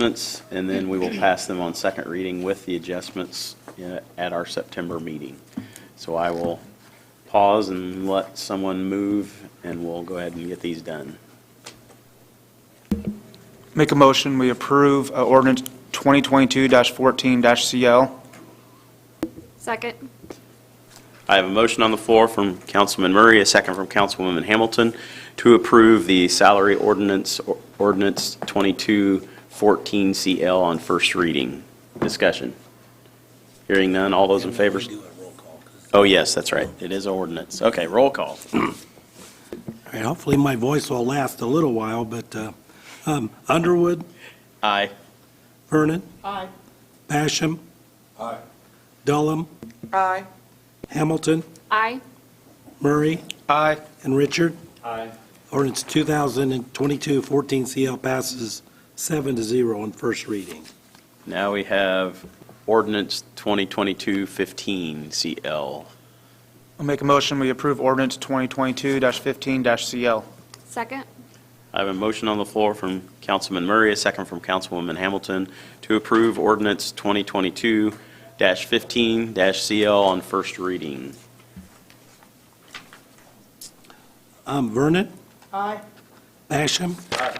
And then we will pass them on second reading with the adjustments at our September meeting. So I will pause and let someone move, and we'll go ahead and get these done. Make a motion, we approve ordinance 2022-14-CL. Second. I have a motion on the floor from Councilman Murray, a second from Councilwoman Hamilton, to approve the salary ordinance 2214CL on first reading. Discussion. Hearing none, all those in favor? Oh, yes, that's right. It is ordinance. Okay, roll call. All right, hopefully my voice will last a little while, but Underwood, Aye. Vernon, Aye. Basham, Aye. Dullum, Aye. Hamilton, Aye. Murray, Aye. and Richard. Aye. Ordinance 2022-14CL passes 7-0 on first reading. Now we have ordinance 2022-15CL. I'll make a motion, we approve ordinance 2022-15-CL. Second. I have a motion on the floor from Councilman Murray, a second from Councilwoman Hamilton, to approve ordinance 2022-15-CL on first reading. Vernon, Aye. Basham, Aye.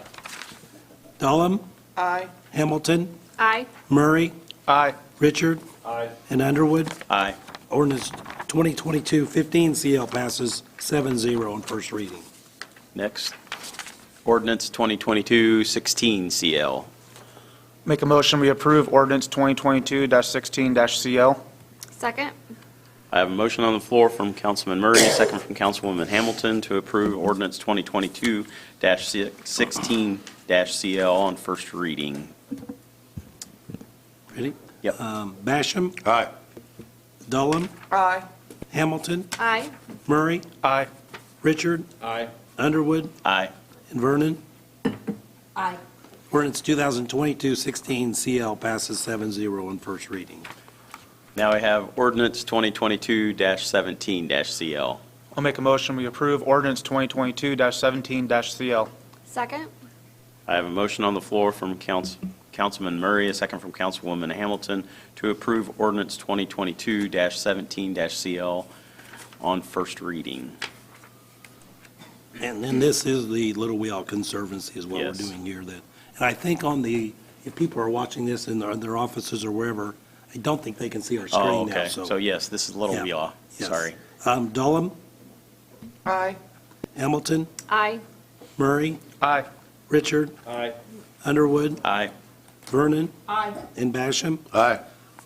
Dullum, Aye. Hamilton, Aye. Murray, Aye. Richard, Aye. and Underwood. Aye. Ordinance 2022-15CL passes 7-0 on first reading. Next, ordinance 2022-16CL. Make a motion, we approve ordinance 2022-16-CL. Second. I have a motion on the floor from Councilman Murray, a second from Councilwoman Hamilton, to approve ordinance 2022-16-CL on first reading. Ready? Yep. Basham, Aye. Dullum, Aye. Hamilton, Aye. Murray, Aye. Richard, Aye. Underwood, Aye. and Vernon. Aye. Ordinance 2022-16CL passes 7-0 on first reading. Now we have ordinance 2022-17-CL. I'll make a motion, we approve ordinance 2022-17-CL. Second. I have a motion on the floor from Councilman Murray, a second from Councilwoman Hamilton, to approve ordinance 2022-17-CL on first reading. And then this is the Little Wheel Conservancy is what Yes. we're doing here. And I think if people are watching this in their offices or wherever, I don't think they can see our Oh, screen now. okay. So yes, this is Little Yeah. Wheel. Yes. Sorry. Dullum, Aye. Hamilton, Aye. Murray, Aye. Richard, Aye. Underwood, Aye. Vernon, Aye. and Basham. Aye.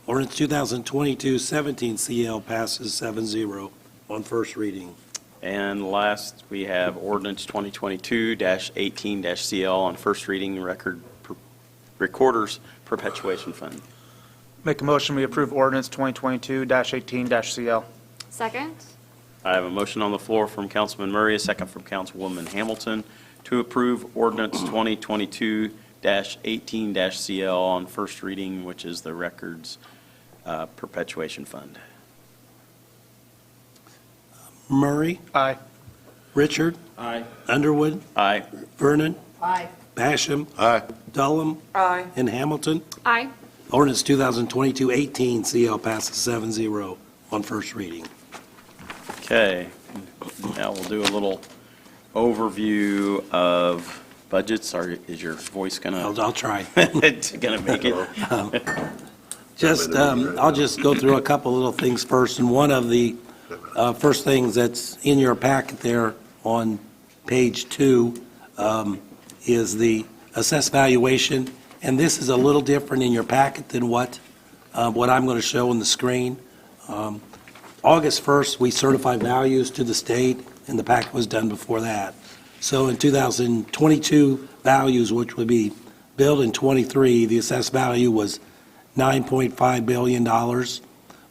Ordinance 2022-17CL passes 7-0 on first reading. And last, we have ordinance 2022-18-CL on first reading, Recorder's Perpetuation Fund. Make a motion, we approve ordinance 2022-18-CL. Second. I have a motion on the floor from Councilman Murray, a second from Councilwoman Hamilton, to approve ordinance 2022-18-CL on first reading, which is the Records Perpetuation Fund. Murray, Aye. Richard, Aye. Underwood, Aye. Vernon, Aye. Basham, Aye. Dullum, Aye. and Hamilton. Aye. Ordinance 2022-18CL passes 7-0 on first reading. Okay, now we'll do a little overview of budgets. Is your voice I'll try. it's gonna make it? I'll just go through a couple little things first, and one of the first things that's in your packet there on page 2 is the assessed valuation, and this is a little different in your packet than what I'm going to show on the screen. August 1st, we certify values to the state, and the packet was done before that. So in 2022 values, which would be billed in 23, the assessed value was $9.5 billion,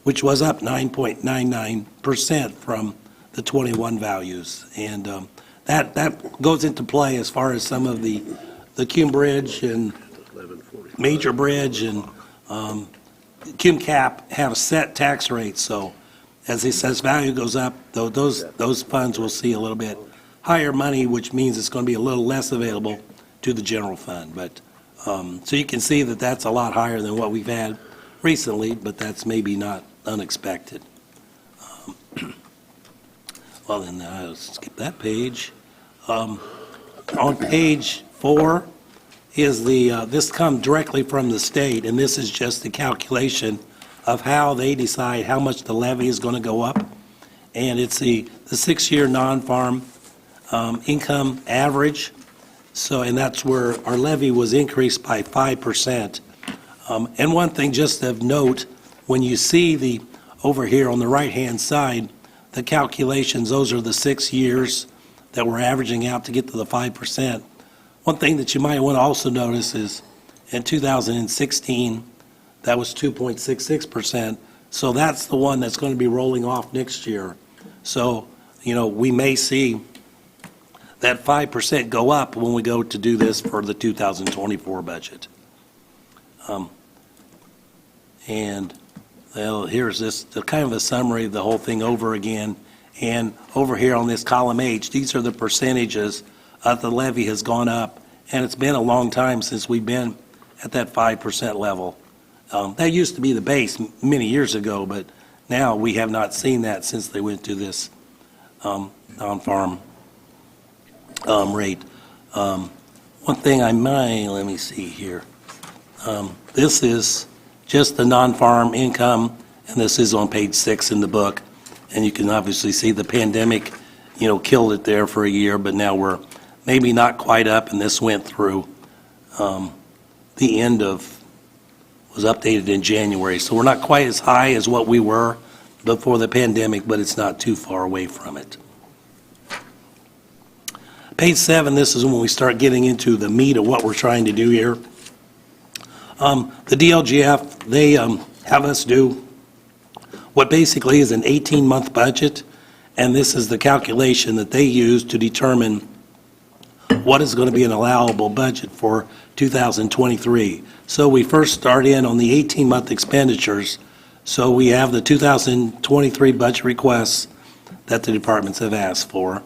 which was up 9.99% from the 21 values. And that goes into play as far as some of the Cume Bridge and Major Bridge and Cume Cap have set tax rates. So as the assessed value goes up, those funds will see a little bit higher money, which means it's going to be a little less available to the general fund. But So you can see that that's a lot higher than what we've had recently, but that's maybe not unexpected. Well, then I'll skip that page. On page 4 is this comes directly from the state, and this is just the calculation of how they decide how much the levy is going to go up. And it's the 6-year non-farm income average. So, and that's where our levy was increased by 5%. And one thing just of note, when you see over here on the right-hand side, the calculations, those are the 6 years that we're averaging out to get to the 5%. One thing that you might want to also notice is in 2016, that was 2.66%. So that's the one that's going to be rolling off next year. So, we may see that 5% go up when we go to do this for the 2024 budget. And well, here's the kind of a summary of the whole thing over again. And over here on this column H, these are the percentages of the levy has gone up. And it's been a long time since we've been at that 5% level. That used to be the base many years ago, but now we have not seen that since they went to this non-farm rate. One thing let me see here. This is just the non-farm income, and this is on page 6 in the book. And you can obviously see the pandemic, killed it there for a year, but now we're maybe not quite up, and this went through the end of, was updated in January. So we're not quite as high as what we were before the pandemic, but it's not too far away from it. Page 7, this is when we start getting into the meat of what we're trying to do here. The DLGF, they have us do what basically is an 18-month budget, and this is the calculation that they use to determine what is going to be an allowable budget for 2023. So we first start in on the 18-month expenditures. So we have the 2023 budget requests that the departments have asked for.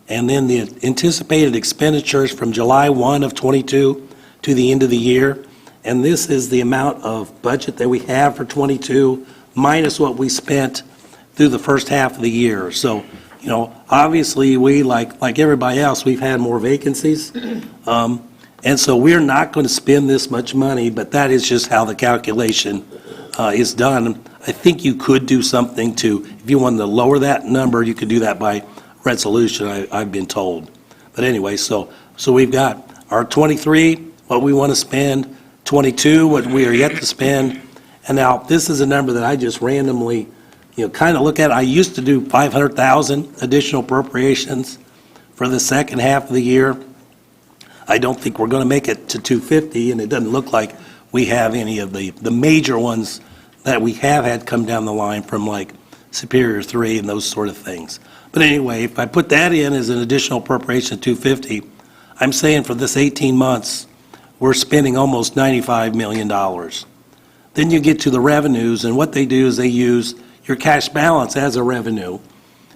And then the anticipated expenditures from July 1 of 22 to the end of the year. And this is the amount of budget that we have for 22 minus what we spent through the first half of the year. So, obviously we, like everybody else, we've had more vacancies. And so we're not going to spend this much money, but that is just how the calculation is done. I think you could do something if you wanted to lower that number, you could do that by resolution, I've been told. But anyway, so we've got our 23, what we want to spend, 22, what we are yet to spend, and now this is a number that I just randomly, kind of look at. I used to do 500,000 additional appropriations for the second half of the year. I don't think we're going to make it to 250, and it doesn't look like we have any of the major ones that we have had come down the line from like Superior 3 and those sort of things. But anyway, if I put that in as an additional appropriation of 250, I'm saying for this 18 months, we're spending almost $95 million. Then you get to the revenues, and what they do is they use your cash balance as a revenue.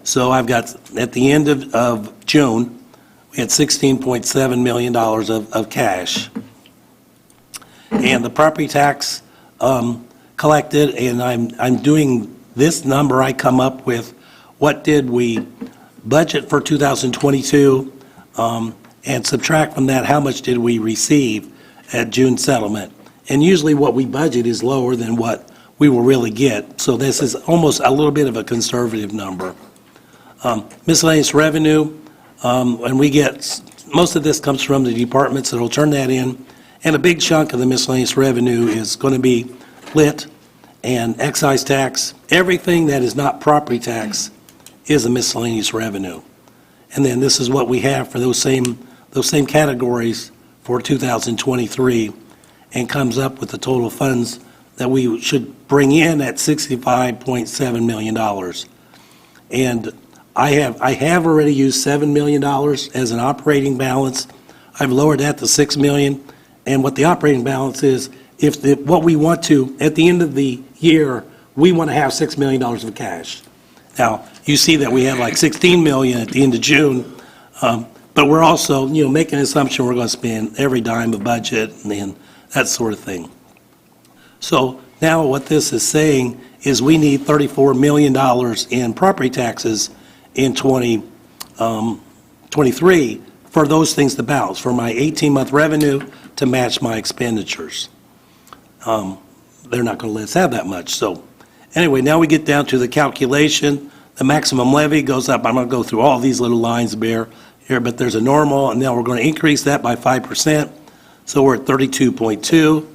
So I've got, at the end of June, we had $16.7 million of cash. And the property tax collected, and I'm doing this number I come up with, what did we budget for 2022, and subtract from that how much did we receive at June settlement. And usually what we budget is lower than what we will really get. So this is almost a little bit of a conservative number. Miscellaneous revenue, and we get, most of this comes from the departments that will turn that in, and a big chunk of the miscellaneous revenue is going to be lit and excise tax. Everything that is not property tax is a miscellaneous revenue. And then this is what we have for those same categories for 2023, and comes up with the total funds that we should bring in at $65.7 million. And I have already used $7 million as an operating balance. I've lowered that to $6 million. And what the operating balance is, what we want to, at the end of the year, we want to have $6 million of cash. Now, you see that we have like $16 million at the end of June, But we're also, making an assumption we're going to spend every dime of budget and then that sort of thing. So now what this is saying is we need $34 million in property taxes in 2023 for those things to balance, for my 18-month revenue to match my expenditures. They're not going to let us have that much. So anyway, now we get down to the calculation. The maximum levy goes up. I'm going to go through all these little lines here, but there's a normal, and now we're going to increase that by 5%. So we're at 32.2.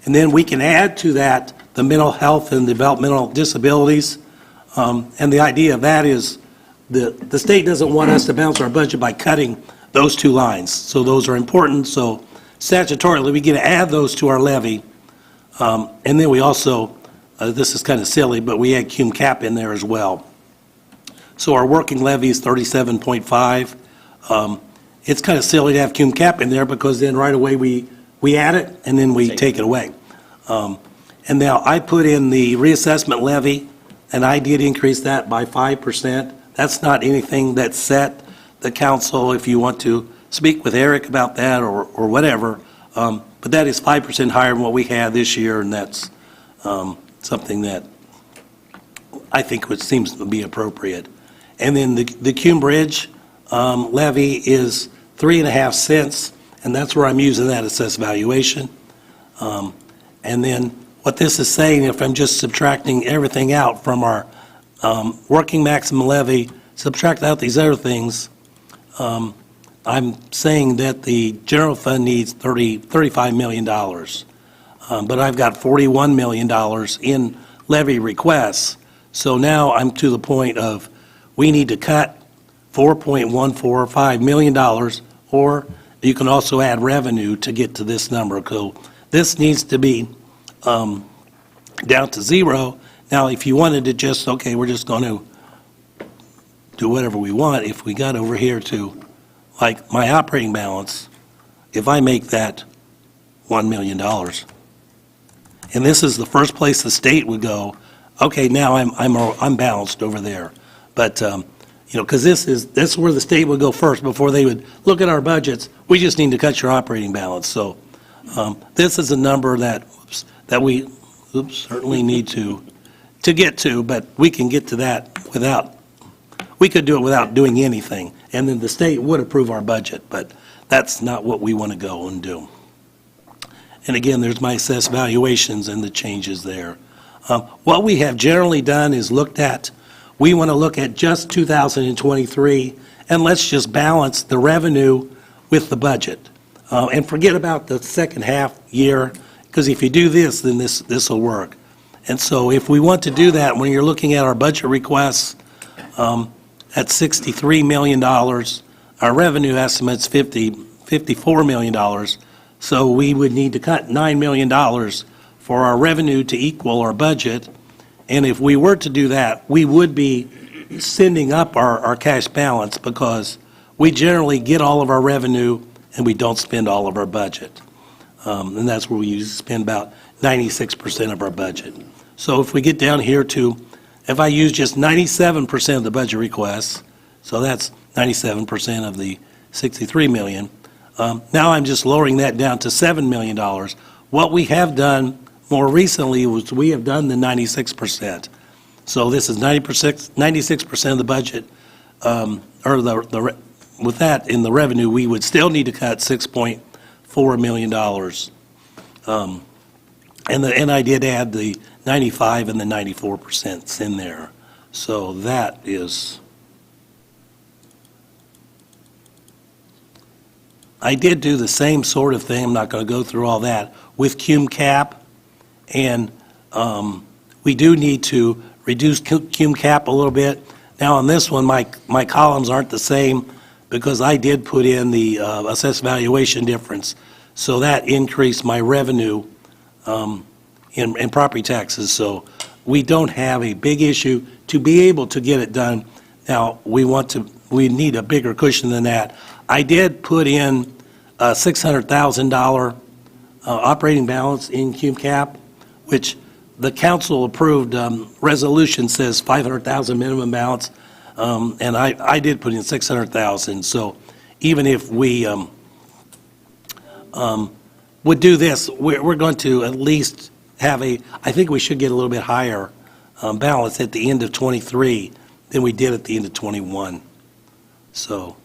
And then we can add to that the mental health and developmental disabilities. And the idea of that is the state doesn't want us to balance our budget by cutting those two lines. So those are important. So statutorily, we get to add those to our levy. And then we also, this is kind of silly, but we add cum cap in there as well. So our working levy is 37.5. It's kind of silly to have cum cap in there because then right away we add it and then we take it away. And now I put in the reassessment levy and I did increase that by 5%. That's not anything that's set. The council, if you want to speak with Eric about that or whatever, but that is 5% higher than what we had this year, and that's something that I think seems to be appropriate. And then the cum bridge levy is 3.5 cents, and that's where I'm using that assessed valuation. And then what this is saying, if I'm just subtracting everything out from our working maximum levy, subtract out these other things, I'm saying that the general fund needs $35 million. But I've got $41 million in levy requests. So now I'm to the point of we need to cut $4.145 million, or you can also add revenue to get to this number. So this needs to be down to zero. Now, if you wanted to just, okay, we're just going to do whatever we want, if we got over here to, like, my operating balance, if I make that $1 million, and this is the first place the state would go, okay, now I'm balanced over there. But, because this is where the state would go first before they would look at our budgets. We just need to cut your operating balance. So this is a number that we certainly need to get to, but we can get to that we could do it without doing anything. And then the state would approve our budget, but that's not what we want to go and do. And again, there's my assessed valuations and the changes there. What we have generally done is we want to look at just 2023, and let's just balance the revenue with the budget. And forget about the second half year, because if you do this, then this will work. And so if we want to do that, when you're looking at our budget requests, at $63 million, our revenue estimate's $54 million. So we would need to cut $9 million for our revenue to equal our budget. And if we were to do that, we would be sending up our cash balance because we generally get all of our revenue and we don't spend all of our budget. And that's where we usually spend about 96% of our budget. So if we get down here to, if I use just 97% of the budget requests, so that's 97% of the $63 million, now I'm just lowering that down to $7 million. What we have done more recently was we have done the 96%. So this is 96% of the budget, with that in the revenue, we would still need to cut $6.4 million. And I did add the 95 and the 94% in there. So that is, I did do the same sort of thing, I'm not going to go through all that, with cum cap, and we do need to reduce cum cap a little bit. Now on this one, my columns aren't the same because I did put in the assessed valuation difference, so that increased my revenue in property taxes. So we don't have a big issue to be able to get it done. Now, we need a bigger cushion than that. I did put in a $600,000 operating balance in cum cap, which the council approved resolution says $500,000 minimum balance. And I did put in 600,000, so even if we would do this, we're going to at least have I think we should get a little bit higher balance at the end of '23 than we did at the end of '21. So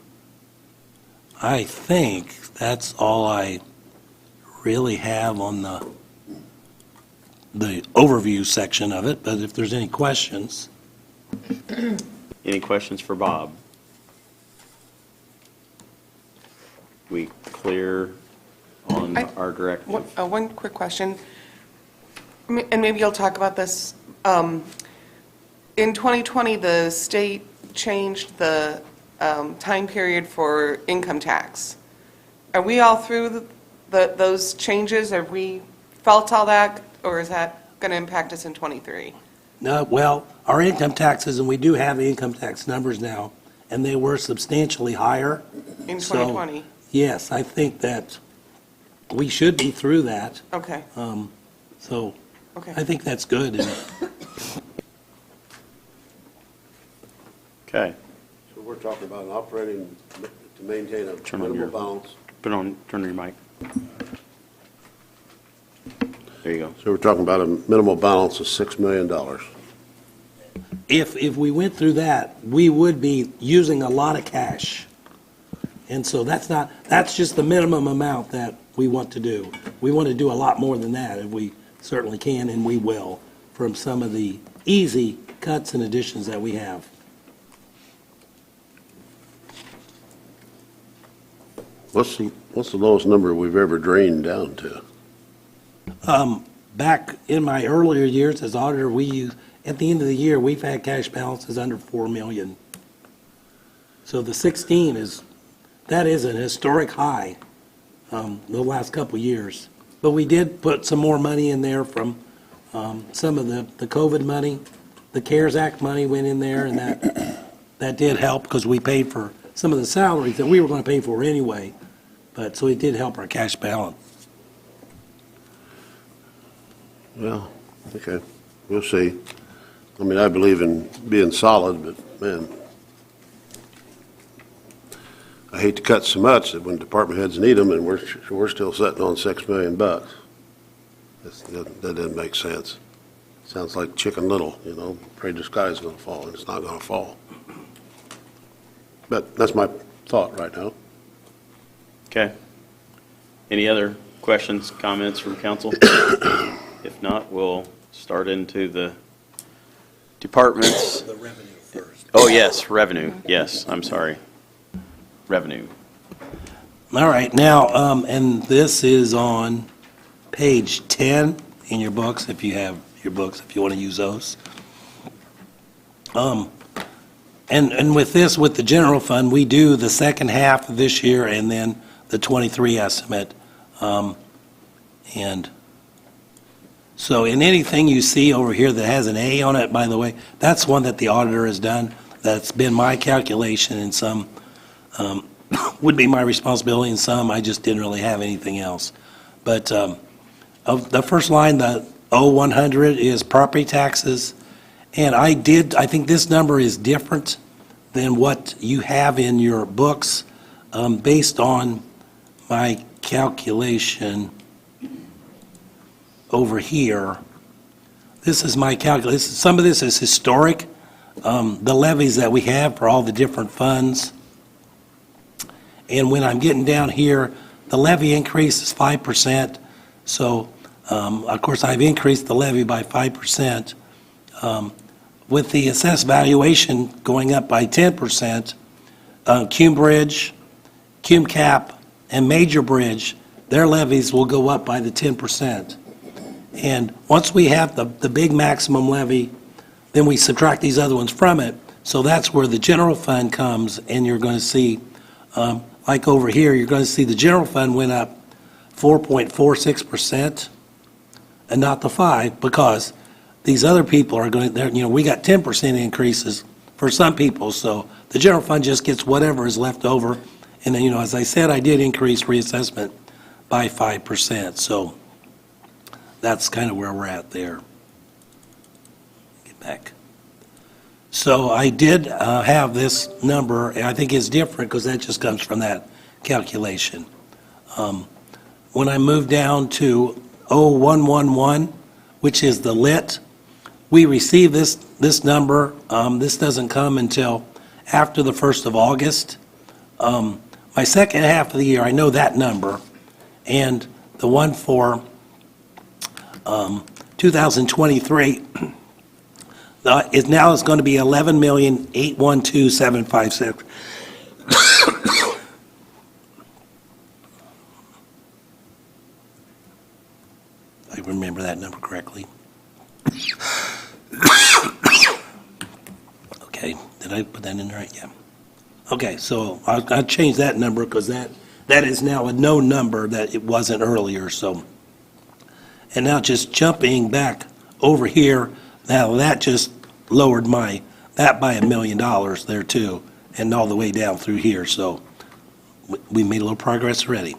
I think that's all I really have on the overview section of it, but if there's any questions. Any questions for Bob? We clear on our directive? One quick question, and maybe you'll talk about this. In 2020, the state changed the time period for income tax. Are we all through those changes? Have we felt all that, or is that going to impact us in '23? No, well, our income taxes, and we do have the income tax numbers now, and they were substantially higher. In So, 2020? Yes, I think that we should be through that. Okay, So okay. I think that's good. Okay. So we're talking about an operating, to maintain a Turn on minimal your- balance. Turn your mic. There you go. So we're talking about a minimal balance of $6 million. If we went through that, we would be using a lot of cash. And so that's just the minimum amount that we want to do. We want to do a lot more than that, and we certainly can, and we will, from some of the easy cuts and additions that we have. What's the lowest number we've ever drained down to? Back in my earlier years as auditor, at the end of the year, we've had cash balances under $4 million. So the 16 that is an historic high, the last couple of years. But we did put some more money in there from some of the COVID money. The CARES Act money went in there, and that did help because we paid for some of the salaries that we were going to pay for anyway. But so it did help our cash balance. Well, okay, we'll see. I mean, I believe in being solid, but man, I hate to cut so much that when department heads need them and we're still sitting on $6 million. That doesn't make sense. Sounds like Chicken Little, afraid the sky's going to fall, and it's not going to fall. But that's my thought right now. Okay. Any other questions, comments from council? If not, we'll start into the departments. The revenue first. Oh, yes, revenue. Yes, I'm sorry. Revenue. All right, now, and this is on page 10 in your books, if you have your books, if you want to use those. And with this, with the general fund, we do the second half of this year and then the '23 estimate. And so in anything you see over here that has an A on it, by the way, that's one that the auditor has done. That's been my calculation, and some would be my responsibility, and some I just didn't really have anything else. But of the first line, the 0100 is property taxes. And I think this number is different than what you have in your books based on my calculation over here. This is my calculation. Some of this is historic, the levies that we have for all the different funds. And when I'm getting down here, the levy increase is 5%. So, of course, I've increased the levy by 5%. With the assessed valuation going up by 10%, Cume Bridge, Cume Cap, and Major Bridge, their levies will go up by the 10%. And once we have the big maximum levy, then we subtract these other ones from it. So that's where the general fund comes, and you're going to see, like over here, you're going to see the general fund went up 4.46%, and not the 5%, because these other people are going to, we got 10% increases for some people, so the general fund just gets whatever is left over. And then, as I said, I did increase reassessment by 5%, so that's kind of where we're at there. Get back. So I did have this number, and I think it's different because that just comes from that calculation. When I moved down to 0111, which is the lit, we received this number. This doesn't come until after the 1st of August. My second half of the year, I know that number, and the one for 2023 is now is going to be 11,812,756. I remember that number correctly. Okay, did I put that in there? Yeah. Okay, so I'll change that number because that is now a no number that it wasn't earlier, so. And now just jumping back over here, now that just lowered that by $1 million there too, and all the way down through here, so we made a little progress already.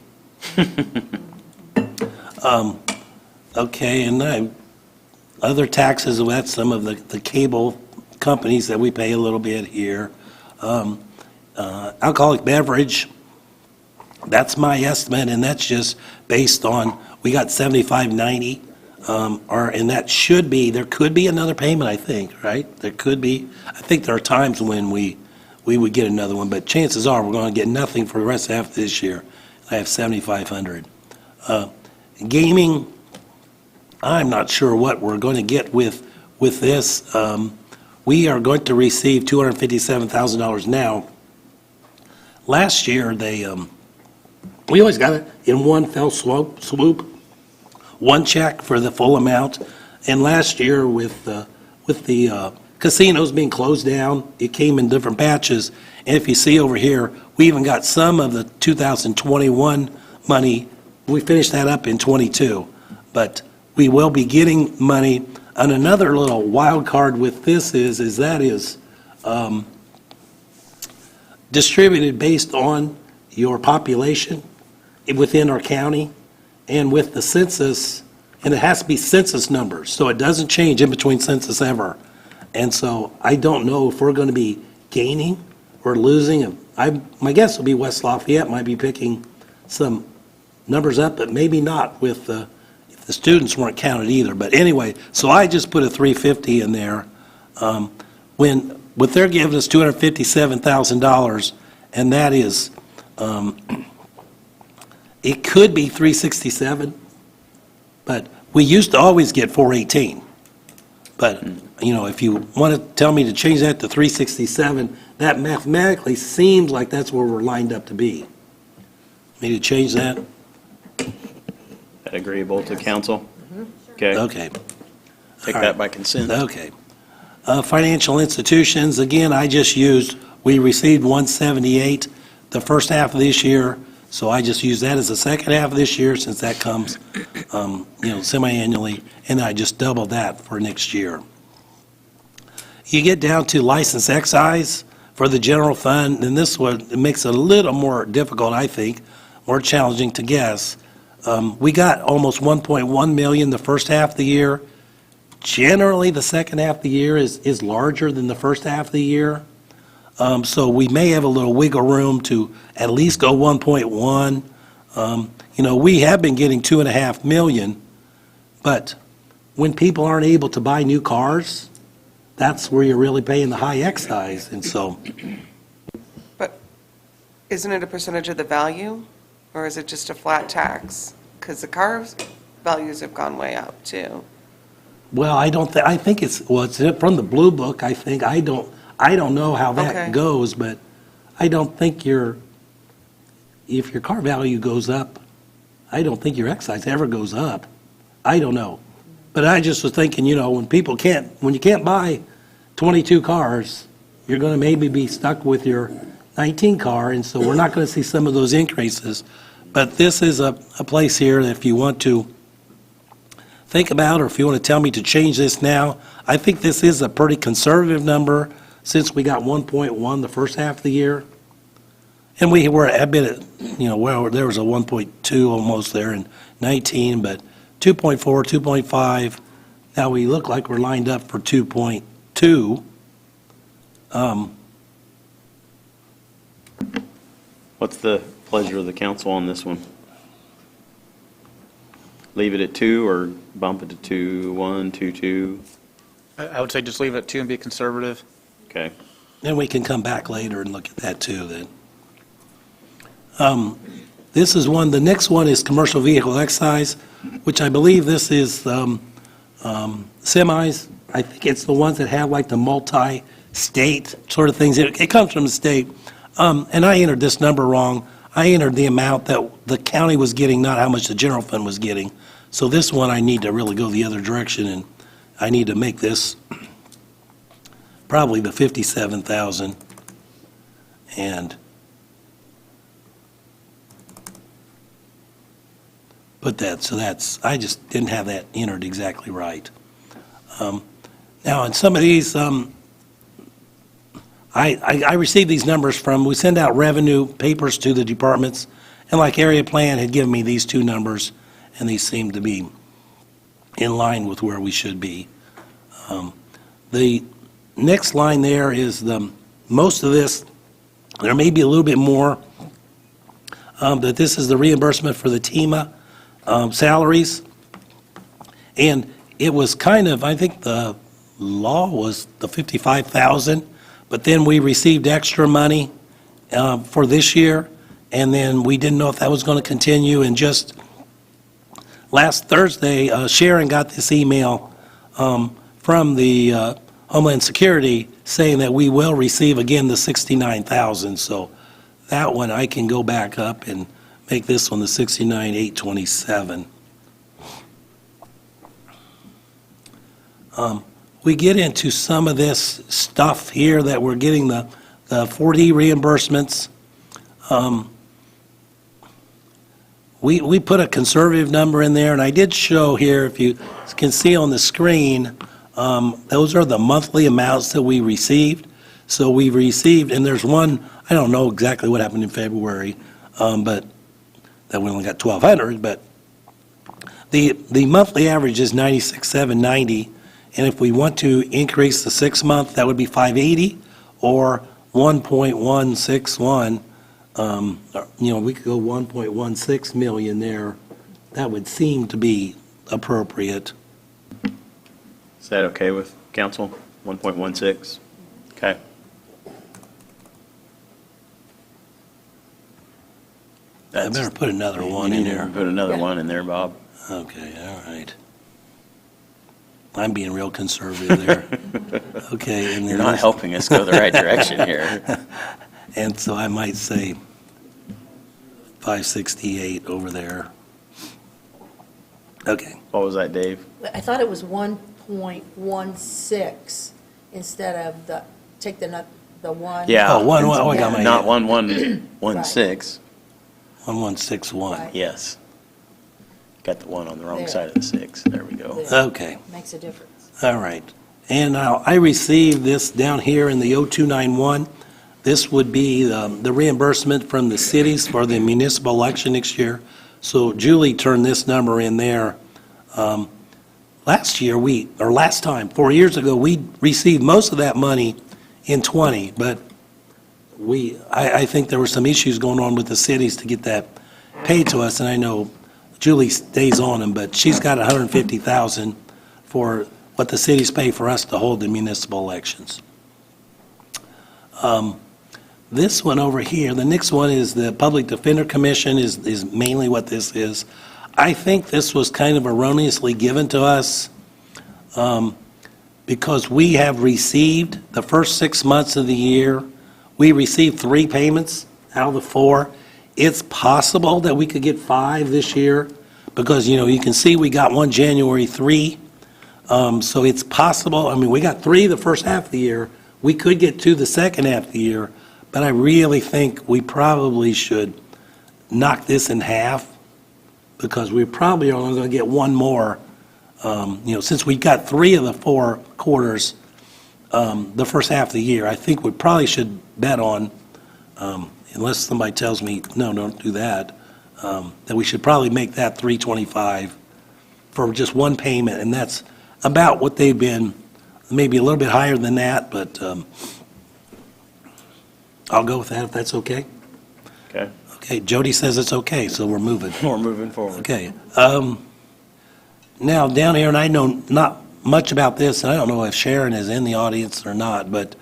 Okay, and other taxes, that's some of the cable companies that we pay a little bit here. Alcoholic beverage, that's my estimate, and that's just based on, we got 7590, and that should be, there could be another payment, I think, right? There could be. I think there are times when we would get another one, but chances are we're going to get nothing for the rest of half this year. I have 7,500. Gaming, I'm not sure what we're going to get with this. We are going to receive $257,000 now. Last year, we always got it in one fell swoop, one check for the full amount. And last year, with the casinos being closed down, it came in different batches. And if you see over here, we even got some of the 2021 money. We finished that up in 22, but we will be getting money. And another little wild card with this is that is distributed based on your population within our county and with the census, and it has to be census numbers, so it doesn't change in between census ever. And so I don't know if we're going to be gaining or losing. My guess will be West Lafayette might be picking some numbers up, but maybe not if the students weren't counted either. But anyway, so I just put a 350 in there. What they're giving us $257,000, and that is, it could be 367, but we used to always get 418. But, if you want to tell me to change that to 367, that mathematically seems like that's where we're lined up to be. Me to change that? That agreeable to council? Okay, Okay. take All that right. by consent. Okay. Financial institutions, again, we received 178 the first half of this year, so I just used that as the second half of this year since that comes, semi-annually, and I just doubled that for next year. You get down to license excise for the general fund, and this one, it makes it a little more difficult, I think, more challenging to guess. We got almost 1.1 million the first half of the year. Generally, the second half of the year is larger than the first half of the year. So we may have a little wiggle room to at least go 1.1. We have been getting 2.5 million, but when people aren't able to buy new cars, that's where you're really paying the high excise, and so. But isn't it a percentage of the value, or is it just a flat tax? Because the car values have gone way up, too. Well, I think it's from the Blue Book, I think. I don't know how that Okay. goes, but I don't think if your car value goes up, I don't think your excise ever goes up. I don't know. But I just was thinking, when you can't buy 22 cars, you're going to maybe be stuck with your 19 car, and so we're not going to see some of those increases. But this is a place here that if you want to think about, or if you want to tell me to change this now, I think this is a pretty conservative number since we got 1.1 the first half of the year. And we were a bit, there was a 1.2 almost there in 19, but 2.4, 2.5. Now we look like we're lined up for 2.2. What's the pleasure of the council on this one? Leave it at 2 or bump it to 2, 1, 2, 2? I would say just leave it at 2 and be conservative. Okay. Then we can come back later and look at that too then. This is one, the next one is commercial vehicle excise, which I believe this is semis. I think it's the ones that have like the multi-state sort of things. It comes from the state. And I entered this number wrong. I entered the amount that the county was getting, not how much the general fund was getting. So this one, I need to really go the other direction, and I need to make this probably the 57,000. And put that, so that's, I just didn't have that entered exactly right. Now, in some of these, I received these numbers from, we send out revenue papers to the departments, and like Area Plan had given me these two numbers, and these seem to be in line with where we should be. The next line there is most of this, there may be a little bit more, that this is the reimbursement for the TEMA salaries. And it was kind of, I think the law was the 55,000, but then we received extra money for this year, and then we didn't know if that was going to continue. And just last Thursday, Sharon got this email from the Homeland Security saying that we will receive again the 69,000. So that one, I can go back up and make this one the 69,827. We get into some of this stuff here that we're getting the 4D reimbursements. We put a conservative number in there, and I did show here, if you can see on the screen, those are the monthly amounts that we received. So we received, and there's one, I don't know exactly what happened in February, but that we only got 1,200, but the monthly average is 96,790. And if we want to increase the 6-month, that would be 580 or 1.161. We could go 1.16 million there. That would seem to be appropriate. Is that okay with council? 1.16? Okay. I better put another one You in need to there. Put another one in there, Bob. Okay, all right. I'm being real conservative there. Okay, and then You're not this- helping us go the right direction here. And so I might say 568 over there. Okay. What was that, Dave? I thought it was 1.16 instead of take the one. Yeah. Oh, I got my. Not 1116. 1161. Right. Yes. Got the one on the wrong There. side of the 6. There we go. There. Okay, Makes a difference. all right. And now I received this down here in the 0291. This would be the reimbursement from the cities for the municipal election next year. So Julie turned this number in there. Last time, 4 years ago, we received most of that money in 20, but I think there were some issues going on with the cities to get that paid to us, and I know Julie stays on them, but she's got 150,000 for what the cities pay for us to hold the municipal elections. This one over here, the next one is the Public Defender Commission is mainly what this is. I think this was kind of erroneously given to us because we have received the first 6 months of the year, we received 3 payments out of the 4. It's possible that we could get 5 this year because, you can see we got one January 3. So it's possible, we got 3 the first half of the year. We could get 2 the second half of the year, but I really think we probably should knock this in half because we probably are only going to get 1 more. Since we got 3 of the 4 quarters the first half of the year, I think we probably should bet on, unless somebody tells me, no, don't do that, that we should probably make that 325 for just 1 payment, and that's about what they've been, maybe a little bit higher than that, but I'll go with that if that's okay. Okay, Okay, Jody says it's okay, so we're moving. we're moving forward. Okay. Now, down here, and I know not much about this, and I don't know if Sharon is in the audience or not, but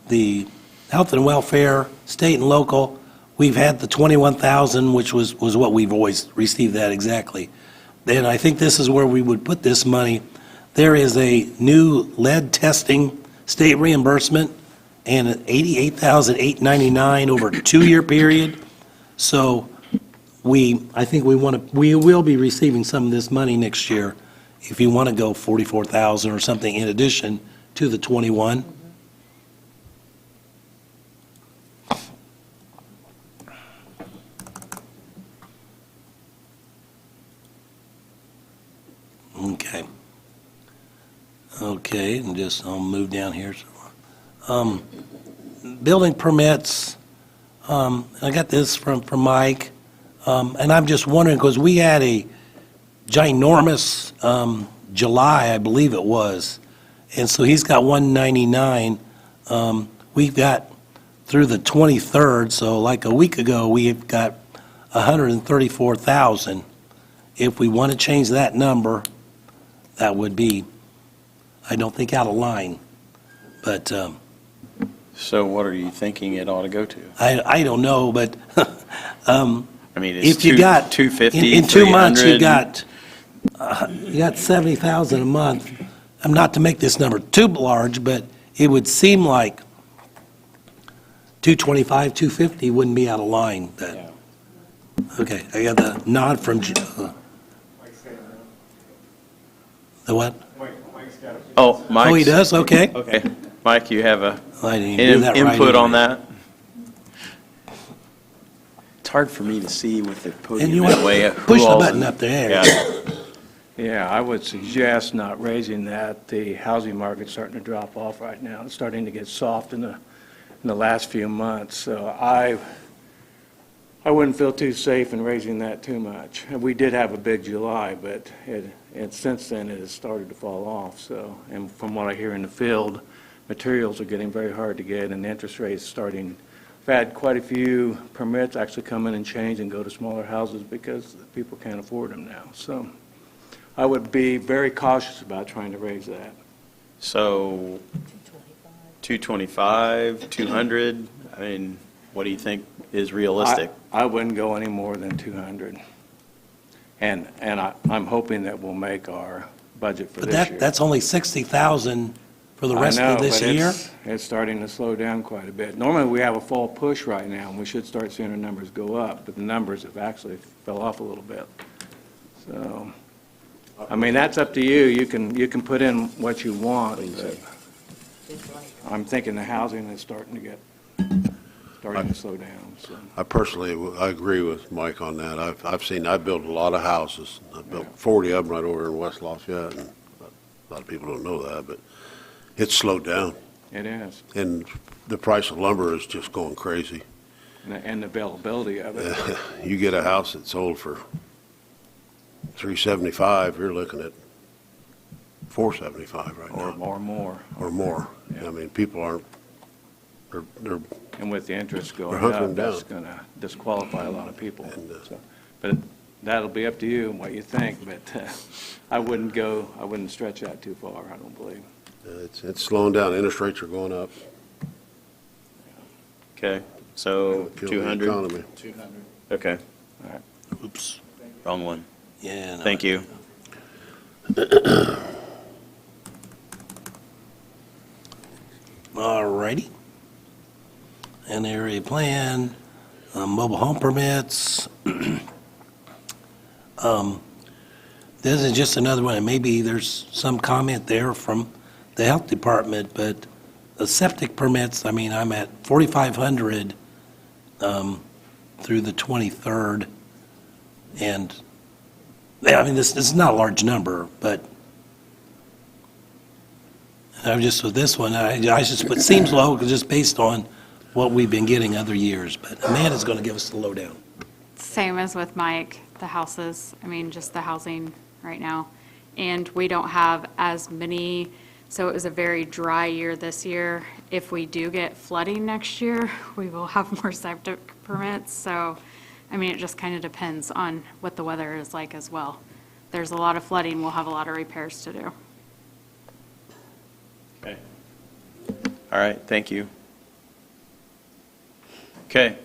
the health and welfare, state and local, we've had the 21,000, which was what we've always received that exactly. Then I think this is where we would put this money. There is a new lead testing state reimbursement and $88,899 over a 2-year period. So I think we will be receiving some of this money next year if you want to go 44,000 or something in addition to the 21. Okay. Okay, and I'll move down here. Building permits, I got this from Mike, and I'm just wondering, because we had a ginormous July, I believe it was, and so he's got 199. We've got through the 23rd, so like a week ago, we've got 134,000. If we want to change that number, that would be, I don't think, out of line, but So what are you thinking it ought to go to? I don't know, but I mean, it's if you got, 250, in 2 months, you 300. got 70,000 a month. I'm not to make this number too large, but it would seem like 225, 250 wouldn't be out of line. Yeah. Okay, I got the nod from, the what? Oh, Mike's. Oh, he does, okay. Okay. Mike, you have a I didn't even do that right input on anyway. that? It's hard for me to see with the And podium you that want way. to who push the all's button in- up there. Yeah. Yeah, I would suggest not raising that. The housing market's starting to drop off right now. It's starting to get soft in the last few months. So I wouldn't feel too safe in raising that too much. We did have a big July, but since then it has started to fall off. So, and from what I hear in the field, materials are getting very hard to get, and the interest rates starting. I've had quite a few permits actually come in and change and go to smaller houses because people can't afford them now. So I would be very cautious about trying to raise that. So 225, 200, I mean, what do you think is realistic? I wouldn't go any more than 200. And I'm hoping that we'll make our budget for But this year. that's only 60,000 for the I rest know, of this but year? it's starting to slow down quite a bit. Normally, we have a fall push right now, and we should start seeing our numbers go up, but the numbers have actually fell off a little bit. So, I mean, that's up to you. You can put in what you want, but I'm thinking the housing is starting to slow down, so. I personally, I agree with Mike on that. I've built a lot of houses. I've built 40 of them right over in West Lafayette, and a lot of people don't know that, but it's slowed down. It is, And the price of lumber is just going crazy. and the availability of it. You get a house that's sold for $375, you're looking at $475 right now, Or more. or more. Yeah. I mean, people aren't, they're, And with the interest going They're hunkering up, that's down. going to disqualify a lot of people. And, So, but that'll be up to you and what you think, but I wouldn't stretch that too far, I don't believe. it's slowing down. Interest rates are going up. Okay, so Killing the 200? economy. Okay, Oops. wrong one. Yeah. no. Thank you. All righty. An area plan, mobile home permits. This is just another one, and maybe there's some comment there from the health department, but the septic permits, I mean, I'm at 4,500 through the 23rd, and, yeah, I mean, this is not a large number, but I'm just, with this one, I just, it seems low, just based on what we've been getting other years, but Amanda's going to give us the lowdown. Same as with Mike, the houses, I mean, just the housing right now. And we don't have as many So it was a very dry year this year. If we do get flooding next year, we will have more septic permits. So, I mean, it just kind of depends on what the weather is like as well. There's a lot of flooding, we'll have a lot of repairs to do. Okay. All right, thank you. Okay.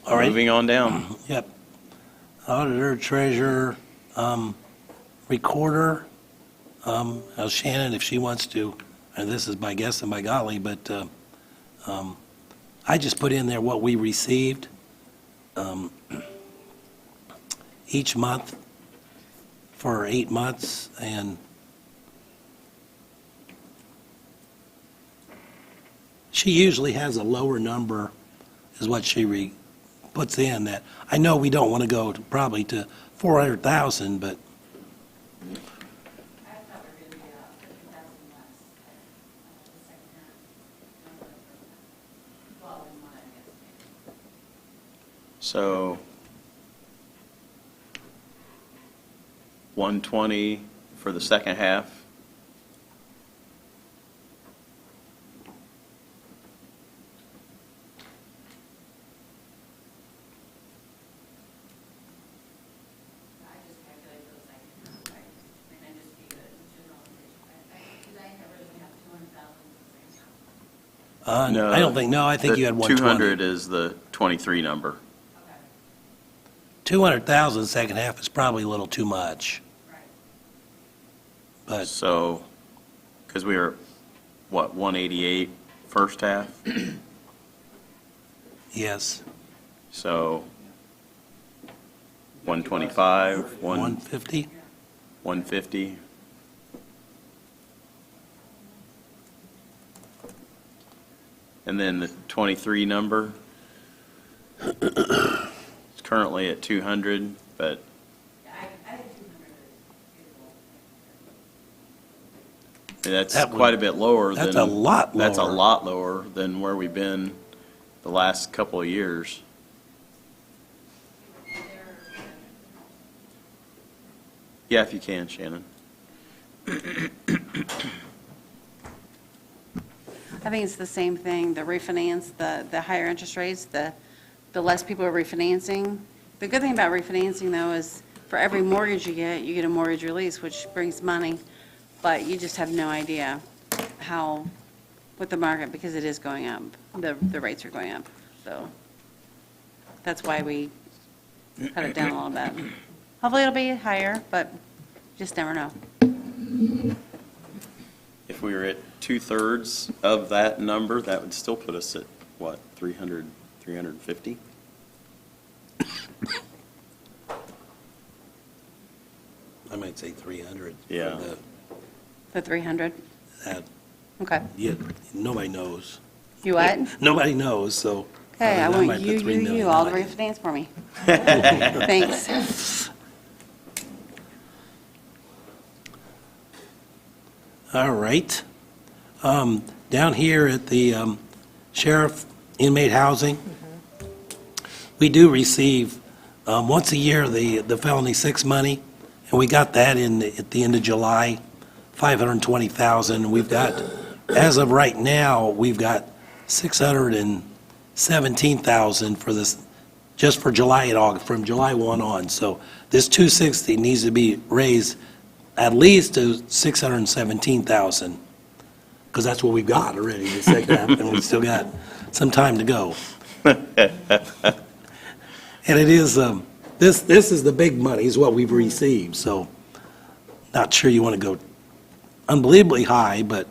All right. Moving on down. Yep. Auditor, treasurer, recorder, Shannon, if she wants to, and this is by guess and by golly, but I just put in there what we received each month for 8 months, and she usually has a lower number, is what she puts in. That I know we don't want to go probably to 400,000, but So 120 for the second half. No, I don't think, no, I think you had 120. 200 is the 23 number. 200,000 second half is probably a little too much. But, So, because we were, what, 188 first half? yes, So 125, 150? 150. And then the 23 number, it's currently at 200, but that's That would- quite a bit lower than. that's a lot That's a lower. lot lower than where we've been the last couple of years. Yeah, if you can, Shannon. I think it's the same thing, the refinance, the higher interest rates, the less people are refinancing. The good thing about refinancing, though, is for every mortgage you get a mortgage release, which brings money, but you just have no idea how, with the market, because it is going up, the rates are going up. So that's why we cut it down a little bit. Hopefully it'll be higher, but just never know. If we were at 2/3 of that number, that would still put us at, what, 300, 350? I might say 300. for Yeah. The 300? That, Okay. yeah, nobody knows. You what? Nobody knows, so. Okay, I might want put you, 3 million all the on it. refinance for me. Thanks. All right. Down here at the sheriff inmate housing, we do receive, once a year, the felony 6 money, and we got that at the end of July, 520,000. We've got, as of right now, we've got 617,000 for this, just for July and August, from July 1 on. So this 260 needs to be raised at least to 617,000, because that's what we've got already, the second half, and we've still got some time to go. And it is, this is the big money, is what we've received, so not sure you want to go unbelievably high, but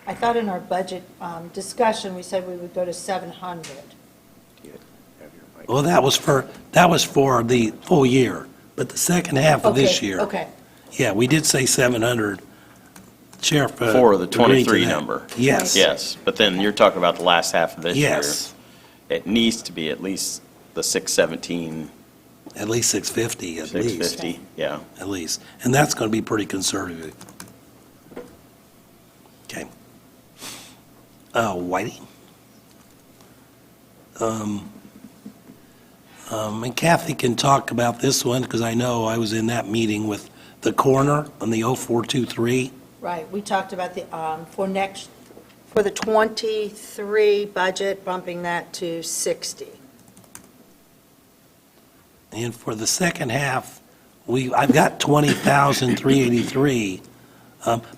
I thought in our budget discussion, we said we would go to 700. well, that was for the full year, but the second half of this Okay, year. Okay, Yeah, we did say 700. Sheriff For the agreed to 23 that. number. Yes. Yes, but then you're talking about the last half of this year. Yes, It needs to be at least the 617, at least 650, at least. 650, yeah. At least. And that's going to be pretty conservative. Okay. Whitey? And Kathy can talk about this one, because I know I was in that meeting with the coroner on the 0423. Right, we talked about the, for the 23 budget, bumping that to 60. And for the second half, I've got 20,383.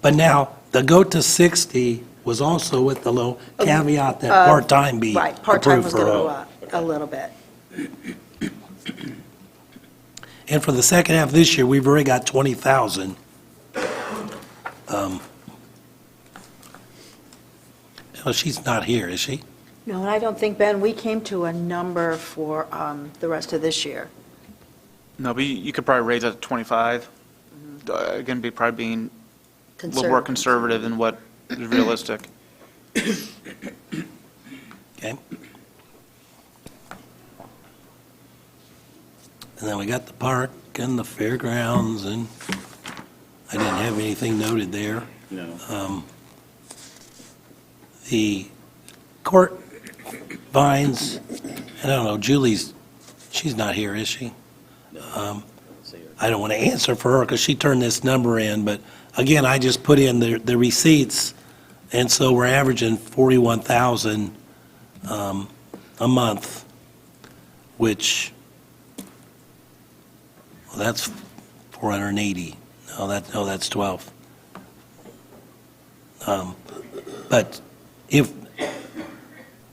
But now, the go to 60 was also with the little caveat that part-time be Right, part-time approved was going to for. go up a little bit. And for the second half of this year, we've already got 20,000. Oh, she's not here, is she? No, and I don't think, Ben, we came to a number for the rest of this year. No, but you could probably raise that to 25. Again, probably being a little more conservative than what is realistic. Okay. And then we got the park and the fairgrounds, and I didn't have anything noted there. No. The court vines, I don't know, she's not here, is she? I don't want to answer for her because she turned this number in, but again, I just put in the receipts, and so we're averaging 41,000 a month, which, well, that's 480. No, that's 12. But if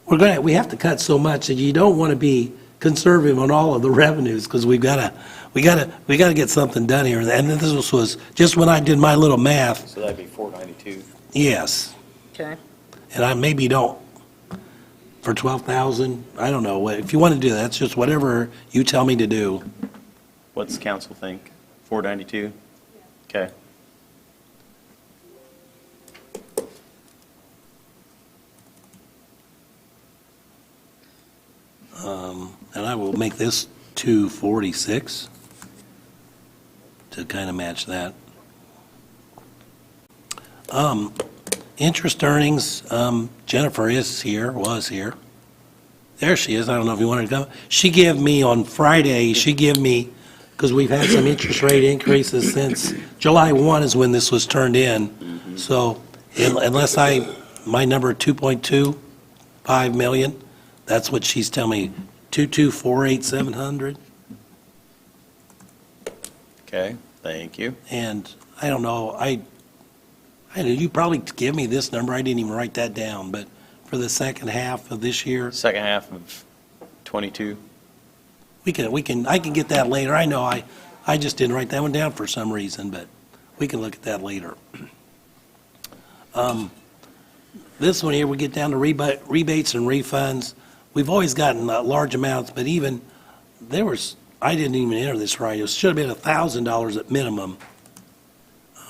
we have to cut so much that you don't want to be conservative on all of the revenues because we got to get something done here. And this was just when I did my little math. So that'd be 492. Yes, Okay. and I maybe don't for 12,000. I don't know if you want to do that. That's just whatever you tell me to do. What's the council think? 492? Okay. And I will make this 246 to kind of match that. Interest earnings, Jennifer was here. There she is. I don't know if you wanted to come. She gave me on Friday, because we've had some interest rate increases since July 1 is when this was turned in. So unless my number 2.25 million, that's what she's telling me, 2248700. Okay, thank you. And I don't know, I know you probably give me this number, I didn't even write that down, but for the second half of this year, Second half of 22. I can get that later. I know I just didn't write that one down for some reason, but we can look at that later. This one here, we get down to rebates and refunds. We've always gotten large amounts, but even I didn't even enter this right. It should have been $1,000 at minimum.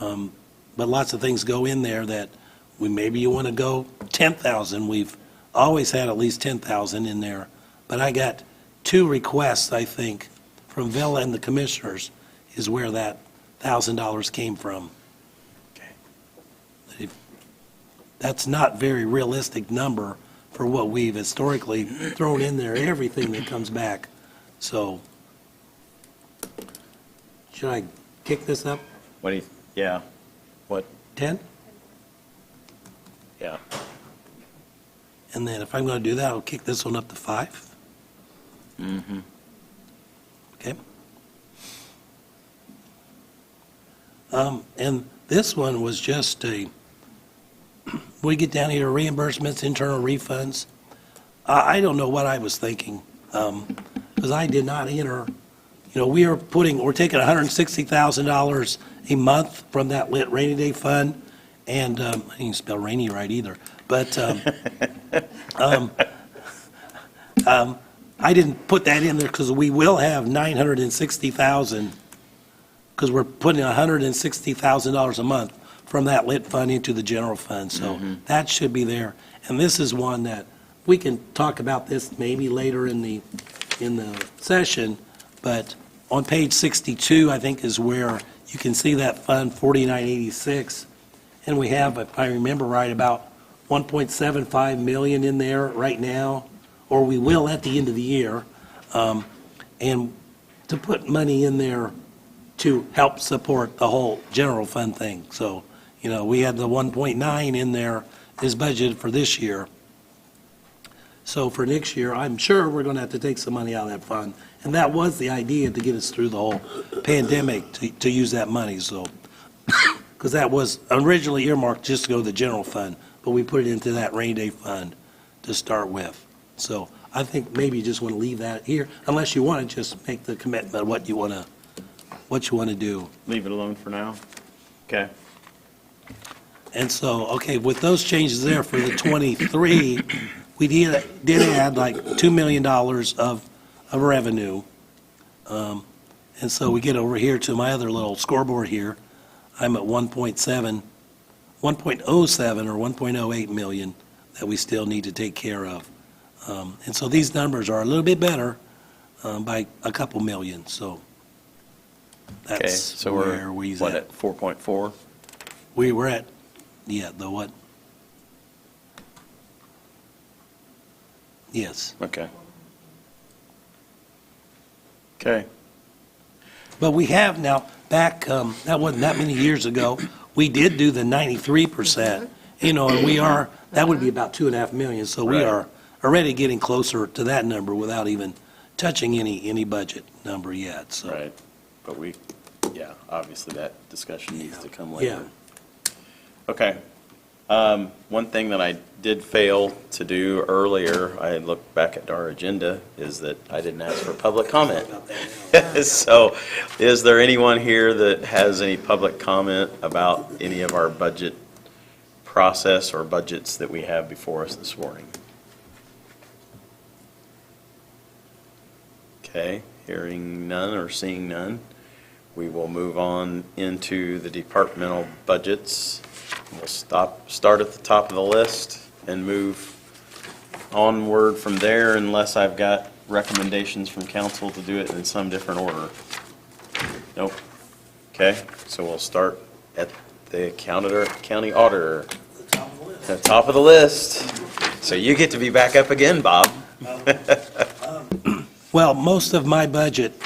But lots of things go in there that maybe you want to go 10,000. We've always had at least 10,000 in there. But I got 2 requests, I think, from Villa and the commissioners is where that $1,000 came from. Okay. That's not very realistic number for what we've historically thrown in there, everything that comes back. So, should I kick this up? What do you, yeah, what, 10? yeah. And then if I'm going to do that, I'll kick this one up to 5. Mm-hmm. Okay. And this one was just we get down here, reimbursements, internal refunds. I don't know what I was thinking, because I did not enter, we're taking $160,000 a month from that rainy day fund, and, I didn't spell rainy right either, but, I didn't put that in there because we will have $960,000, because we're putting $160,000 a month from that lit fund into the general fund, so that should be there. And this is one that, we can talk about this maybe later in the session, but on page 62, I think, is where you can see that fund 4986, and we have, if I remember right, about 1.75 million in there right now, or we will at the end of the year, and to put money in there to help support the whole general fund thing. So, You know, we had the 1.9 in there is budgeted for this year. So for next year, I'm sure we're going to have to take some money out of that fund. And that was the idea, to get us through the whole pandemic, to use that money, so. Because that was originally earmarked just to go to the general fund, but we put it into that rainy day fund to start with. So I think maybe you just want to leave that here, unless you want to just make the commitment of what you want to do. Leave it alone for now? Okay. And so, okay, with those changes there for the 23, we did add like $2 million of revenue. And so we get over here to my other little scoreboard here. I'm at 1.07 or 1.08 million that we still need to take care of. And so these numbers are a little bit better by a couple million, so Okay, that's so where we're, we're what, at. at 4.4? We were at, the what? Yes. Okay. Okay, But we have now, back, that wasn't that many years ago, we did do the 93%, and we are, that would be about 2.5 million, so we Right. are already getting closer to that number without even touching any budget number yet, so. right. But yeah, obviously that discussion needs to come later. Okay. One thing that I did fail to do earlier, I looked back at our agenda, is that I didn't ask for public comment. So is there anyone here that has any public comment about any of our budget process or budgets that we have before us this morning? Okay, hearing none or seeing none, we will move on into the departmental budgets. We'll start at the top of the list and move onward from there unless I've got recommendations from council to do it in some different order. Nope. Okay, so we'll start at the county auditor. The top of the list. So you get to be back up again, Bob. Well, most of my budget,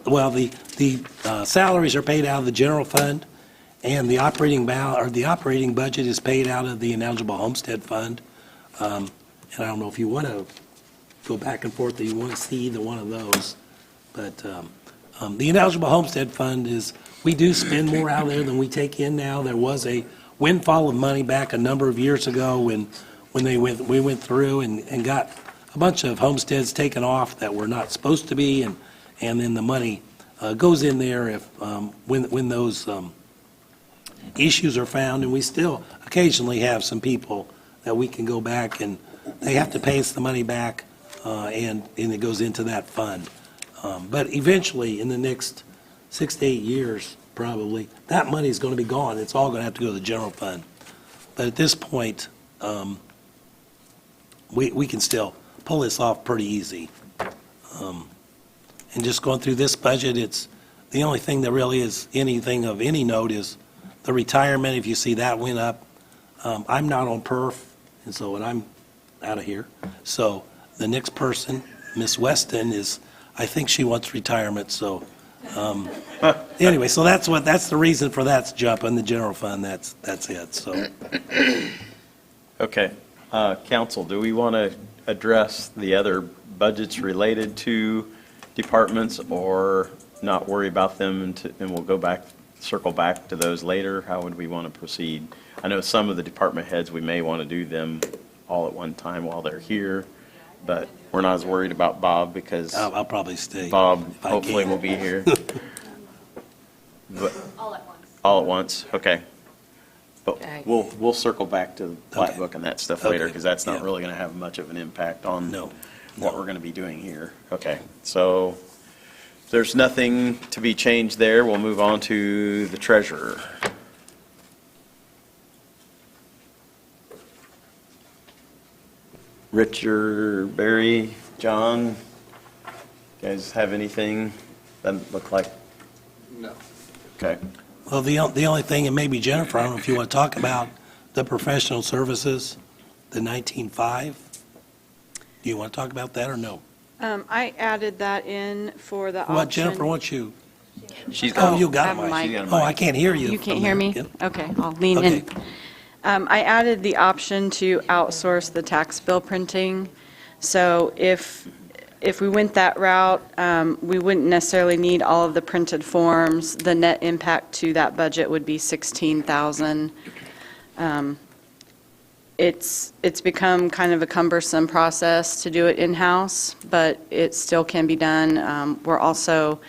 the salaries are paid out of the general fund, and the operating budget is paid out of the ineligible homestead fund. And I don't know if you want to go back and forth, or you want to see either one of those. But the ineligible homestead fund is, we do spend more out there than we take in now. There was a windfall of money back a number of years ago when we went through and got a bunch of homesteads taken off that were not supposed to be, and then the money goes in there if when those issues are found, and we still occasionally have some people that we can go back and they have to pay us the money back, and it goes into that fund. But eventually, in the next 6 to 8 years, probably, that money is going to be gone. It's all going to have to go to the general fund. But at this point, we can still pull this off pretty easy. And just going through this budget, it's, the only thing that really is anything of any note is the retirement. If you see that went up, I'm not on perf, and so, and I'm out of here. So the next person, Miss Weston, is, I think she wants retirement, so, anyway, so that's the reason for that jump in the general fund. That's it, so. Okay. Council, do we want to address the other budgets related to departments, or not worry about them and we'll go back, circle back to those later? How would we want to proceed? I know some of the department heads, we may want to do them all at one time while they're here, but we're not as worried about Bob because I'll probably stay. Bob if I hopefully can. will be here. But All at once. all at once, okay. But Okay. we'll circle back to the plat Okay. book and that stuff later, Okay. because that's not Yeah. really going to have much of an impact on No. what we're going to be doing here. Okay, so if there's nothing to be changed there, we'll move on to the treasurer. Richard, Barry, John, you guys have anything? Doesn't look like. No. Okay. Well, the only thing, and maybe Jennifer, I don't know if you want to talk about the professional services, the 19.5. Do you want to talk about that or no? I added that in for the option. Well, Jennifer, why don't you She's Oh, got, you I got have a a mic. mic. Oh, I can't hear you. You from can't hear there. me? Yep. Okay, I'll lean in. I added the option to outsource the tax bill printing. So if we went that route, we wouldn't necessarily need all of the printed forms. The net impact to that budget would be $16,000. It's become kind of a cumbersome process to do it in-house, but it still can be done. We're also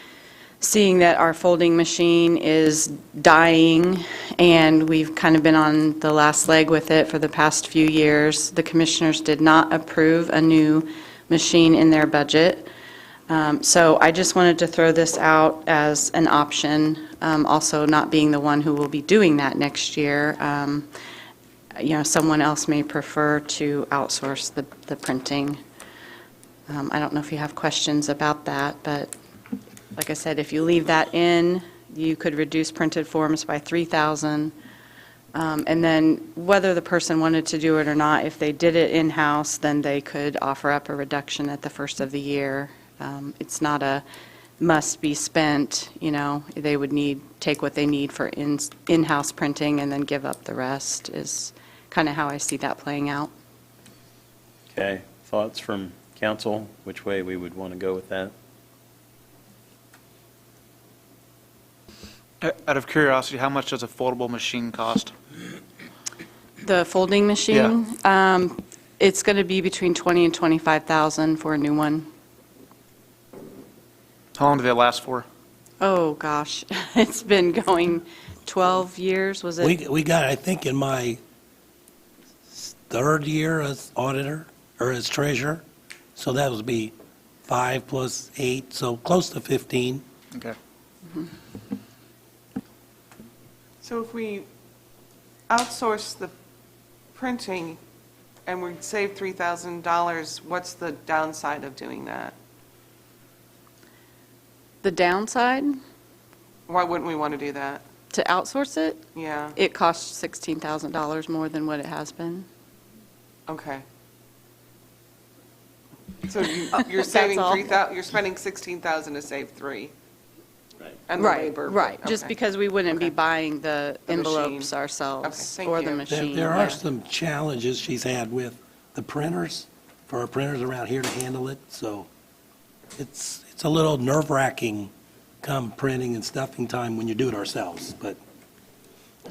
seeing that our folding machine is dying, and we've kind of been on the last leg with it for the past few years. The commissioners did not approve a new machine in their budget. So I just wanted to throw this out as an option, also not being the one who will be doing that next year. Someone else may prefer to outsource the printing. I don't know if you have questions about that, but like I said, if you leave that in, you could reduce printed forms by 3,000. And then whether the person wanted to do it or not, if they did it in-house, then they could offer up a reduction at the first of the year. It's not a must be spent, they would take what they need for in-house printing and then give up the rest is kind of how I see that playing out. Okay, thoughts from council, which way we would want to go with that? Out of curiosity, how much does a foldable machine cost? The folding machine? It's going to be between 20 and 25,000 for a new one. How long do they last for? Oh, gosh, it's been going 12 years, was it? We got, I think, in my third year as auditor, or as treasurer, so that would be 5 plus 8, so close to 15. Okay. So if we outsource the printing and we save $3,000, what's the downside of doing that? The downside Why wouldn't we want to do that? to outsource it, Yeah, it costs $16,000 more than what it has been. okay. So you're saving all. 3,000, you're spending 16,000 to save 3. Right. And the labor. Right, just okay. because we wouldn't be Okay. buying the The machine. envelopes ourselves Okay, thank or you. the There- machine. There are yeah. some challenges she's had with the printers, for our printers around here to handle it, so it's a little nerve-wracking come printing and stuffing time when you do it ourselves, but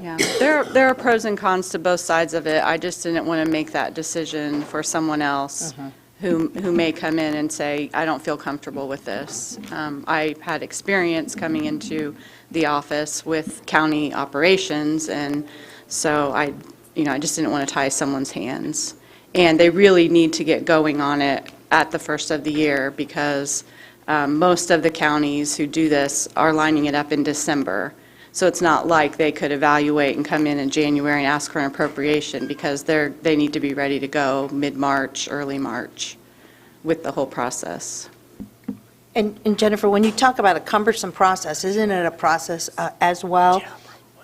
Yeah, there are pros and cons to both sides of it. I just didn't want to make that decision for someone else who may come in and say, I don't feel comfortable with this. I had experience coming into the office with county operations, and so I just didn't want to tie someone's hands. And they really need to get going on it at the first of the year because most of the counties who do this are lining it up in December. So it's not like they could evaluate and come in January and ask for an appropriation because they need to be ready to go mid-March, early March with the whole process. And Jennifer, when you talk about a cumbersome process, isn't it a process as well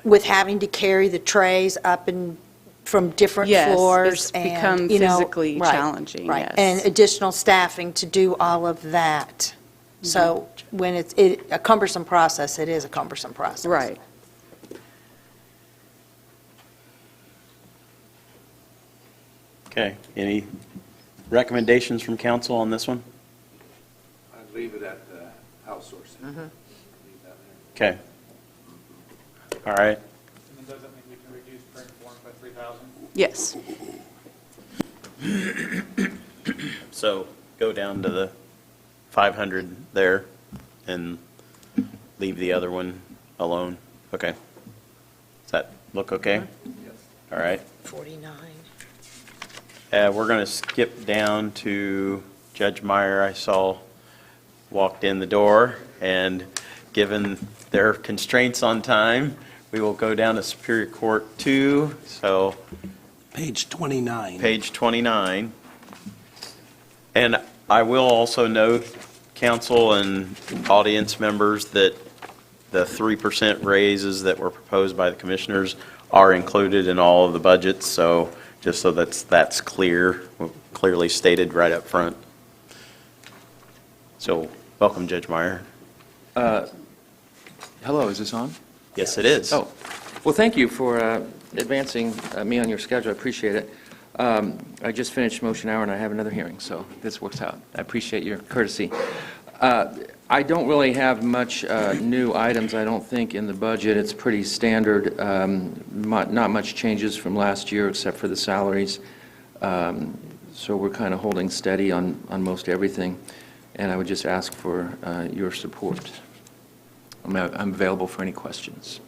with having to carry the trays up and from different Yes, floors? it's and, become physically right, challenging, right. yes. And additional staffing to do all of that. So when it's a cumbersome process, it is a cumbersome process. Right. Okay, any recommendations from council on this one? I'd leave it at the outsourcing. Leave that Okay. there. All right, And does that mean we can reduce print forms by 3,000? Yes. so go down to the 500 there and leave the other one alone? Okay. Does that look okay? Yes. All right. 49. We're going to skip down to Judge Meyer. I saw walked in the door, and given their constraints on time, we will go down to Superior Court 2, so page 29. page 29. And I will also note, council and audience members, that the 3% raises that were proposed by the commissioners are included in all of the budgets, so just so that's clearly stated right up front. So, welcome, Judge Meyer. Hello, is this on? Yes, it is. Oh, well, thank you for advancing me on your schedule. I appreciate it. I just finished motion hour and I have another hearing, so this works out. I appreciate your courtesy. I don't really have much new items, I don't think, in the budget. It's pretty standard. Not much changes from last year except for the salaries. So we're kind of holding steady on most everything. And I would just ask for your support. I'm available for any questions.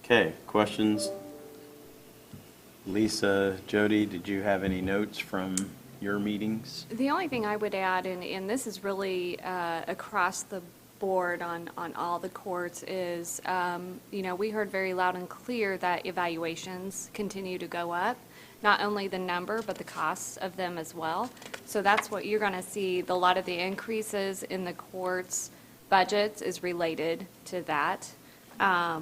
Okay, questions? Lisa, Jody, did you have any notes from your meetings? The only thing I would add, and this is really across the board on all the courts, is, we heard very loud and clear that evaluations continue to go up, not only the number, but the costs of them as well. So that's what you're going to see. A lot of the increases in the courts' budgets is related to that.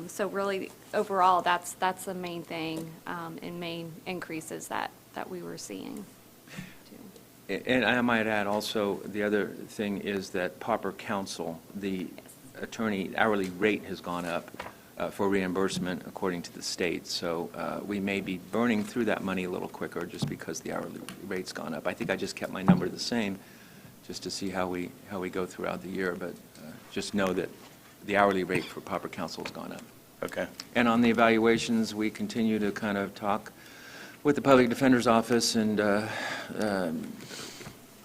So really, overall, that's the main thing and main increases that we were seeing. And I might add also, the other thing is that pauper counsel, the attorney hourly rate has gone up for reimbursement according to the state. So we may be burning through that money a little quicker just because the hourly rate's gone up. I think I just kept my number the same just to see how we go throughout the year. But just know that the hourly rate for pauper counsel has gone up. Okay. And on the evaluations, we continue to kind of talk with the Public Defender's Office and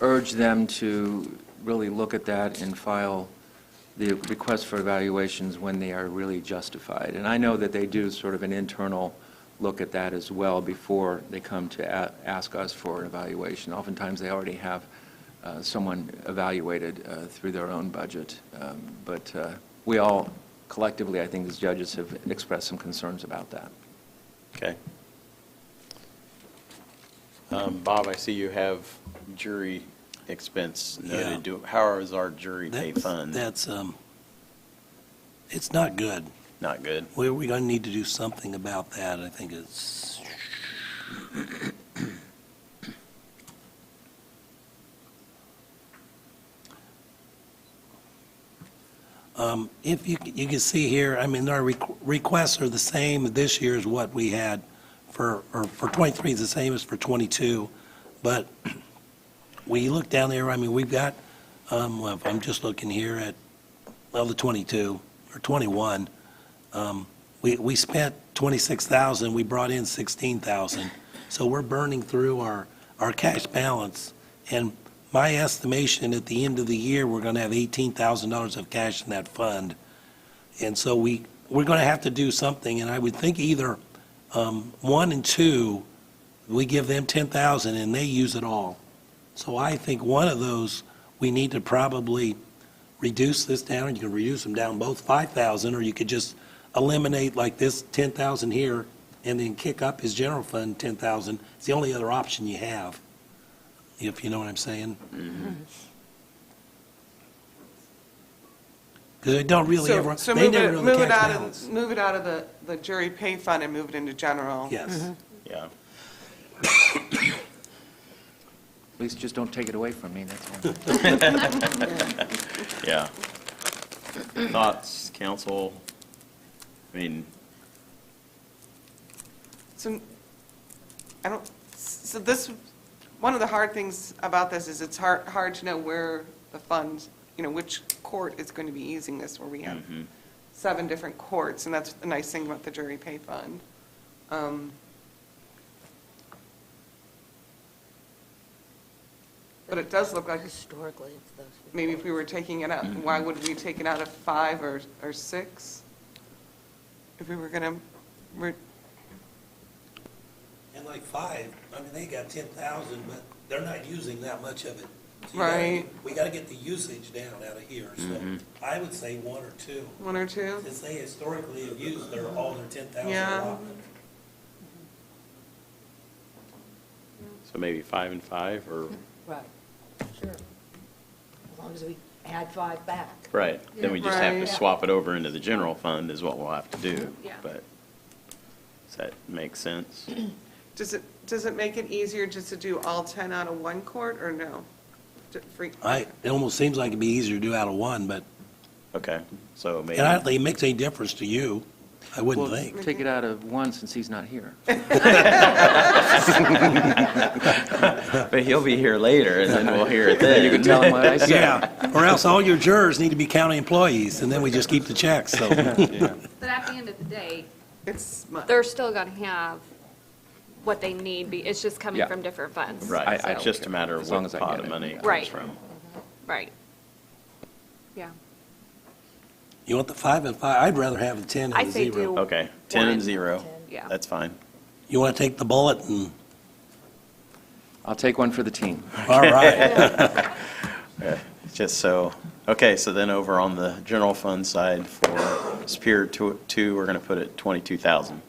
urge them to really look at that and file the requests for evaluations when they are really justified. And I know that they do sort of an internal look at that as well before they come to ask us for an evaluation. Oftentimes, they already have someone evaluated through their own budget. But we all collectively, I think, as judges, have expressed some concerns about that. Okay. Bob, I see you have jury expense noted. Yeah. How is our jury pay fund? That's, it's not good. Not good. We're going to need to do something about that. I think it's, if you can see here, I mean, our requests are the same this year as what we had for 23 is the same as for 22. But when you look down there, I mean, we've got, well, if I'm just looking here at, well, the 22 or 21, we spent 26,000, we brought in 16,000. So we're burning through our cash balance. And my estimation at the end of the year, we're going to have $18,000 of cash in that fund. And so we're going to have to do something. And I would think either 1 and 2, we give them 10,000 and they use it all. So I think one of those, we need to probably reduce this down. You can reduce them down both 5,000, or you could just eliminate like this 10,000 here and then kick up his general fund 10,000. It's the only other option you have, if you know what I'm saying. Because they don't really ever, So they move never it, really move it cash out balance. of, move it out of the jury pay fund and move it into general. Yes. Yeah. At least just don't take it away from me, that's all. Yeah. Thoughts, counsel? I mean, So, so this, one of the hard things about this is it's hard to know where the funds, which court is going to be using this, where we have 7 different courts, and that's the nice thing about the jury pay fund. But it does look like Historically, it's those. maybe if we were taking it out, why would we take it out of 5 or 6? If we were going to, And like 5, I mean, they got 10,000, but they're not using that much of it. So Right. We got to get the usage down out of here. So I would say 1 or 2. 1 or 2? Since they historically have used all their 10,000 Yeah. allotment. so maybe 5 and 5, or, Right, sure. As long as we add 5 back. right, then we just have to Right. swap it over into the general fund is what we'll have to do. Yeah. But, does that make sense? Does it make it easier just to do all 10 out of 1 court, or no? It almost seems like it'd be easier to do out of 1, but Okay, so maybe. And I don't think it makes any difference to you, I wouldn't Well, think. take it out of one since he's not here. But he'll be here later, and then we'll hear it then. You can tell him what I said. Yeah, or else all your jurors need to be county employees, and then we just keep the checks, so. But at the end of the day, It's, they're still going to have what they need, it's just coming Yeah. from different funds. Right, I it's just a matter of as long what as I pot get of it. money it Right. comes from. Right. Yeah. You want the 5 and 5? I'd rather have a 10 I and a say 0. do- Okay, 10 and One. 0. Yeah. That's fine. You want to take the bullet and, I'll take one for the team. all right. Just so, okay, so then over on the general fund side for Superior 2, we're going to put it 22,000.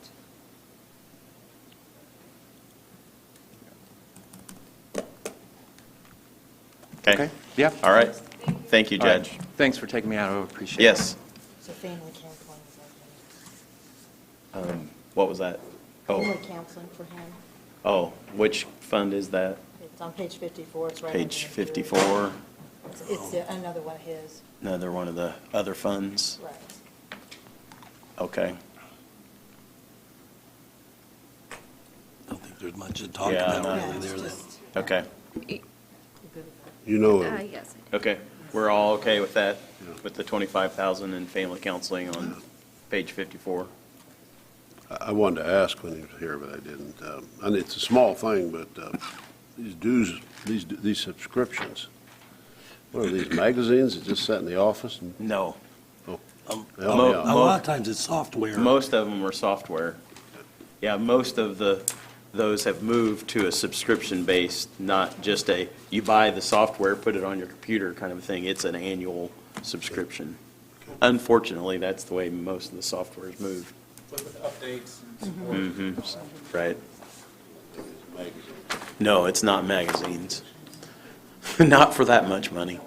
Okay? Yeah. All right. Thank you, All right. Judge. Thanks for taking me out, I appreciate it. Yes. So family counseling is What was that? okay. Family Oh, counseling for him. oh, which fund is that? It's on page 54, it's right Page underneath yours. 54, It's another one of his. another one of the other funds? Right. Okay. Don't think there's much to talk Yeah, about no. really there. then. Okay. You know, Yes. Okay. We're all okay with that, with the 25,000 in family counseling on page 54? I wanted to ask when he was here, but I didn't. And it's a small thing, but these dues, these subscriptions, what are these, magazines that just sat in the office? And No. help me A out? lot of times it's software. Most of them are software. Yeah, most of those have moved to a subscription-based, not just you buy the software, put it on your computer kind of thing. It's an annual subscription. Unfortunately, that's the way most of the software is moved. With updates and Mm-hmm, right. No, it's not magazines. Not for that much money.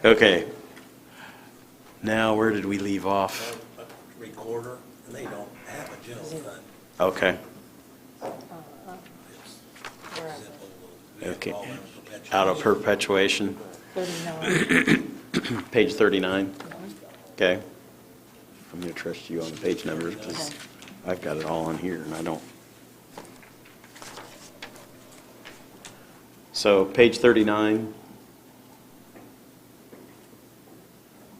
Okay. Now, where did we leave off? Recorder, and they don't have a general fund. Okay, okay. Out of perpetuation, 39. page 39. Okay. I'm going to trust you on the page numbers because I've got it all on here and I don't. So page 39.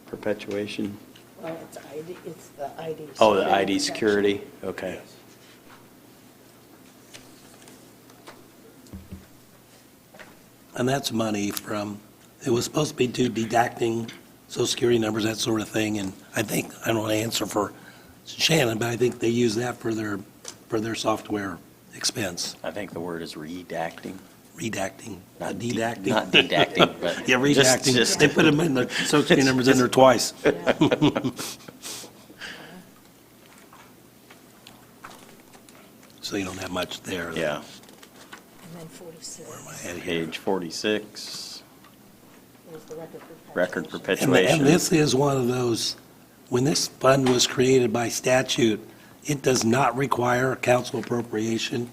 Perpetuation. Well, it's the ID. Oh, the ID security, okay. And that's money from, it was supposed to be to deducting social security numbers, that sort of thing, and I think, I don't want to answer for Shannon, but I think they use that for their software expense, I think the word is redacting. redacting, Not dedacting. Not didacting, but. Yeah, redacting, just- they put them in the social security numbers in there twice. So you don't have much there. Yeah, And then 46 Where am I at here? page 46, is the record perpetuation. record And perpetuation. this is one of those, when this fund was created by statute, it does not require council appropriation,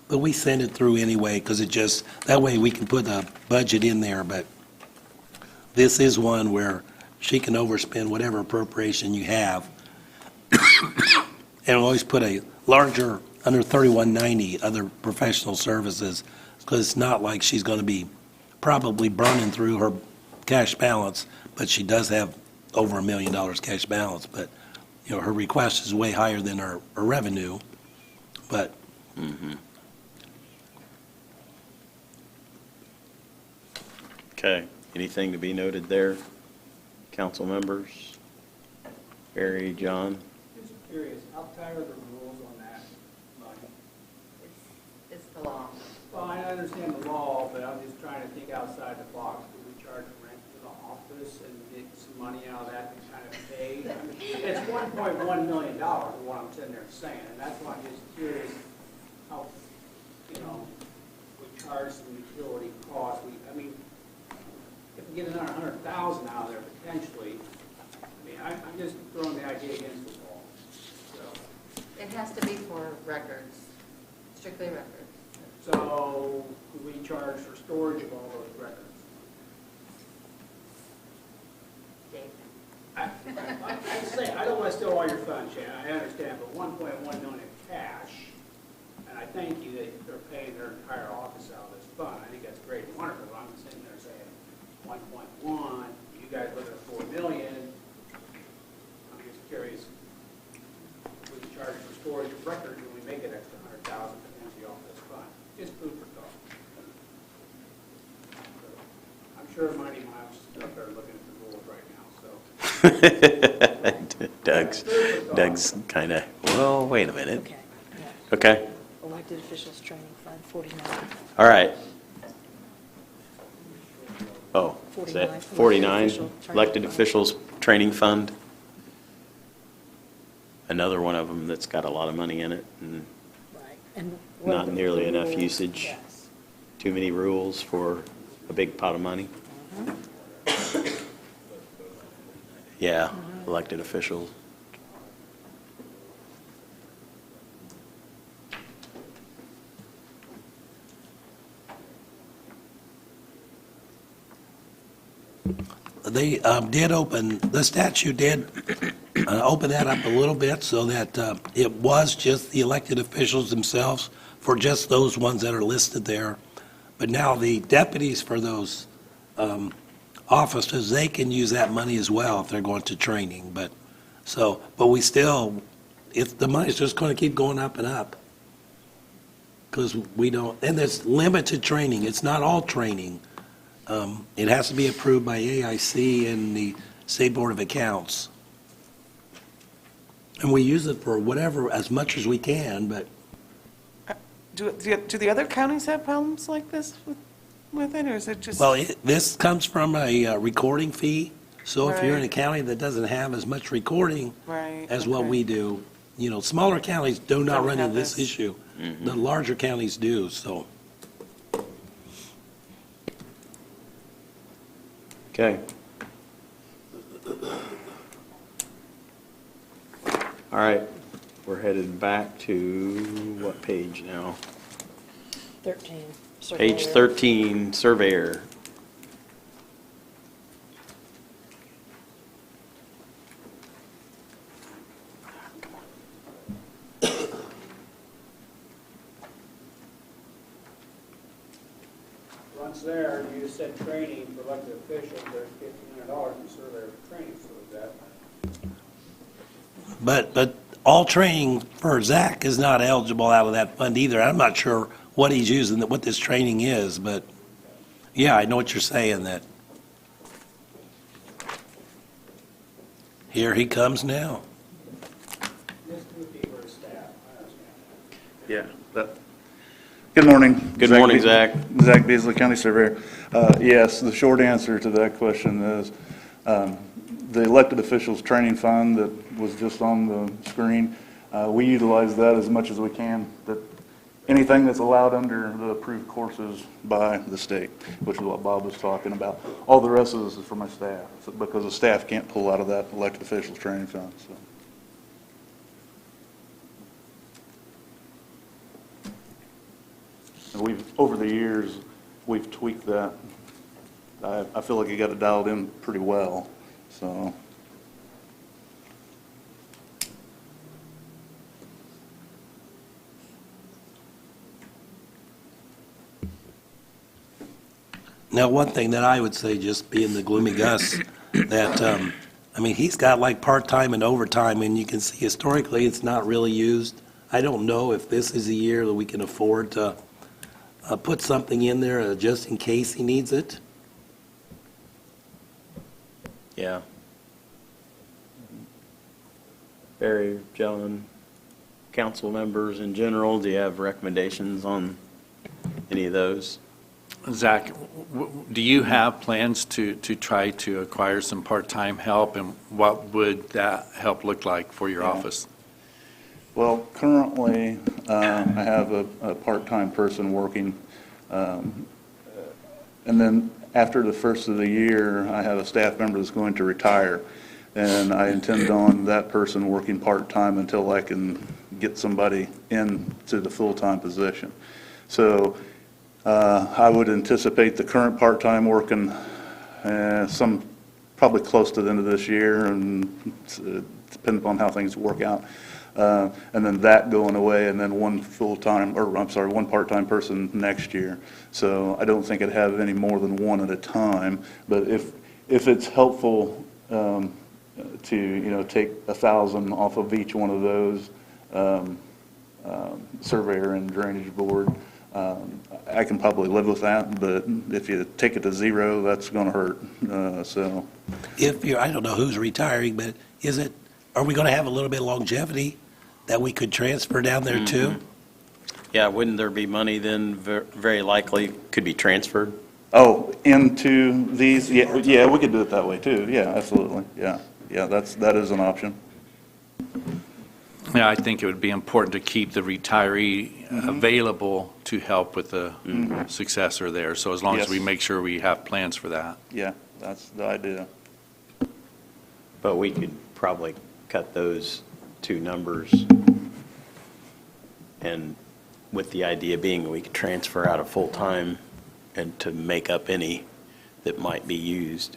but we send it through anyway, because it just, that way we can put a budget in there, but this is one where she can overspend whatever appropriation you have. And always put a larger, under 3190, other professional services, because it's not like she's going to be probably burning through her cash balance, but she does have over $1 million cash balance. But, you know, her request is way higher than her revenue, but Okay, anything to be noted there, council members? Barry, John? Just curious, how tight are the rules on that money? It's the law. Well, I understand the law, but I'm just trying to think outside the box. Do we charge rent to the office and get some money out of that to kind of pay? I mean, it's $1.1 million is what I'm sitting there saying, and that's why I'm just curious how, you know, we charge some utility costs. I mean, if we get another 100,000 out of there potentially, I mean, I'm just throwing the idea against the wall. So, It has to be for records, strictly records. so we charge for storage of all those records. I say, I don't want to steal all your fun, Shannon, I understand, but 1.1 million in cash, and I thank you that they're paying their entire office out of this fund. I think that's great and wonderful, but I'm sitting there saying 1.1, you guys look at 4 million. I'm just curious, we can charge for storage of records when we make an extra 100,000 to empty off this fund. Just food for thought. So, I'm sure Mighty Miles is up there looking at the rules right now, so. Doug's kind of, well, wait a minute. Okay. Okay, Elected officials training fund, 49. all right. Oh, is 49, that 49? official training Elected fund. officials training fund? Another one of them that's got a lot of money in it and Right. And what not are the nearly enough rules? usage. Yes. Too many rules for a big pot of money. Yeah, elected officials. They did open, the statute did open that up a little bit so that it was just the elected officials themselves for just those ones that are listed there. But now the deputies for those offices, they can use that money as well if they're going to training. But we still, if the money's just going to keep going up and up. Because we don't, and there's limited training. It's not all training. It has to be approved by AIC and the State Board of Accounts. And we use it for whatever, as much as we can, but Do the other counties have problems like this with it, or is it just? well, this comes from a recording fee. So if you're in a Right. county that doesn't have as much recording Right, as what okay. we do, smaller counties do not Don't run have into this this. issue. The larger counties do, so. Okay. All right, we're headed back to what page now? 13. Page Surveyor. 13, Surveyor. Once there, you just said training for elected officials, there's $1,500 in surveyor training, so is that? But all training for Zach is not eligible out of that fund either. I'm not sure what he's using, what this training is, but yeah, I know what you're saying, that here he comes now. This would be for staff, I understand. Yeah. Good morning. Good morning, Zach. Zach Beasley, County Surveyor. Yes, the short answer to that question is the elected officials training fund that was just on the screen, we utilize that as much as we can. That anything that's allowed under the approved courses by the state, which is what Bob was talking about. All the rest of this is for my staff, because the staff can't pull out of that elected officials training fund, so. And over the years, we've tweaked that. I feel like you got it dialed in pretty well, so. Now, one thing that I would say, just being the gloomy Gus, that, he's got like part-time and overtime, and you can see historically, it's not really used. I don't know if this is a year that we can afford to put something in there just in case he needs it. Yeah. Barry, John, council members in general, do you have recommendations on any of those? Zach, do you have plans to try to acquire some part-time help, and what would that help look like for your office? Well, currently, I have a part-time person working, and then after the first of the year, I have a staff member that's going to retire, and I intend on that person working part-time until I can get somebody into the full-time position. So I would anticipate the current part-time working probably close to the end of this year, and depending upon how things work out. And then that going away, and then one one part-time person next year. So I don't think I'd have any more than one at a time. But if it's helpful to, take 1,000 off of each one of those, surveyor and drainage board, I can probably live with that, but if you take it to zero, that's going to hurt, so. I don't know who's retiring, but are we going to have a little bit of longevity that we could transfer down there too? Yeah, wouldn't there be money then very likely could be transferred? Oh, into these, yeah, we could do it that way too, yeah, absolutely, yeah, that is an option. Yeah, I think it would be important to keep the retiree available to help with the successor there. So as long as we Yes. make sure we have plans for that. Yeah, that's the idea. But we could probably cut those two numbers, and with the idea being that we could transfer out of full-time and to make up any that might be used.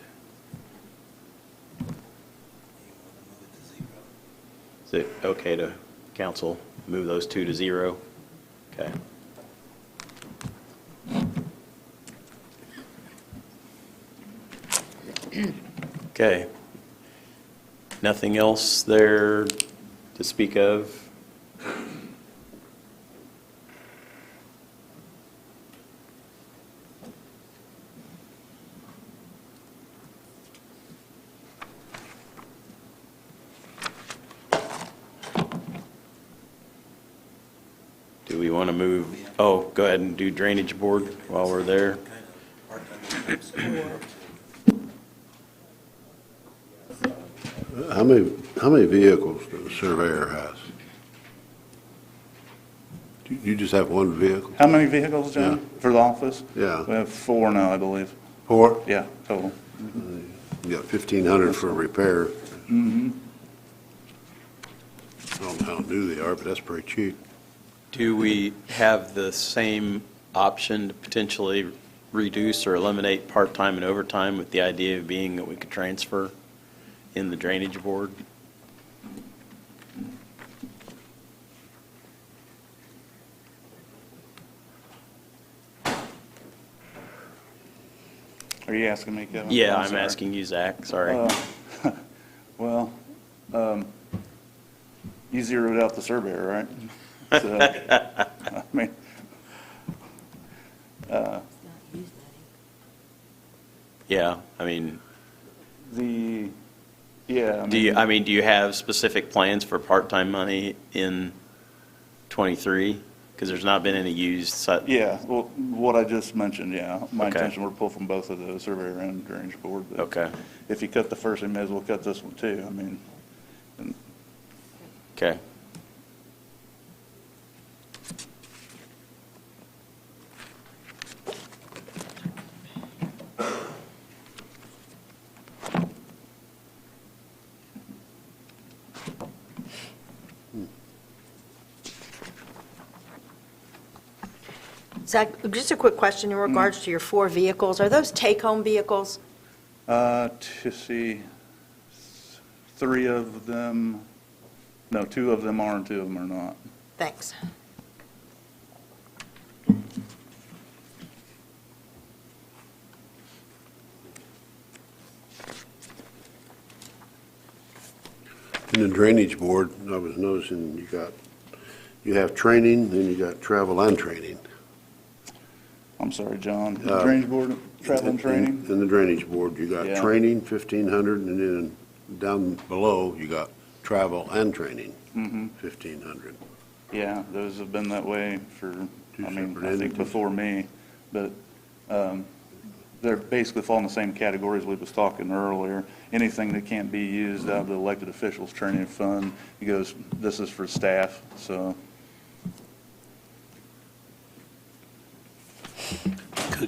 Is it okay to council move those two to zero? Okay. Okay. Nothing else there to speak of? Do we want to move, go ahead and do drainage board while we're there? How many vehicles does the surveyor has? You just have one vehicle? How many vehicles, John, Yeah. for the office? Yeah. We have 4 now, I believe. 4? Yeah, total. You got 1,500 for repair. Mm-hmm. I don't know how new they are, but that's pretty cheap. Do we have the same option to potentially reduce or eliminate part-time and overtime, with the idea being that we could transfer in the drainage board? Are you asking me, Kevin? Yeah, I'm sorry. asking you, Zach, sorry. Well, you zeroed out the surveyor, right? So, I mean, Yeah, I mean, yeah. do you have specific plans for part-time money in '23? Because there's not been any used. Yeah, well, what I just mentioned, yeah. My Okay. intention were to pull from both of those, surveyor and drainage board. But Okay. if you cut the first, you may as well cut this one too. I mean, Okay. Zach, just a quick question in regards to your 4 vehicles. Are those take-home vehicles? to see, 3 of them, no, 2 of them are and 2 of them are not. Thanks. In the drainage board, I was noticing you have training, then you got travel and training. I'm sorry, John. The drainage board, travel and training? In the drainage board, you got Yeah. training, 1,500, and then down below, you got travel and training, 1,500. Yeah, those have been that way for, Two I mean, separate I think entities. before me. But they're basically fall in the same categories we was talking earlier. Anything that can't be used out of the elected officials training fund, it goes, this is for staff, so.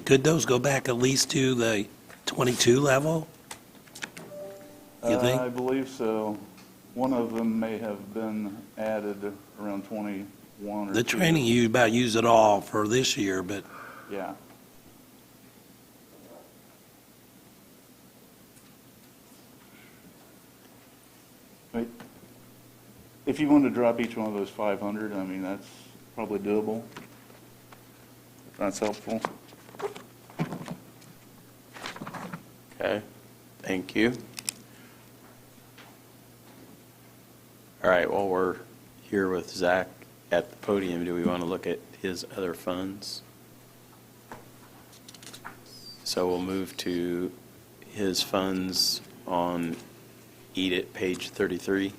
Could those go back at least to the 22 level? You think? I believe so. One of them may have been added around 21 or 2. The training, you about use it all for this year, but Yeah. Right. If you wanted to drop each one of those 500, I mean, that's probably doable. If that's helpful. Okay, thank you. All right, while we're here with Zach at the podium, do we want to look at his other funds? So we'll move to his funds on EDIT, page 33.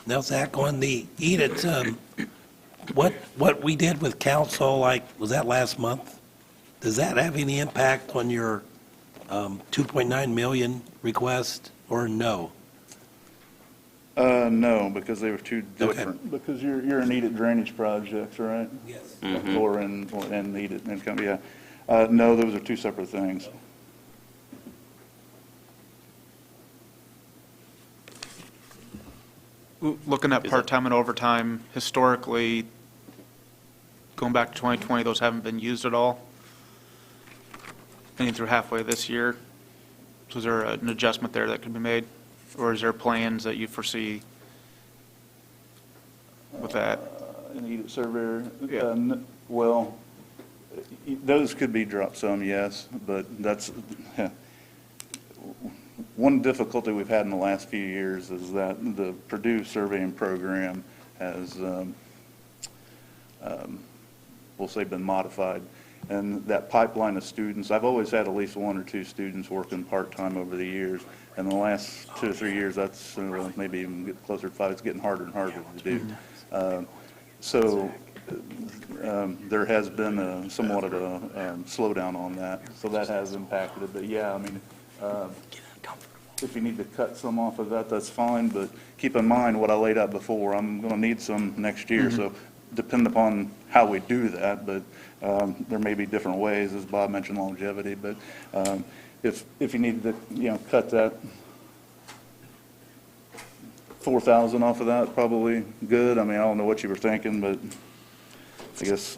Now, Zach, on the EDIT, what we did with council, like, was that last month? Does that have any impact on your 2.9 million request, or no? No, because they were two different, because you're in EDIT drainage projects, right? Yes. Or in EDIT income, yeah. No, those are two separate things. Looking at part-time and overtime, historically, going back to 2020, those haven't been used at all. Getting through halfway this year. So is there an adjustment there that could be made? Or is there plans that you foresee with that? An EDIT surveyor? Yeah. Well, those could be dropped some, yes, but that's, one difficulty we've had in the last few years is that the Purdue surveying program has, we'll say, been modified. And that pipeline of students, I've always had at least one or two students working part-time over the years. And the last 2 or 3 years, that's maybe even get closer to 5. It's getting harder and harder to do. So there has been somewhat of a slowdown on that. So that has impacted it. But yeah, I mean, if you need to cut some off of that, that's fine, but keep in mind what I laid out before. I'm going to need some next year, so depend upon how we do that, but there may be different ways, as Bob mentioned longevity, but if you need to, cut that 4,000 off of that, probably good. I mean, I don't know what you were thinking, but I guess.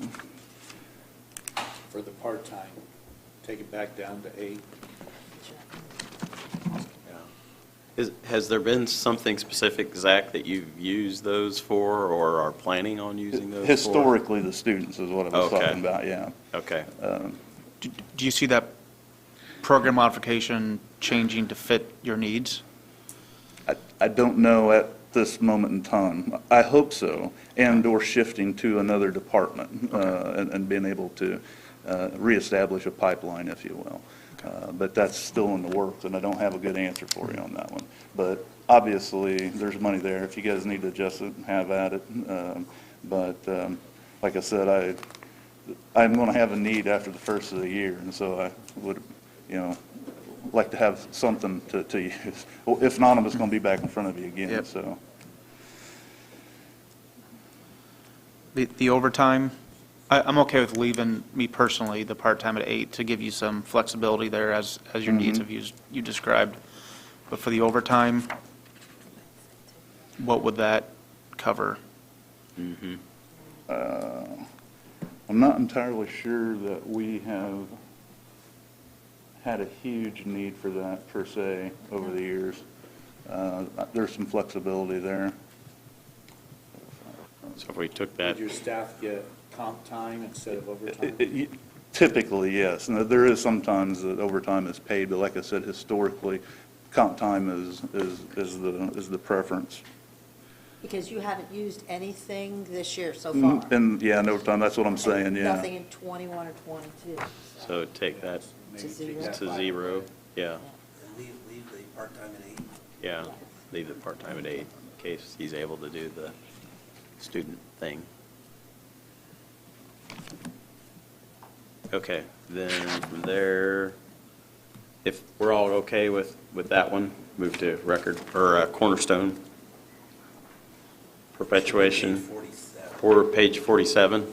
For the part-time, take it back down to 8. Has there been something specific, Zach, that you've used those for or are planning on using those for? Historically, the students is what I was talking about, yeah. Okay. Do you see that program modification changing to fit your needs? I don't know at this moment in time. I hope so, and/or shifting to another department and being able to reestablish a pipeline, if you will. But that's still in the works, and I don't have a good answer for you on that one. But obviously, there's money there. If you guys need to adjust it, have at it. But like I said, I'm going to have a need after the first of the year, and so I would, like to have something to use. Well, if not, I'm just going to be back in front of you again. Yep. So The overtime, I'm okay with leaving, me personally, the part-time at 8 to give you some flexibility there as your needs have you described. But for the overtime, what would that cover? I'm not entirely sure that we have had a huge need for that per se over the years. There's some flexibility there. So if we took that. Did your staff get comp time instead of overtime? Typically, yes. Now, there is sometimes that overtime is paid, but like I said, historically, comp time is the preference. Because you haven't used anything this year so far. And, yeah, no overtime, that's what I'm saying, yeah. Nothing in 21 or 22. So take that To zero. to 0, yeah. Leave the part-time at 8. Yeah, leave the part-time at 8 in case he's able to do the student thing. Okay, then from there, if we're all okay with that one, move to record, or Cornerstone. Perpetuation, page 47.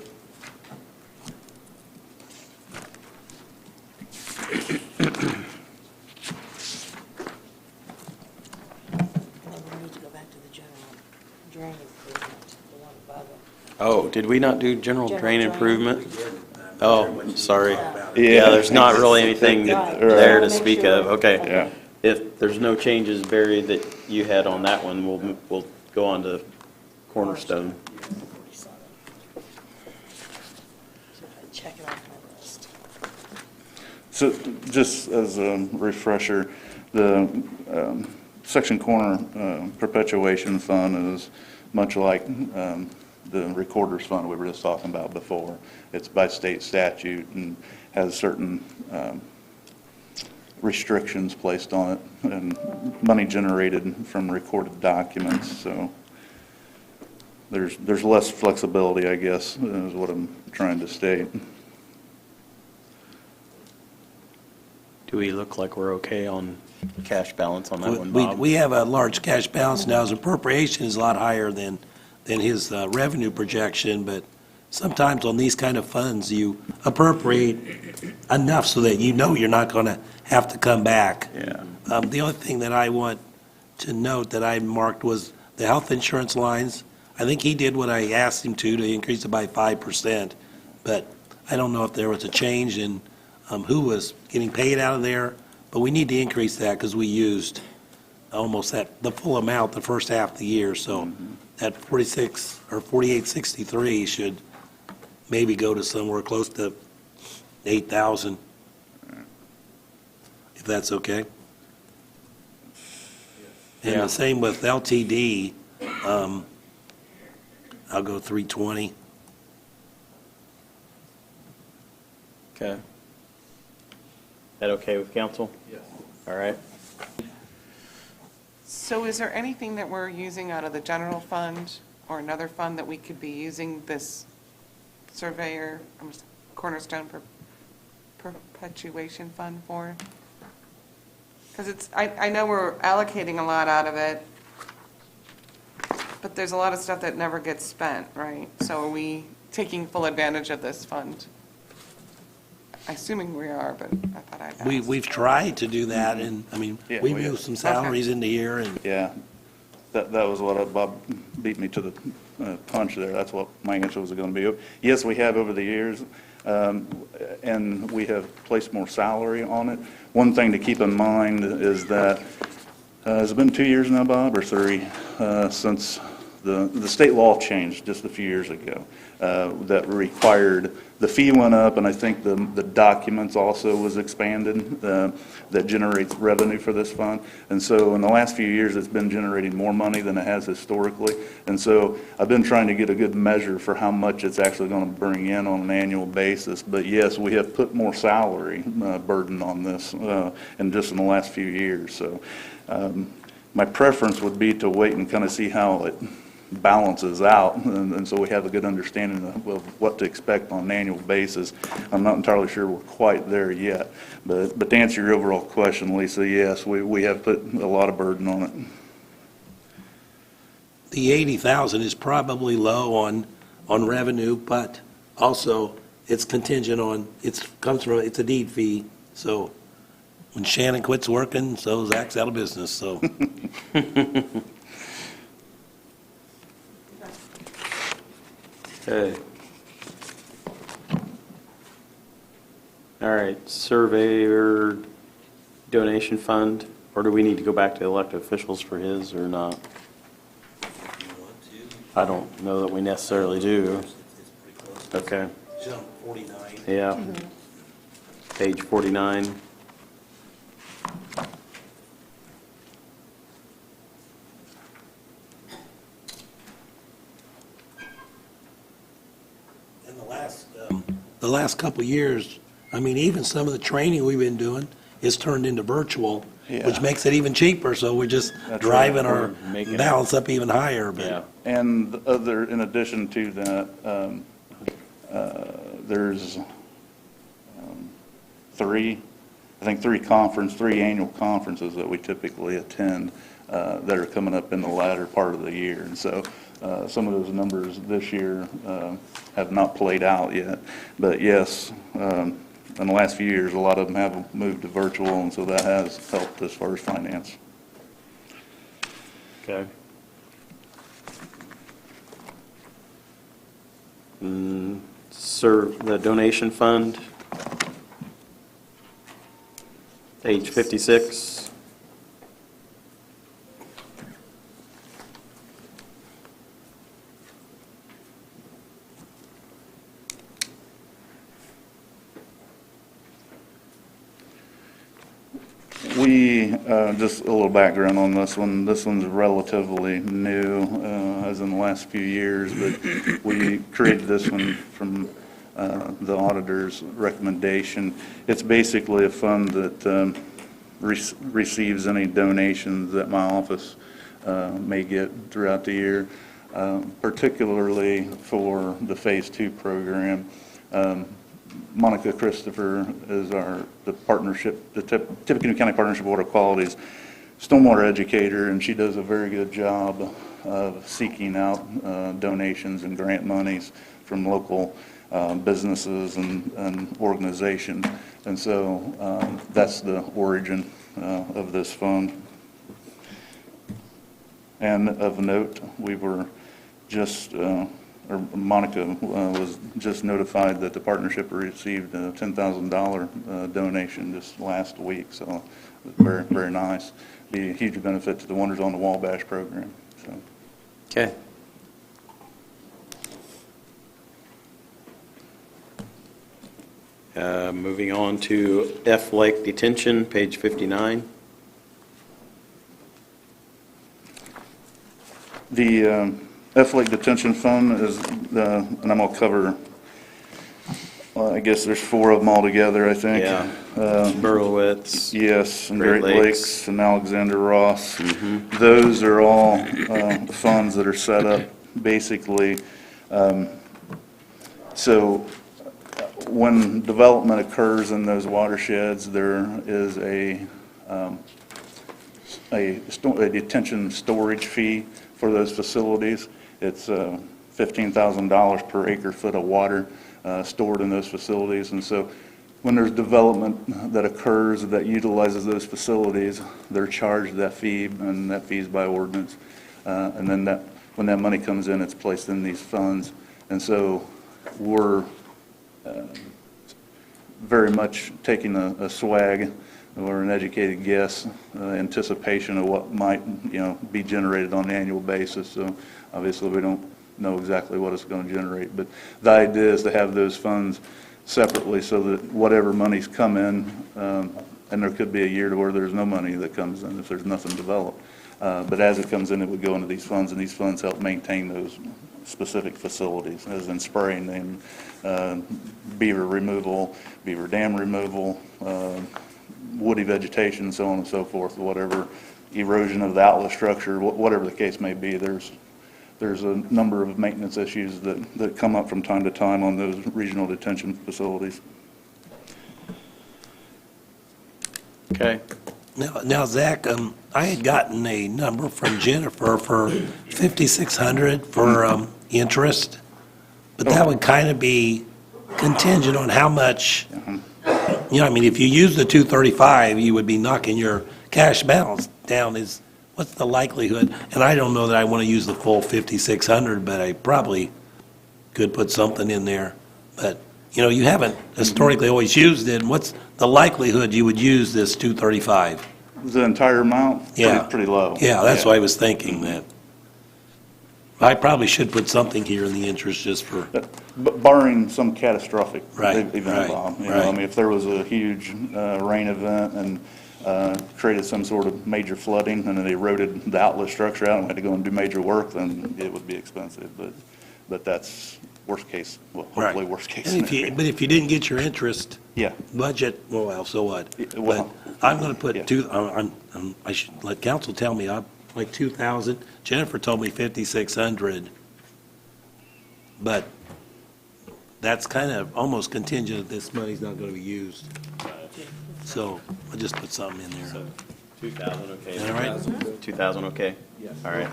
Oh, did we not do general General drain drain. improvement? Oh, sorry. Yeah. Yeah, there's not really anything Right. there to Make speak sure. of. Okay. Yeah. If there's no changes, Barry, that you had on that one, we'll go on to Cornerstone. Check it off my list. So just as a refresher, the section corner perpetuation fund is much like the recorder's fund we were just talking about before. It's by state statute and has certain restrictions placed on it and money generated from recorded documents. So there's less flexibility, I guess, is what I'm trying to state. Do we look like we're okay on cash balance on that one, Bob? We have a large cash balance now. His appropriation is a lot higher than his revenue projection, but sometimes on these kind of funds, you appropriate enough so that you know you're not going to have to come back. Yeah. The only thing that I want to note that I marked was the health insurance lines. I think he did what I asked him to increase it by 5%, but I don't know if there was a change in who was getting paid out of there, but we need to increase that because we used almost the full amount the first half of the year, so that 46 or 4863 should maybe go to somewhere close to 8,000, if that's okay. And Yeah. the same with LTD, I'll go 320. Okay. That okay with council? Yes. All right. So is there anything that we're using out of the general fund or another fund that we could be using this Surveyor, Cornerstone perpetuation fund for? Because I know we're allocating a lot out of it, but there's a lot of stuff that never gets spent, right? So are we taking full advantage of this fund? Assuming we are, but I thought I'd ask. We've tried to do that, and, I mean, Yeah, we we moved have. some salaries into here, and Yeah, that was what Bob beat me to the punch there. That's what my answer was going to be. Yes, we have over the years, and we have placed more salary on it. One thing to keep in mind is that, has it been 2 years now, Bob, or 3, since the state law changed just a few years ago, that required, the fee went up, and I think the documents also was expanded, that generates revenue for this fund. And so in the last few years, it's been generating more money than it has historically. And so I've been trying to get a good measure for how much it's actually going to bring in on an annual basis. But yes, we have put more salary burden on this, and just in the last few years. So my preference would be to wait and kind of see how it balances out, and so we have a good understanding of what to expect on an annual basis. I'm not entirely sure we're quite there yet, but to answer your overall question, Lisa, yes, we have put a lot of burden on it. the 80,000 is probably low on revenue, but also it's contingent on, it's a deed fee, so when Shannon quits working, so Zach's out of business, so. Okay. All right, Surveyor donation fund, or do we need to go back to elected officials for his or not? I don't know that we necessarily do. Okay. Jump 49. Yeah. Page 49. The last couple of years, I mean, even some of the training we've been doing is turned into virtual, which Yeah. makes it even cheaper, so we're just That's driving right. our We're making it- balance up even higher, but. Yeah. And in addition to that, there's three annual conferences that we typically attend that are coming up in the latter part of the year. And so some of those numbers this year have not played out yet. But yes, in the last few years, a lot of them have moved to virtual, and so that has helped as far as finance. Okay. The donation fund, page 56. We, just a little background on this one. This one's relatively new, as in the last few years, but we created this one from the auditor's recommendation. It's basically a fund that receives any donations that my office may get throughout the year, particularly for the Phase 2 program. Monica Christopher is the partnership, the Tippecanoe County Partnership of Water Quality's stormwater educator, and she does a very good job of seeking out donations and grant monies from local businesses and organizations. And so that's the origin of this fund. And of note, we were just or Monica was just notified that the partnership received a $10,000 donation just last week, so very, very nice. Be a huge benefit to the Wonders on the Wabash program. So. Okay. Moving on to F Lake Detention, page 59. The F Lake Detention Fund is, and I'm going to cover, I guess there's 4 of them altogether, I think. Yeah. Berlowitz. Yes, and Great Great Lakes. Lakes and Alexander Ross. Those are all funds that are set up basically. So when development occurs in those watersheds, there is a detention storage fee for those facilities. It's $15,000 per acre foot of water stored in those facilities. And so when there's development that occurs that utilizes those facilities, they're charged that fee, and that fee is by ordinance. And then when that money comes in, it's placed in these funds. And so we're very much taking a swag or an educated guess, anticipation of what might, be generated on an annual basis. So obviously we don't know exactly what it's going to generate, but the idea is to have those funds separately so that whatever monies come in, and there could be a year to where there's no money that comes in if there's nothing developed. But as it comes in, it would go into these funds, and these funds help maintain those specific facilities, as in spraying them, beaver removal, beaver dam removal, woody vegetation, so on and so forth, whatever erosion of the outlet structure, whatever the case may be. There's a number of maintenance issues that come up from time to time on those regional detention facilities. Okay. Now, Zach, I had gotten a number from Jennifer for $5,600 for interest, but that would kind of be contingent on how much, if you use the 235, you would be knocking your cash balance down. What's the likelihood? And I don't know that I want to use the full 5,600, but I probably could put something in there. But, you haven't historically always used it. What's the likelihood you would use this 235? The entire amount? Yeah. Pretty low. Yeah, that's what I was thinking, that. I probably should put something here in the interest just for, But barring some catastrophic Right, event, Bob. right. If there was a huge rain event and created some sort of major flooding and it eroded the outlet structure out and had to go and do major work, then it would be expensive. But that's worst case, well, hopefully Right. worst case and scenario. but if you didn't get your interest Yeah. budget, well, so what? Well, But I'm going to put yeah. I should let council tell me, like 2,000. Jennifer told me 5,600. But that's kind of almost contingent that this money's not going to be used. So I'll just put something in there. 2,000, okay. All right. 2,000, okay? Yes. All right.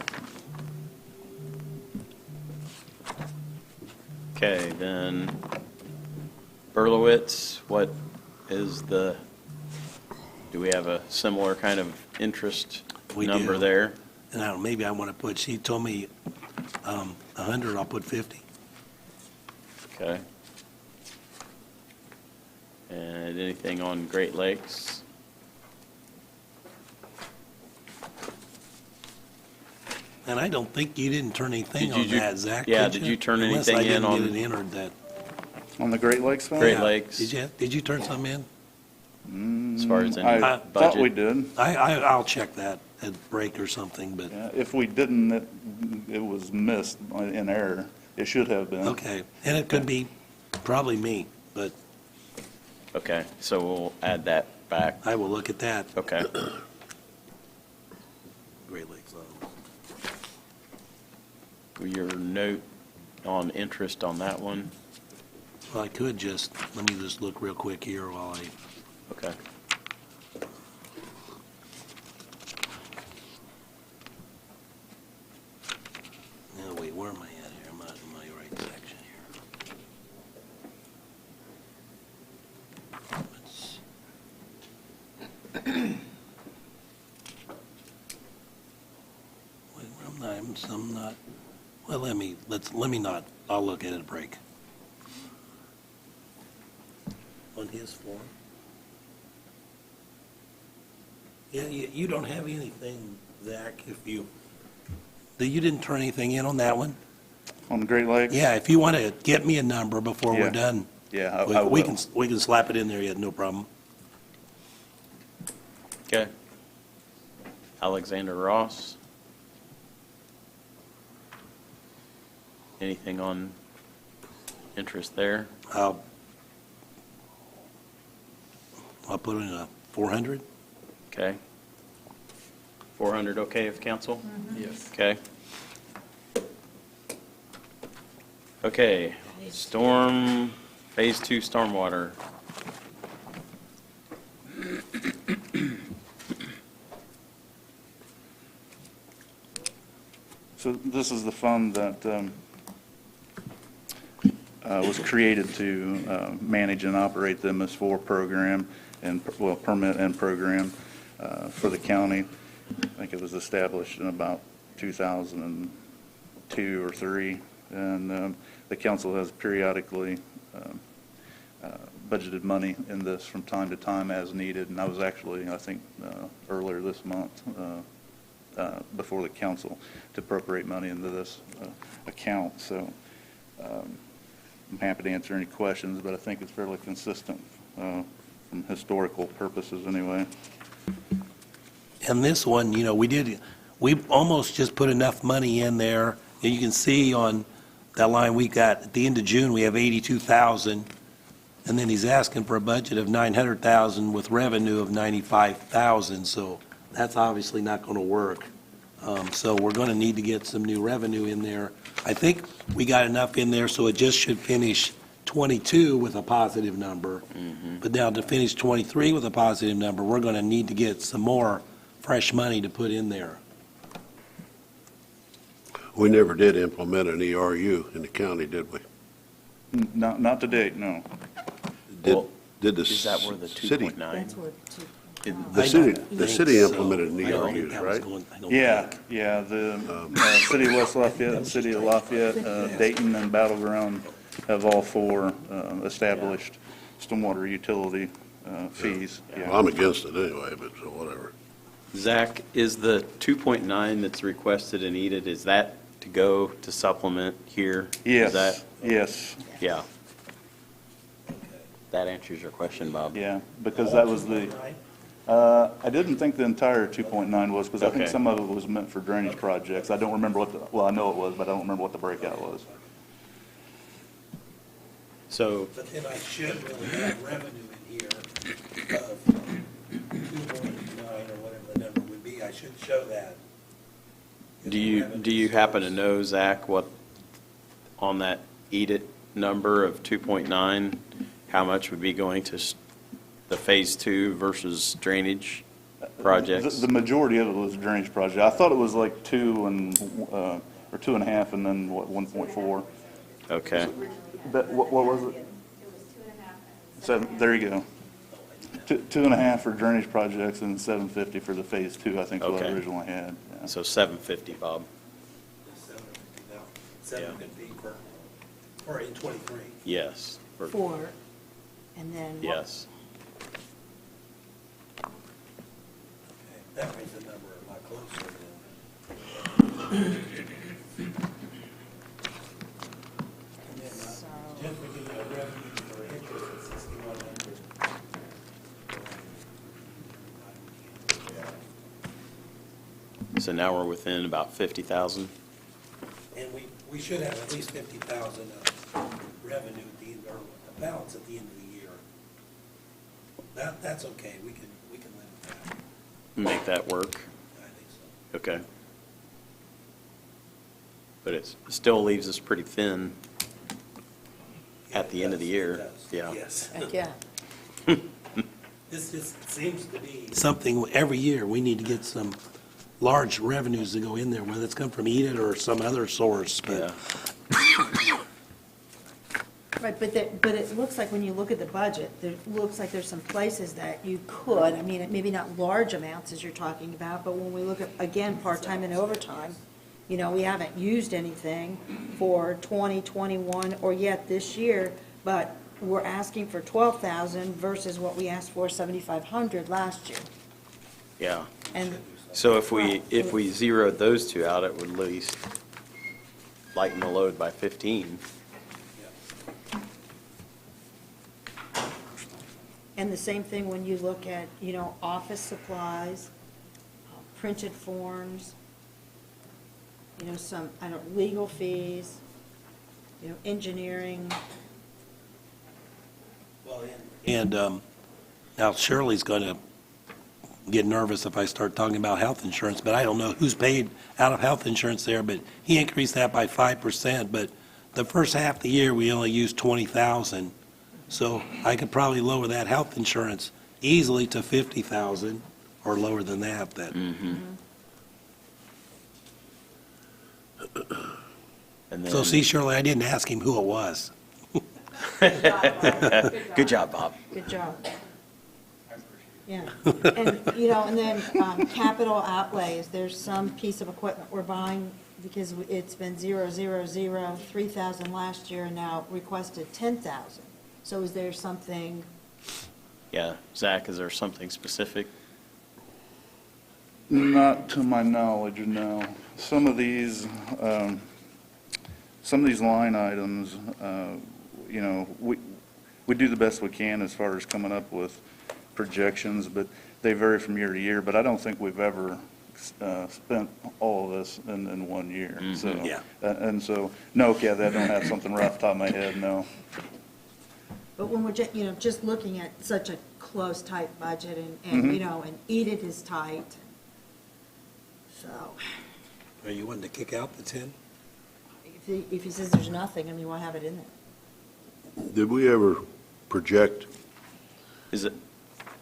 Okay, then Berlowitz, what is do we have a similar kind of interest We number do. there? And maybe I want to put, she told me 100, I'll put 50. Okay. And anything on Great Lakes? And I don't think you didn't turn anything Did you on that, Zach, yeah, did did you turn Unless anything I in didn't on- get it entered that. On the Great Lakes Fund? Great Yeah. Lakes. Did you turn some in? As far as any I budget? thought we did. I'll check that at break or something, but, Yeah, if we didn't, it was missed in error. It should have been. okay. And it could be probably me, but Okay, so we'll add that back. I will look at that. Okay. Great Lakes. Your note on interest on that one? Well, I could just, let me just look real quick here while I, Okay. no, wait, where am I at here? I'm not in my right section here. Let's- Wait, I'm not, well, let me not, I'll look at it at break. On his form? Yeah, you don't have anything, Zach, if you didn't turn anything in on that one? On the Great Lakes? Yeah, if you want to get me a number before we're Yeah. done. Yeah, I We will. can slap it in there, no problem. Okay. Alexander Ross? Anything on interest there? I'll put in a 400. Okay. 400 okay with council? Yes. Okay. Okay, Phase 2 stormwater. So this is the fund that was created to manage and operate the MS4 program and, well, permit and program for the county. I think it was established in about 2002 or 3, and the council has periodically budgeted money in this from time to time as needed, and I was actually, I think, earlier this month before the council to appropriate money into this account. So I'm happy to answer any questions, but I think it's fairly consistent from historical purposes anyway. And this one, we almost just put enough money in there. And you can see on that line we got, at the end of June, we have 82,000. And then he's asking for a budget of 900,000 with revenue of 95,000. So that's obviously not going to work. So we're going to need to get some new revenue in there. I think we got enough in there, so it just should finish 22 with a positive number. But now to finish 23 with a positive number, we're going to need to get some more fresh money to put in there. We never did implement an ERU in the county, did we? Not to date, no. Well, Did the Is that where the city? 2.9? The city implemented an ERUs, right? Yeah, the city of West Lafayette, city of Lafayette, Dayton, and Battleground have all 4 established stormwater utility fees. Yeah. Well, I'm against it anyway, but so whatever. Zach, is the 2.9 that's requested and needed, is that to go to supplement here? Is that- Yes, Yeah. That answers your question, Bob. yeah, because that was I didn't think the entire 2.9 was, because I think Okay. some of it was meant for drainage projects. I don't remember well, I know it was, but I don't remember what the breakout was. So, But then I should really have revenue in here of 2.9 or whatever the number would be. I should show that. do you happen to know, Zach, what, on that EDIT number of 2.9, how much would be going to the Phase 2 versus drainage projects? The majority of it was drainage project. I thought it was like 2 and, or 2.5, and then what, 1.4. Okay. What was it? It was 2.5. So, there you go. 2.5 for drainage projects and 750 for the Phase 2, I think is what I Okay. originally had. Yeah. So 750, Bob. 750 for Or in 23. Yes. for- 4, and then. Yes. Okay, that brings the number a lot closer then. And then, Jennifer, give me a revenue for interest at 6,100. So now we're within about 50,000. And we should have at least 50,000 of revenue at the end, or a balance at the end of the year. That's okay, we can live with that, Make that work. I think so. Okay. But it still leaves us pretty thin at the end of the year. Yeah. Yes. Heck, yeah. This just seems to be something, every year, we need to get some large revenues to go in there, whether it's come from EDIT or some other source, Yeah. but Right, but it looks like when you look at the budget, it looks like there's some places that you could, I mean, maybe not large amounts as you're talking about, but when we look at, again, part-time and overtime, you know, we haven't used anything for 2021 or yet this year, but we're asking for 12,000 versus what we asked for, 7,500 last year. Yeah. And So if we zeroed those two out, it would at least lighten the load by 15. And the same thing when you look at, you know, office supplies, printed forms, you know, some, legal fees, you know, engineering. And now Shirley's going to get nervous if I start talking about health insurance, but I don't know who's paid out of health insurance there, but he increased that by 5%, but the first half of the year, we only used 20,000. So I could probably lower that health insurance easily to 50,000 or lower than that, And then, Mm-hmm. So see, Shirley, I didn't ask him who it was. good job, Bob. Good job. Yeah, and, you know, and then capital outlays, there's some piece of equipment we're buying because it's been 3,000 last year and now requested 10,000. So is there something, Yeah. Zach, is there something specific? Not to my knowledge, no. Some of these line items, you know, we do the best we can as far as coming up with projections, but they vary from year to year. But I don't think we've ever spent all of this in 1 year. So, Yeah. and so, no, Kathy, I don't have something right off the top of my head, no. but when we're, you know, just looking at such a close, tight budget and you know, and EDIT is tight, so Are you wanting to kick out the 10? if he says there's nothing, I mean, we'll have it in there. Did we ever project, Is it,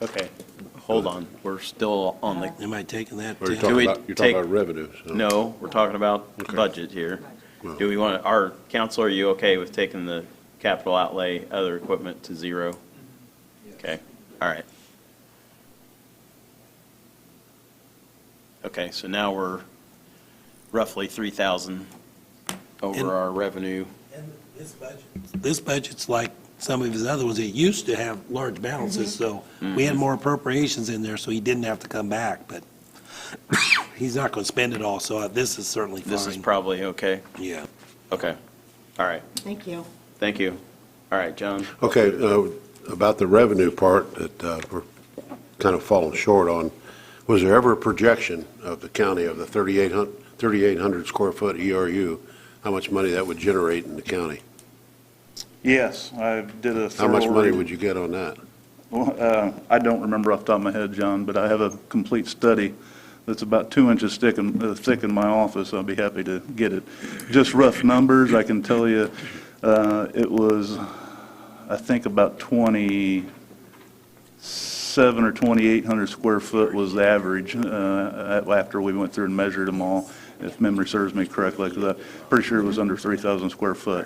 okay, hold on. We're still on the, Am I taking that or you're 10? Do we talking about take- revenue? so- no, we're talking about Okay. budget here. Well- Do we want, our council, are you okay with taking the capital outlay, other equipment to zero? Okay, all right. Okay, so now we're roughly 3,000 And- over our revenue. And this budget's like some of his other ones. It used to have large balances, so we had more appropriations in there, so he didn't have to come back, but he's not going to spend it all, so this is certainly fine. This is probably okay? Yeah. Okay, all right, Thank you. thank you. All right, John? Okay, about the revenue part that we're kind of falling short on, was there ever a projection of the county of the 3,800 square foot ERU, how much money that would generate in the county? Yes, I did a How much thorough money read. would you get on that? Well, I don't remember off the top of my head, John, but I have a complete study that's about 2 inches thick in my office. I'll be happy to get it. Just rough numbers, I can tell you, it was, I think, about 2,700 or 2,800 square foot was the average after we went through and measured them all, if memory serves me correctly, because I'm pretty sure it was under 3,000 square foot.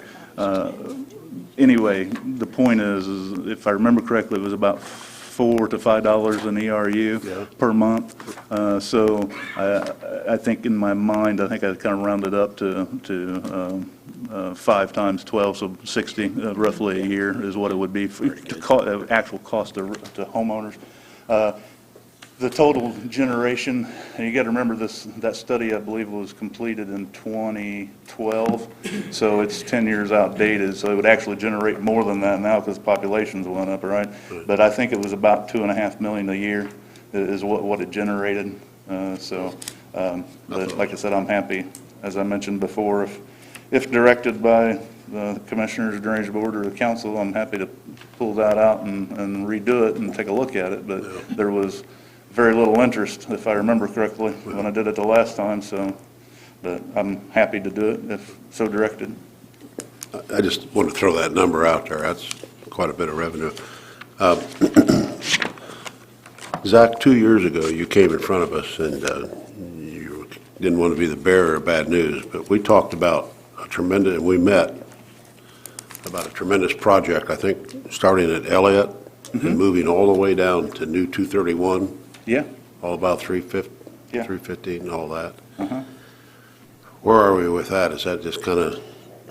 Anyway, the point is if I remember correctly, it was about $4 to $5 an ERU per month. So I think in my mind, I think I kind of rounded up to 5 times 12, so 60 roughly a year is what it would be for actual cost to homeowners. The total generation, and you got to remember that study, I believe, was completed in 2012, so it's 10 years outdated, so it would actually generate more than that now because populations went up, right? But I think it was about $2.5 million a year is what it generated. But like I said, I'm happy, as I mentioned before, if directed by the Commissioners, Drainage Board, or the Council, I'm happy to pull that out and redo it and take a look at it, but there was very little interest, if I remember correctly, when I did it the last time, but I'm happy to do it if so directed. I just want to throw that number out there. That's quite a bit of revenue. Zach, 2 years ago, you came in front of us, and you didn't want to be the bearer of bad news, but we talked about we met about a tremendous project, I think, starting at Elliott and moving all the way down to New 231. Yeah. All about 350, Yeah. 315 and all that. Where are we with that? Is that just kind of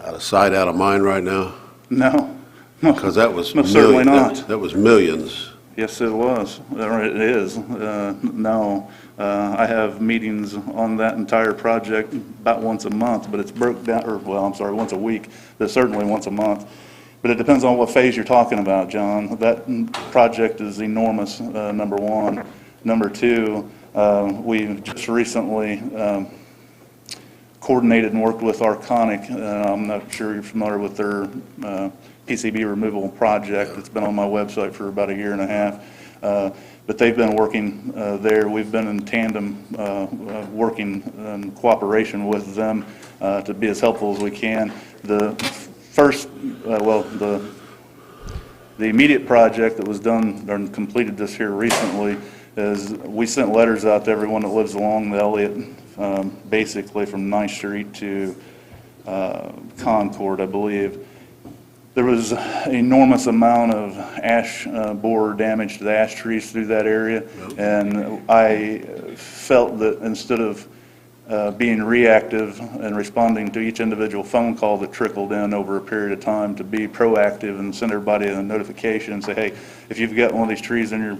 out of sight, out of mind right now? No. Because that was Most certainly not. That was millions. Yes, it was, or it is. No, I have meetings on that entire project about once a month, but it's broke down, or, well, I'm sorry, once a week, but certainly once a month. But it depends on what phase you're talking about, John. That project is enormous, number one. Number two, we just recently coordinated and worked with Arconic. I'm not sure you're familiar with their PCB removal project. It's been on my website for about 1.5 years. But they've been working there. We've been in tandem, working in cooperation with them to be as helpful as we can. The first, the immediate project that was done and completed this here recently is we sent letters out to everyone that lives along the Elliott, basically from 9th Street to Concord, I believe. There was an enormous amount of ash borer damage to the ash trees through that area, and I felt that instead of being reactive and responding to each individual phone call that trickled in over a period of time, to be proactive and send everybody a notification and say, hey, if you've got one of these trees in your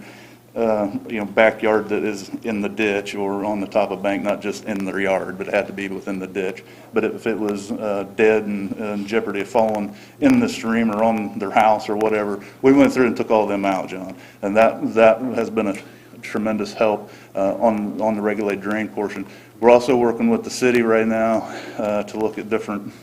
backyard that is in the ditch or on the top of a bank, not just in their yard, but it had to be within the ditch. But if it was dead and in jeopardy of falling in the stream or on their house or whatever, we went through and took all of them out, John. And that has been a tremendous help on the regulated drain portion. We're also working with the city right now to look at different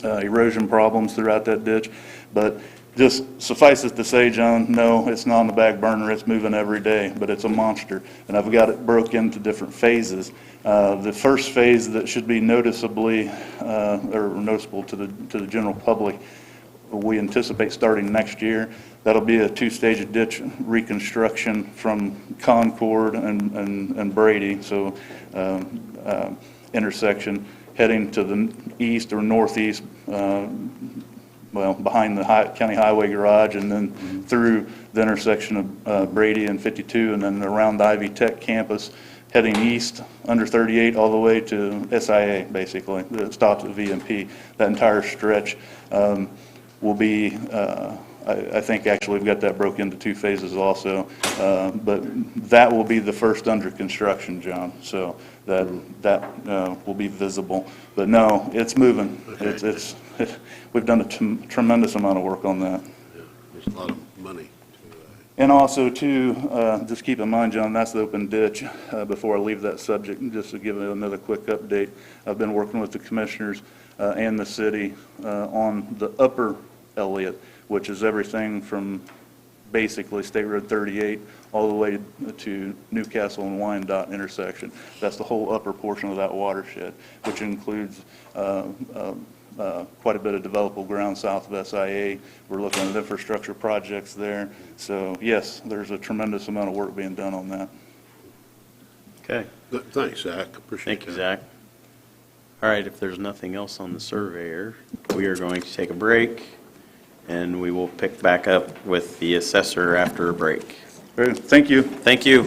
erosion problems throughout that ditch. But just suffice it to say, John, no, it's not on the back burner. It's moving every day, but it's a monster. And I've got it broke into different phases. The first phase that should be noticeably or noticeable to the general public, we anticipate starting next year. That'll be a 2-stage ditch reconstruction from Concord and Brady, so intersection heading to the east or northeast, behind the county highway garage, and then through the intersection of Brady and 52, and then around the Ivy Tech campus, heading east under 38 all the way to SIA, basically. It stops at VMP. That entire stretch will be, I think actually we've got that broke into 2 phases also, but that will be the first under construction, John, so that will be visible. But no, it's moving. We've done a tremendous amount of work on that. Yeah, there's a lot of money. And also, too, just keep in mind, John, that's the open ditch. Before I leave that subject, just to give another quick update, I've been working with the commissioners and the city on the upper Elliott, which is everything from basically State Road 38 all the way to Newcastle and Wyandotte intersection. That's the whole upper portion of that watershed, which includes quite a bit of developable ground south of SIA. We're looking at infrastructure projects there. So yes, there's a tremendous amount of work being done on that. Okay. Thanks, Zach. Appreciate Thank you, Zach. All right, if there's nothing else on the surveyor, we are going to take a break, and we will pick back up with the assessor after a break. Great. Thank you. Thank you.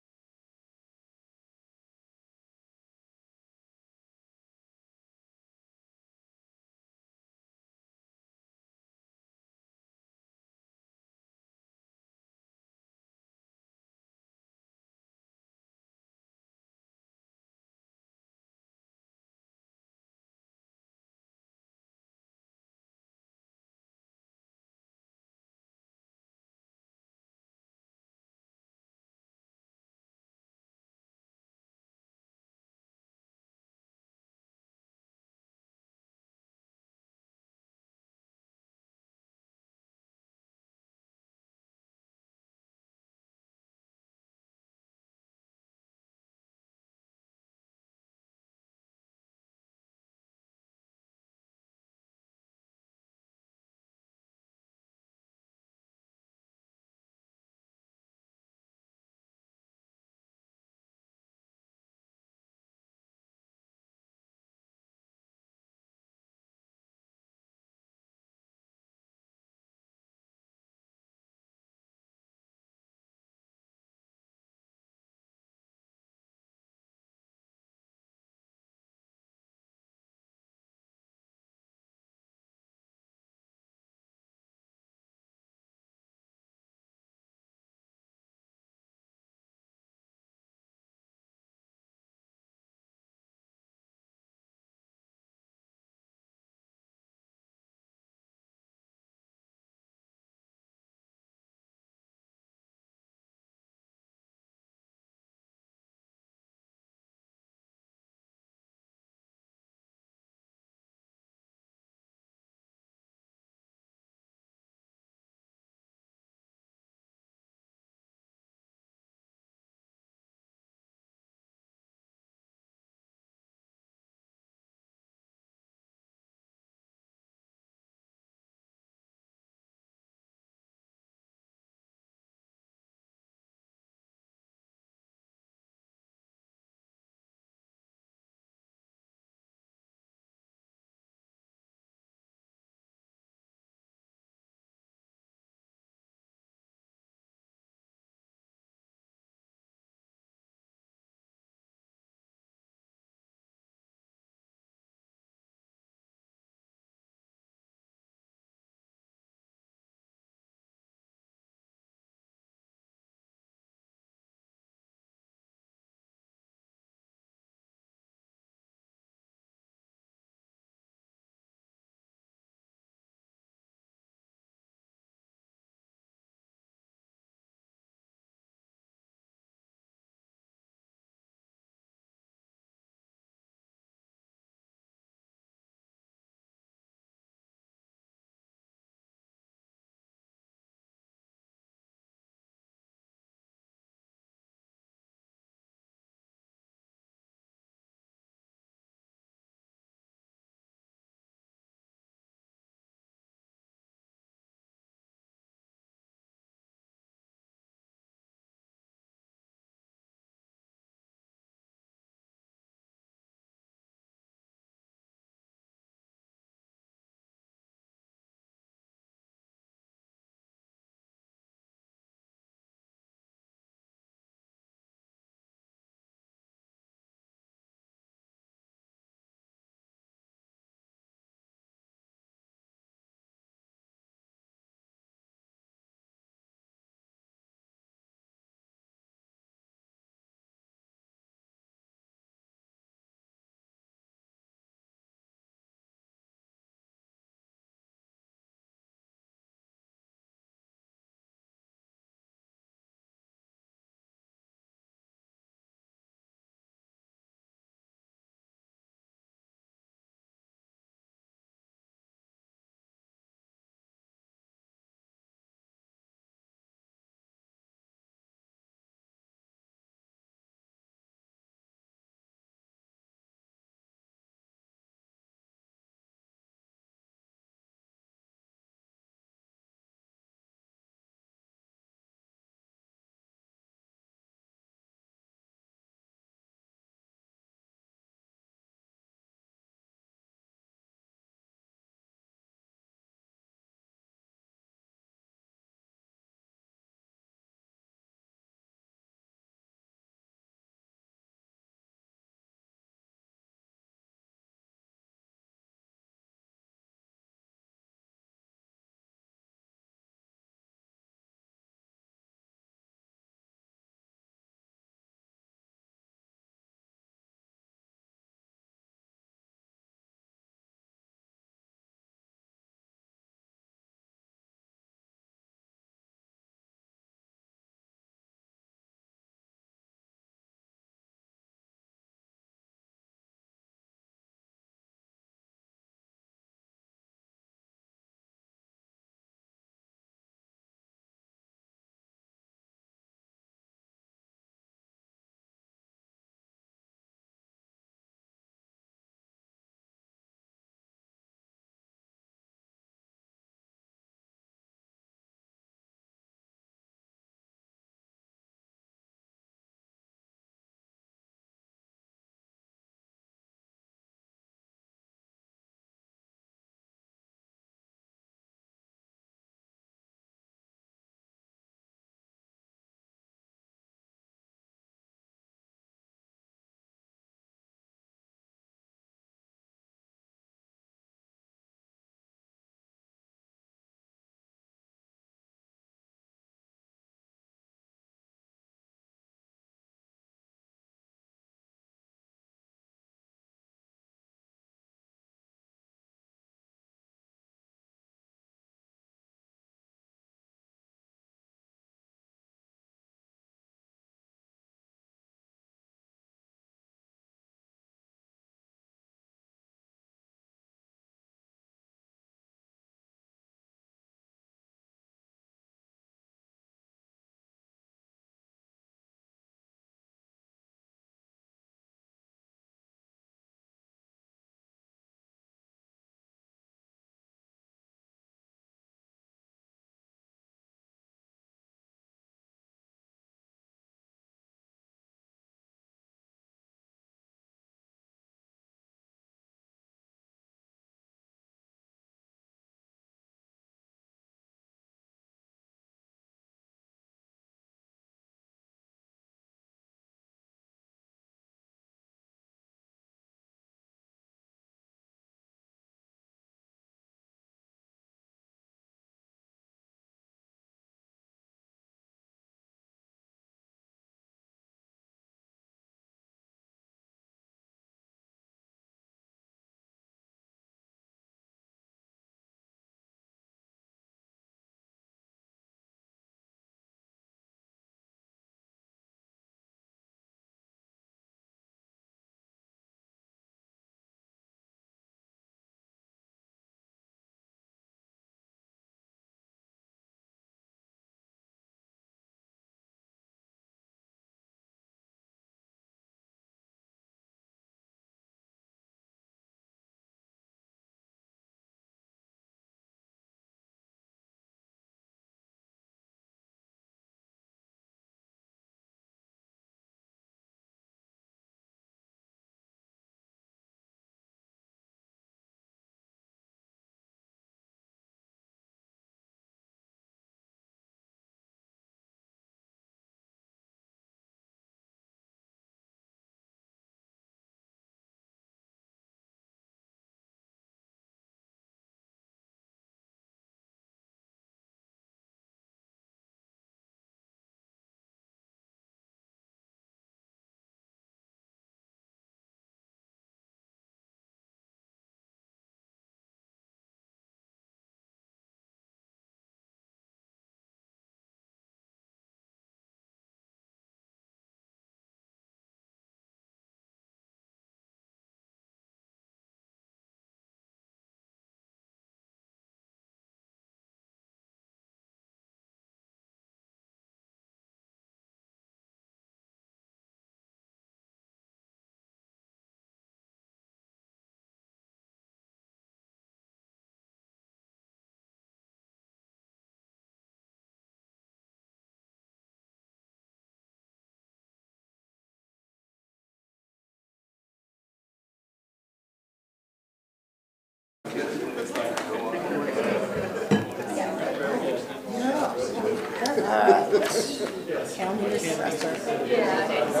County assessor.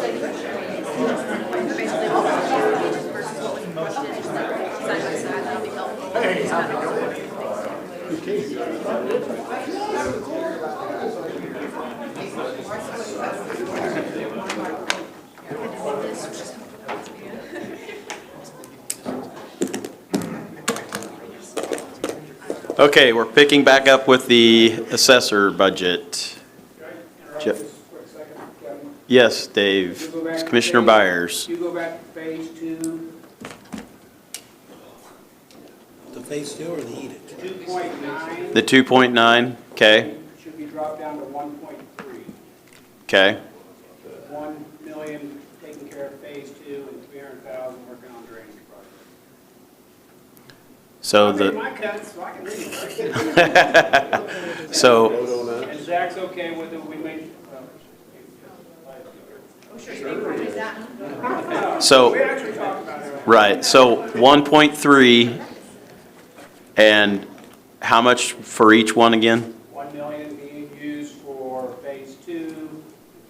Okay, we're picking back up with the assessor budget. Yes, Dave. It's Commissioner Byers. You go back to phase 2, The phase 2 or the eat it? 2.9. The 2.9, okay, Should be dropped down to 1.3. okay. 1 million taking care of phase 2 and 300,000 working on drainage projects. So I made the, my cuts, so I can read it. so, And Zach's okay with it, we made. So- We actually talked about it. right, so 1.3, and how much for each one again? 1 million being used for phase 2,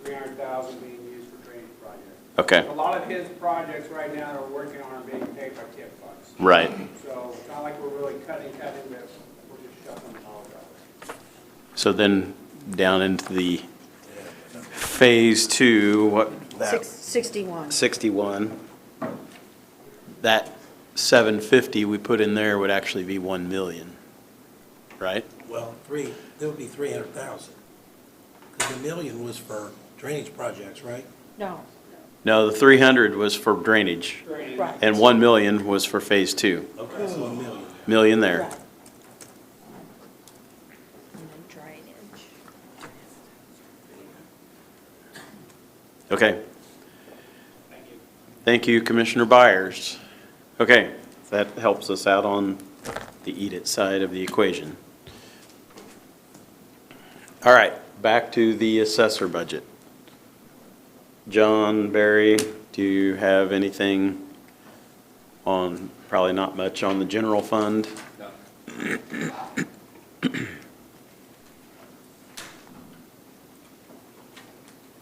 300,000 being used for drainage projects. Okay, A lot of his projects right now that we're working on are being paid by TIP funds. right. So it's not like we're really cutting, this, we're just shuffling it all out. So then down into the phase 2, what? 61. 61. That 750 we put in there would actually be 1 million, right? Well, there would be 300,000. Because the million was for drainage projects, right? No, No, the 300 was for drainage, right. and 1 million was for phase 2. Okay, so $1 million. Million there. Right. And then drainage. Okay. Thank you, Commissioner Byers. Okay, that helps us out on the eat it side of the equation. All right, back to the assessor budget. John, Barry, do you have anything on, probably not much on the general fund?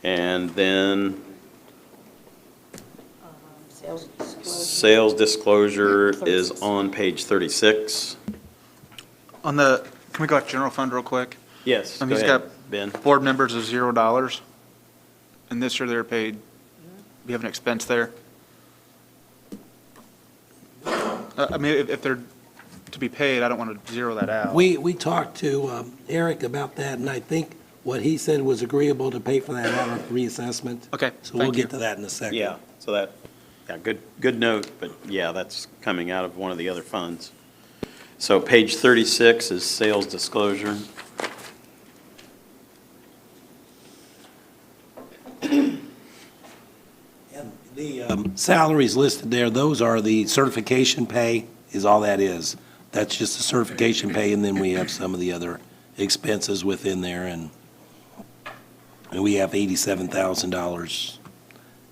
And then Sales disclosure. sales disclosure is on page 36. On the, can we go back to general fund real quick? Yes, go He's ahead, got Ben. board members of $0, and this year they're paid, we have an expense there. I mean, if they're to be paid, I don't want to zero that out. We talked to Eric about that, and I think what he said was agreeable to pay for that out of reassessment. Okay, So we'll thank you. get to that in a second. Yeah, so that, yeah, good note, but yeah, that's coming out of one of the other funds. So page 36 is sales disclosure. And the salaries listed there, those are the certification pay, is all that is. That's just the certification pay, and then we have some of the other expenses within there, and we have $87,000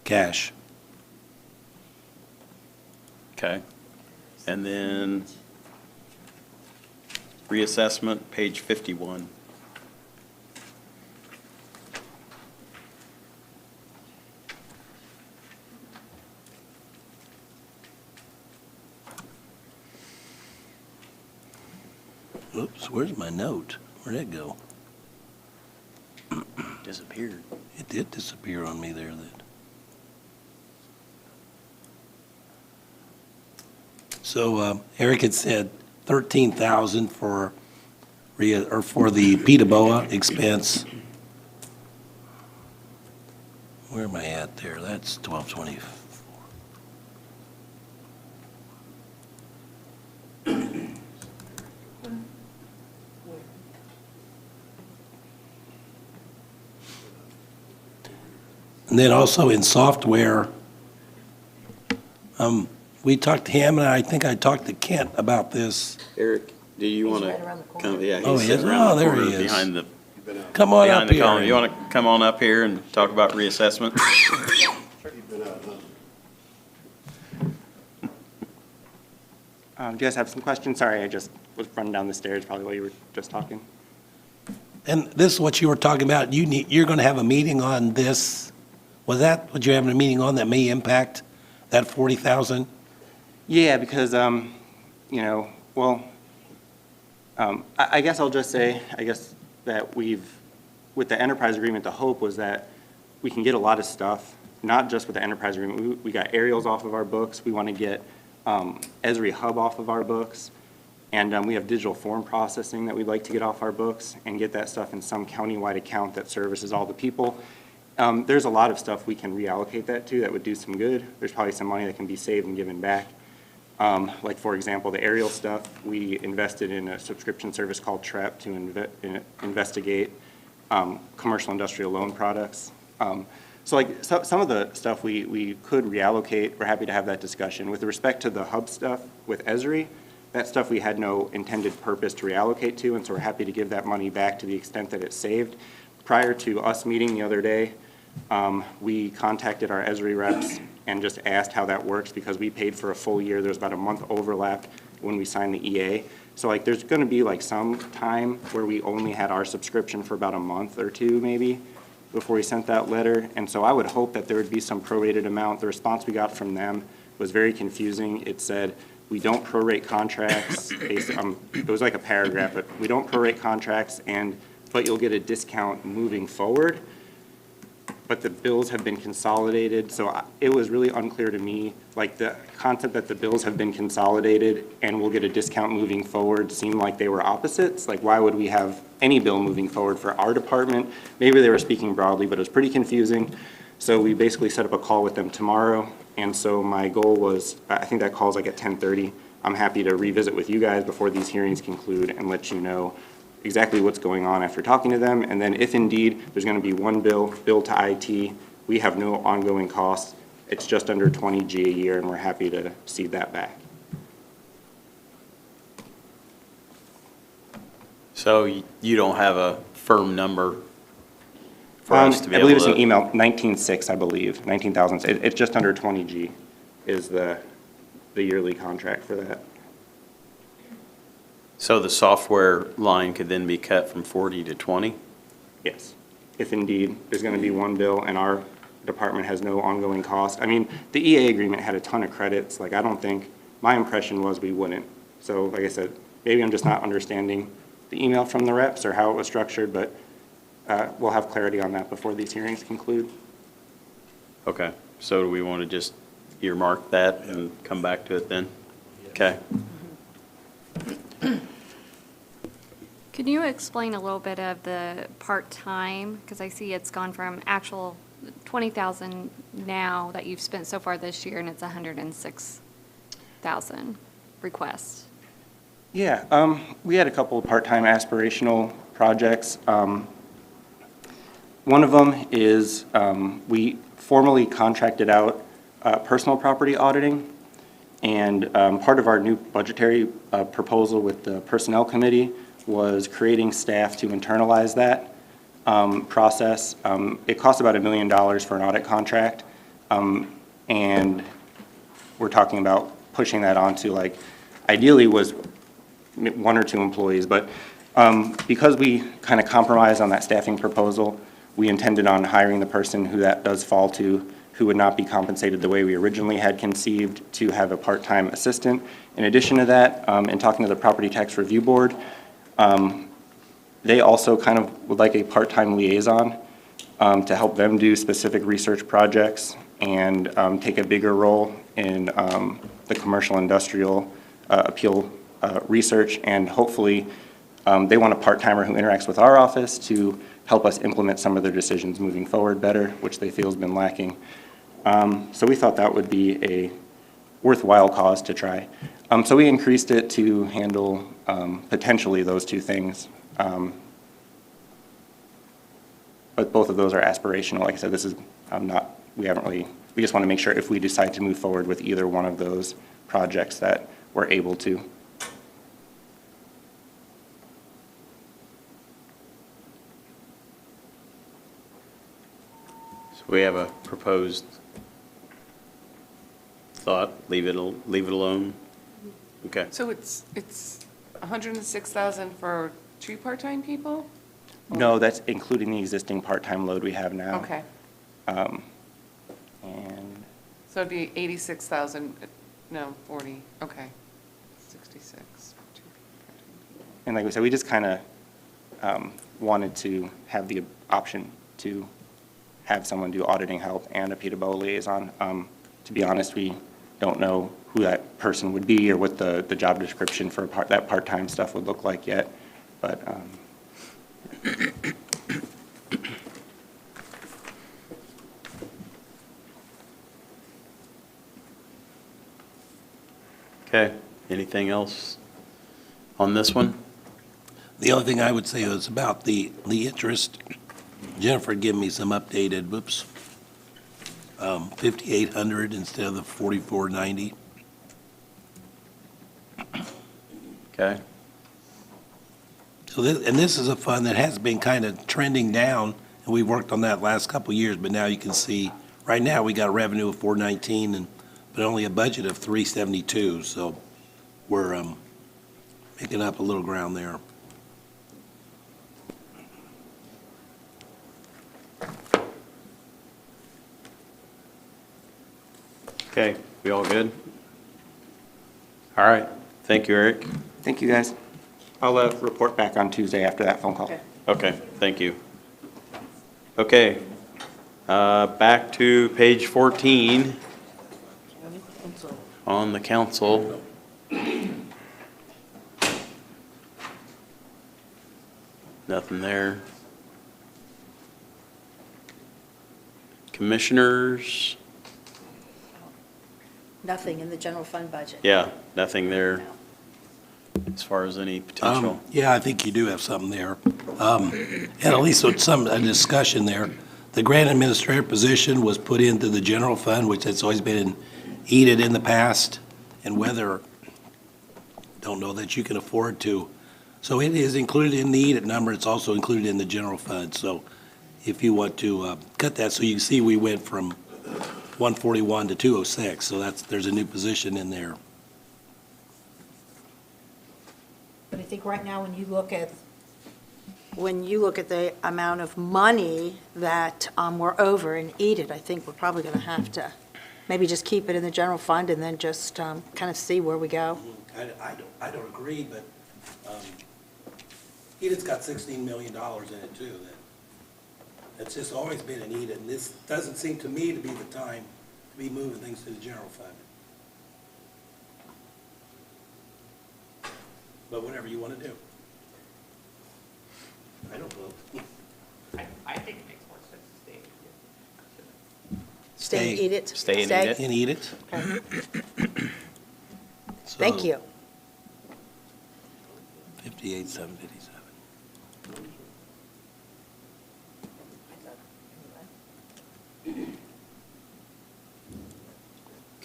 cash. Okay. And then reassessment, page 51. Oops, where's my note? Where'd it go? Disappeared. It did disappear on me there then. So Eric had said 13,000 for for the PETA expense. Where am I at there? That's 1224. And then also in software, we talked to him, and I think I talked to Kent about this. Eric, do you want right around the to corner. come? Yeah, Oh, he's he sitting is? around Oh, the there he corner is. behind the, Come on behind up the here. column. You want to come on up here and talk about reassessment? Do you guys have some questions? Sorry, I just was running down the stairs, probably while you were just talking. And this is what you were talking about, you're going to have a meeting on this. Was that what you're having a meeting on that may impact that 40,000? Yeah, because, you know, well, I guess I'll just say, that with the enterprise agreement, the hope was that we can get a lot of stuff, not just with the enterprise agreement. We got aerials off of our books. We want to get Esri Hub off of our books. And we have digital form processing that we'd like to get off our books and get that stuff in some countywide account that services all the people. There's a lot of stuff we can reallocate that to that would do some good. There's probably some money that can be saved and given back. Like, for example, the aerial stuff, we invested in a subscription service called TREP to investigate commercial industrial loan products. So like some of the stuff we could reallocate. We're happy to have that discussion. With respect to the hub stuff with Esri, that stuff we had no intended purpose to reallocate to, and so we're happy to give that money back to the extent that it's saved. Prior to us meeting the other day, we contacted our Esri reps and just asked how that works, because we paid for a full year. There's about a month overlap when we signed the EA. So like there's going to be like some time where we only had our subscription for about a month or two maybe before we sent that letter. And so I would hope that there would be some prorated amount. The response we got from them was very confusing. It said, we don't prorate contracts based on, it was like a paragraph, but we don't prorate contracts, but you'll get a discount moving forward. But the bills have been consolidated, so it was really unclear to me, like the concept that the bills have been consolidated and we'll get a discount moving forward seemed like they were opposites. Like, why would we have any bill moving forward for our department? Maybe they were speaking broadly, but it was pretty confusing. So we basically set up a call with them tomorrow. And so my goal was, I think that call's like at 10:30. I'm happy to revisit with you guys before these hearings conclude and let you know exactly what's going on after talking to them. And then if indeed there's going to be one bill to IT, we have no ongoing costs. It's just under 20 G a year, and we're happy to cede that back. So you don't have a firm number for us to be I able believe to? it's an email, 19.6, I believe, 19,000. It's just under 20 G is the yearly contract for that. So the software line could then be cut from 40 to 20? Yes. If indeed there's going to be one bill and our department has no ongoing cost. I mean, the EA agreement had a ton of credits. Like, I don't think, my impression was we wouldn't. So like I said, maybe I'm just not understanding the email from the reps or how it was structured, but we'll have clarity on that before these hearings conclude. Okay, so do we want to just earmark that and come back to it then? Okay. Can you explain a little bit of the part-time? Because I see it's gone from actual 20,000 now that you've spent so far this year, and it's 106,000 requests. Yeah, we had a couple of part-time aspirational projects. One of them is we formally contracted out personal property auditing, and part of our new budgetary proposal with the Personnel Committee was creating staff to internalize that process. It costs about $1 million for an audit contract, and we're talking about pushing that onto, like, ideally was 1 or 2 employees, but because we kind of compromised on that staffing proposal, we intended on hiring the person who that does fall to, who would not be compensated the way we originally had conceived, to have a part-time assistant. In addition to that, in talking to the Property Tax Review Board, they also kind of would like a part-time liaison to help them do specific research projects and take a bigger role in the commercial industrial appeal research, and hopefully they want a part-timer who interacts with our office to help us implement some of their decisions moving forward better, which they feel has been lacking. So we thought that would be a worthwhile cause to try. So we increased it to handle potentially those 2 things. But both of those are aspirational. Like I said, this is we just want to make sure if we decide to move forward with either one of those projects that we're able to. So we have a proposed thought, leave it alone? Okay. So it's 106,000 for 2 part-time people? No, that's including the existing part-time load we have now. Okay, And so it'd be 86,000, no, 40, okay, 66. for 2 part-time And like we said, we just kind of wanted to have the option to have someone do auditing help and a PWO liaison. To be honest, we don't know who that person would be or what the job description for that part-time stuff would look like yet, but Okay, anything else on this one? The only thing I would say is about the interest. Jennifer gave me some updated, 5,800 instead of the 4,490. Okay, So this is a fund that has been kind of trending down, and we worked on that last couple of years, but now you can see, right now, we got a revenue of 419, but only a budget of 372, so we're making up a little ground there. okay, we all good? All right, thank you, Eric. thank you, guys. I'll report back on Tuesday after that phone call. Okay. Okay, thank you. Okay, back to page 14 on the council. Nothing there. Commissioners, Nothing in the general fund budget. yeah, nothing there as far as any potential. Yeah, I think you do have something there. And at least with a discussion there. The grant administrator position was put into the general fund, which has always been EDIT in the past, and whether, don't know that you can afford to. So it is included in the EDIT number, it's also included in the general fund. So if you want to cut that, so you can see we went from 141 to 206, so there's a new position in there. But I think right now, when you look at the amount of money that we're over in EDIT, I think we're probably going to have to maybe just keep it in the general fund and then just kind of see where we go. I don't agree, but EDIT's got $16 million in it too. It's just always been an EDIT, and this doesn't seem to me to be the time to be moving things to the general fund. But whatever you want to do. I don't vote. I think it makes more sense to stay. Stay in EDIT? Stay in EDIT. And eat it. Okay. Thank you. 58,757.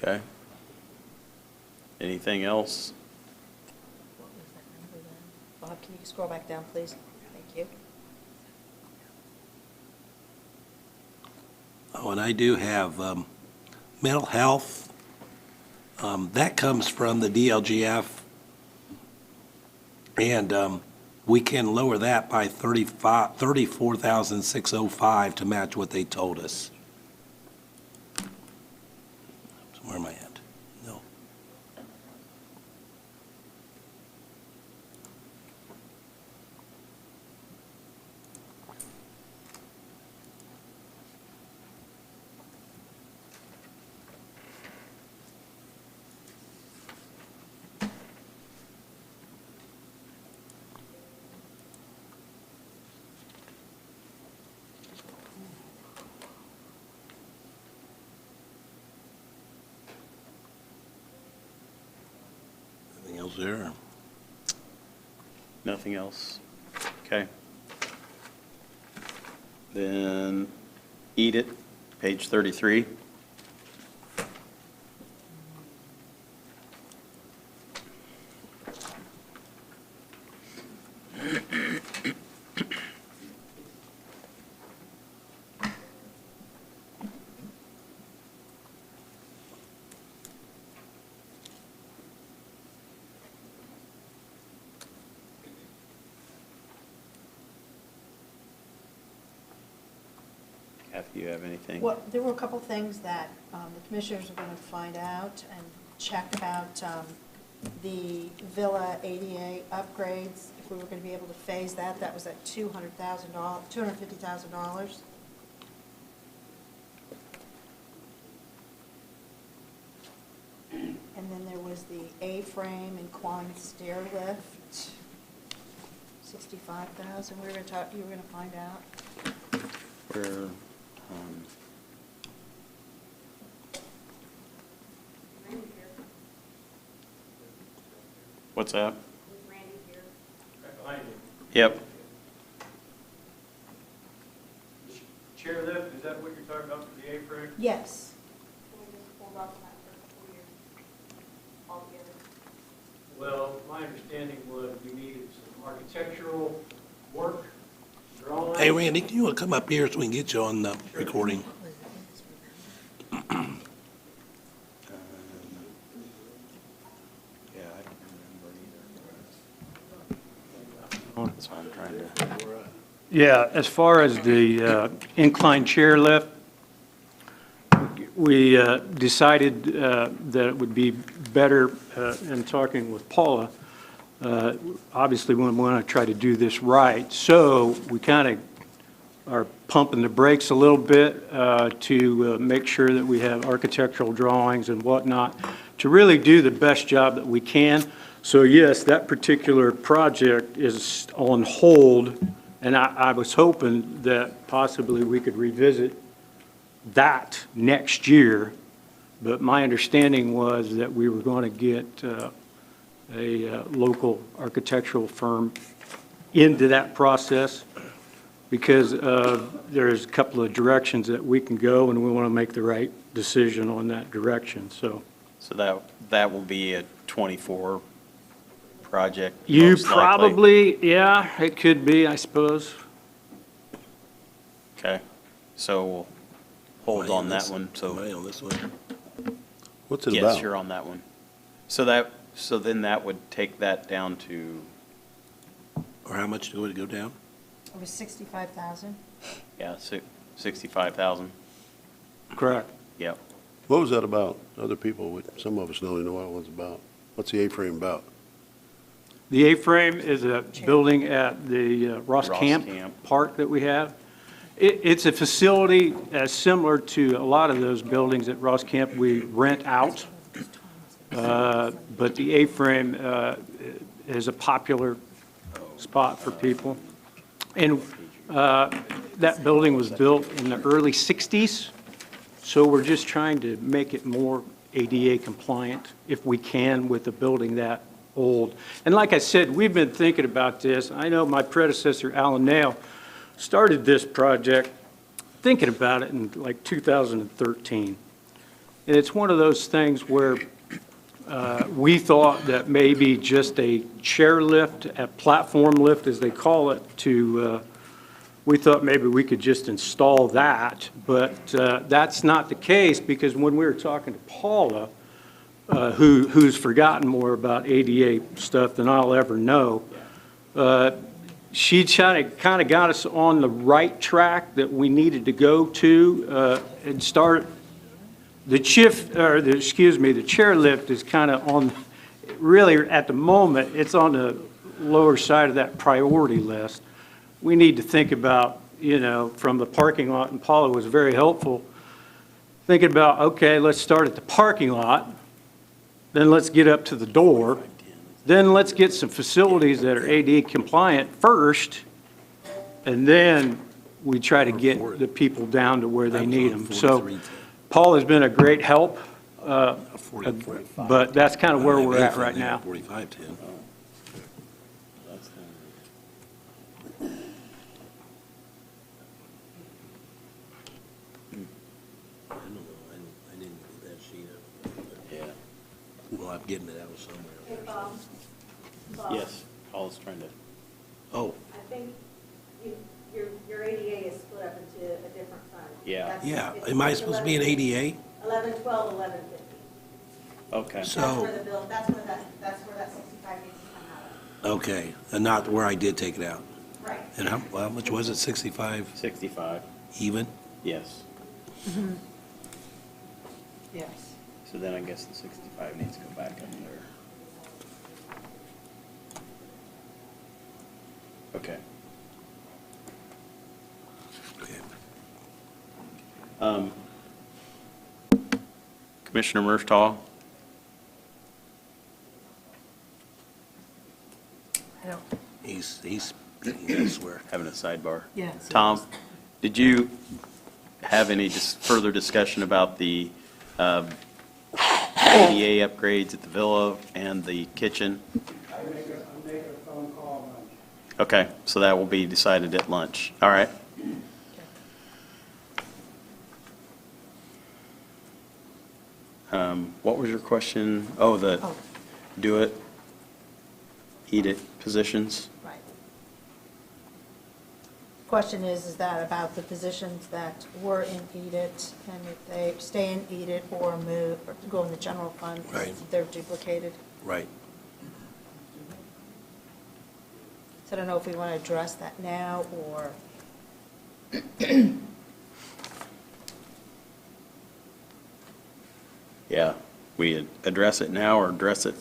Okay. Anything else? Bob, can you scroll back down, please? Thank you. Oh, and I do have mental health. That comes from the DLGF. And we can lower that by 34,605 to match what they told us. So where am I at? No. Anything else there? Nothing else? Okay. Then eat it, page 33. Kathy, you have anything? Well, there were a couple things that the commissioners were going to find out and check about the Villa ADA upgrades, if we were going to be able to phase that. That was at $250,000. And then there was the A-frame inclined stair lift, $65,000. We were going to talk, you were going to find out. Where, what's that? Yep. Chairlift, is that what you're talking about for the A-frame? Yes. Well, my understanding was we needed some architectural work, drawings. Hey, Randy, do you want to come up here so we can get you on the recording? Yeah, I don't remember either. That's why I'm trying to. Yeah, as far as the inclined chair lift, we decided that it would be better, in talking with Paula, obviously we want to try to do this right, so we kind of are pumping the brakes a little bit to make sure that we have architectural drawings and whatnot, to really do the best job that we can. So yes, that particular project is on hold, and I was hoping that possibly we could revisit that next year, but my understanding was that we were going to get a local architectural firm into that process, because there's a couple of directions that we can go, and we want to make the right decision on that direction, so. So that will be a 24 project? You most likely? probably, yeah, it could be, I suppose. Okay, so we'll hold on that one, Am I so. on this one? What's it Yes, about? you're on that one. So then that would take that down to, Or how much would it go down? It was $65,000. yeah, 65,000. Correct. Yep. What was that about? Other people, some of us don't even know what it was about. What's the A-frame about? The A-frame is a building at the Ross Camp Camp. Park that we have. It's a facility similar to a lot of those buildings at Ross Camp we rent out. But the A-frame is a popular spot for people. And that building was built in the early 60s, so we're just trying to make it more ADA compliant if we can with a building that old. And like I said, we've been thinking about this. I know my predecessor, Alan Nail, started this project thinking about it in like 2013. And it's one of those things where we thought that maybe just a chair lift, a platform lift as they call it, we thought maybe we could just install that, but that's not the case, because when we were talking to Paula, who's forgotten more about ADA stuff than I'll ever know, she kind of got us on the right track that we needed to go to and start. The chair lift is kind of on, really at the moment, it's on the lower side of that priority list. We need to think about, from the parking lot, and Paula was very helpful, thinking about, okay, let's start at the parking lot, then let's get up to the door, then let's get some facilities that are ADA compliant first, and then we try to get the people down to where they need them. So Paul has been a great help, but that's kind of where we're at right now. 4510. I didn't get that sheet up. Yeah. Well, I'm getting it out somewhere. Yes, Paul's trying to. Oh, I think your ADA is split up into a different fund. Yeah. yeah. Am I supposed to be an ADA? 1112, 1150. Okay. So- That's where the bill, that's where that 65 needs to come out Okay, and not where I did take it out. of. Right. And how much was it, 65 65. even? Yes. Yes. So then I guess the 65 needs to go back up there. Okay. Commissioner Murtaugh? I don't, He's I swear. Having a sidebar. Yeah. Tom, did you have any further discussion about the ADA upgrades at the villa and the kitchen? I make a phone call on lunch. Okay, so that will be decided at lunch. All right. What was your question? Oh, the do it, eat it positions? Right. Question is that about the positions that were in EDIT, and if they stay in EDIT or move, or go in the general fund, Right. they're duplicated? Right. So I don't know if we want to address that now, or, Yeah, we address it now or address it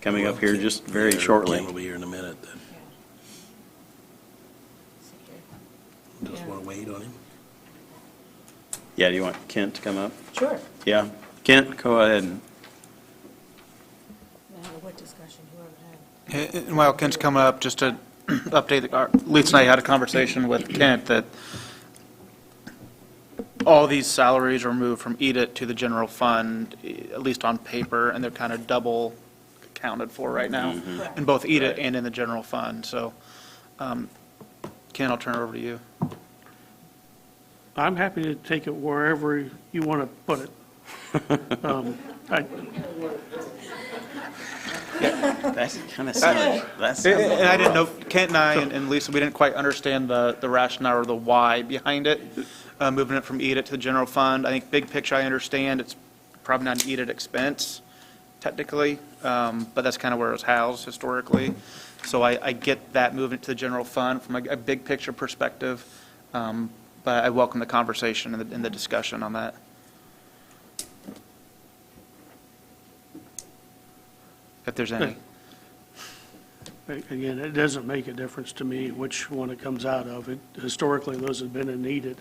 coming up here just very shortly? Ken will be here in a minute then. Just want to wait on him? Yeah, do you want Kent to come up? sure. Yeah, Kent, go ahead. No matter what discussion whoever had. And while Kent's coming up, just to update, Lisa and I had a conversation with Kent that all these salaries are moved from EDIT to the general fund, at least on paper, and they're kind of double accounted for right now, in both EDIT and in the general fund. So, Ken, I'll turn it over to you. I'm happy to take it wherever you want to put it. That's kind of similar. And I didn't know, Kent and I and Lisa, we didn't quite understand the rationale or the why behind it, moving it from EDIT to the general fund. I think big picture, I understand, it's probably not an EDIT expense technically, but that's kind of where it was housed historically. So I get that moving it to the general fund from a big picture perspective, but I welcome the conversation and the discussion on that. If there's any. Again, it doesn't make a difference to me which one it comes out of. Historically, those have been needed.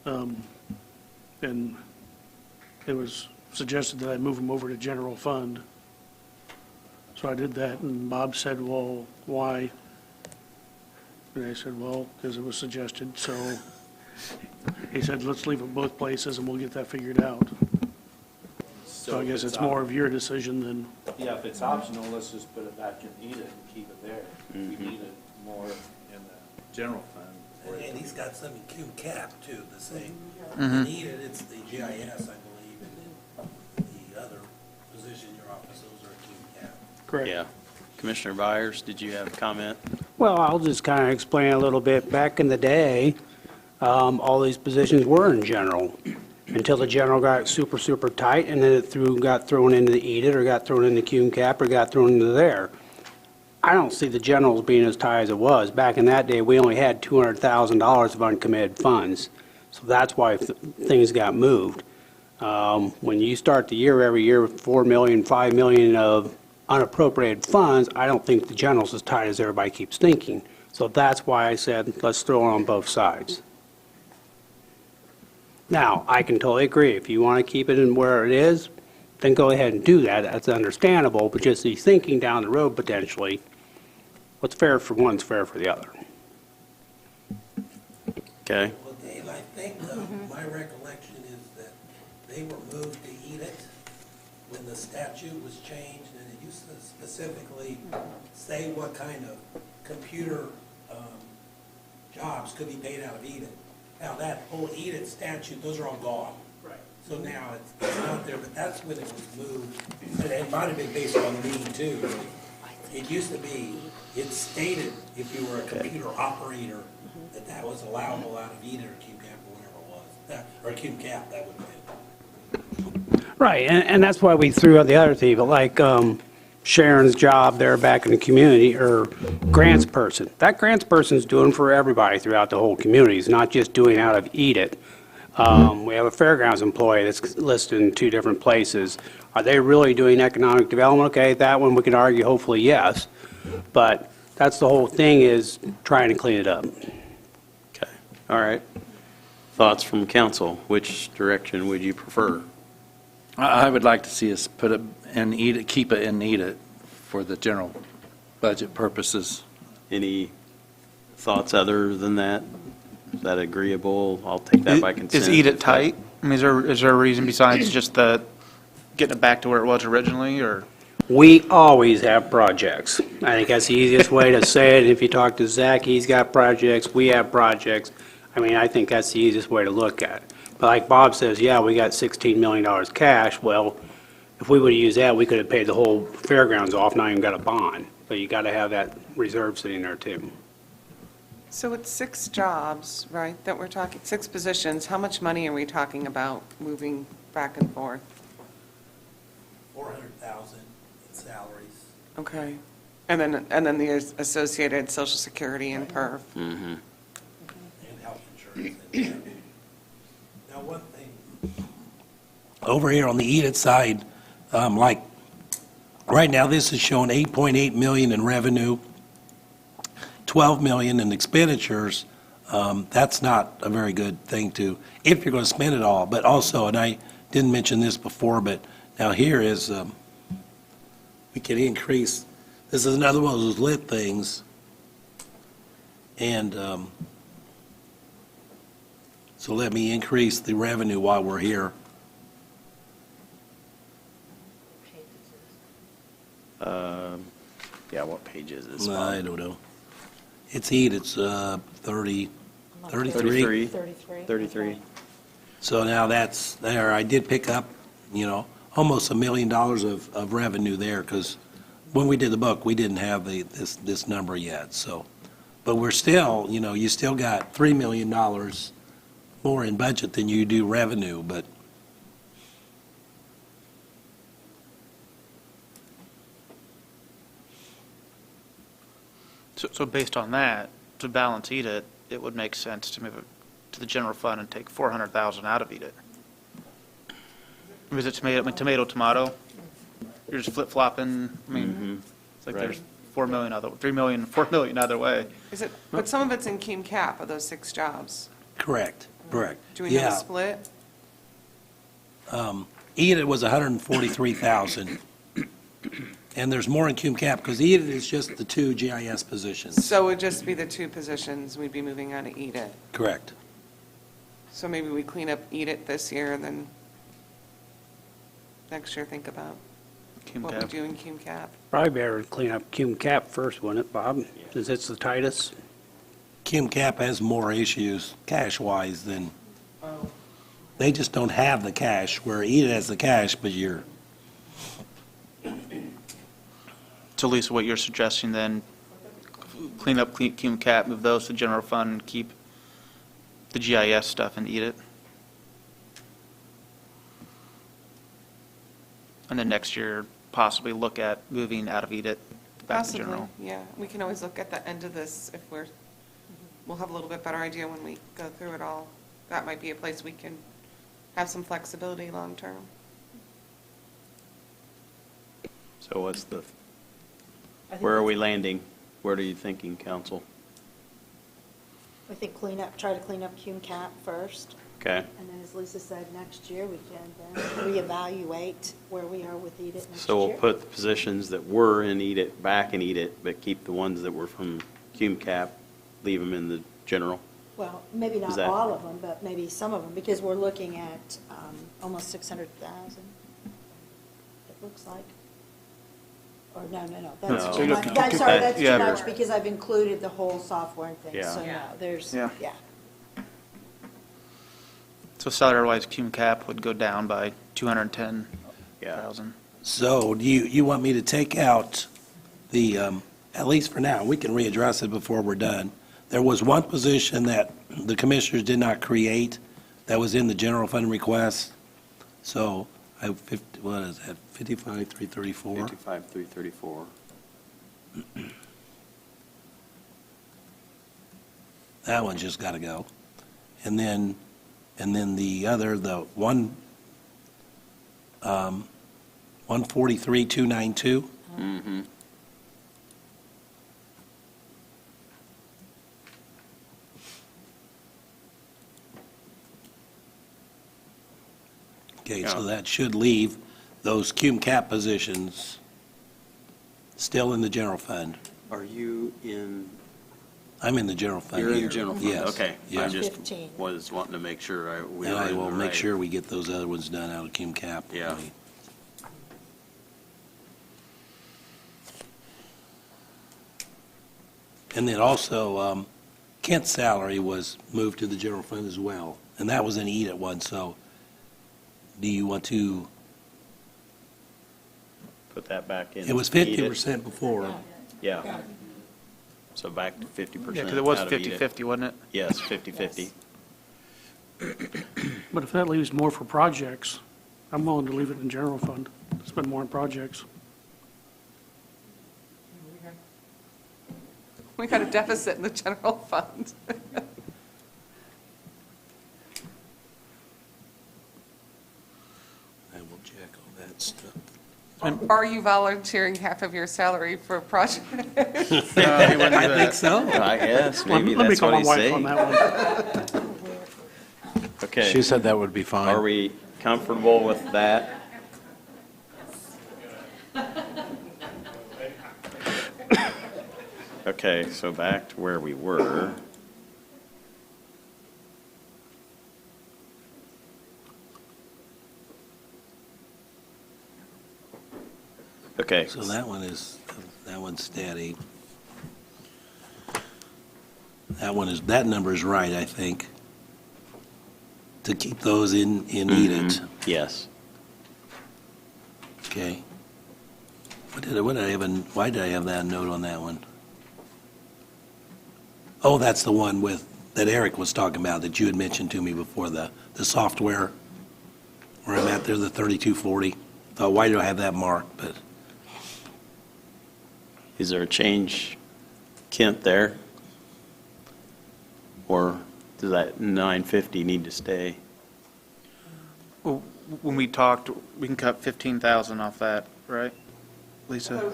And it was suggested that I move them over to general fund. So I did that, and Bob said, well, why? And I said, well, because it was suggested, so he said, let's leave it both places and we'll get that figured out. So I guess it's more of your decision than, Yeah, if it's optional, let's just put it back in EDIT and keep it there. We need it more in the general fund. And he's got some in Q cap too, the same. Needed, it's the GIS, I believe, and then the other position in your office, those are Q cap. correct. Yeah. Commissioner Byers, did you have a comment? Well, I'll just kind of explain a little bit. Back in the day, all these positions were in general until the general got super, super tight, and then it got thrown into the EDIT, or got thrown into cume cap, or got thrown into there. I don't see the generals being as tight as it was. Back in that day, we only had $200,000 of uncommitted funds, so that's why things got moved. When you start the year every year with $4 million, $5 million of unappropriated funds, I don't think the general's as tight as everybody keeps thinking. So that's why I said, let's throw it on both sides. Now, I can totally agree. If you want to keep it in where it is, then go ahead and do that. That's understandable, but just the thinking down the road potentially, what's fair for one's fair for the other. Okay. Well, Dave, I think my recollection is that they were moved to EDIT when the statute was changed, and it used to specifically say what kind of computer jobs could be paid out of EDIT. Now, that whole EDIT statute, those are all gone. Right. So now it's not there, but that's when it was moved, and it might have been based on the meeting too. It used to be, it stated if you were a computer operator, that was allowable out of EDIT or QCAP or whatever it was, or QCAP, that would be it. Right, and that's why we threw out the other people, like Sharon's job there back in the community, or grants person. That grants person's doing for everybody throughout the whole community. He's not just doing out of Edith. We have a fairgrounds employee that's listed in 2 different places. Are they really doing economic development? Okay, that one we can argue, hopefully, yes. But that's the whole thing, is trying to clean it up. Okay, all right. Thoughts from council? Which direction would you prefer? I would like to see us put it and eat it, keep it and eat it for the general budget purposes. Any thoughts other than that? Is that agreeable? I'll take that by consent. Is Edith tight? I mean, is there a reason besides just the getting it back to where it was originally, or? We always have projects. I think that's the easiest way to say it. If you talk to Zach, he's got projects, we have projects. I mean, I think that's the easiest way to look at it. But like Bob says, yeah, we got $16 million cash. Well, if we would have used that, we could have paid the whole fairgrounds off, not even got a bond. But you got to have that reserve sitting there too. So it's 6 jobs, right, that we're talking, 6 positions. How much money are we talking about moving back and forth? $400,000 in salaries. Okay. And then the associated Social Security and PERF. Mm-hmm. And health insurance. Now, one thing, over here on the Edith side, like, right now, this is showing $8.8 million in revenue, $12 million in expenditures. That's not a very good thing to, if you're going to spend it all. But also, and I didn't mention this before, but now here is, we can increase, this is another one of those lit things. And so let me increase the revenue while we're here. Yeah, what page is this? I don't know. It's Edith's 33. 33. 33. So now that's there. I did pick up, almost $1 million of revenue there, because when we did the book, we didn't have this number yet. So, but we're still, you still got $3 million more in budget than you do revenue, but So based on that, to balance Edith, it would make sense to move it to the general fund and take 400,000 out of Edith. Is it tomato? You're just flip-flopping, I mean, it's like Right. there's 4 million other, 3 million, 4 million either way. Is it, but some of it's in Cume Cap of those 6 jobs. correct. Do we have a split? Edith was 143,000. And there's more in Cume Cap, because Edith is just the 2 GIS positions. So it would just be the 2 positions we'd be moving on to Edith. Correct. So maybe we clean up Edith this year and then next year think about Cume what we Cap. do in Cume Cap. Probably better to clean up Cume Cap first, wouldn't it, Bob? Since it's the tightest. Cume Cap has more issues cash-wise than, they just don't have the cash, where Edith has the cash, but you're, So Lisa, what you're suggesting then, clean up Cume Cap, move those to general fund, and keep the GIS stuff in Edith? And then next year, possibly look at moving out of Edith back to Possibly, general? yeah. We can always look at the end of this if we'll have a little bit better idea when we go through it all. That might be a place we can have some flexibility long-term. So where are we landing? Where are you thinking, council? I think try to clean up Cume Cap first, Okay, and then as Lisa said, next year we can then reevaluate where we are with Edith next year. so we'll put the positions that were in Edith back in Edith, but keep the ones that were from Cume Cap, leave them in the general. Well, maybe Is not that- all of them, but maybe some of them, because we're looking at almost 600,000, it looks like. Or no, that's No. too So much. you're I'm sorry, that's yeah, too much, because I've included the whole software and things, Yeah. so no, there's, Yeah. yeah. So salary-wise, Cume Cap would go down by 210,000. so do you want me to take out the, at least for now, we can readdress it before we're done. There was one position that the commissioners did not create that was in the general fund request. So What is that, 55,334? 55,334. That one's just got to go. And then the other, the 143,292. Mm-hmm. Okay, so that should leave those cum cap positions still in the general fund. Are you in? I'm in the general fund You're in here. the general fund? Yes. Okay. I Yes. just 15. was wanting to make sure we And were I in will the make right. sure we get those other ones done out of cum cap. Yeah. And then also, Kent's salary was moved to the general fund as well, and that was an EAT at one, so do you want to, Put that back in. it was Eat 50% before. Yeah. So back to 50%. Yeah, because it was out of Eat It. 50/50, wasn't it? Yes, 50/50. But if that leaves more for projects, I'm willing to leave it in general fund, spend more on projects. We got a deficit in the general fund. I will check all that stuff. Are you volunteering half of your salary for projects? I think so. I guess, maybe Let me that's call what my he's wife on saying. that one. Okay. She said that would be fine. Are we comfortable with that? Okay, so back to where we were. Okay. So that one's steady. That number is right, I think, to keep those in EAT it. Yes. Okay. Why did I have that note on that one? Oh, that's the one that Eric was talking about, that you had mentioned to me before, the software, where I'm at there, the 3240. Thought, why do I have that marked? But Is there a change, Kent, there? Or does that 950 need to stay? Well, when we talked, we can cut 15,000 off that, right, Lisa?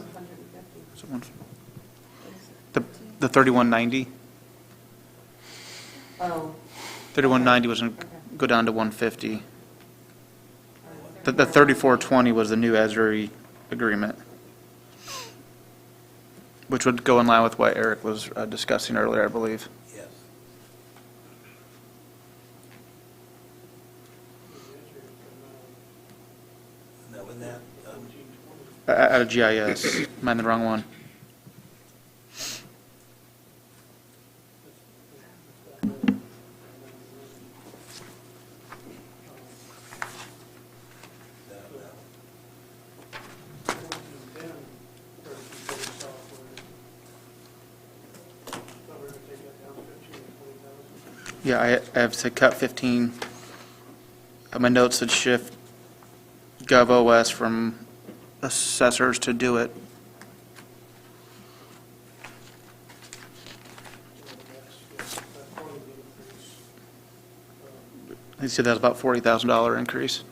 Someone's- The 3190? Oh. 3190 was going to go down to 150. The 3420 was the new Esri agreement, which would go in line with what Eric was discussing earlier, I believe. yes. Now, with that, Out of GIS, am I in the wrong one? Yeah, I have to cut 15. My notes said shift GovOS from assessors to do it. He said that's about $40,000 increase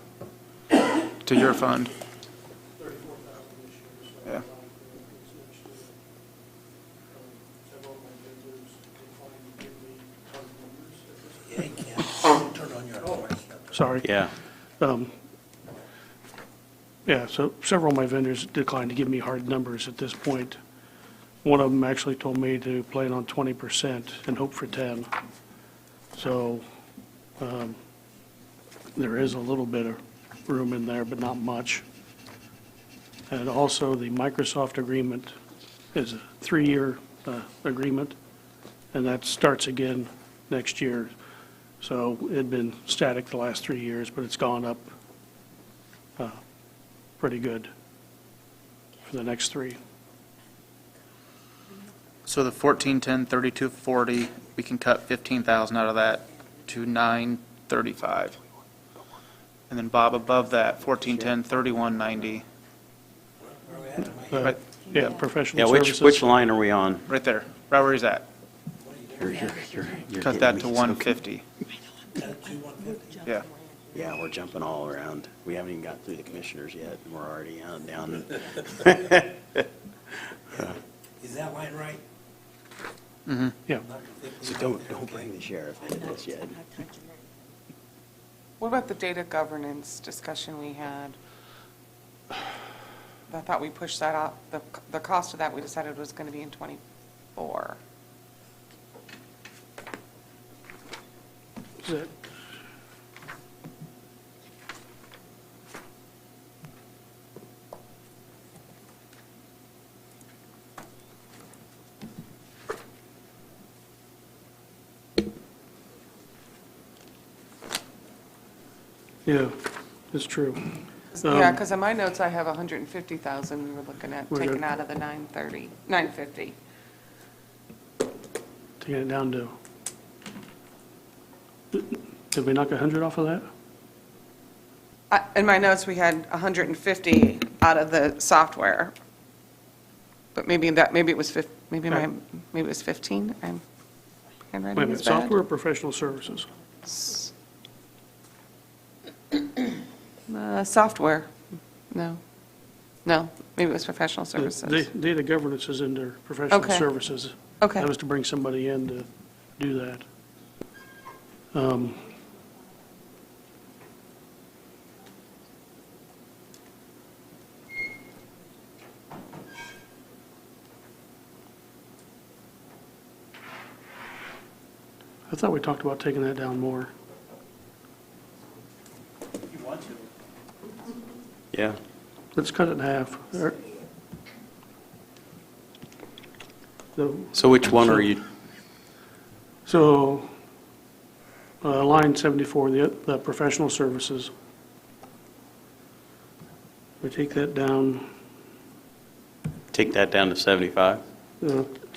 to your fund. Yeah. yeah, you can't turn on your Sorry. Yeah. Yeah, so several of my vendors declined to give me hard numbers at this point. One of them actually told me to plan on 20% and hope for 10. So there is a little bit of room in there, but not much. And also, the Microsoft agreement is a 3-year agreement, and that starts again next year. So it'd been static the last 3 years, but it's gone up pretty good for the next 3. So the 1410, 3240, we can cut 15,000 out of that to 935. And then Bob, above that, 1410, 3190, Right. Yeah, professional Yeah, services. which line are we on? right there, right where he's at. You're Cut getting that me to so 150. Yeah. Yeah, we're jumping all around. We haven't even got through the commissioners yet, and we're already down. Is that line right? Yeah. So don't bring the sheriff into this yet. What about the data governance discussion we had? I thought we pushed that out, the cost of that we decided was going to be in '24. Is it- Yeah, it's true. Yeah, because in my notes, I have 150,000 we were looking at We're taking good. out of the 950. Taking it down to, did we knock 100 off of that? In my notes, we had 150 out of the software. But maybe it was, maybe it was 15? I'm Wait a handwriting minute, is bad. software or professional services? Software, no. No, maybe it was professional services. Data governance is in their professional Okay. services. Okay. That was to bring somebody in to do that. I thought we talked about taking that down more. You want to. Yeah. Let's cut it in half. So which one are you, So, line 74, the professional services. We take that down, take that down to 75?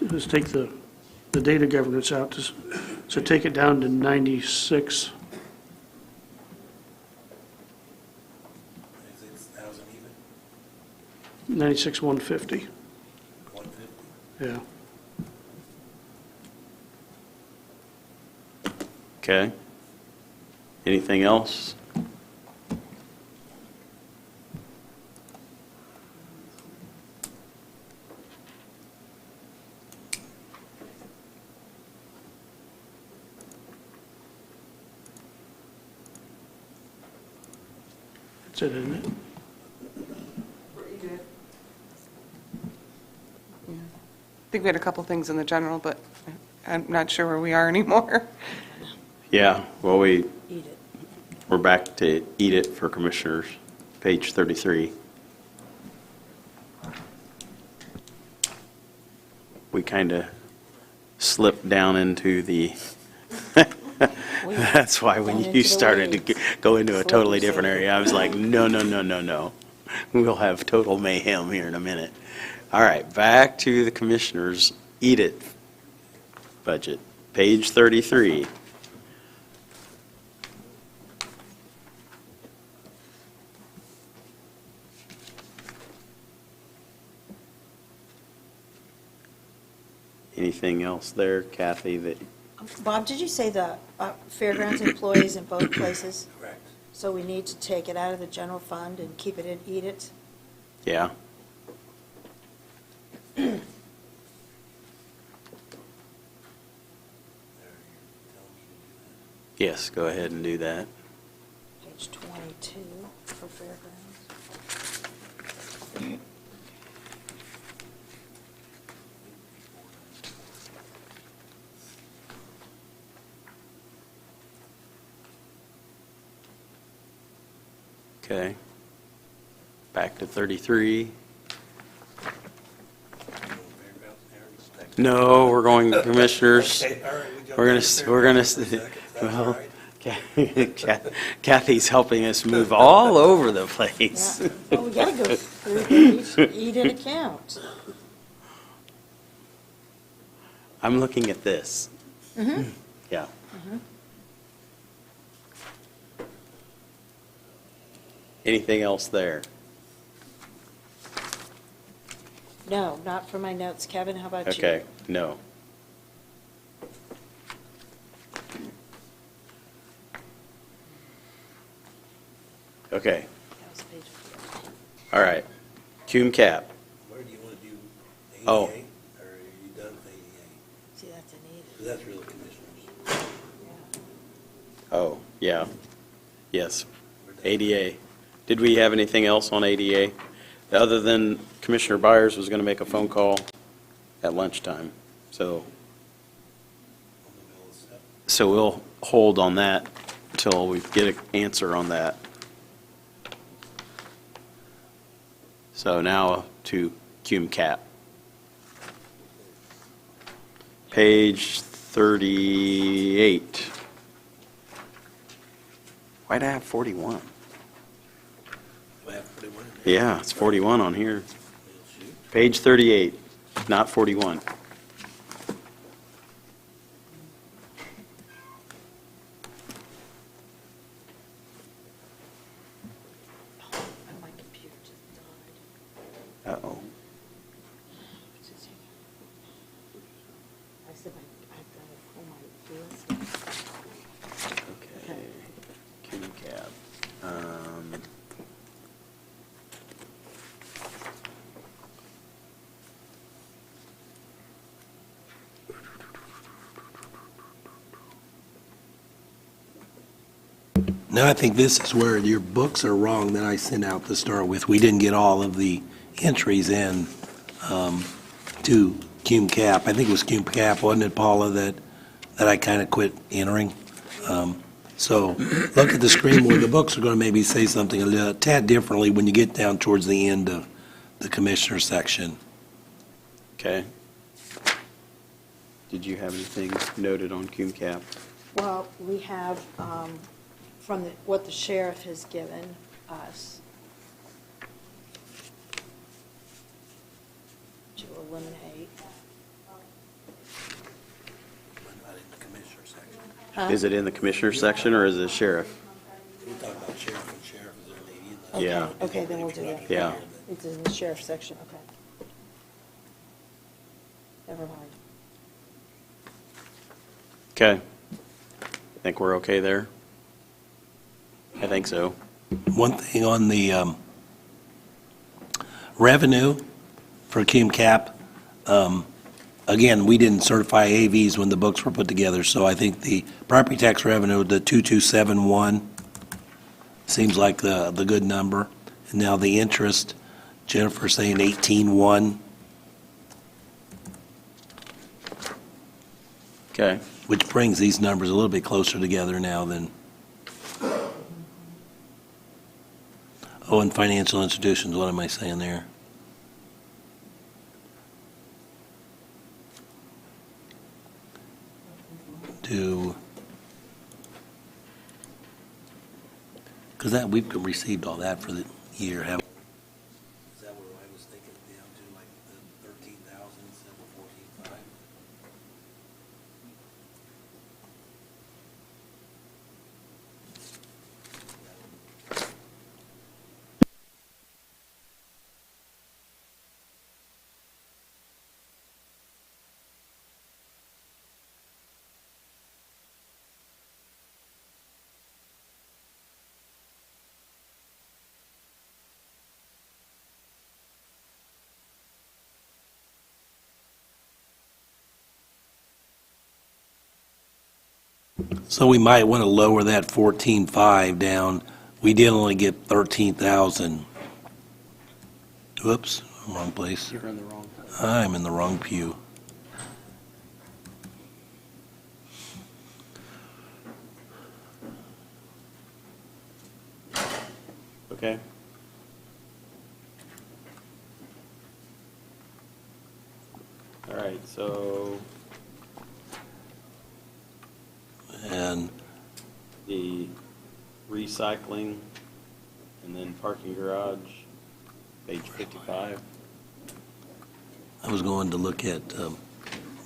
just take the data governance out, so take it down to 96. 96,150. 150? Yeah. Okay. Anything else? That's it, isn't it? I think we had a couple things in the general, but I'm not sure where we are anymore. Yeah, well, Eat it. we're back to eat it for commissioners, page 33. We kind of slipped down into the, that's why when Down you into the started to weeds. go into a totally Slippery different area, I was like, no, no, no, no, no. We'll have total mayhem here in a minute. All right, back to the commissioners' eat it budget, page 33. Anything else there, Kathy, that, Bob, did you say the fairgrounds employees in both places? Correct. So we need to take it out of the general fund and keep it in Eat It? yeah? Yes, go ahead and do that. Page 22 for fairgrounds. Okay. Back to 33. No, we're going to commissioners. We're going to, well, Kathy's helping us move all over the place. Yeah. Well, we gotta go through each Eat It account. I'm looking at this. Yeah. Anything else there? No, not for my notes. Kevin, how about you? Okay, no. Okay, That was page 14. all right. Cume cap. Where do you want to do ADA? Oh. Or are you done with ADA? See, that's Anita. That's really commissioners. Oh, yeah. Yes, ADA. Did we have anything else on ADA? Other than Commissioner Byers was going to make a phone call at lunchtime, so we'll hold on that until we get an answer on that. So now to Cume cap. Page 38. Why'd I have 41? Yeah, it's 41 on here. Page 38, not 41. My computer just died. Uh-oh. I said I've got to pull my list. Okay, Cume cap. Now, I think this is where your books are wrong that I sent out to start with. We didn't get all of the entries in to Cume cap. I think it was Cume cap, wasn't it, Paula, that I kind of quit entering? So look at the screen where the books are going to maybe say something a little tad differently when you get down towards the end of the commissioner section. Okay. Did you have anything noted on Cume cap? Well, we have, from what the sheriff has given us, to eliminate. Huh? Is it in the commissioner section or is it sheriff? We talked about sheriff and sheriff, is there a lady in the? Okay, Yeah. okay, then we'll do that. Yeah. It's in the sheriff section, okay. Never mind. Okay. Think we're okay there? I think so. One thing on the revenue for Cume cap, again, we didn't certify AVs when the books were put together, so I think the property tax revenue, the 2271, seems like the good number. And now the interest, Jennifer saying 18.1, Okay. which brings these numbers a little bit closer together now than. Oh, and financial institutions, what am I saying there? Because that, we've received all that for the year, haven't we? Is that where I was thinking down to, like the 13,000 instead of 14,500? So we might want to lower that 14.5 down. We did only get 13,000. Whoops, wrong place. You're in the wrong. I'm in the wrong pew. Okay. All right, so And the recycling and then parking garage, page 55. I was going to look at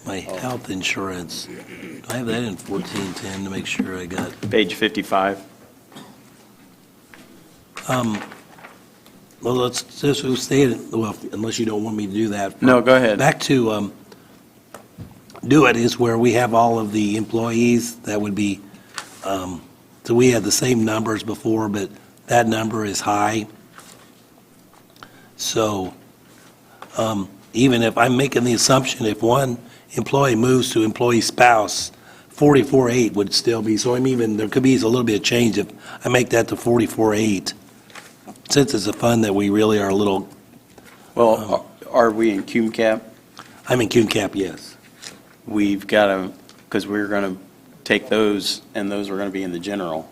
my health insurance. Do I have that in 1410 to make sure I got? Page 55. Well, let's just stay, well, unless you don't want me to do that. No, go ahead. Back to do it is where we have all of the employees, that would be, so we had the same numbers before, but that number is high. So even if I'm making the assumption, if one employee moves to employee spouse, 44.8 would still be, so I'm even, there could be a little bit of change if I make that to 44.8. Since it's a fund that we really are a little, Well, are we in cum cap? I'm in cum cap, yes. We've got to, because we're going to take those, and those are going to be in the general.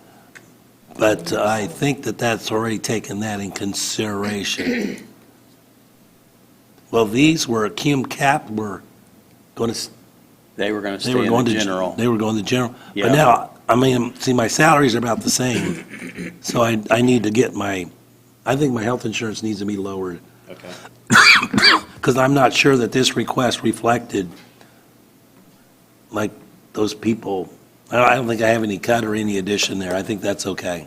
But I think that that's already taken that in consideration. Well, these were cum cap, were going to, They were going to they stay were in going the to, general. they were going to general. Yeah. But now, I mean, see, my salaries are about the same, so I need to get I think my health insurance needs to be lowered. Okay. Because I'm not sure that this request reflected, like, those people. I don't think I have any cut or any addition there. I think that's okay.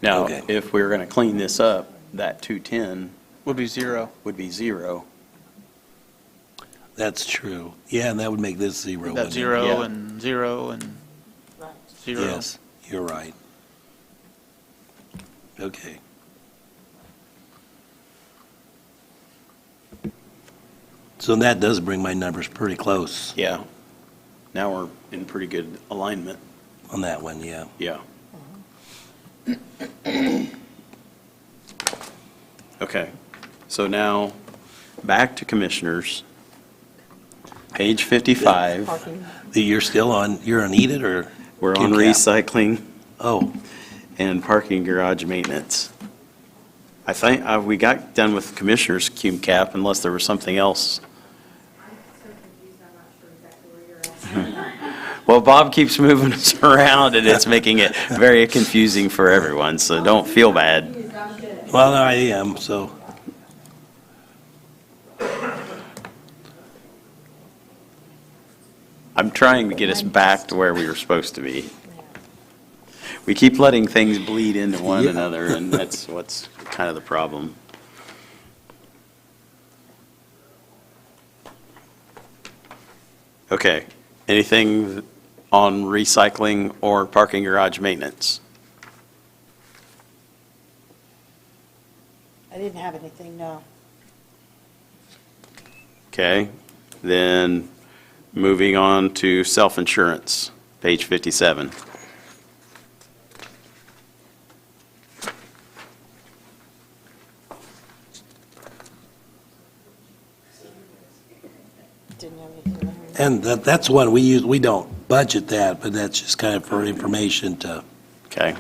Now, Okay. if we were going to clean this up, that 210 Would be 0. would be 0. That's true. Yeah, and that would make this 0. That wouldn't it? 0 Yeah. and 0 and 0. Yes, you're right. Okay. So that does bring my numbers pretty close Yeah. Now we're in pretty good alignment. on that one, yeah. Yeah. Okay. So now, back to commissioners. Page 55. You're still on, you're on EAT or? We're on Cum cap? recycling Oh, and parking garage maintenance. I think we got done with commissioners' cum cap unless there was something else. Well, Bob keeps moving us around, and it's making it very confusing for everyone, so don't feel bad. well, I am, so. I'm trying to get us back to where we were supposed to be. We keep letting things bleed into one Yeah. another, and that's what's kind of the problem. Okay, anything on recycling or parking garage maintenance? I didn't have anything, no. Okay, then moving on to self-insurance, page 57. Didn't have anything. And that's one we use, we don't budget that, but that's just kind of for information to, Okay.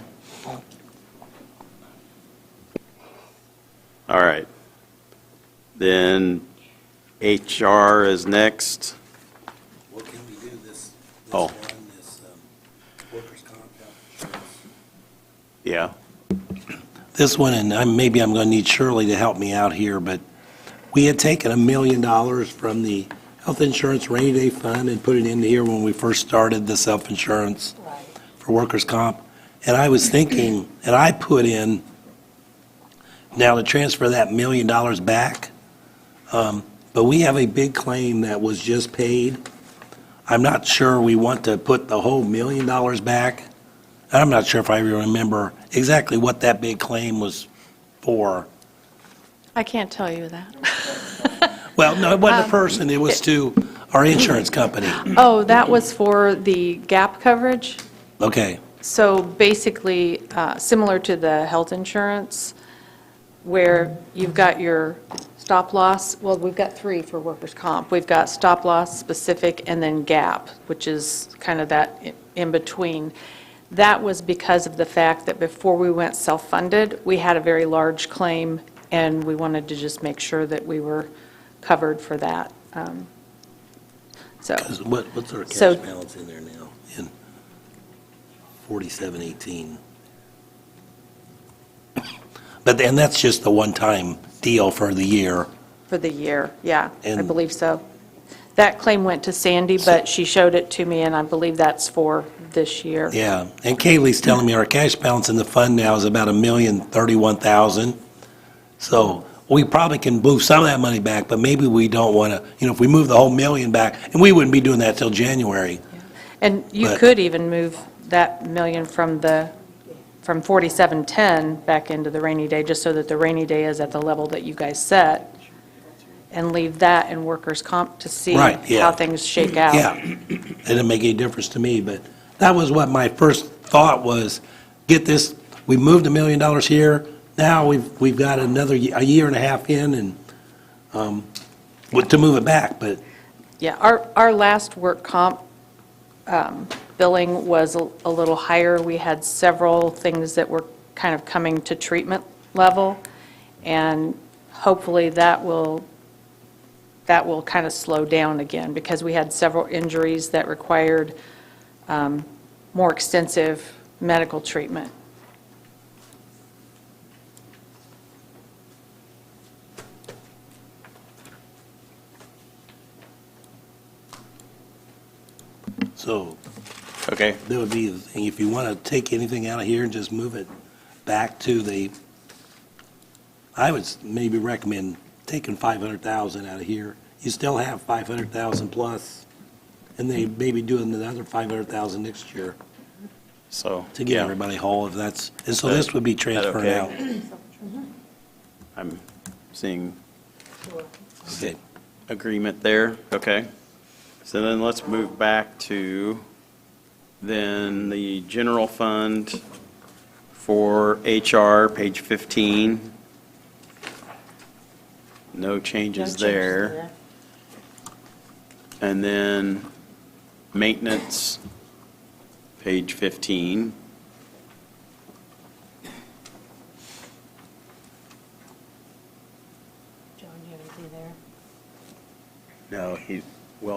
All right. Then HR is next. what can we do this Oh. one, this workers' comp? Yeah. This one, and maybe I'm going to need Shirley to help me out here, but we had taken $1 million from the health insurance rainy day fund and put it into here when we first started the self-insurance Right. for workers' comp. And I was thinking, and I put in, now to transfer that $1 million back, but we have a big claim that was just paid. I'm not sure we want to put the whole $1 million back. I'm not sure if I remember exactly what that big claim was for. I can't tell you that. Well, no, it wasn't a person, it was to our insurance company. Oh, that was for the gap coverage? Okay, So basically, similar to the health insurance, where you've got your stop loss, well, we've got 3 for workers' comp. We've got stop loss, specific, and then gap, which is kind of that in between. That was because of the fact that before we went self-funded, we had a very large claim, and we wanted to just make sure that we were covered for that. So, 'cause what's our cash So- balance in there now? In 4718. But, and that's just the one-time deal for the year. for the year, yeah, I And- believe so. That claim went to Sandy, but she showed it to me, and I believe that's for this year. Yeah, and Kaylee's telling me our cash balance in the fund now is about $1,031,000. So we probably can move some of that money back, but maybe we don't want to, if we move the whole million back, and we wouldn't be doing that till January. And you But- could even move that million from 4710 back into the rainy day, just so that the rainy day is at the level that you guys set, and leave that in workers' comp to see Right, yeah. how things shake out. Yeah, it didn't make any difference to me, but that was what my first thought was, get this, we moved $1 million here, now we've got a year and a half in, and, to move it back, but, Yeah, our last work comp billing was a little higher. We had several things that were kind of coming to treatment level, and hopefully that will kind of slow down again, because we had several injuries that required more extensive medical treatment. so, Okay. that would be, the thing. If you want to take anything out of here and just move it back to I would maybe recommend taking 500,000 out of here. You still have 500,000 plus, and they maybe doing another 500,000 next year So, to get yeah. everybody whole if that's, and so this would be transferred okay? out. I'm seeing Okay. agreement there, okay. So then let's move back to then the general fund for HR, page 15. No changes there. And then maintenance, page 15. John, you have anything there? No,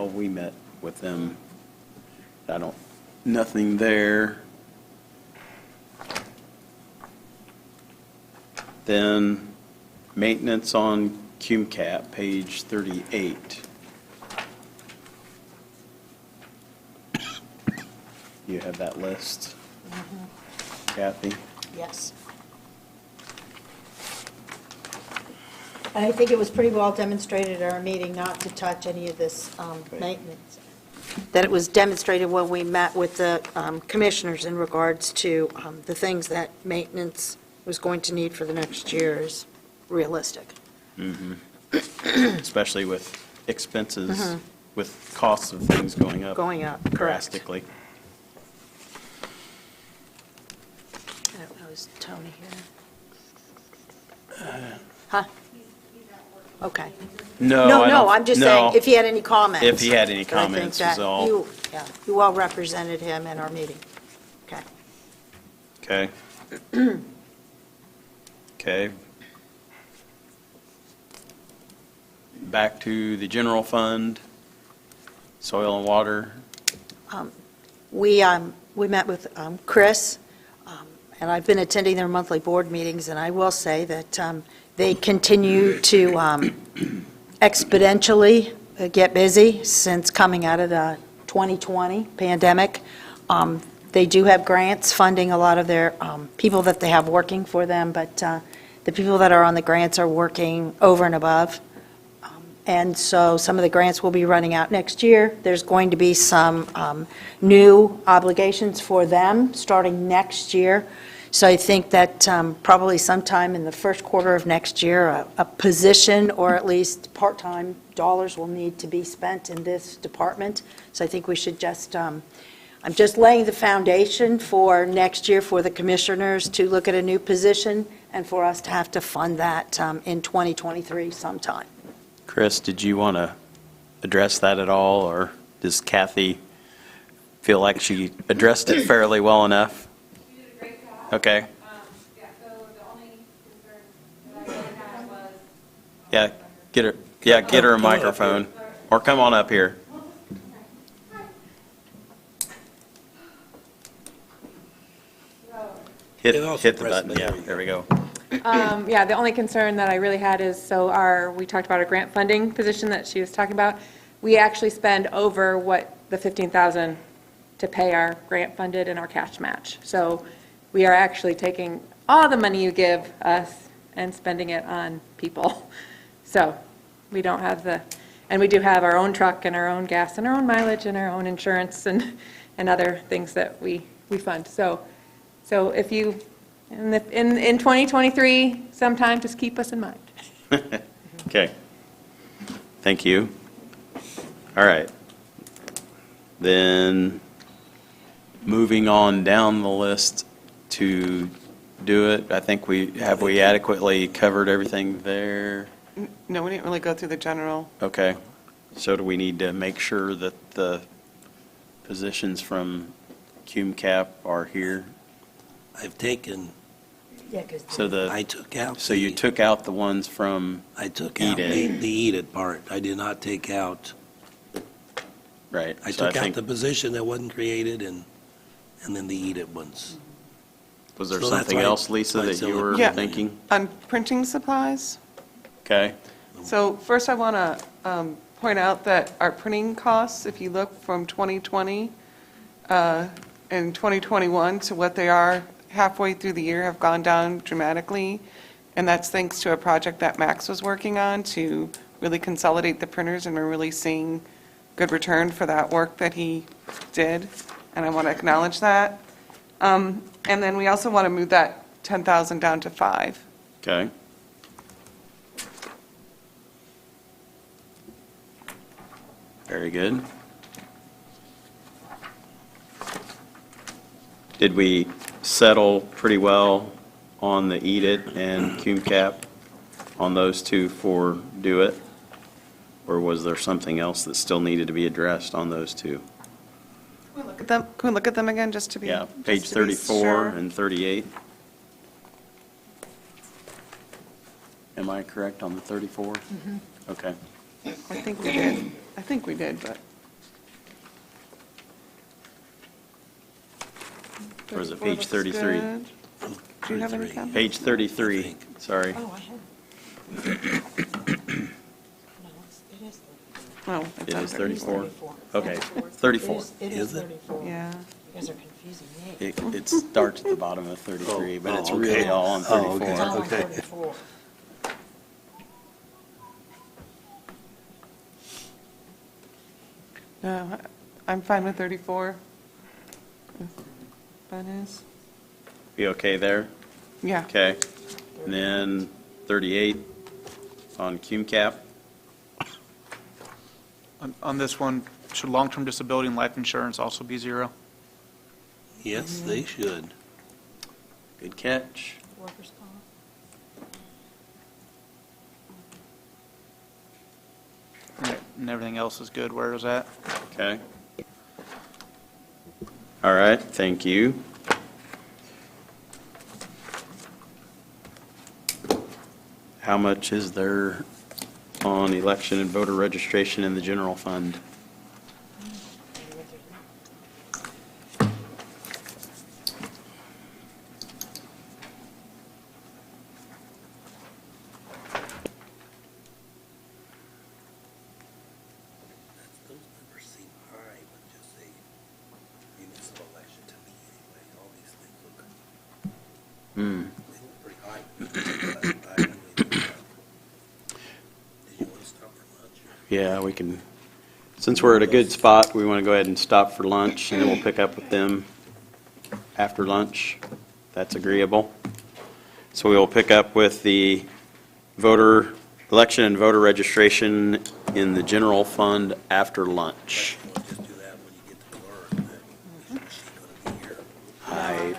we met with them. Nothing there. Then maintenance on CUMCAP, page 38. You have that list, Kathy? Yes. I think it was pretty well demonstrated at our meeting not to touch any of this maintenance. That it was demonstrated when we met with the commissioners in regards to the things that maintenance was going to need for the next year is realistic. Especially with expenses, with costs of things going up. Going up, correct. Drastically. I don't know, is Tony here? Huh? Okay. No, No, I'm just saying, if he had any comments. If he had any But I think comments, that was all. you well represented him in our meeting. Okay. Okay. Okay. Back to the general fund, soil and water. We met with Chris, and I've been attending their monthly board meetings, and I will say that they continue to exponentially get busy since coming out of the 2020 pandemic. They do have grants funding a lot of their people that they have working for them, but the people that are on the grants are working over and above. And so some of the grants will be running out next year. There's going to be some new obligations for them starting next year. So I think that probably sometime in the first quarter of next year, a position or at least part-time dollars will need to be spent in this department. So I think we should just, I'm just laying the foundation for next year for the commissioners to look at a new position and for us to have to fund that in 2023 sometime. Chris, did you want to address that at all, or does Kathy feel like she addressed it fairly well enough? You did a great job. Okay. Yeah, so the only concern that I really had was. Get her a microphone, or come on up here. Hit the button, yeah, there we go. Yeah, the only concern that I really had is, we talked about a grant funding position that she was talking about. we actually spend over what the 15,000 to pay our grant funded and our cash match. So we are actually taking all the money you give us and spending it on people. So we don't have and we do have our own truck and our own gas and our own mileage and our own insurance and other things that we fund. So if you, in 2023, sometime, just keep us in mind. Okay. Thank you. All right. Then, moving on down the list to do it, I think we adequately covered everything there? No, we didn't really go through the general. Okay. So do we need to make sure that the positions from CUMCAP are here? I've taken, Yeah, because I took out. So you took out the ones from I took out EDIT. the EDIT part. I did not take out, Right. I So took out think- the position that wasn't created and then the EDIT ones. Was there So that's something why- else, Lisa, why that it's you were Yeah. thinking? On printing supplies, Okay. so first I want to point out that our printing costs, if you look from 2020 and 2021 to what they are halfway through the year, have gone down dramatically. And that's thanks to a project that Max was working on to really consolidate the printers, and we're really seeing good return for that work that he did, and I want to acknowledge that. And then we also want to move that 10,000 down to 5. Okay. Very good. Did we settle pretty well on the EDIT and CUMCAP on those two for Do It? Or was there something else that still needed to be addressed on those two? Can we look at them again, just to be? Yeah, just page to be 34 sure? and 38. Am I correct on the 34? Okay. I think we did. I think we did, but. Or is it 34 page looks 33? good. Do you have any comments? Page 33, sorry. Oh, I have. Oh, It it's on is 34? 34. Okay, Yeah. 34. It Is is it? 34. Yeah. You guys are confusing me. It starts at the bottom of 33, but it's Oh, really okay. all on Oh, 34. okay. It's all on Okay. 34. No, I'm fine with 34. That is, Be okay there? yeah. Okay. And then 38 on CUMCAP. On this one, should long-term disability and life insurance also be 0? Yes, they should. Good catch. Workers' comp. And everything else is good where it's at? Okay. All right, thank you. How much is there on election and voter registration in the general fund? Those numbers seem high, but just a municipal election to me anyway, all these things look, Hmm. they look pretty high. Did you want to stop for lunch? Yeah, we can, since we're at a good spot, we want to go ahead and stop for lunch, and then we'll pick up with them after lunch. That's agreeable. So we will pick up with the election and voter registration in the general fund after lunch. We'll just do that when you get to work, that is she going to be here? I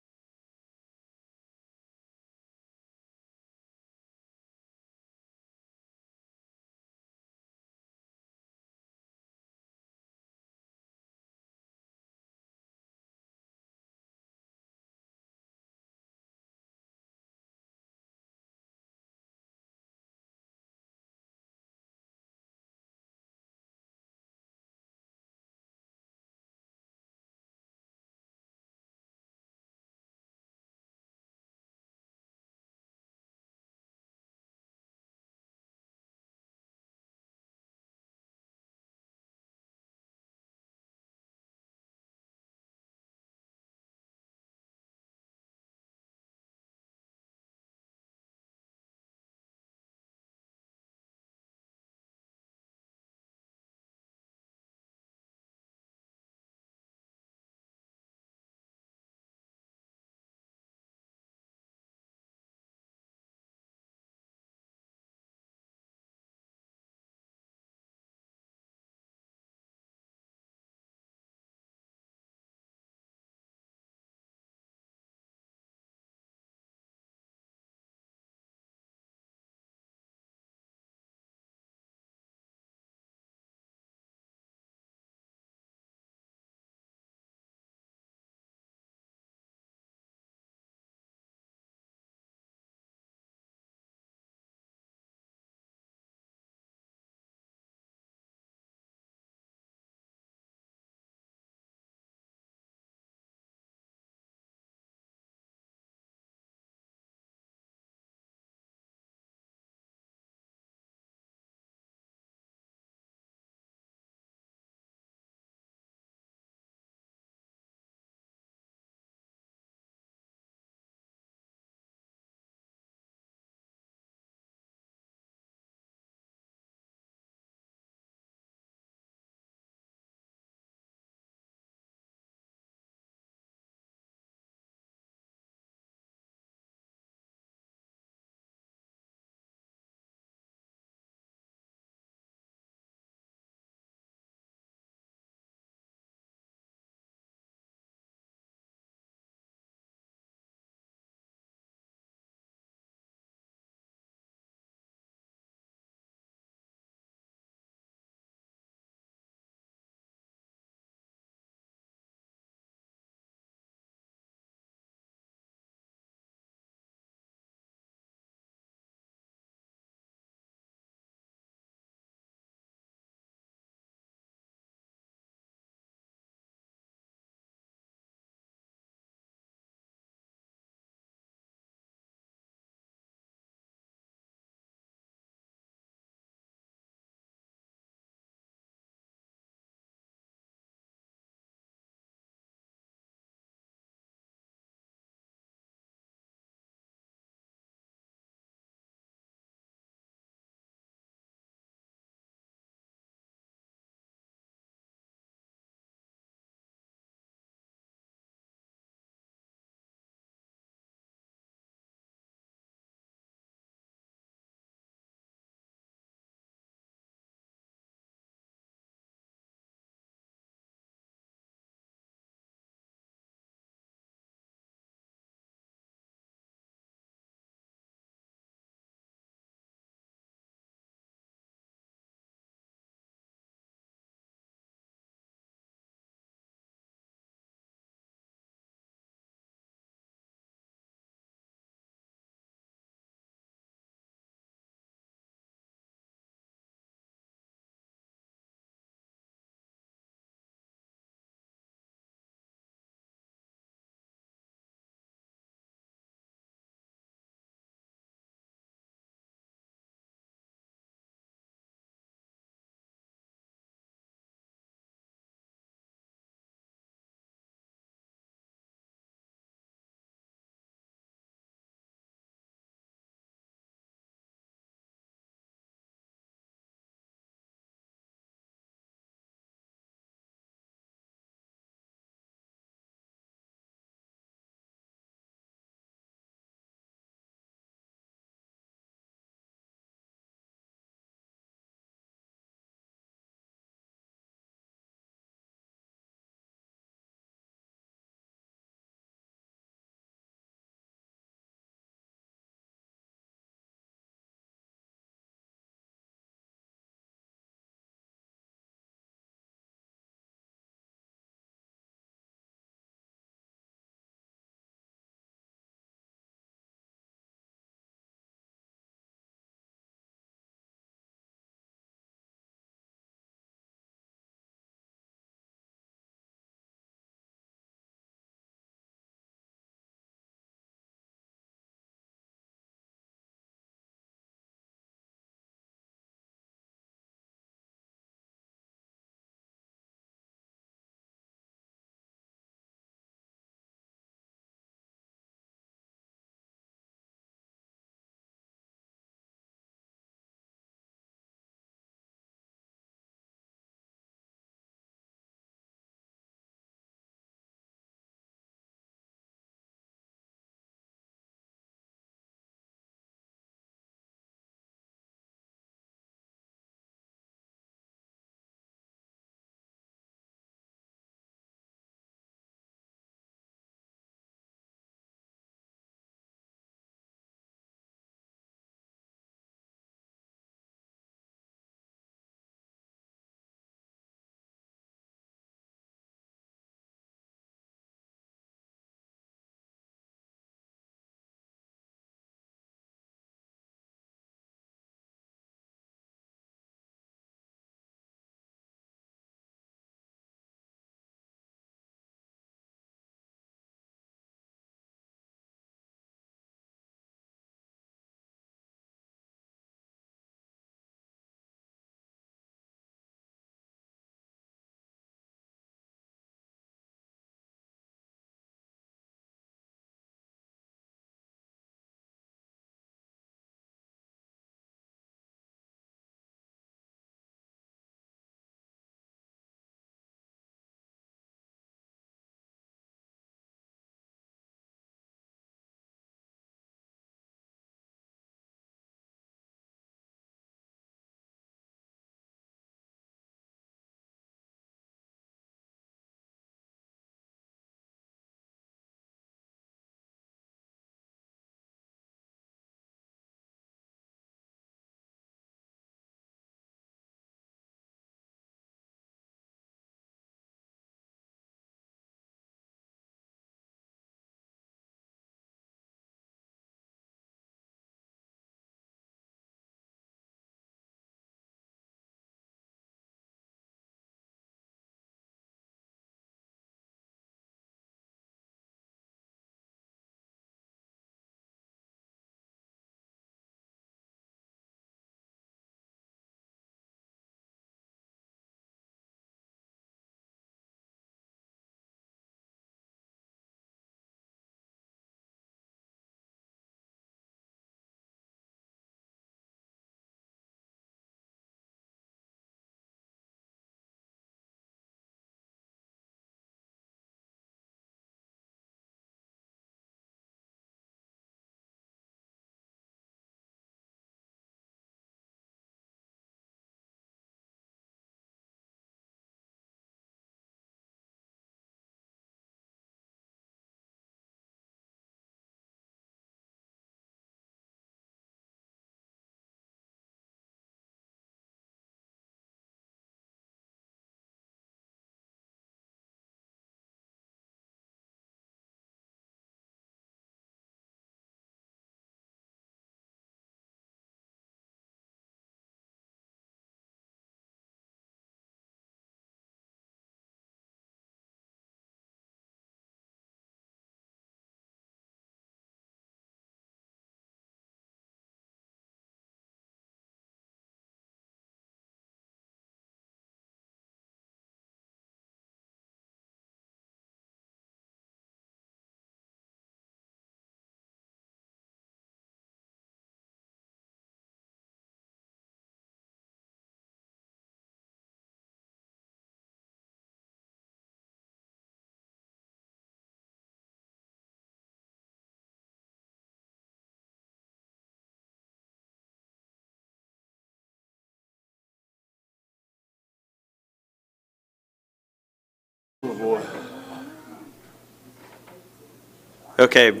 Okay,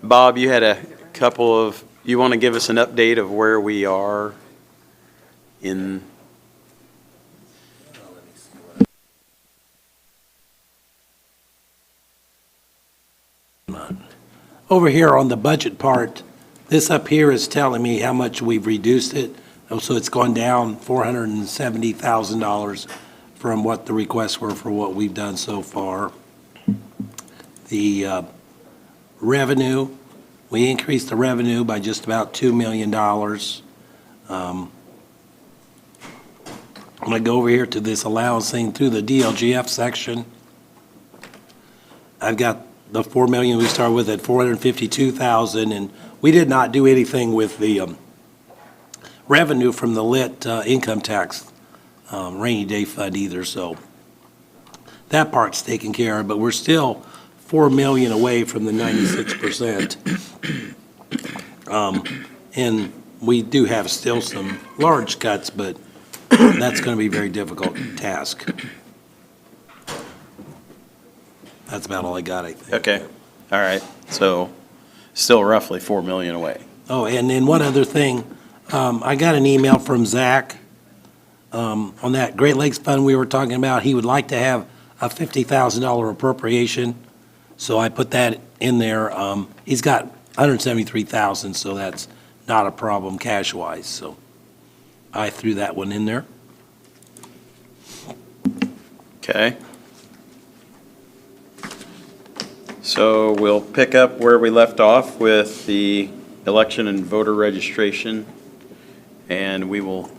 Bob, you had a couple of, you want to give us an update of where we are in? Over here on the budget part, this up here is telling me how much we've reduced it. Oh, so it's gone down $470,000 from what the requests were for what we've done so far. The revenue, we increased the revenue by just about $2 million. I'm going to go over here to this allowance thing through the DLGF section. I've got the $4 million we started with at $452,000, and we did not do anything with the revenue from the lit income tax rainy day fund either, so that part's taken care of, but we're still $4 million away from the 96%. And we do have still some large cuts, but that's going to be a very difficult task. That's about all I got, I think. Okay, all right, so still roughly 4 million away. Oh, and then one other thing, I got an email from Zach on that Great Lakes Fund we were talking about. He would like to have a $50,000 appropriation, so I put that in there. He's got $173,000, so that's not a problem cash-wise, so I threw that one in there. Okay. So we'll pick up where we left off with the election and voter registration, and we will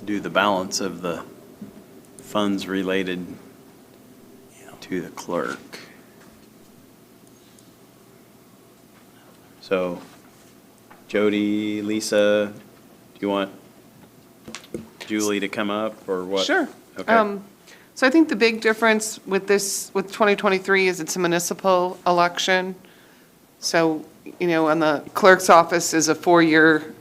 do the balance of the funds related to the clerk. So Jody, Lisa, do you want Julie to come up or what? Sure. Okay. So I think the big difference with this, with 2023, is it's a municipal election. So, you know, and the clerk's office is a 4-year,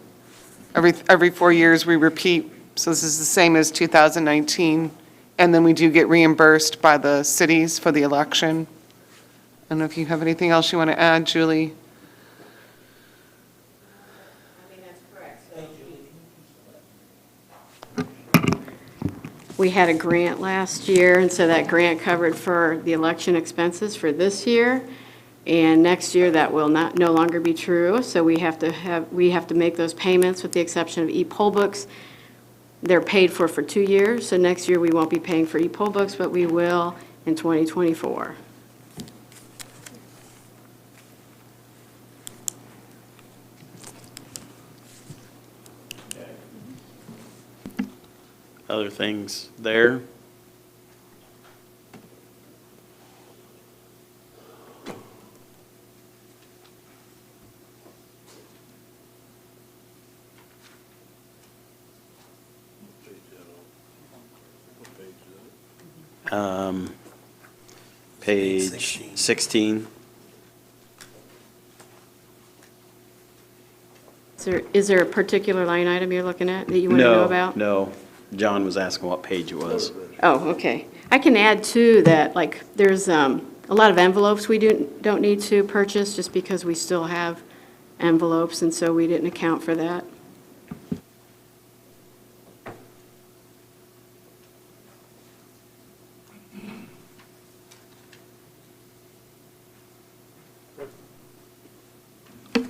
every 4 years we repeat. So this is the same as 2019. And then we do get reimbursed by the cities for the election. I don't know if you have anything else you want to add, Julie? We had a grant last year, and so that grant covered for the election expenses for this year. And next year, that will no longer be true. So we have to make those payments with the exception of e-poll books. They're paid for 2 years. So next year, we won't be paying for e-poll books, but we will in 2024. Other things there? Page 16. Is there a particular line item you're looking at that you want to know about? No. John was asking what page it was. Oh, okay. I can add too that, like, there's a lot of envelopes we don't need to purchase just because we still have envelopes, and so we didn't account for that.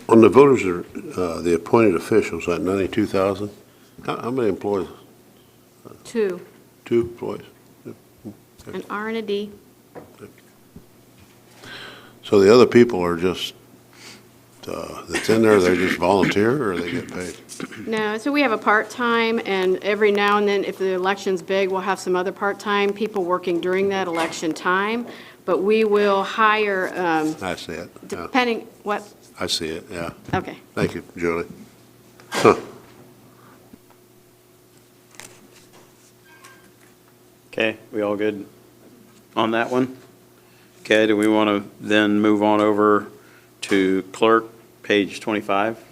On the voters, the appointed officials, that 92,000, how many employees? 2, 2 employees? an R and a D. So the other people are just, that's in there, they just volunteer or they get paid? No, so we have a part-time, and every now and then, if the election's big, we'll have some other part-time people working during that election time, but we will hire, I see it, yeah. depending, what? I see it, yeah. Okay. Thank you, Julie. Huh. Okay, we all good on that one? Okay, do we want to then move on over to clerk, page 25?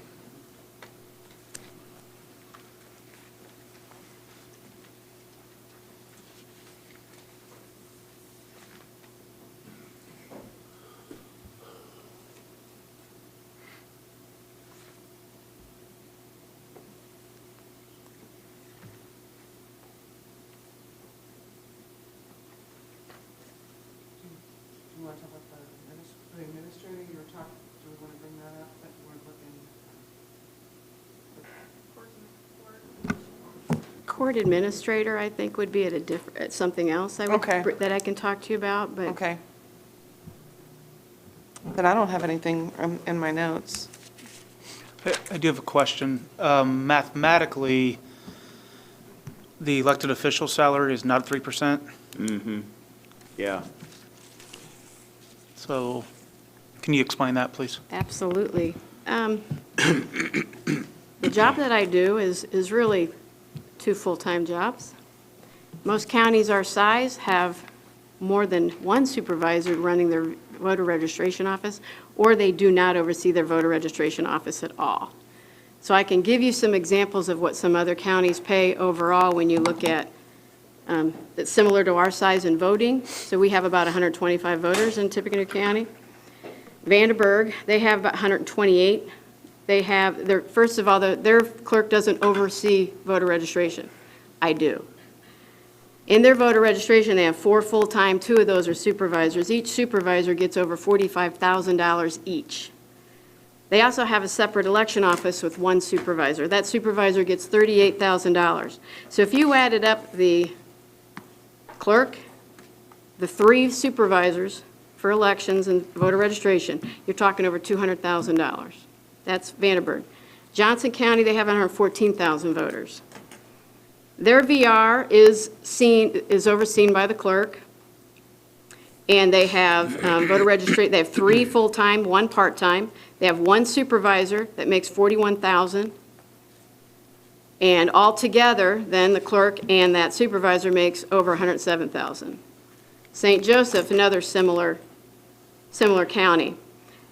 want to talk about the administrator? You were talking, do we want to bring that up, that we're looking? Court administrator, I think, would be at something else Okay. that I can talk to you about, but. Okay. Then I don't have anything in my notes. I do have a question. Mathematically, the elected official salary is not 3%, Mm-hmm. Yeah. so can you explain that, please? Absolutely. The job that I do is really 2 full-time jobs. Most counties our size have more than one supervisor running their voter registration office, or they do not oversee their voter registration office at all. So I can give you some examples of what some other counties pay overall when you look at, that's similar to our size in voting. So we have about 125 voters in Tippecanoe County. Vandenberg, they have about 128. They have, first of all, their clerk doesn't oversee voter registration. I do. In their voter registration, they have 4 full-time, 2 of those are supervisors. Each supervisor gets over $45,000 each. They also have a separate election office with 1 supervisor. That supervisor gets $38,000. So if you added up the clerk, the 3 supervisors for elections and voter registration, you're talking over $200,000. That's Vandenberg. Johnson County, they have 114,000 voters. Their VR is overseen by the clerk, and they have voter registration. They have 3 full-time, 1 part-time. They have 1 supervisor that makes $41,000, and altogether, then the clerk and that supervisor makes over $107,000. St. Joseph, another similar county,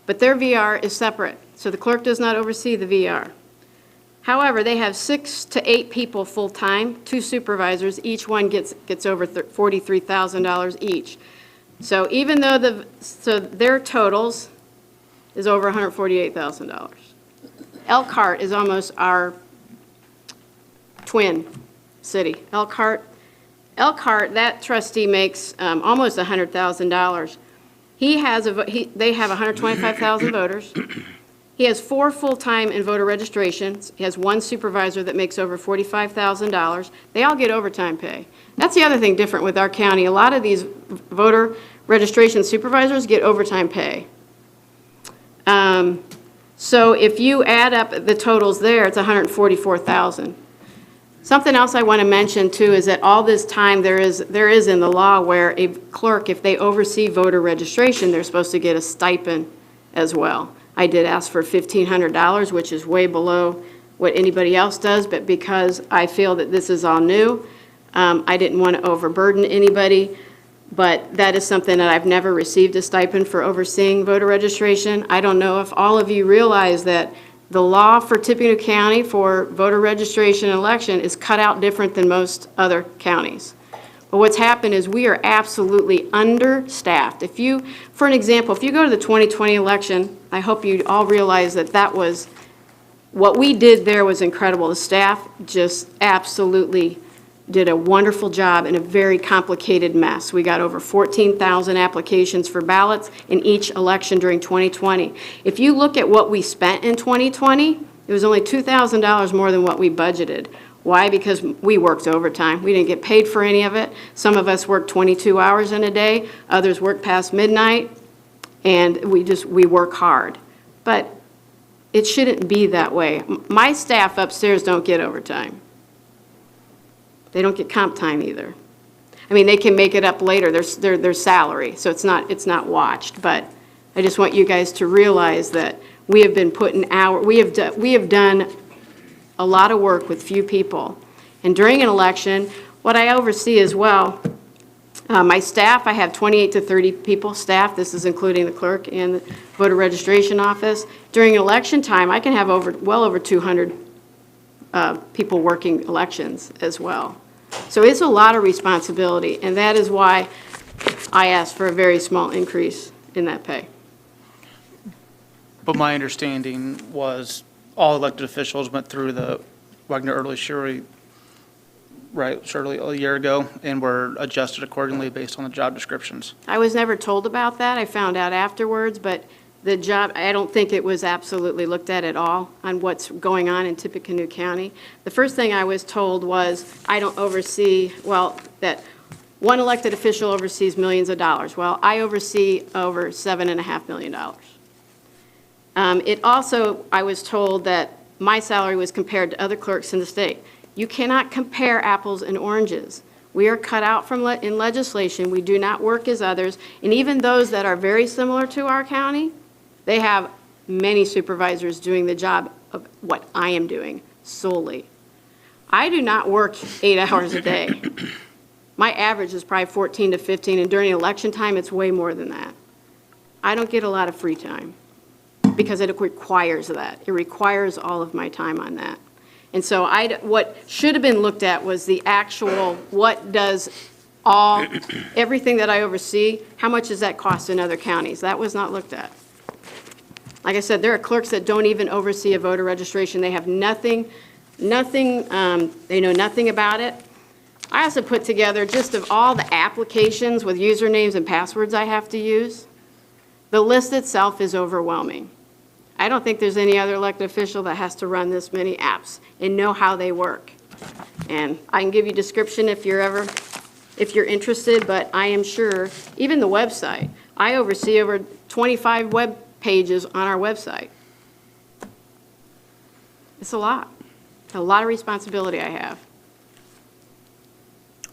but their VR is separate, so the clerk does not oversee the VR. However, they have 6 to 8 people full-time, 2 supervisors, each one gets over $43,000 each. So even though their totals is over $148,000. Elkhart is almost our twin city. Elkhart, that trustee makes almost $100,000. They have 125,000 voters. He has 4 full-time in voter registrations. He has 1 supervisor that makes over $45,000. They all get overtime pay. That's the other thing different with our county. A lot of these voter registration supervisors get overtime pay. So if you add up the totals there, it's $144,000. Something else I want to mention too is that all this time there is in the law where a clerk, if they oversee voter registration, they're supposed to get a stipend as well. I did ask for $1,500, which is way below what anybody else does, but because I feel that this is all new, I didn't want to overburden anybody, but that is something that I've never received a stipend for overseeing voter registration. I don't know if all of you realize that the law for Tippecanoe County for voter registration and election is cut out different than most other counties. But what's happened is we are absolutely understaffed. For an example, if you go to the 2020 election, I hope you all realize that was, what we did there was incredible. The staff just absolutely did a wonderful job in a very complicated mess. We got over 14,000 applications for ballots in each election during 2020. If you look at what we spent in 2020, it was only $2,000 more than what we budgeted. Why? Because we worked overtime. We didn't get paid for any of it. Some of us worked 22 hours in a day. Others worked past midnight. And we work hard. But it shouldn't be that way. My staff upstairs don't get overtime. They don't get comp time either. I mean, they can make it up later. Their salary, so it's not watched. But I just want you guys to realize that we have been putting we have done a lot of work with few people. And during an election, what I oversee as well, my staff, I have 28 to 30 people staff. This is including the clerk and the voter registration office. During election time, I can have well over 200 people working elections as well. So it's a lot of responsibility, and that is why I asked for a very small increase in that pay. But my understanding was all elected officials went through the Wagner Early Surety right, Shirley, a year ago, and were adjusted accordingly based on the job descriptions. I was never told about that. I found out afterwards, but the job, I don't think it was absolutely looked at all on what's going on in Tippecanoe County. The first thing I was told was, I don't oversee, well, that one elected official oversees millions of dollars. Well, I oversee over $7.5 million. It also, I was told that my salary was compared to other clerks in the state. You cannot compare apples and oranges. We are cut out from in legislation. We do not work as others. And even those that are very similar to our county, they have many supervisors doing the job of what I am doing solely. I do not work 8 hours a day. My average is probably 14 to 15, and during election time, it's way more than that. I don't get a lot of free time because it requires that. It requires all of my time on that. And so what should have been looked at was the actual, what does everything that I oversee, how much does that cost in other counties? That was not looked at. Like I said, there are clerks that don't even oversee a voter registration. They have nothing, they know nothing about it. I also put together just of all the applications with usernames and passwords I have to use. The list itself is overwhelming. I don't think there's any other elected official that has to run this many apps and know how they work. And I can give you a description if you're interested, but I am sure, even the website, I oversee over 25 web pages on our website. It's a lot of responsibility I have.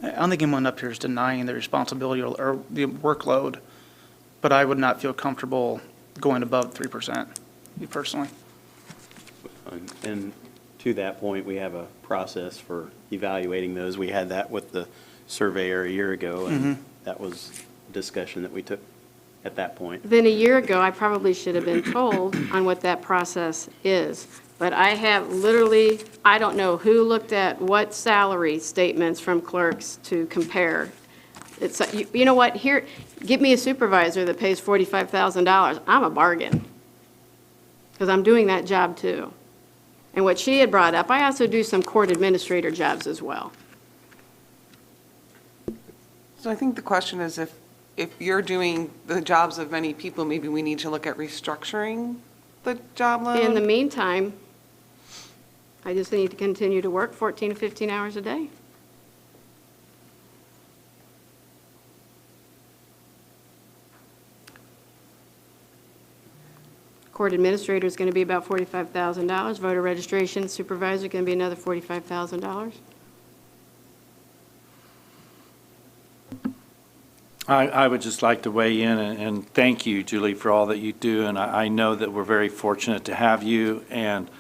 I don't think anyone up here is denying the responsibility or the workload, but I would not feel comfortable going above 3%, me personally. And to that point, we have a process for evaluating those. We had that with the surveyor a year ago, and that was a discussion that we took at that point. Then a year ago, I probably should have been told on what that process is. But I have literally, I don't know who looked at what salary statements from clerks to compare. It's, you know what, here, give me a supervisor that pays $45,000. I'm a bargain. Because I'm doing that job too. And what she had brought up, I also do some court administrator jobs as well. So I think the question is if you're doing the jobs of many people, maybe we need to look at restructuring the job load? In the meantime, I just need to continue to work 14 to 15 hours a day. Court administrator is going to be about $45,000. Voter registration supervisor going to be another $45,000. I would just like to weigh in and thank you, Julie, for all that you do. And I know that we're very fortunate to have you. And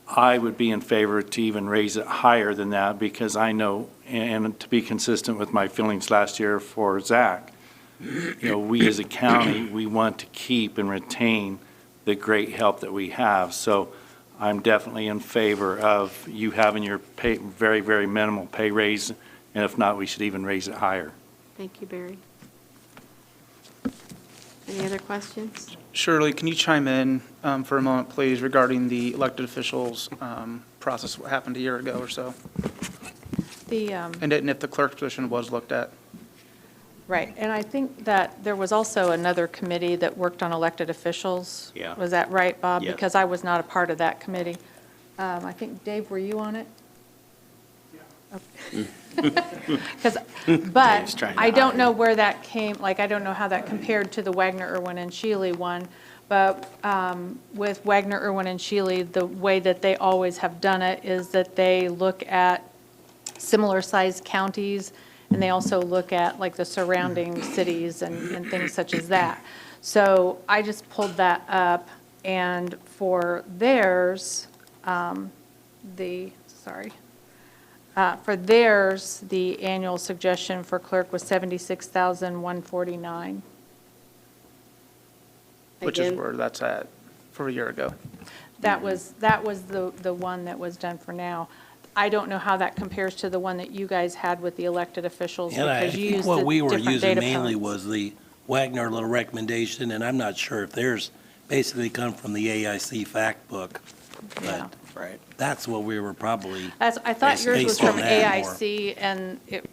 I would be in favor to even raise it higher than that because I know, and to be consistent with my feelings last year for Zach, you know, we as a county, we want to keep and retain the great help that we have. So I'm definitely in favor of you having your pay, very, very minimal pay raise. And if not, we should even raise it higher. Thank you, Barry. Any other questions? Shirley, can you chime in for a moment, please, regarding the elected officials process, what happened a year ago or so? And if the clerk position was looked at? Right, and I think that there was also another committee that worked on elected officials. Yeah. Was that right, Bob? Yes. Because I was not a part of that committee. I think, Dave, were you on it? But I don't know where that came, like, I don't know how that compared to the Wagner, Irwin, and Shealy one. But with Wagner, Irwin, and Shealy, the way that they always have done it is that they look at similar-sized counties, and they also look at, like, the surrounding cities and things such as that. So I just pulled that up, and for theirs, for theirs, the annual suggestion for clerk was $76,149. Which is where that's at for a year ago. That was the one that was done for now. I don't know how that compares to the one that you guys had with the elected officials. And I because you think used what the we were different using data mainly points. was the Wagner little recommendation, and I'm not sure if theirs basically come from the AIC fact book. Yeah. But Right. That's what we were probably. I thought yours was based on from that more. AIC, and it,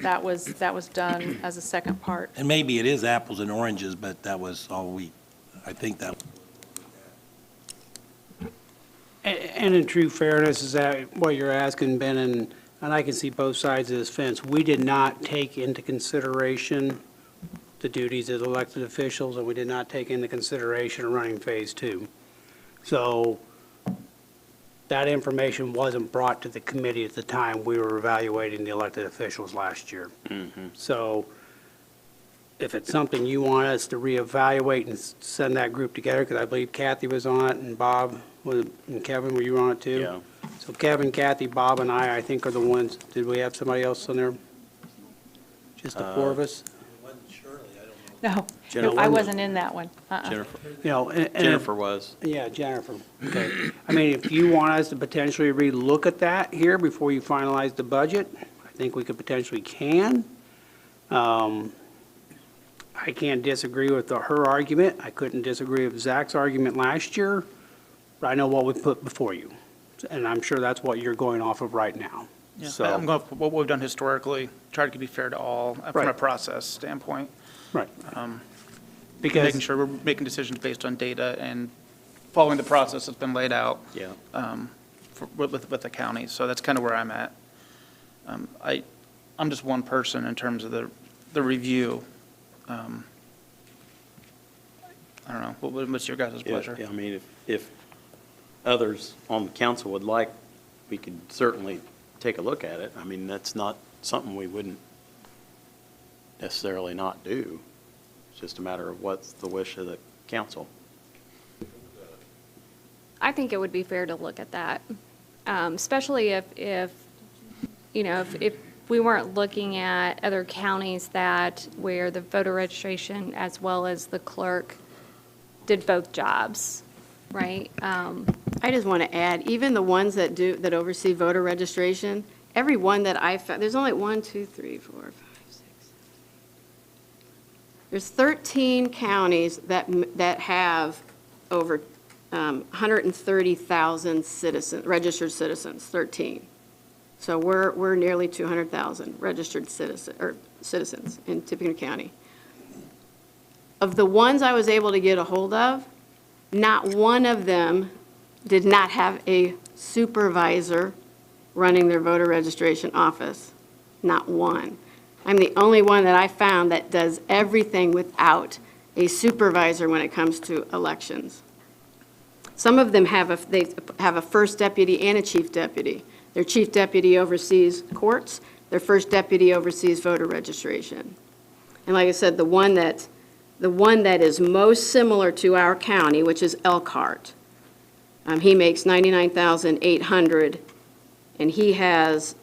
that was done as a second part. And maybe it is apples and oranges, but that was all I think that. And in true fairness, is that what you're asking, Ben, and I can see both sides of this fence. We did not take into consideration the duties of elected officials, and we did not take into consideration running Phase 2. So that information wasn't brought to the committee at the time we were evaluating the elected officials last year. So if it's something you want us to reevaluate and send that group together, because I believe Kathy was on it, and Bob, and Kevin, were you on it too? Yeah. So Kevin, Kathy, Bob, and I think are the ones, did we have somebody else on there? Just the four of us? No, Jennifer. I wasn't in that one. Jennifer, You know, and- Jennifer was. Yeah, Jennifer, okay. I mean, if you want us to potentially relook at that here before you finalize the budget, I think we could potentially can. I can't disagree with her argument. I couldn't disagree with Zach's argument last year, but I know what we put before you. And I'm sure that's what you're going off of right now. Yeah, So- I'm going for what we've done historically, try to be fair to all from a Right. process standpoint. Right. Because making sure we're making decisions based on data and following the process that's been laid out. Yeah. With the county. So that's kind of where I'm at. I'm just one person in terms of the review. I don't know, what's your guys' pleasure? I mean, if others on the council would like, we could certainly take a look at it. I mean, that's not something we wouldn't necessarily not do. It's just a matter of what's the wish of the council. I think it would be fair to look at that, especially if we weren't looking at other counties where the voter registration as well as the clerk did both jobs, right? I just want to add, even the ones that oversee voter registration, every one that I found, there's only 1, 2, 3, 4, 5, 6. There's 13 counties that have over 130,000 registered citizens, 13. So we're nearly 200,000 registered citizens in Tippecanoe County. Of the ones I was able to get a hold of, not one of them did not have a supervisor running their voter registration office. Not one. I'm the only one that I found that does everything without a supervisor when it comes to elections. Some of them have a first deputy and a chief deputy. Their chief deputy oversees courts. Their first deputy oversees voter registration. And like I said, the one that is most similar to our county, which is Elkhart, he makes $99,800, and he has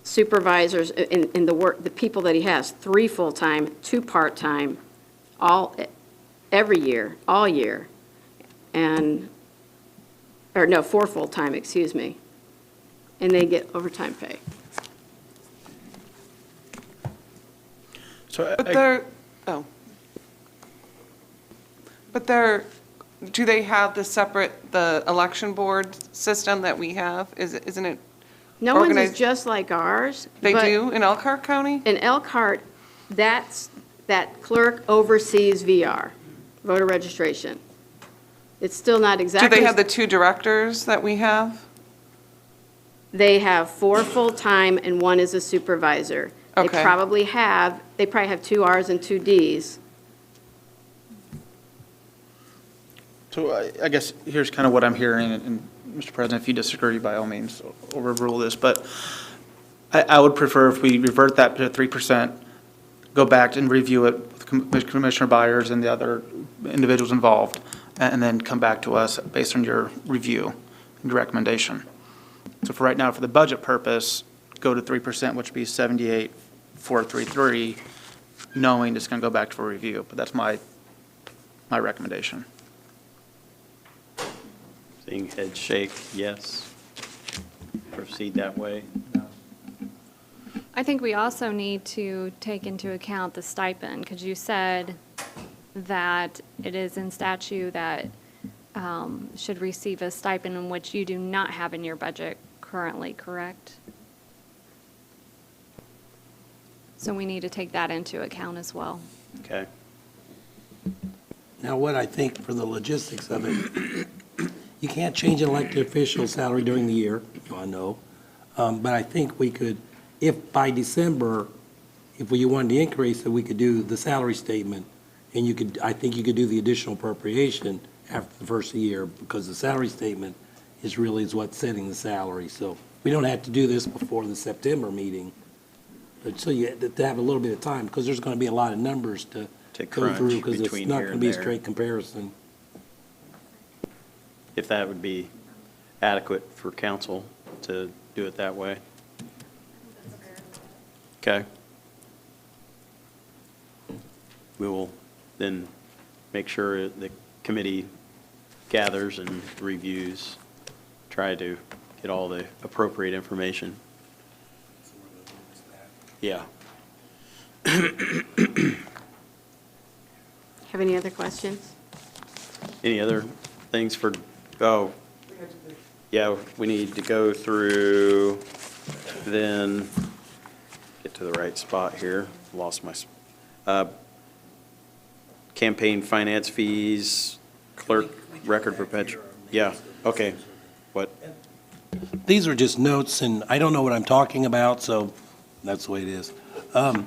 supervisors in the people that he has, 3 full-time, 2 part-time, every year, all year, or 4 full-time, excuse me, and they get overtime pay. So do they have the election board system that we have? Isn't it? No one's is organized- just like ours. They but do in Elkhart County? In Elkhart, that clerk oversees VR, voter registration. It's still not Do exactly. they have the 2 directors that we have? They have 4 full-time and 1 is a supervisor. They Okay. probably have 2 Rs and 2 Ds. So I guess here's kind of what I'm hearing, and Mr. President, if you disagree, by all means, overrule this, but I would prefer if we revert that to 3%, go back and review it with Commissioner Byers and the other individuals involved, and then come back to us based on your review and your recommendation. So for right now, for the budget purpose, go to 3%, which would be 78,433, knowing it's going to go back for review, but that's my recommendation. Seeing head shake, yes. Proceed that way. I think we also need to take into account the stipend, because you said that it is in statute that should receive a stipend in which you do not have in your budget currently, correct? So we need to take that into account as well. Okay. Now, what I think for the logistics of it, you can't change an elected official's salary during the year, I know. But I think we could, if by December, if you wanted to increase it, we could do the salary statement. And you could, I think you could do the additional appropriation after the first year, because the salary statement is what's setting the salary. So we don't have to do this before the September meeting. But so you have to have a little bit of time, because there's going to be a lot of numbers to go crunch through, because it's between not here going to and be a there. straight comparison. If that would be adequate for council to do it that way. Okay. We will then make sure the committee gathers and reviews, try to get all the appropriate information. Yeah. Have any other questions? Any other things for, oh, yeah, we need to go through, then, get to the right spot here, lost my, campaign finance fees, clerk record perpetual, yeah, okay, what? These are just notes, and I don't know what I'm talking about, so that's the way it is. I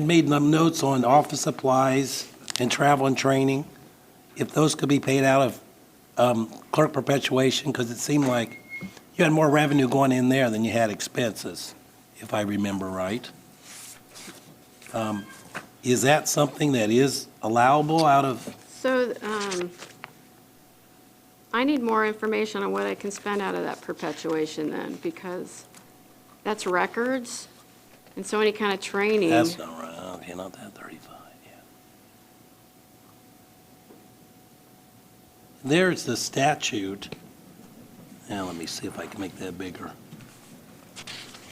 made some notes on office supplies and travel and training, if those could be paid out of clerk perpetuation, because it seemed like you had more revenue going in there than you had expenses, if I remember right. Is that something that is allowable out of? So, I need more information on what I can spend out of that perpetuation then, because that's records, and so any kind of training. That's not right, okay, not that 35, yeah. There's the statute. Now, let me see if I can make that bigger,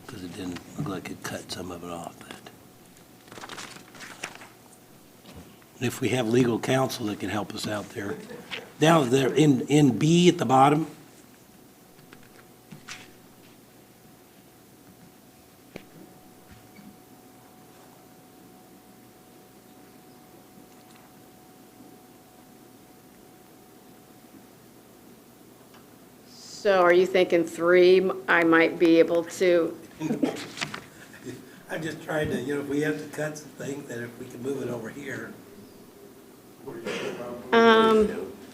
because it didn't look like it cut some of it off that. If we have legal counsel that can help us out there. Now, there, in B at the bottom, So are you thinking 3, I might be able to? I'm just trying to, if we have to cut some things, that if we can move it over here.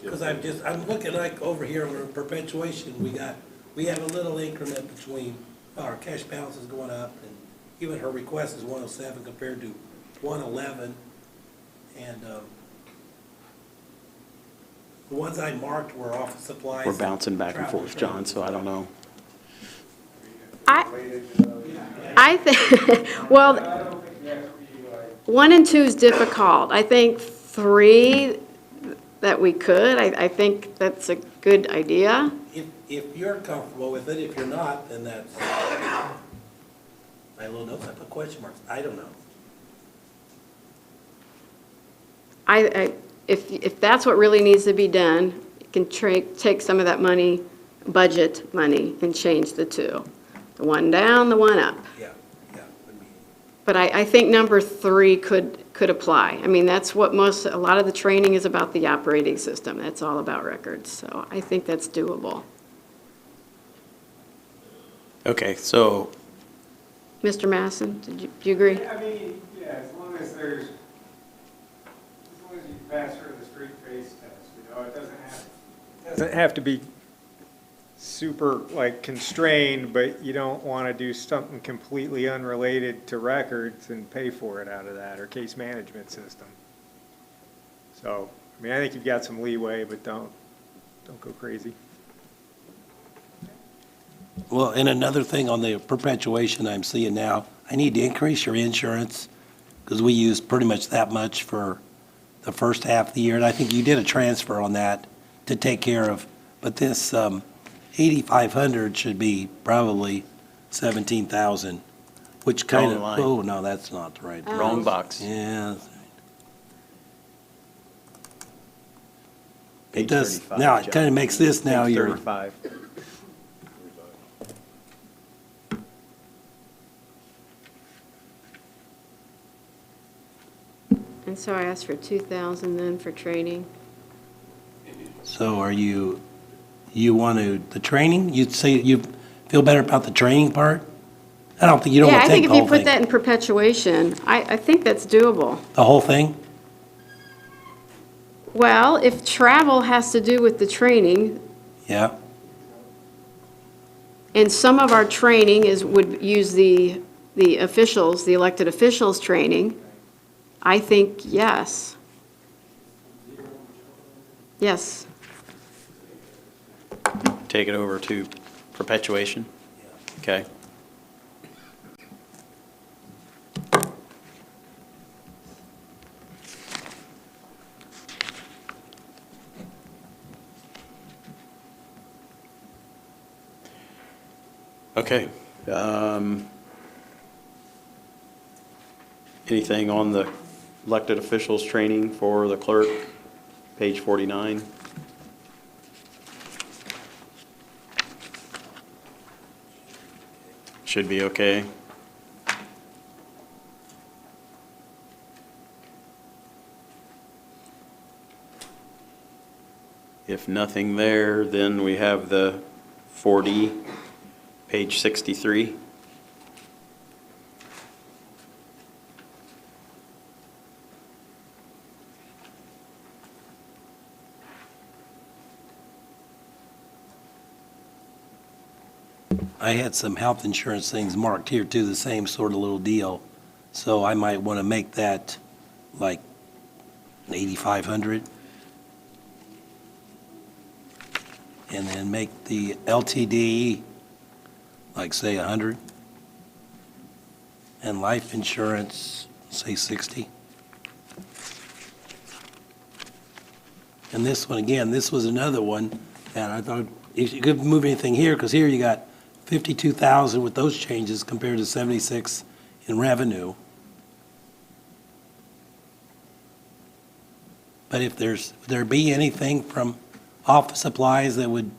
Because I'm looking like over here under perpetuation, we have a little increment between, our cash balance is going up, and even her request is 107 compared to 111. And the ones I marked were office supplies. We're bouncing back and travel forth, John, training. so I don't know. I think, well, 1 and 2 is difficult. I think 3, that we could, I think that's a good idea. If you're comfortable with it, if you're not, then that's, my little notes, I put question marks, I don't know. If that's what really needs to be done, you can take some of that money, budget money, and change the 2. The 1 down, the 1 up. Yeah. But I think number 3 could apply. I mean, that's what a lot of the training is about, the operating system. That's all about records. So I think that's doable. Okay, so, Mr. Masson, do you agree? I mean, yeah, as long as you pass through the street face test, it doesn't have to be super, constrained, but you don't want to do something completely unrelated to records and pay for it out of that, or case management system. So, I mean, I think you've got some leeway, but don't go crazy. Well, and another thing on the perpetuation I'm seeing now, I need to increase your insurance, because we use pretty much that much for the first half of the year, and I think you did a transfer on that to take care of, but this 8,500 should be probably 17,000, which kind of, Wrong line. oh, no, that's not the right. wrong box. Yeah. It does, 35, now, it John. kind of makes this now Page your, 35. And so I asked for 2,000 then for training. so are you want to, the training, you'd say you feel better about the training part? I don't think, you don't Yeah, want I to take think the if you whole put that thing. in perpetuation, I think that's doable. The whole thing? Well, if travel has to do with the training, Yeah, and some of our training would use the officials, the elected officials' training, I think yes. Yes. Take it over to perpetuation? Okay. Okay. Anything on the elected officials training for the clerk, page 49? Should be okay. If nothing there, then we have the 4D, page 63. I had some health insurance things marked here too, the same sort of little deal. So I might want to make that like 8,500. And then make the LTD like say 100. And life insurance, say 60. And this one, again, this was another one that I thought, if you could move anything here, because here you got 52,000 with those changes compared to 76 in revenue. But if there be anything from office supplies that would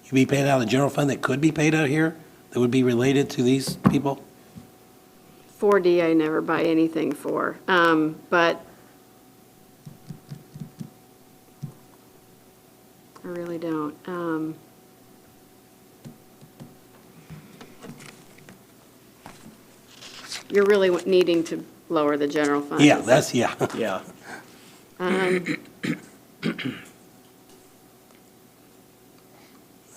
you be paid out of the general fund that could be paid out here, that would be related to these people? 4D I never buy anything for, but I really don't. You're really needing to lower the general fund. Yeah, that's, yeah. Yeah. I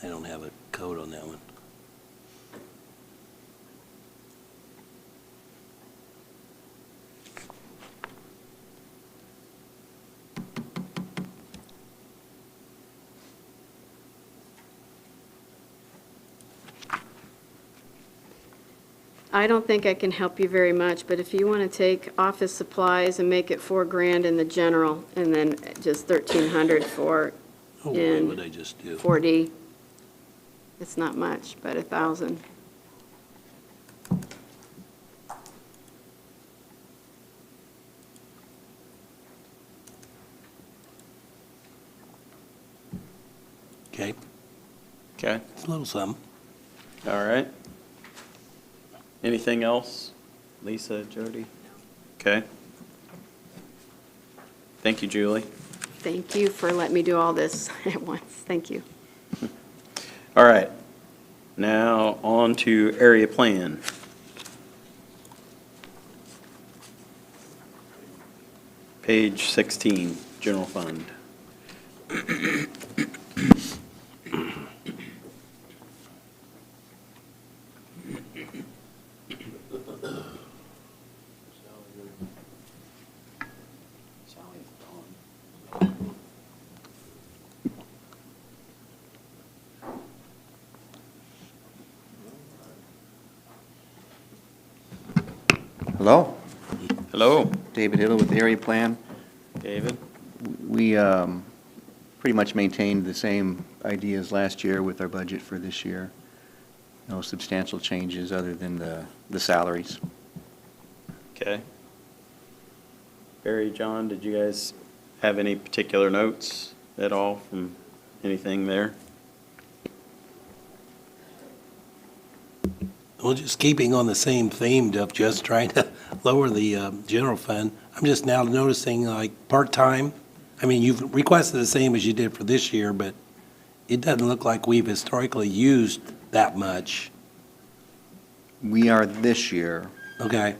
don't have a code on that one. I don't think I can help you very much, but if you want to take office supplies and make it $4,000 in the general, and then just 1,300 for Oh, what in would I just do? 4D, it's not much, but 1,000. Okay, Okay, it's a little something. all right. Anything else? Lisa, Jody? Okay. Thank you, Julie. Thank you for letting me do all this at once. Thank you. All right. Now, on to area plan. Page 16, general fund. Hello, Hello, David Hill with the Area Plan. David. We pretty much maintained the same ideas last year with our budget for this year. No substantial changes other than the salaries. Okay. Barry, John, did you guys have any particular notes? at all from anything there? Well, just keeping on the same theme of just trying to lower the general fund, I'm just now noticing like part-time. I mean, you've requested the same as you did for this year, but it doesn't look like we've historically used that much. We are this year. Okay,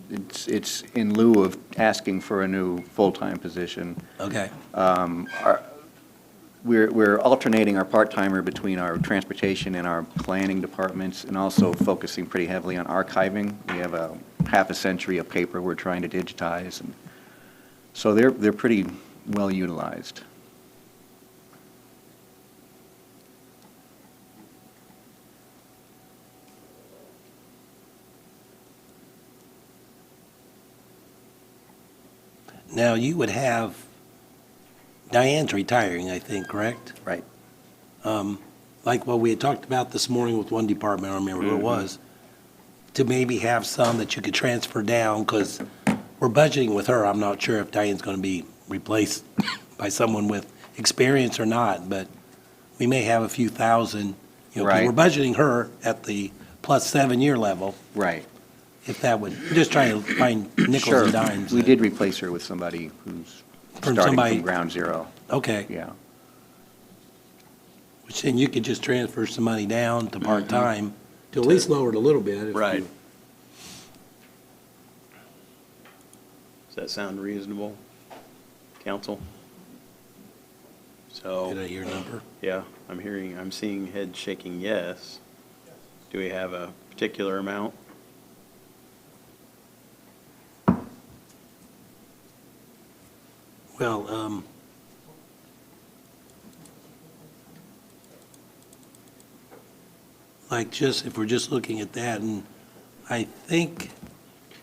It's in lieu of asking for a new full-time position. okay. We're alternating our part-timer between our transportation and our planning departments, and also focusing pretty heavily on archiving. We have a half a century of paper we're trying to digitize, and so they're pretty well utilized. Now, you would have, Diane's retiring, I think, correct? Right. Like what we had talked about this morning with one department, I don't remember who it was, to maybe have some that you could transfer down, because we're budgeting with her. I'm not sure if Diane's going to be replaced by someone with experience or not, but we may have a few thousand, you know, 'cause Right. we're budgeting her at the plus 7-year level. Right. If that would, just trying to find nickels Sure. and dimes. We did replace her with somebody who's From starting somebody- from ground zero. Okay. Yeah. Which then you could just transfer some money down to part-time to at least lower it a little bit. if Right. you- Does that sound reasonable, council? So. Did I hear a number? Yeah, I'm seeing head shaking yes. Do we have a particular amount? Well, like just, if we're just looking at that, and I think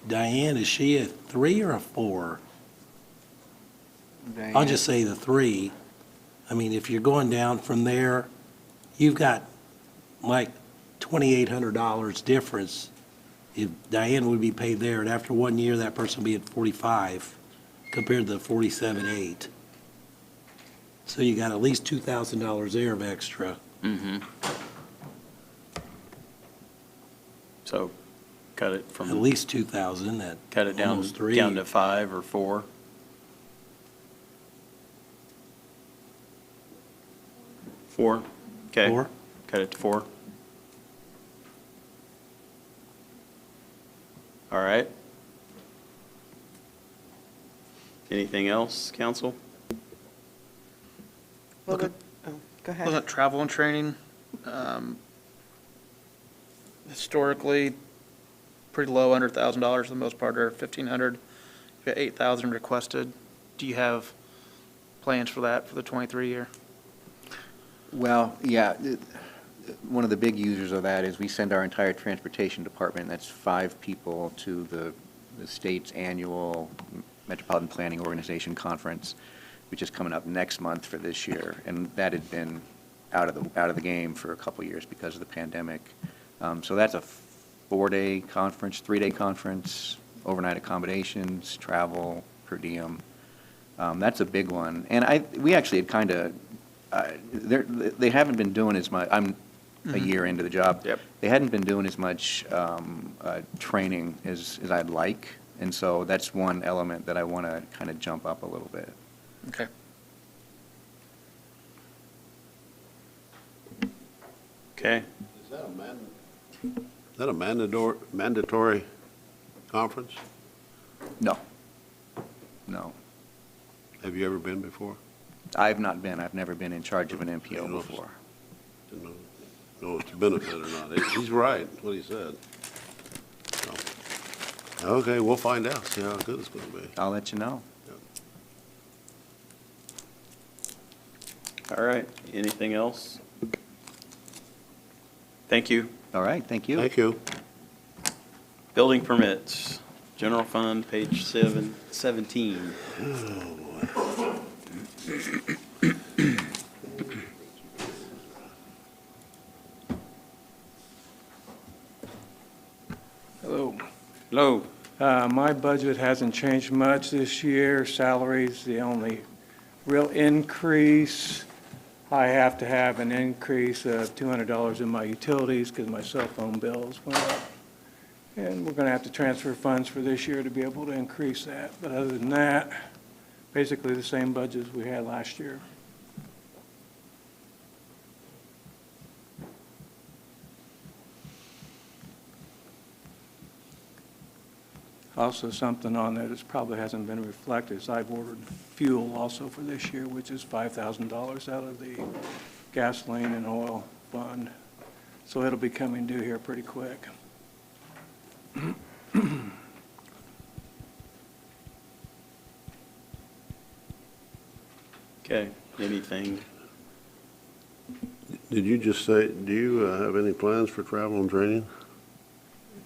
Diane, is she a 3 or a 4? I'll just say the 3. I mean, if you're going down from there, you've got like $2,800 difference. If Diane would be paid there, and after 1 year, that person would be at 45 compared to the 47.8. So you got at least $2,000 there of extra. Mm-hmm. So cut it from. At least 2,000, that Cut it down, almost 3. down to 5 or 4. 4, okay. 4? Cut it to 4. All right. Anything else, council? Well, Okay. oh, go ahead. Wasn't travel and training, historically, pretty low, under $1,000 for the most part, or 1,500. You've got 8,000 requested. Do you have plans for that for the 23 year? Well, yeah, one of the big users of that is we send our entire transportation department, that's 5 people, to the state's annual Metropolitan Planning Organization Conference, which is coming up next month for this year. And that had been out of the game for a couple of years because of the pandemic. So that's a 4-day conference, 3-day conference, overnight accommodations, travel, per diem. That's a big one. And we actually had kind of, they haven't been doing as much, I'm a year into the job. Yep. They hadn't been doing as much training as I'd like. And so that's one element that I want to kind of jump up a little bit. Okay. Okay. Is that a mandatory conference? No. No. Have you ever been before? I've not been. I've never been in charge of an MPO before. Didn't know if it's a benefit or not. He's right, what he said. So, okay, we'll find out, see how good it's going to be. I'll let you know. All right. Anything else? Thank you. All right, thank you. Thank you. Building permits, general fund, page 17. Hello. Hello. My budget hasn't changed much this year. Salaries, the only real increase, I have to have an increase of $200 in my utilities because my cell phone bills went up. And we're going to have to transfer funds for this year to be able to increase that. But other than that, basically the same budget as we had last year. Also, something on there that probably hasn't been reflected is I've ordered fuel also for this year, which is $5,000 out of the gasoline and oil fund. So it'll be coming due here pretty quick. Okay, anything? Did you just say, do you have any plans for travel and training?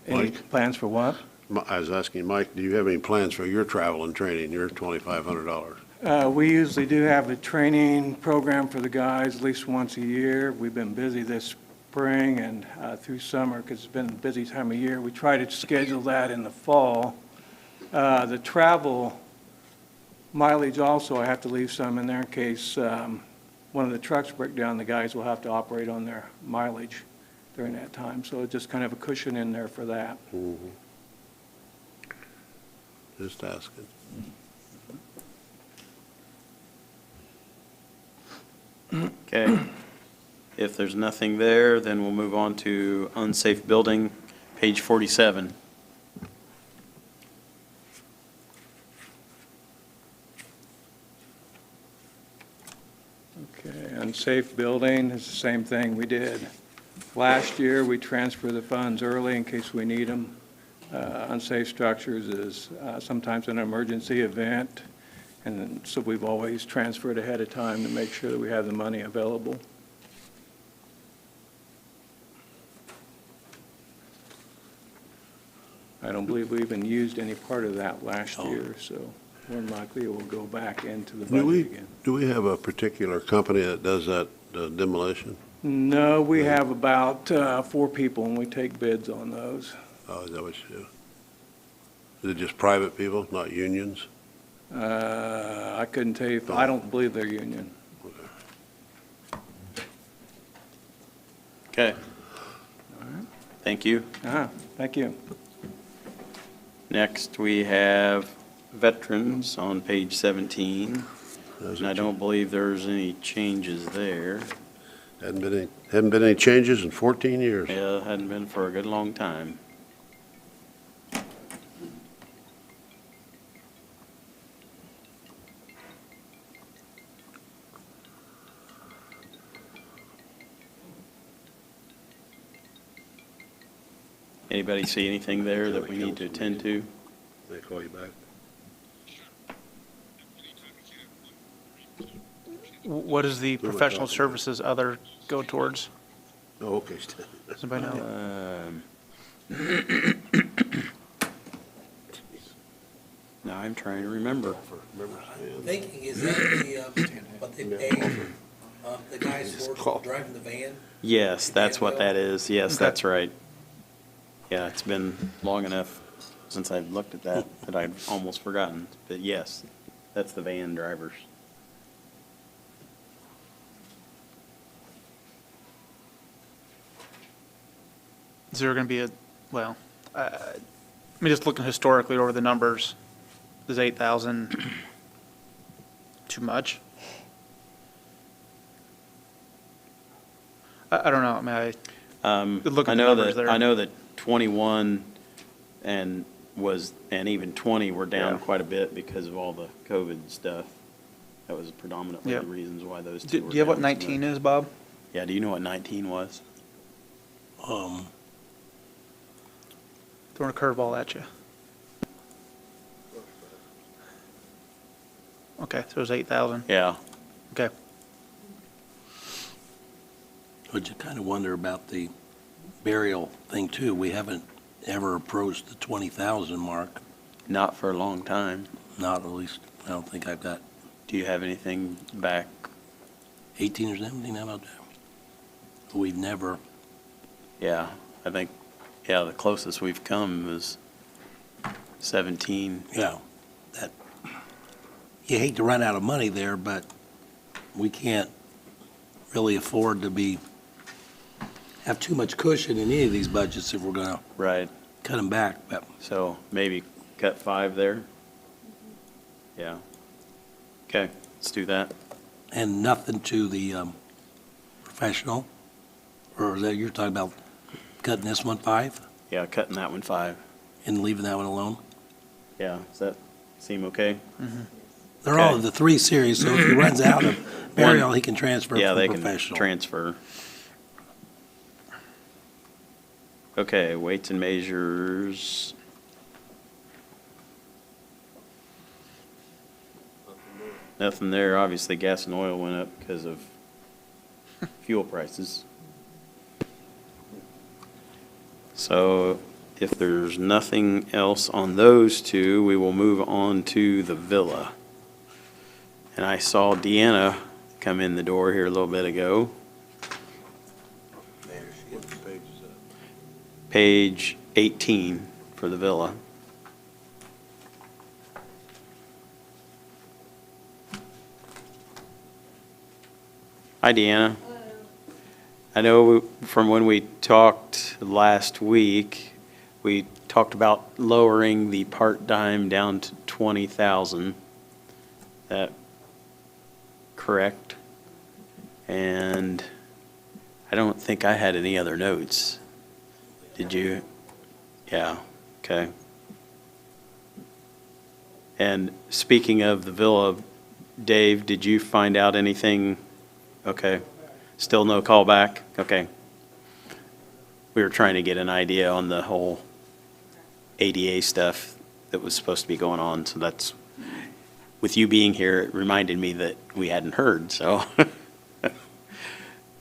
Any Mike? plans for what? I was asking Mike, do you have any plans for your travel and training, your $2,500? We usually do have a training program for the guys at least once a year. We've been busy this spring and through summer because it's been a busy time of year. We try to schedule that in the fall. The travel mileage also, I have to leave some in there in case one of the trucks break down. The guys will have to operate on their mileage during that time. So it's just kind of a cushion in there for that. Mm-hmm. Just asking. Okay. If there's nothing there, then we'll move on to unsafe building, page 47. Okay, unsafe building is the same thing we did. Last year, we transfer the funds early in case we need them. Unsafe structures is sometimes an emergency event, and so we've always transferred ahead of time to make sure that we have the money available. I don't believe we even used any part of that last year, so more than likely it will go back into the budget again. Do we have a particular company that does that demolition? No, we have about 4 people, and we take bids on those. Oh, is that what you do? Is it just private people, not unions? I couldn't tell you, I don't believe they're union. Okay. Thank you. Thank you. Next, we have veterans on page 17. And I don't believe there's any changes there. Hadn't been any changes in 14 years. Yeah, hadn't been for a good long time. Anybody see anything there that we need to attend to? They call you back. What does the professional services other go towards? Oh, okay. Does anybody know? Now I'm trying to remember. Thinking, is that what they pay the guys for driving the van? Yes, that's what that is. Yes, that's right. Yeah, it's been long enough since I've looked at that that I'd almost forgotten. But yes, that's the van drivers. Is there going to be just looking historically over the numbers, is 8,000 too much? I don't know, look at the numbers there. I know that 21 and even 20 were down quite a bit because of all the COVID stuff. That was predominantly the reasons why those two were down. Do you have what 19 is, Bob? Yeah, do you know what 19 was? Throwing a curveball at you. Okay, so it was 8,000. Yeah. Okay. But you kind of wonder about the burial thing too. We haven't ever approached the 20,000 mark. Not for a long time. Not at least, I don't think I've got. Do you have anything back? 18 or 17, how about that? We've never. Yeah, I think, the closest we've come is 17. Yeah, you hate to run out of money there, but we can't really afford to have too much cushion in any of these budgets if we're going to Right. cut them back. But So maybe cut 5 there? Yeah. Okay, let's do that. And nothing to the professional? Or is that you're talking about cutting this one 5 Yeah, cutting that one 5. and leaving that one alone? Yeah, does that seem okay? They're all Okay. the 3 series, so if he runs out of burial, he can transfer Yeah, from they can professional. transfer. Okay, weights and measures. Nothing there. Obviously, gas and oil went up because of fuel prices. So if there's nothing else on those two, we will move on to the villa. And I saw Deanna come in the door here a little bit ago. Page 18 for the villa. Hi, Deanna. I know from when we talked last week, we talked about lowering the part-time down to 20,000. That correct? And I don't think I had any other notes. Did you? Yeah, okay. And speaking of the villa, Dave, did you find out anything? Okay. Still no callback? Okay. We were trying to get an idea on the whole ADA stuff that was supposed to be going on, so that's, with you being here, it reminded me that we hadn't heard, so.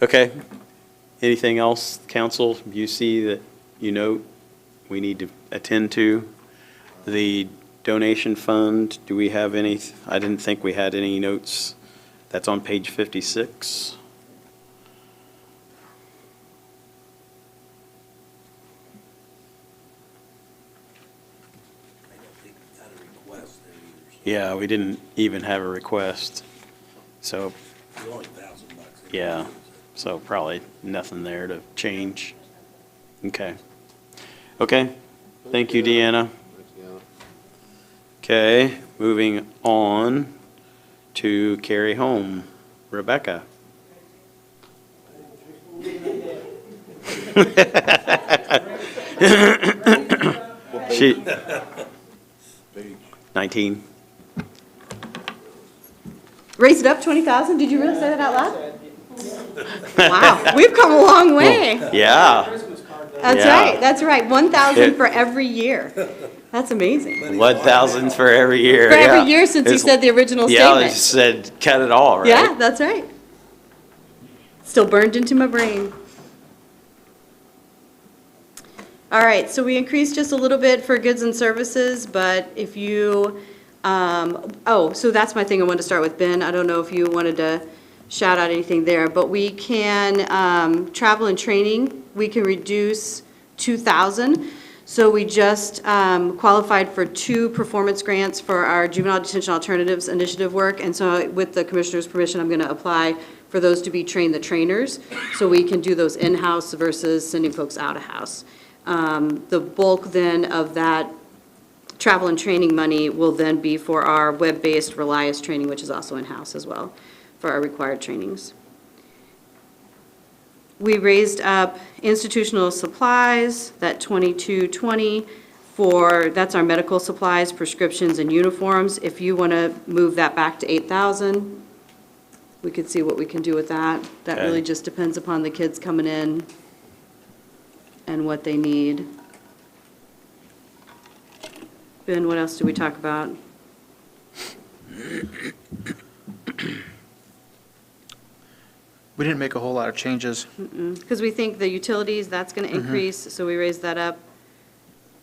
Okay. Anything else, council, you see that you note we need to attend to? The donation fund, do we have any? I didn't think we had any notes. That's on page 56. Yeah, we didn't even have a request, so, yeah, so probably nothing there to change. Okay. Okay, thank you, Deanna. Okay, moving on to carry home. Rebecca. She, 19. Raise it up 20,000? Did you really say that out loud? Wow, we've come a long way. Yeah. That's right, 1,000 for every year. That's amazing. 1,000 for every year. For yeah. every year since you said the original Yeah, they statement. said cut it all, right? Yeah, that's right. Still burned into my brain. All right, so we increased just a little bit for goods and services, but if you, so that's my thing I wanted to start with, Ben. I don't know if you wanted to shout out anything there, but we can, travel and training, we can reduce 2,000. So we just qualified for 2 performance grants for our Juvenile Detention Alternatives Initiative work, and so with the Commissioner's permission, I'm going to apply for those to be train the trainers, so we can do those in-house versus sending folks out of house. The bulk then of that travel and training money will then be for our web-based Relias training, which is also in-house as well, for our required trainings. We raised up institutional supplies, that 2220 for, that's our medical supplies, prescriptions, and uniforms. If you want to move that back to 8,000, we could see what we can do with that. That Okay. really just depends upon the kids coming in and what they need. Ben, what else do we talk about? We didn't make a whole lot of changes. Because we think the utilities, that's going to increase, so we raised that up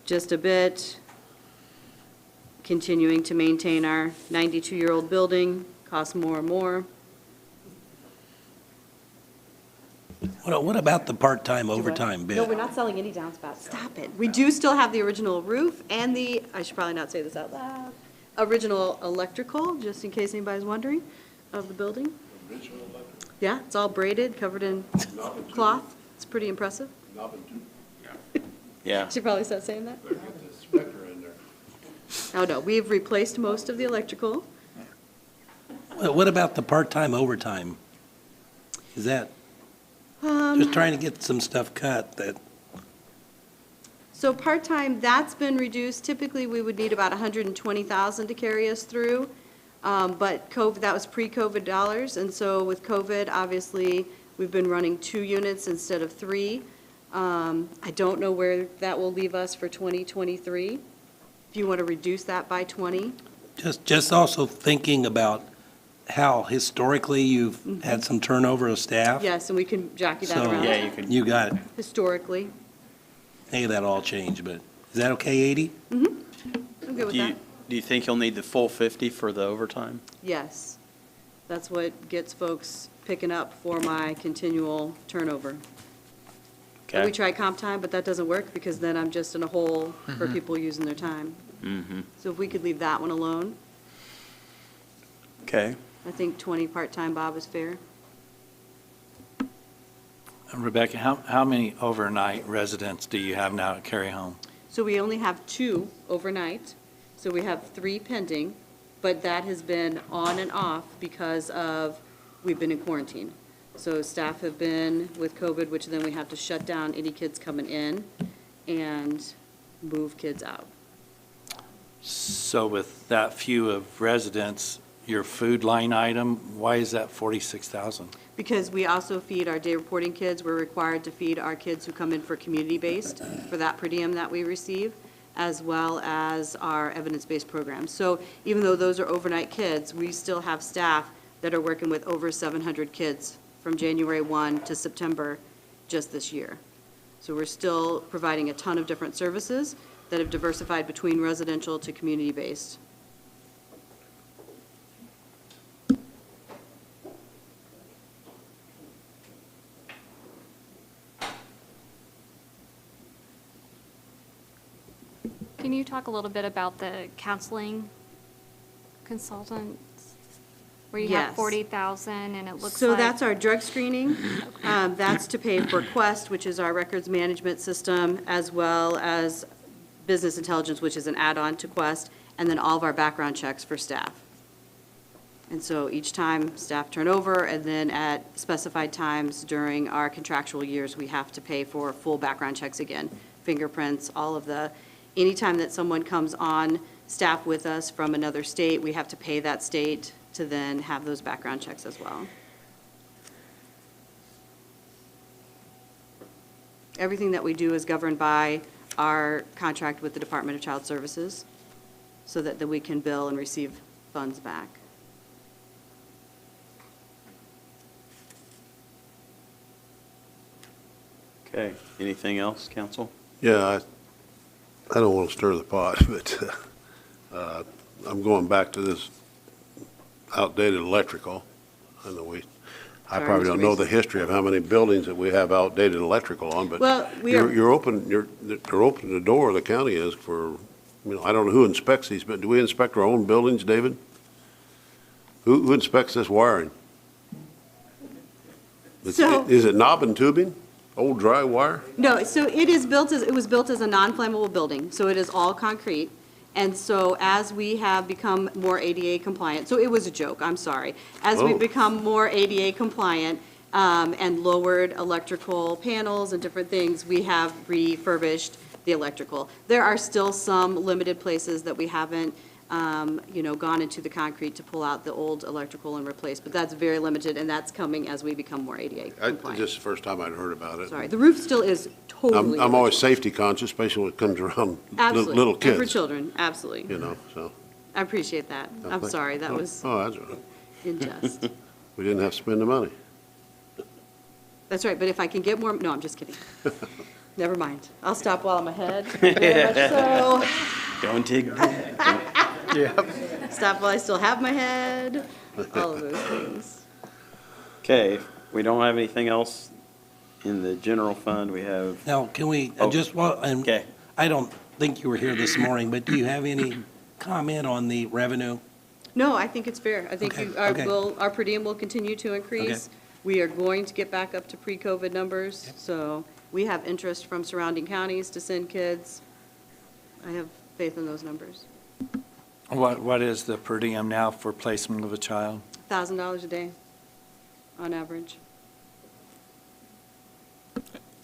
just a bit. Continuing to maintain our 92-year-old building, costs more and more. What about the part-time overtime bid? No, we're not selling any downspouts. Stop it. We do still have the original roof and the, I should probably not say this out loud, original electrical, just in case anybody's wondering, of the building. Yeah, it's all braided, covered in cloth. It's pretty impressive. Yeah. Should probably start saying that. Oh, no, we've replaced most of the electrical. What about the part-time overtime? Is that, just trying to get some stuff cut that, So part-time, that's been reduced. Typically, we would need about 120,000 to carry us through. But COVID, that was pre-COVID dollars, and so with COVID, obviously, we've been running 2 units instead of 3. I don't know where that will leave us for 2023. If you want to reduce that by 20. just also thinking about how historically you've had some turnover of staff? Yes, and we can jockey that So, around. you got it. Historically. Hey, that all changed, but is that okay, 80? I'm good with that. Do you think you'll need the full 50 for the overtime? Yes. That's what gets folks picking up for my continual turnover. And we try comp time, but that doesn't work because then I'm just in a hole for people using their time. So if we could leave that one alone, Okay. I think 20 part-time, Bob, is fair. Rebecca, how many overnight residents do you have now at Carry Home? So we only have 2 overnight, so we have 3 pending, but that has been on and off because of, we've been in quarantine. So staff have been with COVID, which then we have to shut down any kids coming in and move kids out. So with that few of residents, your food line item, why is that 46,000? Because we also feed our day reporting kids, we're required to feed our kids who come in for community-based, for that per diem that we receive, as well as our evidence-based programs. So even though those are overnight kids, we still have staff that are working with over 700 kids from January 1 to September just this year. So we're still providing a ton of different services that have diversified between residential to community-based. Can you talk a little bit about the counseling consultants? Where you have Yes. 40,000 and it looks like. So that's our drug screening. That's to pay for Quest, which is our records management system, as well as Business Intelligence, which is an add-on to Quest, and then all of our background checks for staff. And so each time staff turn over, and then at specified times during our contractual years, we have to pay for full background checks again, fingerprints, all of the, anytime that someone comes on staff with us from another state, we have to pay that state to then have those background checks as well. Everything that we do is governed by our contract with the Department of Child Services, so that we can bill and receive funds back. Okay. Anything else, council? Yeah, I don't want to stir the pot, but I'm going back to this outdated electrical. I know I Sorry, probably Mr. don't know the Reese. history of how many buildings that we have outdated electrical on, but Well, we are- they're opening the door, the county is, for, I don't know who inspects these, but do we inspect our own buildings, David? Who inspects this wiring? So- Is it knob and tubing, old dry wire? No, so it was built as a non-flammable building, so it is all concrete. And so as we have become more ADA compliant, so it was a joke, I'm sorry. As we've Oh. become more ADA compliant and lowered electrical panels and different things, we have refurbished the electrical. There are still some limited places that we haven't, gone into the concrete to pull out the old electrical and replace, but that's very limited, and that's coming as we become more ADA compliant. This is the first time I'd heard about it. Sorry, the roof still is totally. I'm always safety conscious, especially when it comes around Absolutely. little And for kids, children, absolutely. so. I appreciate that. I'm sorry, that was Oh, that's all right. unjust. We didn't have to spend the money. That's right, but if I can get more, no, I'm just kidding. Never mind. I'll stop while I'm ahead. Very much so. Don't dig. Stop while I still have my head, all of those things. Okay, we don't have anything else in the general fund. We have, Now, can we, Oh, just, and okay. I don't think you were here this morning, but do you have any comment on the revenue? No, I think it's fair. I think Okay, okay. our per diem will continue to increase. Okay. We are going to get back up to pre-COVID numbers, so we have interest from surrounding counties to send kids. I have faith in those numbers. What is the per diem now for placement of a child? $1,000 a day, on average.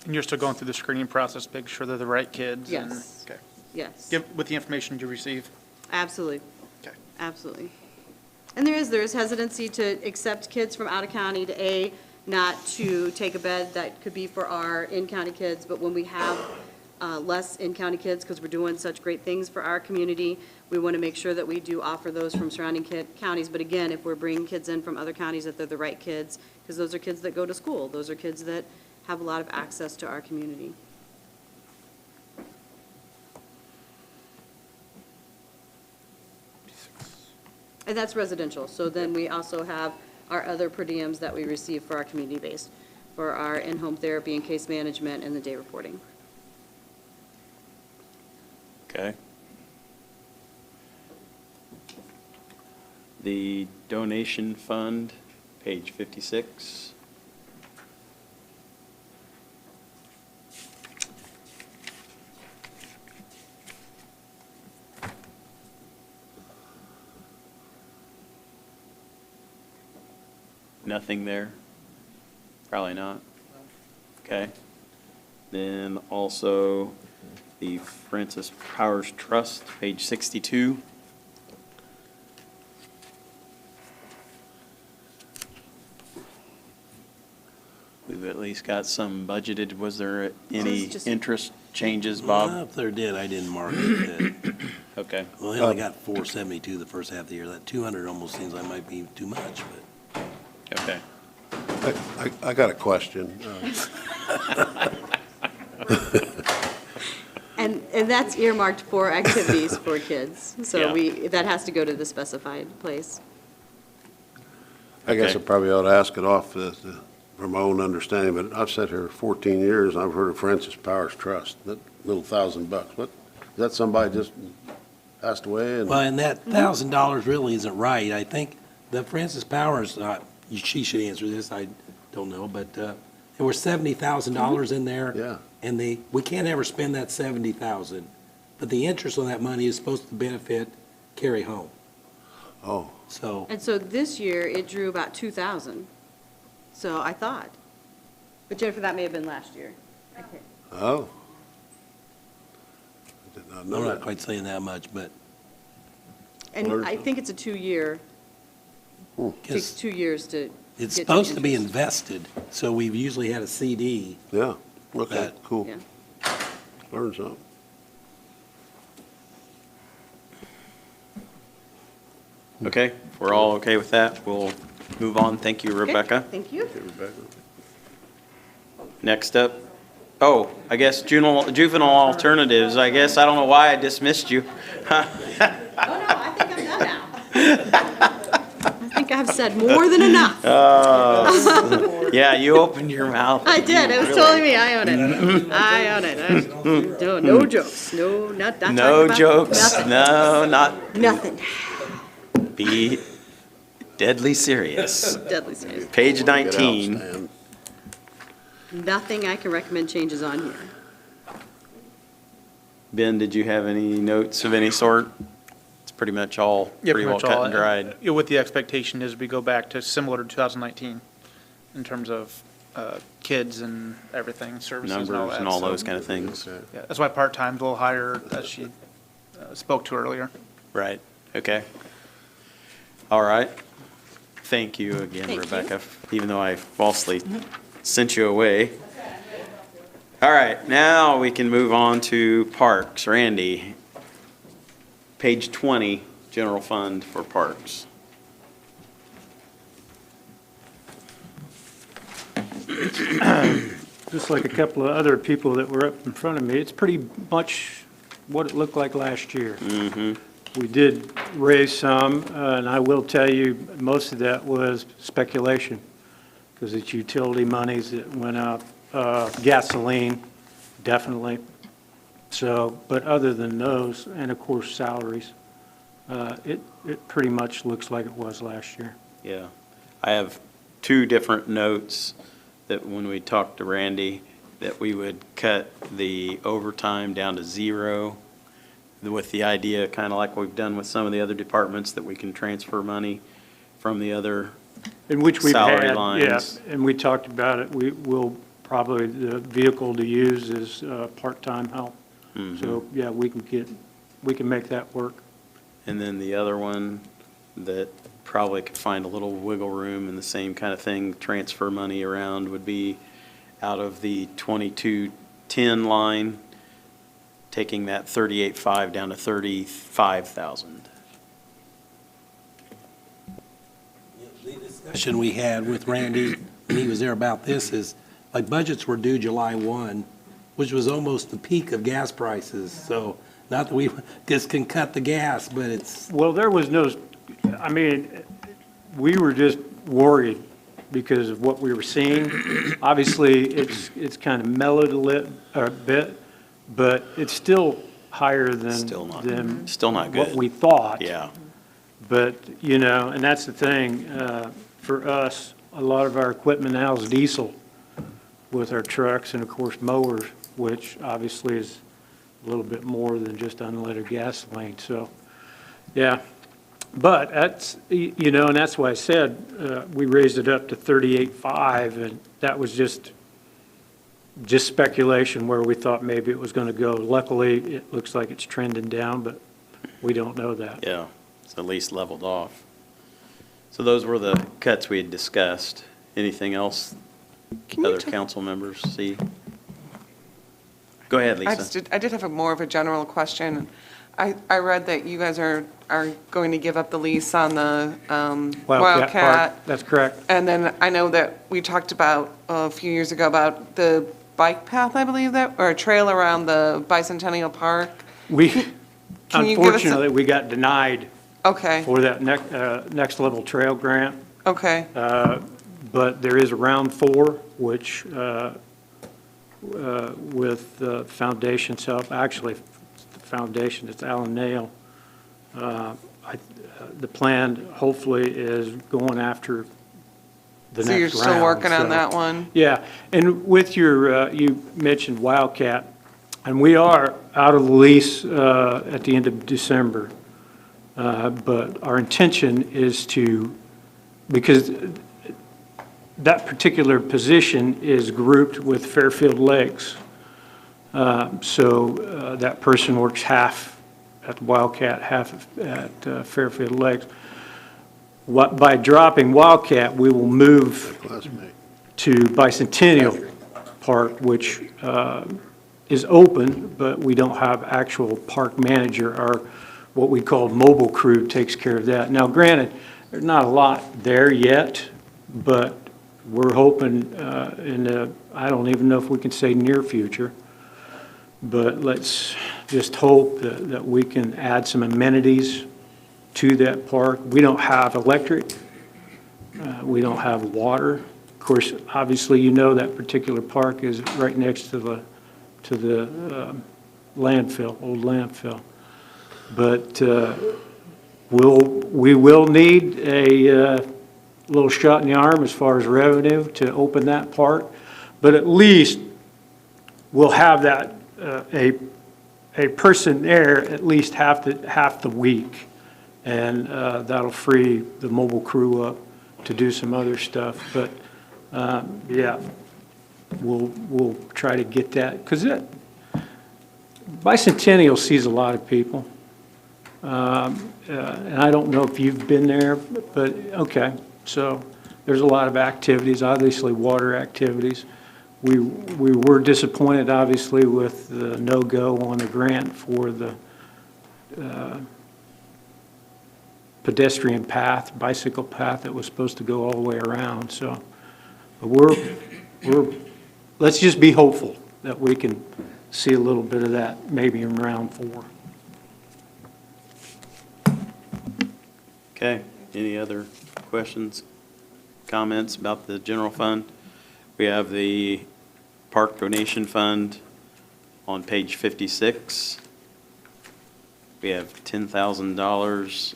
And you're still going through the screening process, making sure they're the right kids? and- Yes. Okay. Yes. With the information you receive? Absolutely. Okay. Absolutely. And there is hesitancy to accept kids from out of county to not to take a bed that could be for our in-county kids, but when we have less in-county kids, because we're doing such great things for our community, we want to make sure that we do offer those from surrounding counties. But again, if we're bringing kids in from other counties, that they're the right kids, because those are kids that go to school. Those are kids that have a lot of access to our community. And that's residential. So then we also have our other per diems that we receive for our community base, for our in-home therapy and case management and the day reporting. Okay. The donation fund, page 56. Nothing there? Probably not. Okay. Then also the Francis Powers Trust, page 62. We've at least got some budgeted. Was there any interest changes, Bob? If there did, I didn't mark it. Okay. Well, I only got 472 the first half of the year. That 200 almost seems like might be too much, but. Okay. I got a question. And that's earmarked for activities for kids. So Yeah. that has to go to the specified place. I guess I Okay. probably ought to ask it off from my own understanding, but I've sat here 14 years, and I've heard of Francis Powers Trust, that little $1,000. What, is that somebody just passed away? Well, and that $1,000 really isn't right. I think the Francis Powers, she should answer this, I don't know, but there were $70,000 in there. Yeah. And we can't ever spend that $70,000, but the interest on that money is supposed to benefit Carry Home. Oh. So, And so this year, it drew about 2,000. So I thought. But Jennifer, that may have been last year. Okay. Oh. I did not I'm know not that. quite saying that much, but. And I think it's a 2-year, takes 2 years to It's get supposed to be interest. invested, so we've usually had a CD. Yeah, okay, cool. Yeah. Learn something. Okay, if we're all okay with that, we'll move on. Thank you, Okay, Rebecca. Thank you. Okay, Rebecca. Next up, oh, I guess juvenile alternatives. I guess, I don't know why I dismissed you. Oh, no, I think I'm done now. I think I've said more than enough. Yeah, you opened your mouth. I did. It was Really. totally me. I own it. I own it. No jokes. No, not talking No about jokes, nothing. no, not, Nothing. be deadly serious. Deadly serious. Page Get out, 19. Stan. Nothing I can recommend changes on here. Ben, did you have any notes of any sort? It's pretty much all, Yeah, pretty well much all. cut and dried. Yeah, with the expectation is we go back to similar to 2019 in terms of kids and everything, services and all Numbers that. and all so- those kind of things. Yeah, that's why part-time's a little higher, as she spoke to earlier. Right, okay. All right. Thank you again, Thank you. Rebecca, even though I falsely sent you away. All right, now we can move on to parks. Randy, page 20, general fund for parks. Just like a couple of other people that were up in front of me, it's pretty much what it looked like last year. We did raise some, and I will tell you, most of that was speculation, because it's utility monies that went up, gasoline, definitely. So, but other than those, and of course, salaries, it pretty much looks like it was last year. Yeah. I have two different notes that when we talked to Randy, that we would cut the overtime down to 0 with the idea, kind of like we've done with some of the other departments, that we can transfer money from the other In which we've salary had, lines. yeah, and we talked about it, we will probably, the vehicle to use is part-time help. So, yeah, we can make that work. And then the other one that probably could find a little wiggle room in the same kind of thing, transfer money around, would be out of the 2210 line, taking that 38.5 down to 35,000. The discussion we had with Randy when he was there about this is, like, budgets were due July 1, which was almost the peak of gas prices. So not that we just can cut the gas, but it's. Well, there was no, I mean, we were just worried because of what we were seeing. Obviously, it's kind of mellowed a bit, but it's still higher than. Still not good. What we thought. Yeah. But, you know, and that's the thing, for us, a lot of our equipment now is diesel with our trucks and, of course, mowers, which obviously is a little bit more than just unleaded gasoline. So, yeah. But that's, you know, and that's why I said we raised it up to 38.5, and that was just speculation where we thought maybe it was going to go. Luckily, it looks like it's trending down, but we don't know that. Yeah, it's at least leveled off. So those were the cuts we had discussed. Anything else other council members see? Go ahead, Lisa. I did have more of a general question. I read that you guys are going to give up the lease on the Wildcat. Park, that's correct. And then I know that we talked about a few years ago about the bike path, I believe that, or a trail around the Bicentennial Park. Unfortunately, we got denied Okay. for that next level trail grant. Okay. But there is a round 4, which with the foundation's help, actually, the foundation, it's Allen Nail. The plan hopefully is going after the next round. So you're still working on that one? Yeah, and with your, you mentioned Wildcat, and we are out of the lease at the end of December. But our intention is to, because that particular position is grouped with Fairfield Lakes. So that person works half at Wildcat, half at Fairfield Lakes. By dropping Wildcat, we will move to Bicentennial Park, which is open, but we don't have actual park manager. Our what we call mobile crew takes care of that. Now, granted, there's not a lot there yet, but we're hoping in the, I don't even know if we can say near future, but let's just hope that we can add some amenities to that park. We don't have electric. We don't have water. Of course, obviously, you know that particular park is right next to the landfill, old landfill. But we will need a little shot in the arm as far as revenue to open that park. But at least we'll have that, a person there at least half the week. And that'll free the mobile crew up to do some other stuff. But, yeah, we'll try to get that. Because Bicentennial sees a lot of people. And I don't know if you've been there, but, okay. So there's a lot of activities, obviously water activities. We were disappointed, obviously, with the no-go on the grant for the pedestrian path, bicycle path that was supposed to go all the way around. So but let's just be hopeful that we can see a little bit of that maybe in round 4. Okay, any other questions, comments about the general fund? We have the park donation fund on page 56. We have $10,000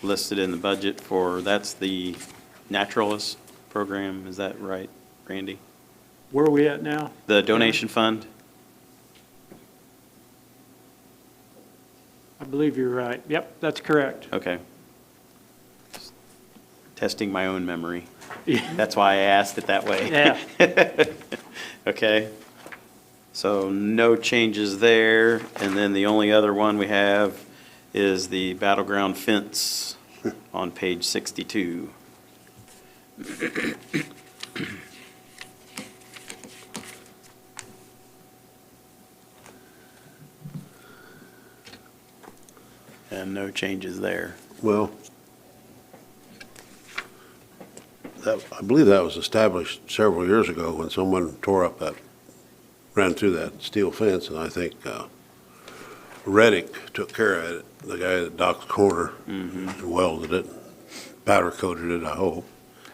listed in the budget for, that's the naturalist program, is that right, Randy? Where are we at now? The donation fund? I believe you're right. Yep, that's correct. Okay. Testing my own memory. Yeah. That's why I asked it that way. Yeah. Okay. So no changes there. And then the only other one we have is the battleground fence on page 62. And no changes there. Well, I believe that was established several years ago when someone tore up ran through that steel fence, and I think Reddick took care of it, the guy at Doc's Corner, and welded it, powder coated it, I hope.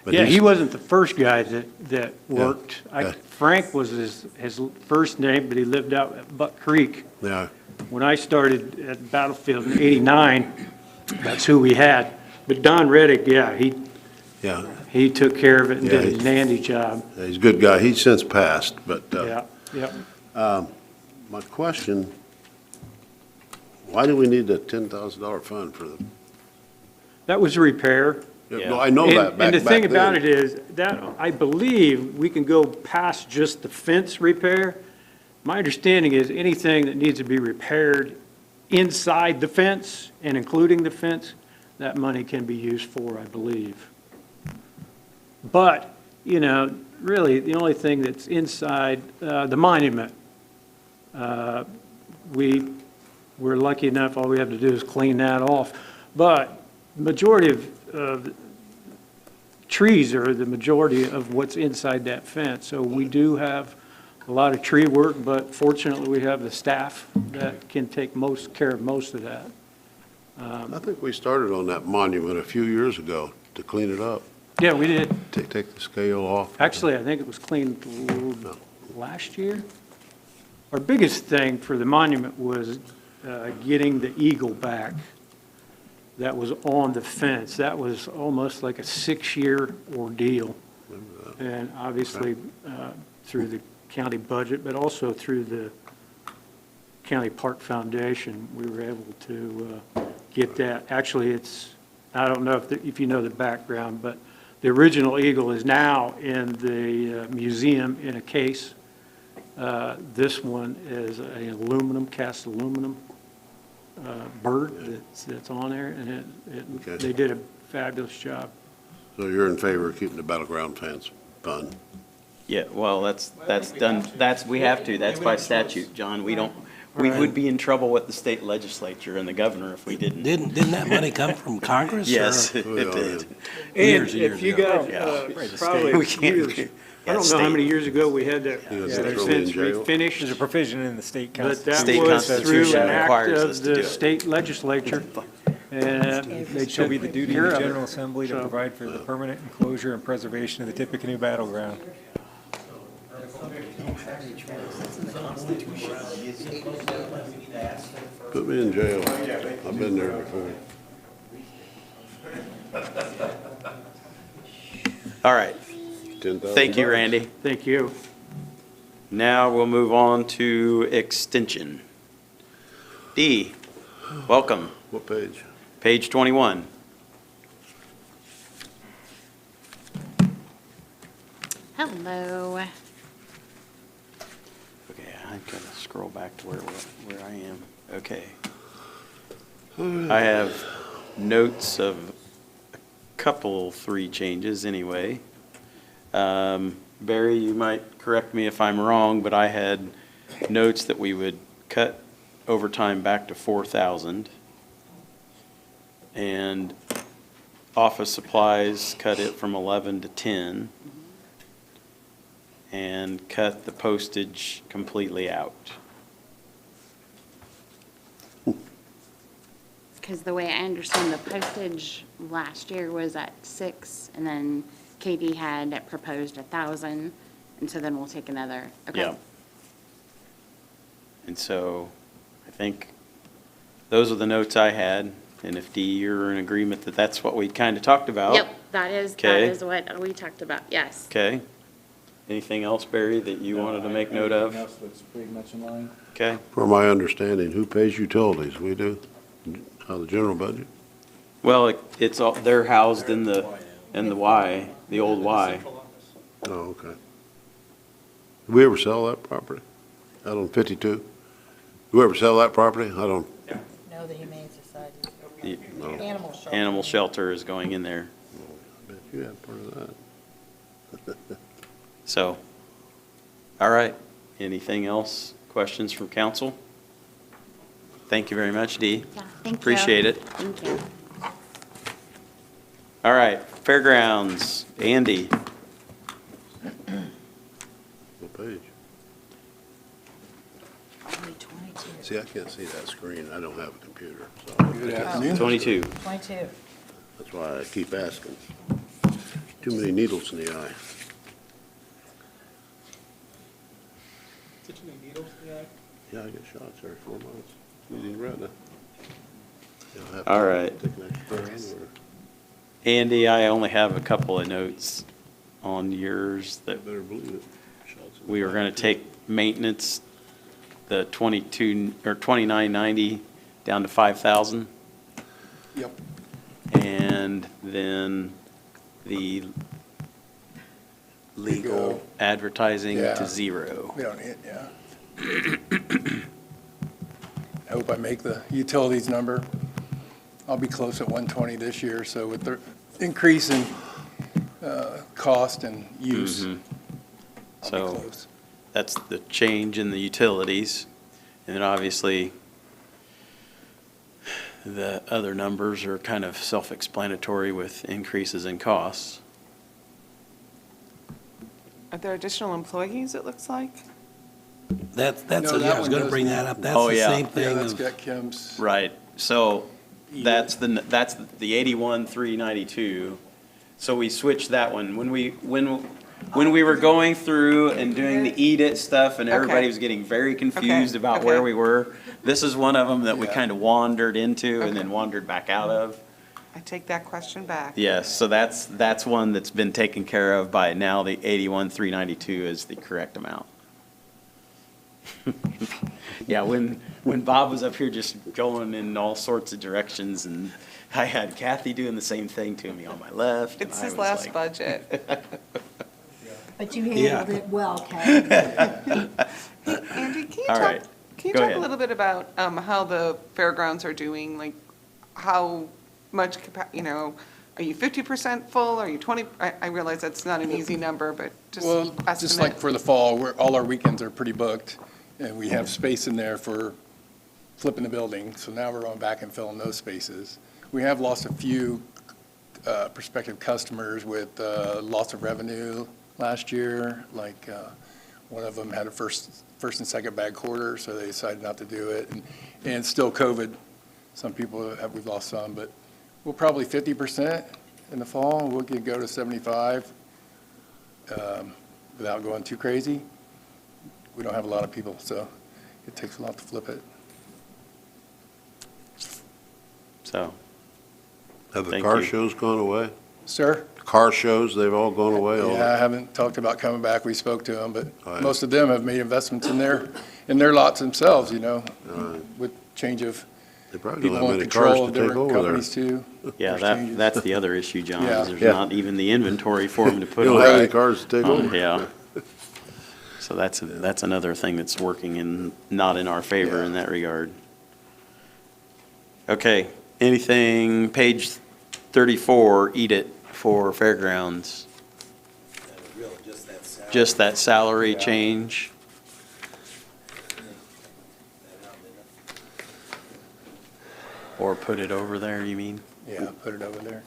But Yeah, he's- he wasn't the first guy that worked. Yeah. Frank was his first name, but he lived out at Buck Creek. Yeah, When I started at Battlefield in '89, that's who we had. But Don Reddick, yeah, yeah, he took care of it and Yeah, did a dandy job. he's a good guy. He's since passed, but Yeah, yeah. my question, why do we need a $10,000 fund for the? That was a repair. Yeah, no, I know that And back the thing then. about it is, that, I believe, we can go past just the fence repair. My understanding is anything that needs to be repaired inside the fence and including the fence, that money can be used for, I believe. But, really, the only thing that's inside, the monument, we're lucky enough, all we have to do is clean that off. But majority of trees are the majority of what's inside that fence. So we do have a lot of tree work, but fortunately, we have the staff that can take care of most of that. I think we started on that monument a few years ago to clean it up, Yeah, we did. take the scale off. Actually, I think it was cleaned last year. Our biggest thing for the monument was getting the eagle back that was on the fence. That was almost like a 6-year ordeal. And obviously, through the county budget, but also through the County Park Foundation, we were able to get that. Actually, I don't know if you know the background, but the original eagle is now in the museum in a case. This one is an cast aluminum bird that's on there, and Okay. they did a fabulous job. So you're in favor of keeping the battleground fence fund? Yeah, well, that's done, we have to, that's by statute, John. We would be in trouble with the state legislature and the governor if we didn't. Didn't that money come from Congress? Yes, or- it did. And Years if you ago. guys, probably We can't- years, I don't know how many years ago we had that fence refinished. There's a provision in the state But constitution. that State was through constitution an act requires us of to do the it. state legislature, and they It shall took be the duty of care the of General it. Assembly to So- provide for the permanent enclosure and preservation of the Tippecanoe battleground. Put me in jail. I've been there before. All right, 10,000 thank you, bucks. Randy. Thank you. Now we'll move on to extension. D, welcome, What page? page 21. Hello. Okay, I've got to scroll back to where I am. Okay. I have notes of a couple, 3 changes anyway. Barry, you might correct me if I'm wrong, but I had notes that we would cut overtime back to 4,000. And office supplies, cut it from 11 to 10. And cut the postage completely out. Because the way I understand the postage last year was at 6, and then Katie had proposed 1,000, and so then we'll take another. Okay. Yeah. And so I think those are the notes I had, and if Dee, you're in agreement that that's what we kind of talked about. Yep, that is Okay. what we talked about, yes. Okay. Anything else, Barry, that you wanted to make note of? Everything else looks pretty much in line. Okay. From my understanding, who pays utilities? We do? Out of the general budget? Well, it's all, they're housed in the Y, the old Y. Oh, okay. Did we ever sell that property? Out on 52? Did we ever sell that property? I don't, No, the Humane Society. The no. Animal shelter. Animal shelter is going in there. I bet you had part of that. So, all right. Anything else? Questions from council? Thank you very much, Dee. Yeah, thank you. Appreciate it. Thank you. All right, fairgrounds, Andy. What page? See, I can't see that screen. I don't have a computer, so. Good afternoon. 22. 22. That's why I keep asking. Too many needles in the eye. Yeah, I get shots every 4 months. Using retina. All right. Take an extra brand or- Andy, I only have a couple of notes on yours that Better believe it. Shots in we the were eye. going to take maintenance, the 22, or 2990 down to 5,000. Yep. And then the legal advertising Yeah. to 0. We don't need, yeah. I hope I make the utilities number. I'll be close at 120 this year, so with the increase in cost and use, I'll be So close. that's the change in the utilities. And then obviously, the other numbers are kind of self-explanatory with increases in costs. Are there additional employees, it looks like? That's, No, yeah, that I was one going to bring doesn't. that up. That's Oh, the yeah. same Yeah, thing that's of, got Kim's. Right, so that's the 81,392. So we switched that one. When we were going through and doing the eat it stuff and everybody Okay. was getting very confused Okay, about where okay. we were, this is one of them that we Yeah. kind of wandered into and then Okay. wandered back out of. I take that question back. Yes, so that's one that's been taken care of by now. The 81,392 is the correct amount. Yeah, when Bob was up here just going in all sorts of directions, and I had Kathy doing the same thing to me on my left. and It's I his was last like- budget. But you Yeah. handled it well, Kevin. Andy, can you All talk, right, can you go talk ahead. a little bit about how the fairgrounds are doing? Like, how much, are you 50% full? Are you 20? I realize that's not an easy number, but just Well, estimate. just like for the fall, all our weekends are pretty booked, and we have space in there for flipping the building, so now we're going back and filling those spaces. We have lost a few prospective customers with loss of revenue last year, like one of them had a first and second bad quarter, so they decided not to do it, and still COVID. Some people we've lost some, but we'll probably 50% in the fall. We could go to 75 without going too crazy. We don't have a lot of people, so it takes a lot to flip it. So, Have the Thank car you. shows gone away? Sir? Car shows, they've all gone away? all Yeah, I haven't talked about coming back. We spoke to them, but Right. most of them have made investments in their lots themselves, Right. with change of They probably people don't have in many control cars of to take different over there. companies too. yeah, There's changes. that's the other issue, John, Yeah. is there's Yeah. not even the inventory for them to put You on. don't have any cars to take over. Yeah. So that's another thing that's working not in our favor in that regard. Okay, anything, page 34, eat it for fairgrounds. Just that salary change. Or put it over there, you mean? Yeah, put it over there.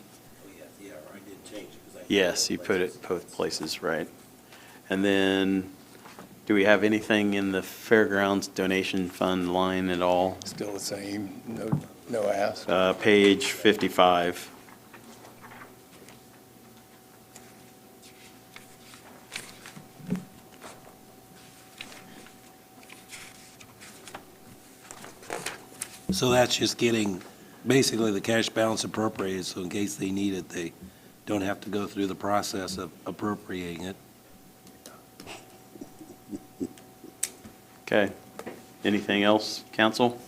Yes, you put it both places, right. And then, do we have anything in the fairgrounds donation fund line at all? Still the same, no ask. Page 55. So that's just getting basically the cash balance appropriated, so in case they need it, they don't have to go through the process of appropriating it. Okay. Anything else, council?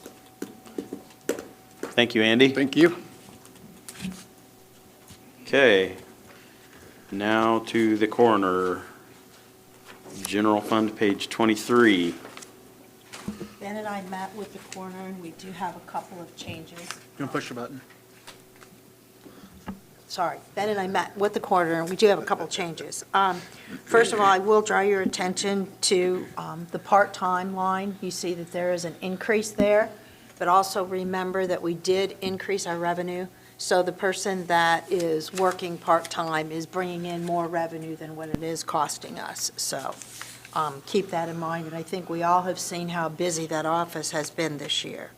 Thank you, Andy. Thank you. Okay. Now to the coroner. General fund, page 23. Ben and I met with the coroner, and we do have a couple of changes. You want to push your button? Sorry, Ben and I met with the coroner, and we do have a couple of changes. First of all, I will draw your attention to the part-time line. You see that there is an increase there, but also remember that we did increase our revenue. So the person that is working part-time is bringing in more revenue than what it is costing us. So keep that in mind, and I think we all have seen how busy that office has been this year.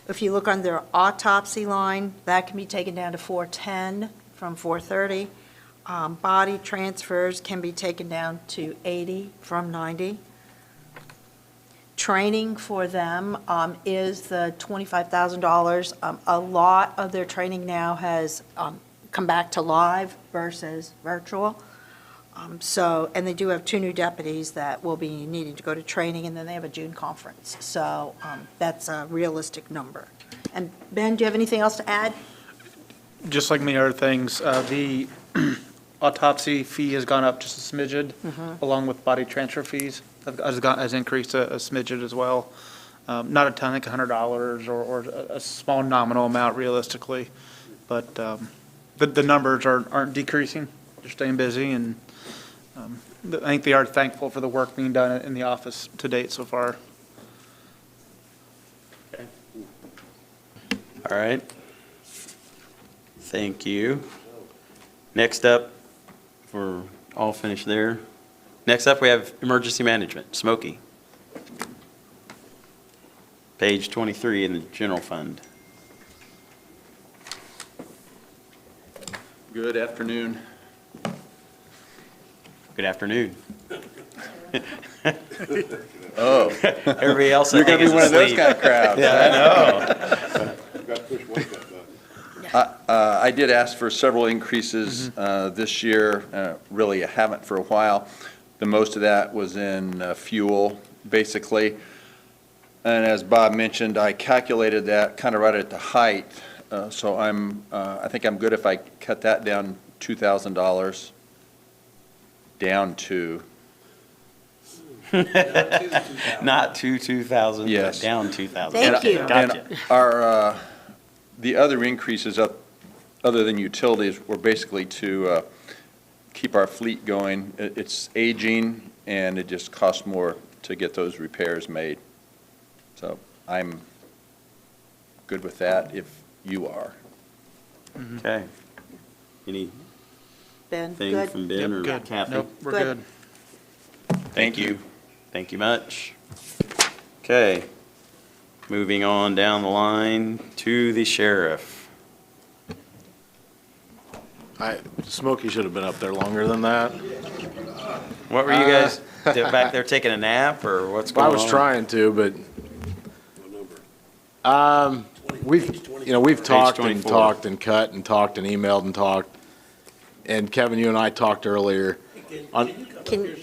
If you look under autopsy line, that can be taken down to 410 from 430. Body transfers can be taken down to 80 from 90. Training for them is the $25,000. A lot of their training now has come back to live versus virtual. And they do have 2 new deputies that will be needing to go to training, and then they have a June conference. So that's a realistic number. And Ben, do you have anything else to add? Just like many other things, the autopsy fee has gone up just a smidgen, along with body transfer fees has increased a smidgen as well. Not a ton, I think $100 or a small nominal amount realistically, but the numbers aren't decreasing. They're staying busy, and I think they are thankful for the work being done in the office to date so far. Okay. All right. Thank you. Next up, we're all finished there. Next up, we have emergency management, Smokey. Page 23 in the general fund. Good afternoon. Good afternoon. Oh. Everybody else, You're I think, going to be is one of those asleep. kind of crowds. Yeah, I know. I did ask for several increases this year. Really, I haven't for a while. The most of that was in fuel, basically. And as Bob mentioned, I calculated that kind of right at the height. So I think I'm good if I cut that down $2,000 down to. Not to 2,000, Yes. but down 2,000. Thank you. Gotcha. And our, the other increases up, other than utilities, were basically to keep our fleet going. It's aging, and it just costs more to get those repairs made. So I'm good with that if you are. Okay. Anything Ben, good? from Ben or Good. Kathy? Nope, we're Good. good. Thank you. Thank you much. Okay. Moving on down the line to the sheriff. Smokey should have been up there longer than that. What were you guys back there taking a nap, or what's going I on? was trying to, but we've talked and 24. talked and cut and talked and emailed and talked. And Kevin, you and I talked earlier. Can,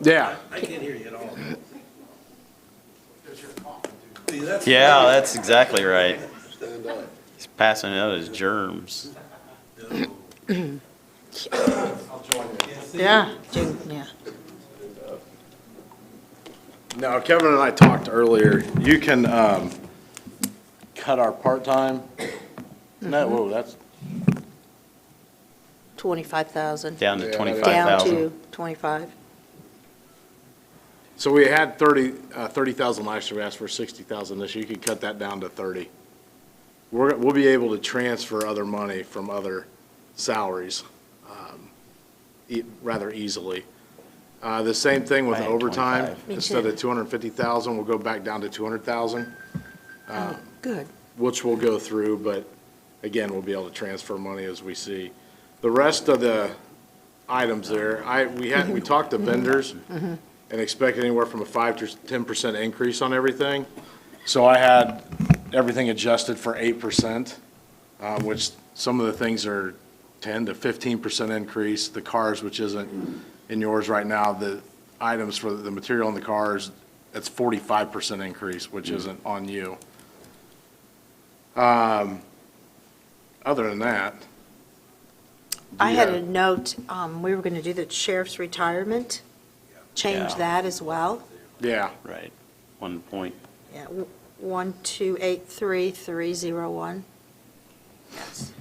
Yeah. I can't hear you at all. Yeah, that's exactly right. He's passing out his germs. yeah. No, Kevin and I talked earlier. You can cut our part-time. No, whoa, that's 25,000. Down to Yeah, 25,000. Down to 25. so we had 30,000 last year. We asked for 60,000 this year. You could cut that down to 30. We'll be able to transfer other money from other salaries rather easily. The same thing with I had overtime. 25. Me Instead too. of 250,000, we'll go back down to 200,000, Good. which we'll go through, but again, we'll be able to transfer money as we see. The rest of the items there, we talked to vendors and expected anywhere from a 5 to 10% increase on everything. So I had everything adjusted for 8%, which some of the things are 10 to 15% increase. The cars, which isn't in yours right now, the items for the material in the cars, it's 45% increase, which isn't on you. Other than that. I had a note, we were going to do the sheriff's retirement, change Yeah. that as well. Yeah. Right. 1 point. Yeah, 1283301. Yes.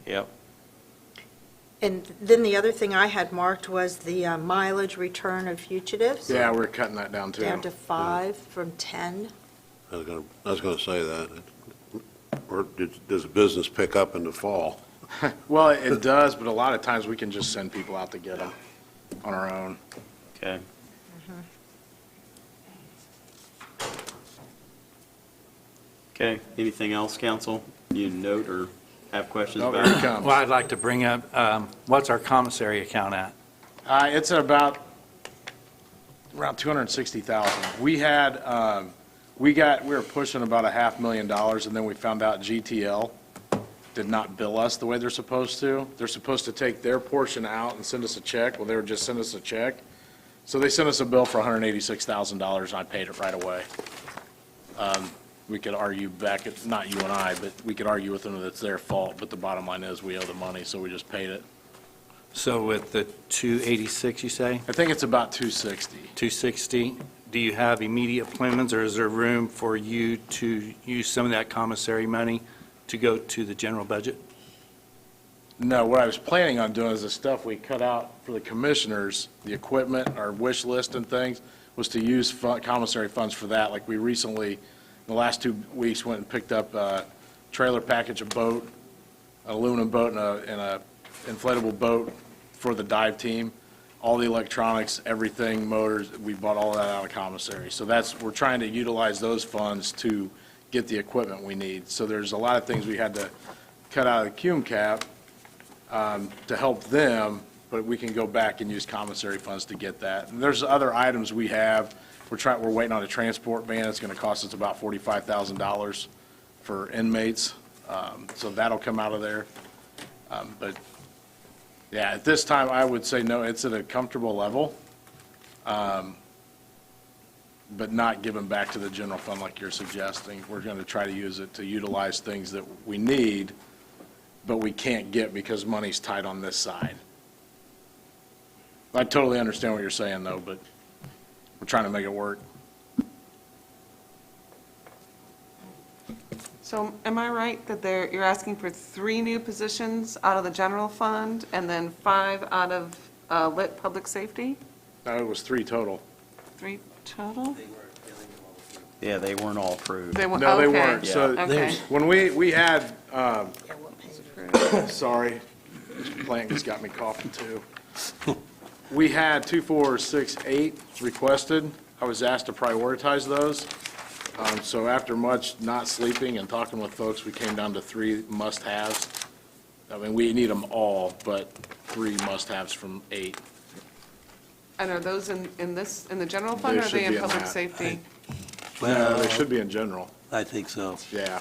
Yep. And then the other thing I had marked was the mileage return of fugitives. Yeah, we're cutting that down too. Down to 5 from 10. I was gonna say that. Or does business pick up in the fall? Well, it does, but a lot of times we can just send people out to get them on our own. Okay. Okay, anything else, council? You note or have questions No, about? here it comes. Well, I'd like to bring up, what's our commissary account at? It's at about around 260,000. We had, we were pushing about $500,000, and then we found out GTL did not bill us the way they're supposed to. They're supposed to take their portion out and send us a check. Well, they would just send us a check. So they sent us a bill for $186,000, and I paid it right away. We could argue back, not you and I, but we could argue with them that it's their fault, but the bottom line is we owe the money, so we just paid it. So with the 286, you say? I think it's about 260. 260, do you have immediate plans, or is there room for you to use some of that commissary money to go to the general budget? No, what I was planning on doing is the stuff we cut out for the commissioners, the equipment, our wish list and things, was to use commissary funds for that. Like we recently, in the last 2 weeks, went and picked up a trailer package, a boat, an aluminum boat, and a inflatable boat for the dive team. All the electronics, everything, motors, we bought all that out of commissary. So we're trying to utilize those funds to get the equipment we need. So there's a lot of things we had to cut out of the cum cap to help them, but we can go back and use commissary funds to get that. And there's other items we have. We're waiting on a transport van. It's going to cost us about $45,000 for inmates. So that'll come out of there. But yeah, at this time, I would say no, it's at a comfortable level, but not given back to the general fund like you're suggesting. We're going to try to use it to utilize things that we need, but we can't get because money's tight on this side. I totally understand what you're saying, though, but we're trying to make it work. So am I right that you're asking for 3 new positions out of the general fund and then 5 out of lit public safety? No, it was 3 total. 3 total? Yeah, they weren't all approved. They No, they okay. weren't. So Okay. when we had, sorry, this plant just got me coughing too. We had 2, 4, 6, 8 requested. I was asked to prioritize those. So after much not sleeping and talking with folks, we came down to 3 must-haves. I mean, we need them all, but 3 must-haves from 8. And are those in the general fund, or are should they in be in public that. safety? No, they should be in general. I think so. Yeah.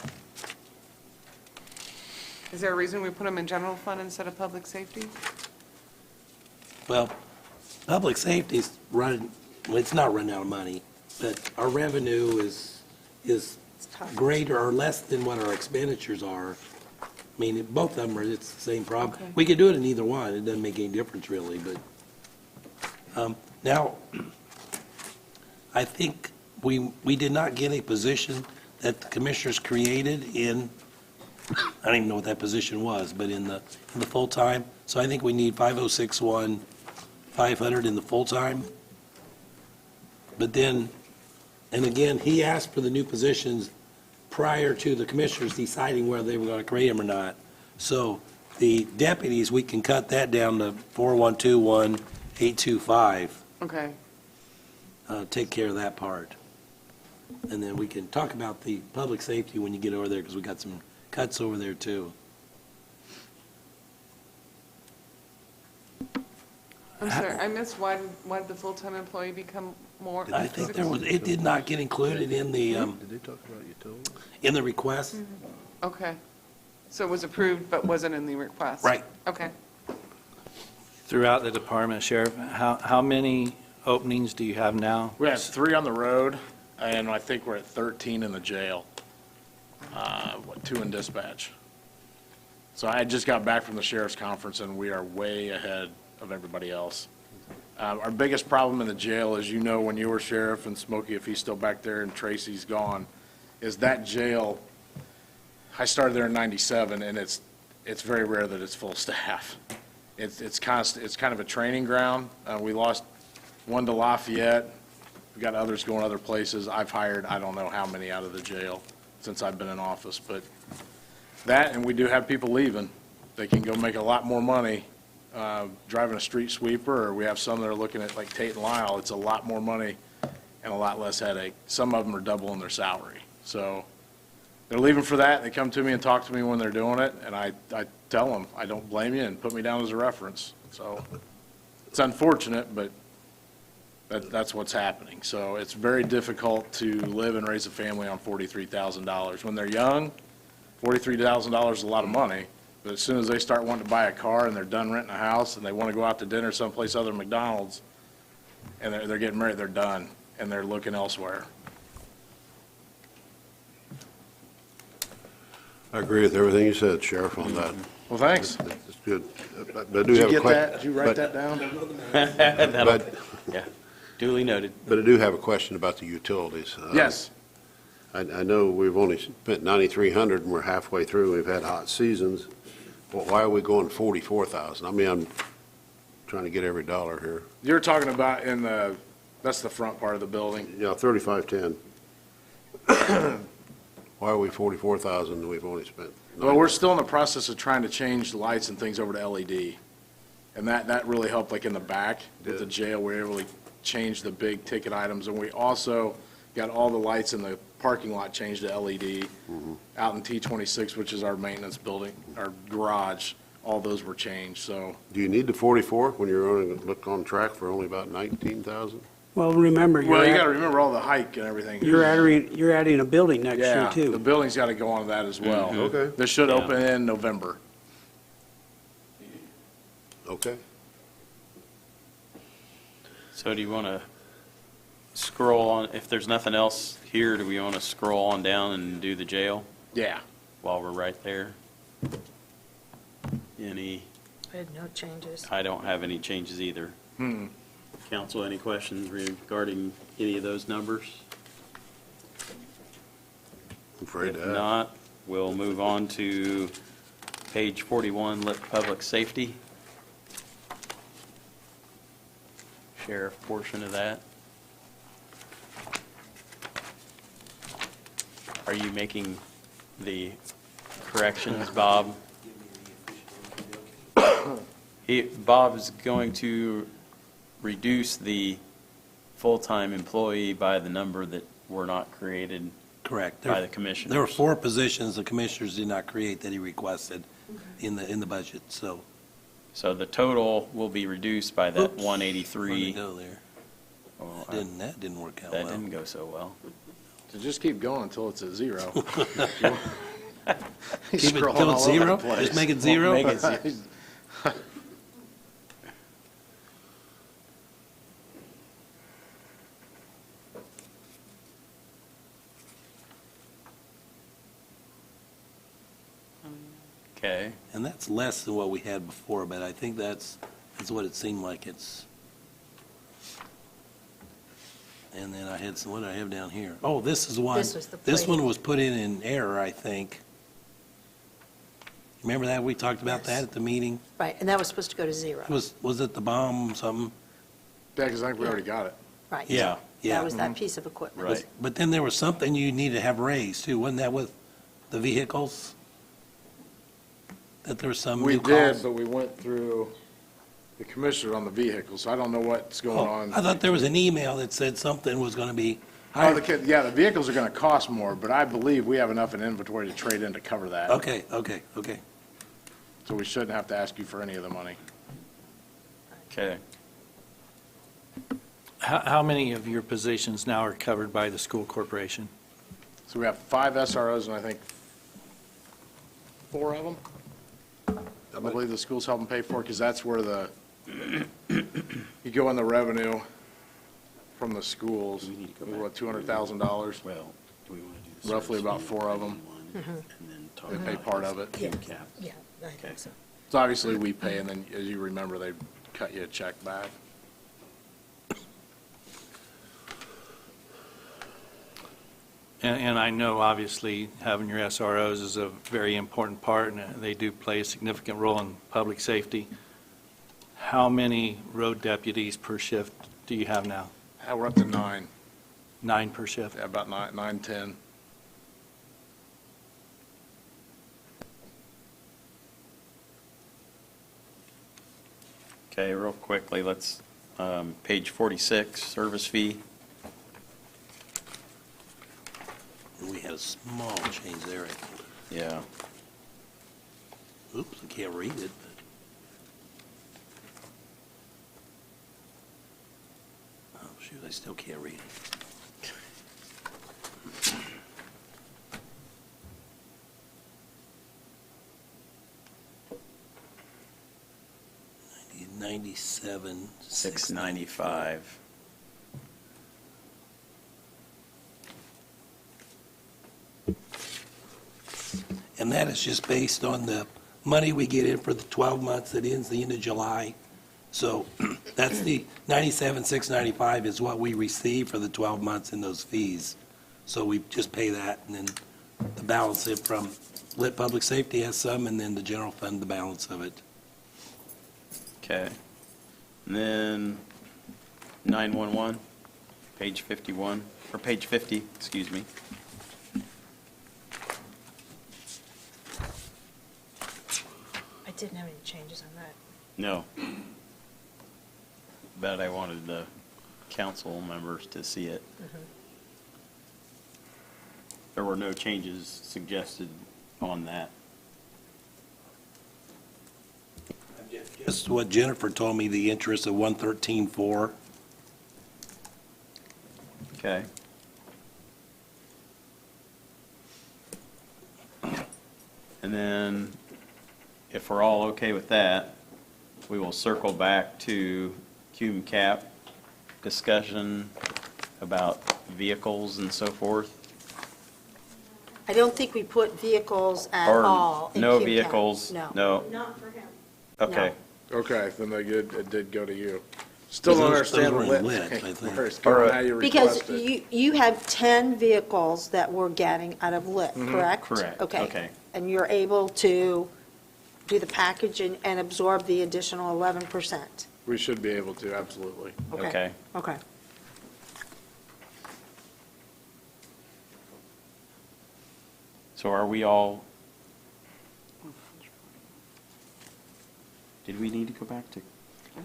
Is there a reason we put them in general fund instead of public safety? Well, public safety's running, well, it's not running out of money, but our revenue is greater or less than what our expenditures are. I mean, both of them are, it's the same problem. Okay. We could do it in either one, it doesn't make any difference really, but, now, I think we did not get a position that the commissioners created in, I don't even know what that position was, but in the full-time, so I think we need 5061, 500 in the full-time. But then, and again, he asked for the new positions prior to the commissioners deciding whether they were going to create them or not. So the deputies, we can cut that down to 4121,825. Okay. Take care of that part. And then we can talk about the public safety when you get over there, because we got some cuts over there too. I'm sorry, I missed why did the full-time employee become more? I think it did not get included in the, Did they talk about utilities? in the request. Okay. So it was approved but wasn't in the request? Right. Okay. Throughout the department, Sheriff, how many openings do you have now? We have 3 on the road, and I think we're at 13 in the jail. 2 in dispatch. So I just got back from the sheriff's conference, and we are way ahead of everybody else. Our biggest problem in the jail, as you know, when you were sheriff, and Smokey, if he's still back there and Tracy's gone, is that jail, I started there in '97, and it's very rare that it's full staff. It's kind of a training ground. We lost one to Lafayette. We've got others going other places. I've hired, I don't know how many out of the jail since I've been in office, but that, and we do have people leaving. They can go make a lot more money driving a street sweeper, or we have some that are looking at like Tate and Lyle. It's a lot more money and a lot less headache. Some of them are doubling their salary. So they're leaving for that. They come to me and talk to me when they're doing it, and I tell them, I don't blame you, and put me down as a reference. So it's unfortunate, but that's what's happening. So it's very difficult to live and raise a family on $43,000. When they're young, $43,000 is a lot of money, but as soon as they start wanting to buy a car and they're done renting a house and they want to go out to dinner someplace other than McDonald's, and they're getting married, they're done, and they're looking elsewhere. I agree with everything you said, Sheriff, on that. Well, thanks. It's good. But I do Did you have a get question. that? Did you write that down? That'll- Yeah, duly noted. But I do have a question about the utilities. Yes. I know we've only spent 9,300 and we're halfway through. We've had hot seasons. Well, why are we going 44,000? I mean, I'm trying to get every dollar here. You're talking about that's the front part of the building. Yeah, 3510. Why are we 44,000 and we've only spent? Well, we're still in the process of trying to change the lights and things over to LED. And that really helped, like in the back with the jail, we were able to change the big ticket items. And we also got all the lights in the parking lot changed to LED. Out in T26, which is our maintenance building, our garage, all those were changed, so. Do you need the 44 when you're only look on track for only about 19,000? Well, remember, Well, you gotta remember all the hike and everything. you're adding a building next year, Yeah, too. the building's gotta go on that as well. Okay. This should Yeah. open in November. Okay. So do you want to scroll on, if there's nothing else here, do we want to scroll on down and do the jail Yeah. while we're right there? Any, I had no changes. I don't have any changes either. Council, any questions regarding any of those numbers? I'm afraid If to ask. not, we'll move on to page 41, public safety. Sheriff portion of that. Are you making the corrections, Bob? Bob's going to reduce the full-time employee by the number that were not created Correct. by the commissioners. There were 4 positions the commissioners did not create that he requested in the budget, so. So the total will be reduced by that Oops. Where'd 183. it go there? Oh, That didn't work out That well. didn't go so well. So just keep going until it's at 0. Keep it Scrolling till all it's over the 0? place. Just make it 0? Make it 0. Okay. And that's less than what we had before, but I think that's what it seemed like it's. And then I had some, what did I have down here? Oh, this is one. This was the This plate. one was put in error, I think. Remember that? We talked about that at the meeting? Right, and that was supposed to go to 0. Was it the bomb, something? Yeah, because I think we already got it. Right. Yeah, yeah. That was that piece of equipment. Right. But then there was something you need to have raised too, wasn't that with the vehicles? That there was some We new did, cost? but we went through the commissioner on the vehicles, so I don't know what's going Oh, on. I thought there was an email that said something was going to be Oh, higher. the vehicles are going to cost more, but I believe we have enough in inventory to trade in to cover that. Okay. So we shouldn't have to ask you for any of the money. Okay. How many of your positions now are covered by the school corporation? So we have 5 SROs and I think 4 of them, I believe the school's helping pay for, because that's where you go in the revenue from the schools, what, $200,000? Well, do we want to do Roughly about 4 of them. and then talk They pay about part of it. Yeah, cap? yeah, I think so. So obviously we pay, and then as you remember, they cut you a check back. And I know, obviously, having your SROs is a very important part, and they do play a significant role in public safety. How many road deputies per shift do you have now? We're up to 9. 9 per shift? Yeah, about 9, 10. Okay, real quickly, let's, page 46, service fee. We had a small change there, I think. Yeah. Oops, I can't read it, but, oh, shoot, I still can't read it. 97. 695. And that is just based on the money we get in for the 12 months that ends the end of July. So that's the 97,695 is what we receive for the 12 months in those fees. So we just pay that, and then the balance it from Lit Public Safety has some, and then the general fund, the balance of it. Okay. And then 911, page 51, or page 50, excuse me. I didn't have any changes on that. No. But I wanted the council members to see it. There were no changes suggested on that. Just what Jennifer told me, the interest of 113.4. Okay. And then, if we're all okay with that, we will circle back to cum cap discussion about vehicles and so forth. I don't think we put vehicles at Or all in no Q-Cap. vehicles? No. Not for him. Okay. Okay, then it did go to you. Still don't Those understand were in lit. lit, I think. Where it's going, how you Because request it. you have 10 vehicles that we're getting out of lit, correct? Correct, Okay. okay. And you're able to do the package and absorb the additional 11%? We should be able to, absolutely. Okay. Okay. So are we all, did we need to go back to?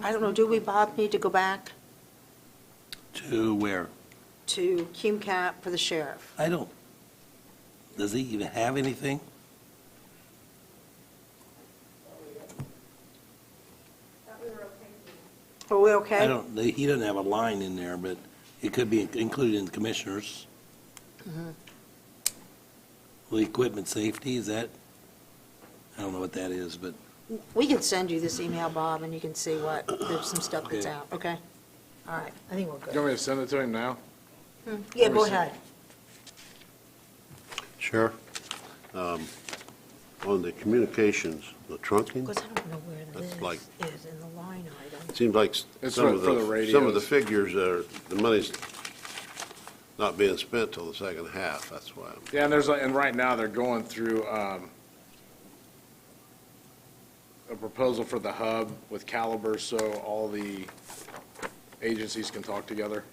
I don't know, do we, Bob, need to go back To where? to Q-Cap for the sheriff? I don't, does he even have anything? Are we okay? I don't, he doesn't have a line in there, but it could be included in the commissioners. Well, equipment safety, is that, I don't know what that is, but, We can send you this email, Bob, and you can see what, there's some stuff that's Okay. out, okay? All right, I think we're You good. want me to send it to him now? Yeah, go ahead. Sheriff, on the communications, the trunking, Because I don't know where That's like- this is in the line item. it seems like It's some of for the some of the radios. figures are, the money's not being spent till the second half, that's why. Yeah, and and right now, they're going through a proposal for the hub with Caliber, so all the agencies can talk together,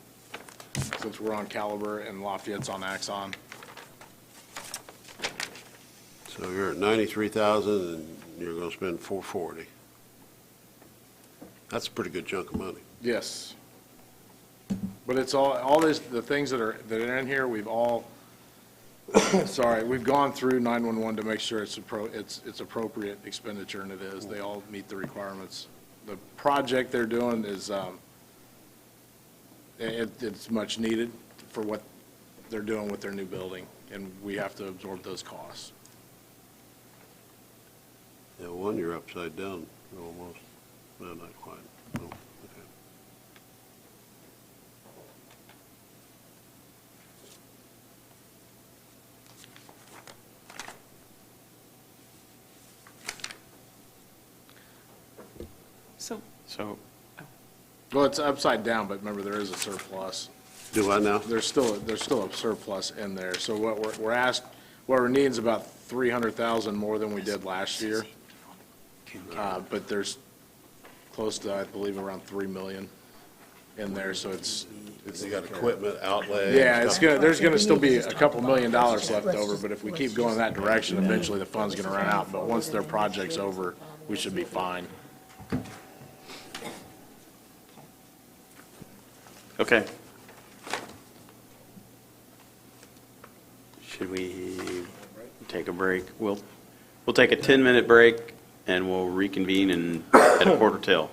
since we're on Caliber and Lafayette's on Axon. So you're at 93,000 and you're gonna spend 440. That's a pretty good chunk of money. Yes. But it's all this, the things that are in here, we've all, sorry, we've gone through 911 to make sure it's appropriate expenditure, and it is. They all meet the requirements. The project they're doing is It's much needed for what they're doing with their new building, and we have to absorb those costs. Yeah, one, you're upside down, almost. No, not quite. No, okay. So, Well, it's upside down, but remember, there is a surplus. Do what now? There's still a surplus in there. So what we're needing is about 300,000 more than we did last year. But there's close to, I believe, around 3 million in there, so it's. You got equipment outlay. Yeah, there's gonna still be a couple $1 million left over, but if we keep going that direction, eventually the fund's gonna run out. But once their project's over, we should be fine. okay. Should we take a break? We'll take a 10-minute break, and we'll reconvene at a quarter till.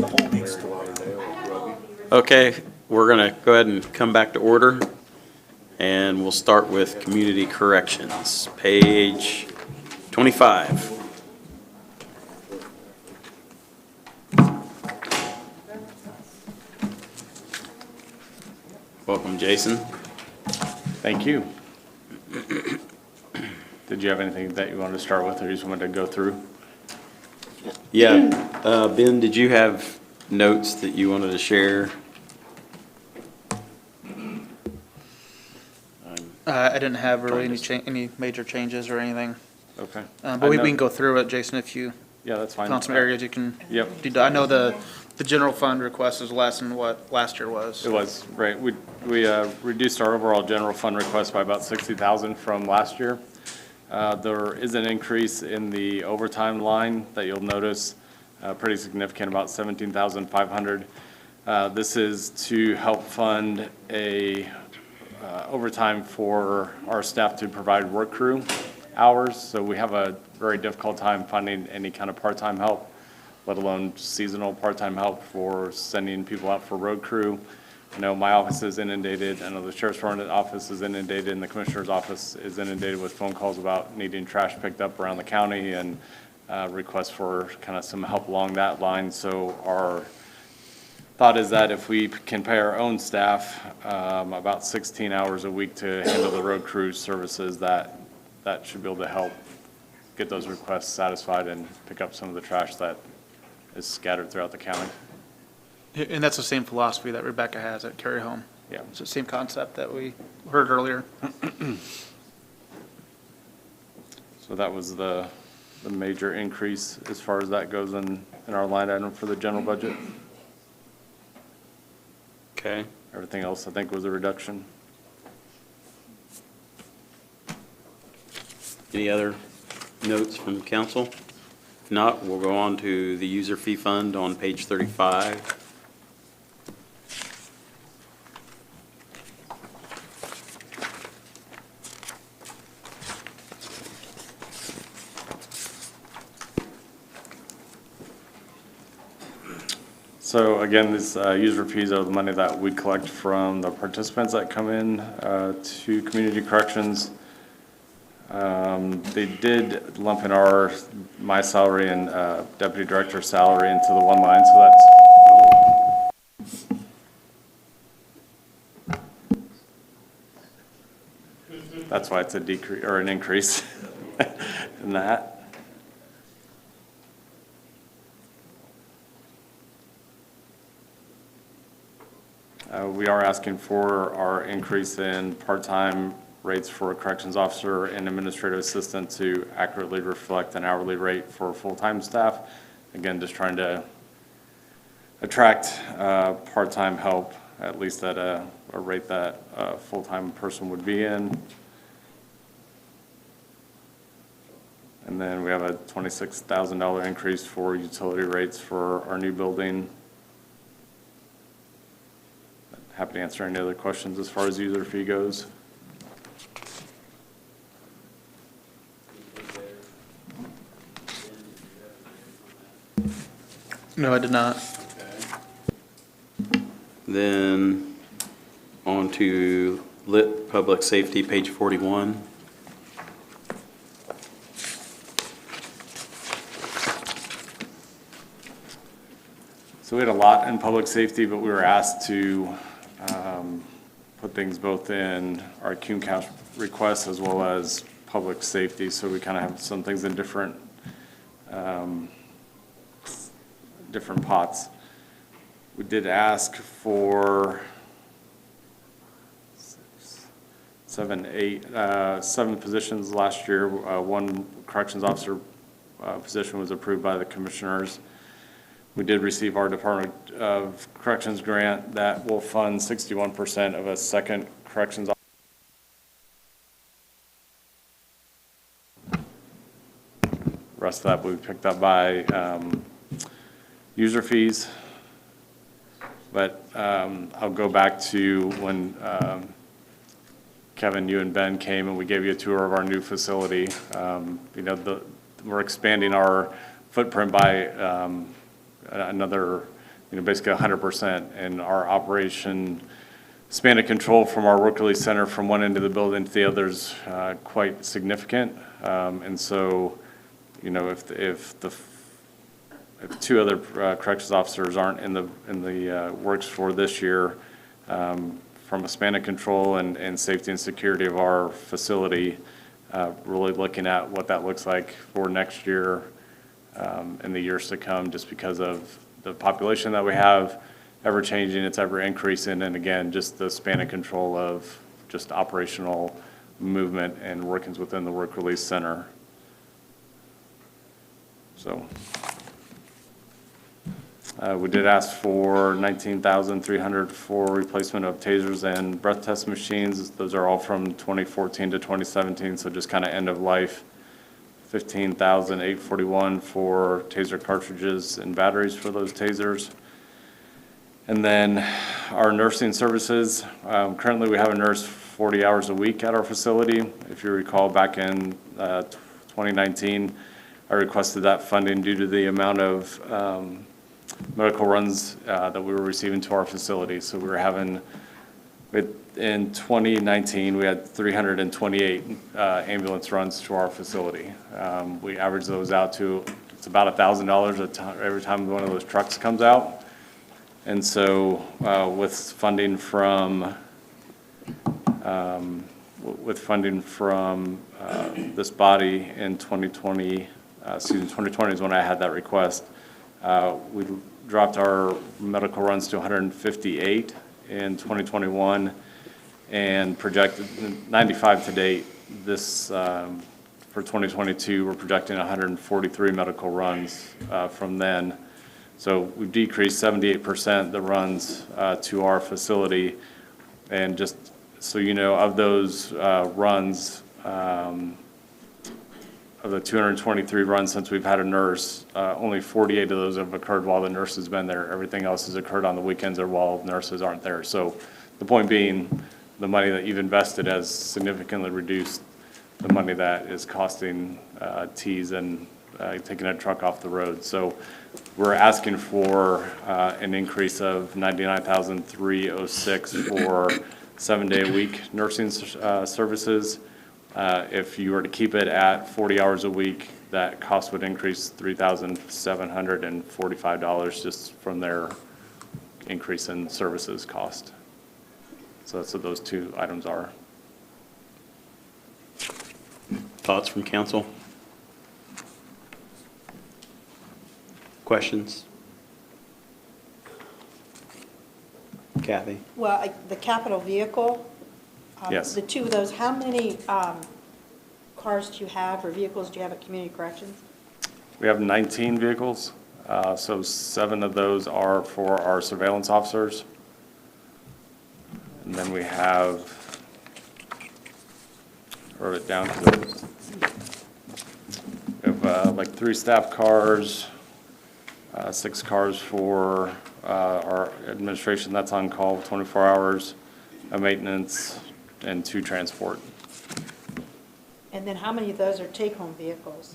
whole big story. Okay, we're going to go ahead and come back to order, and we'll start with community corrections, page 25. Welcome, Jason. Thank you. Did you have anything that you wanted to start with, or you just wanted to go through? Yeah, Ben, did you have notes that you wanted to share? I didn't have really any major changes or anything. Okay. But we can go through it, Jason, if you Yeah, that's fine. found some areas you can. Yep. I know the general fund request is less than what last year was. It was, right. We reduced our overall general fund request by about 60,000 from last year. There is an increase in the overtime line that you'll notice, pretty significant, about 17,500. This is to help fund a overtime for our staff to provide work crew hours. So we have a very difficult time finding any kind of part-time help, let alone seasonal part-time help for sending people out for road crew. I know my office is inundated, I know the sheriff's department office is inundated, and the commissioner's office is inundated with phone calls about needing trash picked up around the county and requests for kind of some help along that line. So our thought is that if we can pay our own staff about 16 hours a week to handle the road crew services, that should be able to help get those requests satisfied and pick up some of the trash that is scattered throughout the county. And that's the same philosophy that Rebecca has at Carry Home. Yeah. It's the same concept that we heard earlier. So that was the major increase as far as that goes in our line item for the general budget. Okay. Everything else, I think, was a reduction. Any other notes from council? If not, we'll go on to the user fee fund on page 35. So again, these user fees are the money that we collect from the participants that come in to community corrections. They did lump in my salary and deputy director's salary into the one line, so that's why it's a decrease or an increase in that. We are asking for our increase in part-time rates for a corrections officer and administrative assistant to accurately reflect an hourly rate for full-time staff. Again, just trying to attract part-time help, at least at a rate that a full-time person would be in. And then we have a $26,000 increase for utility rates for our new building. Happy to answer any other questions as far as user fee goes. No, I did not. Then on to lit public safety, page 41. So we had a lot in public safety, but we were asked to put things both in our cum cash requests as well as public safety. So we kind of have some things in different pots. We did ask for seven positions last year. One corrections officer position was approved by the commissioners. We did receive our Department of Corrections grant that will fund 61% of a second corrections officer. Rest of that we picked up by user fees. But I'll go back to when Kevin, you and Ben came and we gave you a tour of our new facility. We're expanding our footprint by another basically 100%. And our operation span of control from our work release center from one end of the building to the other is quite significant. And so, if two other corrections officers aren't in the works for this year, from a span of control and safety and security of our facility, really looking at what that looks like for next year and the years to come, just because of the population that we have, ever changing, it's ever increasing, and again, just the span of control of just operational movement and workings within the work release center. So we did ask for $19,300 for replacement of tasers and breath test machines. Those are all from 2014 to 2017, so just kind of end of life. $15,841 for taser cartridges and batteries for those tasers. And then our nursing services, currently we have a nurse 40 hours a week at our facility. If you recall, back in 2019, I requested that funding due to the amount of medical runs that we were receiving to our facility. So we were having, in 2019, we had 328 ambulance runs to our facility. We average those out to, it's about $1,000 every time one of those trucks comes out. And so with funding from this body in 2020 is when I had that request. We dropped our medical runs to 158 in 2021 and projected 95 to date. This, for 2022, we're projecting 143 medical runs from then. So we've decreased 78% the runs to our facility. And just so you know, of those runs, of the 223 runs since we've had a nurse, only 48 of those have occurred while the nurse has been there. Everything else has occurred on the weekends or while nurses aren't there. So the point being, the money that you've invested has significantly reduced the money that is costing T's and taking a truck off the road. So we're asking for an increase of $99,306 for 7-day-a-week nursing services. If you were to keep it at 40 hours a week, that cost would increase $3,745 just from their increase in services cost. So that's what those two items are. Thoughts from council? Questions? Kathy? Well, the capital vehicle, Yes. the two of those, how many cars do you have or vehicles do you have at community corrections? We have 19 vehicles, so 7 of those are for our surveillance officers. And then we have, wrote it down, we have like 3 staff cars, 6 cars for our administration that's on call 24 hours, a maintenance, and 2 transport. And then how many of those are take-home vehicles?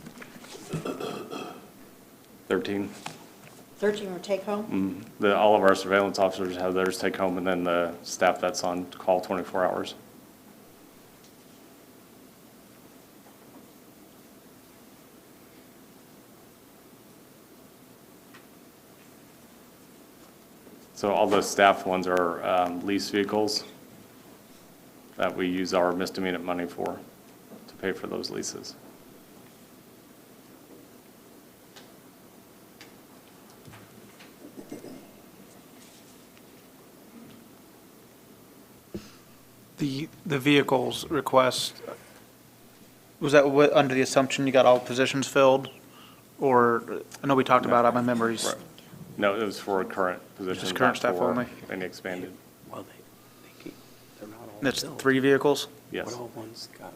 13. 13 are take-home? All of our surveillance officers have theirs take home, and then the staff that's on call 24 hours. So all those staff ones are lease vehicles that we use our misdemeanor money for, to pay for those leases. The vehicles request, was that under the assumption you got all positions filled? Or, I know we talked about it, my memories. Right. No, it was for current positions. Just current not staff for only? Any expanded. Well, they're not all That's filled. 3 vehicles? Yes. What all ones got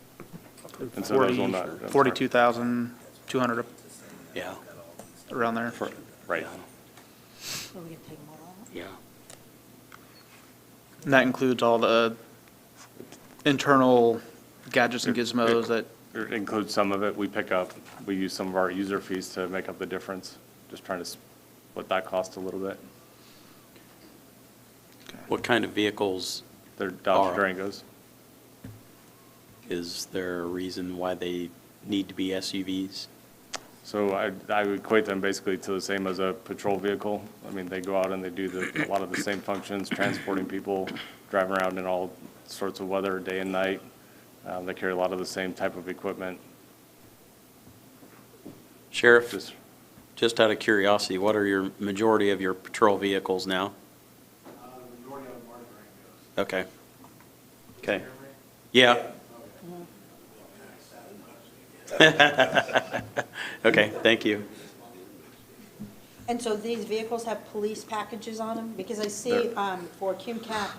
approved? And so those will not. I'm sorry. 42,200 Yeah. around there. Right. So we can take them all out? Yeah. And that includes all the internal gadgets and gizmos that, It includes some of it. We pick up, we use some of our user fees to make up the difference, just trying to split that cost a little bit. What kind of vehicles They're Dodge are? Durangos. Is there a reason why they need to be SUVs? So I would equate them basically to the same as a patrol vehicle. I mean, they go out and they do a lot of the same functions, transporting people, driving around in all sorts of weather, day and night. They carry a lot of the same type of equipment. Sheriff, just out of curiosity, what are your majority of your patrol vehicles now? The majority of them are Durangos. Okay. Okay. Yeah. Okay, thank you. And so these vehicles have police packages on them? Because I see for QMCAP,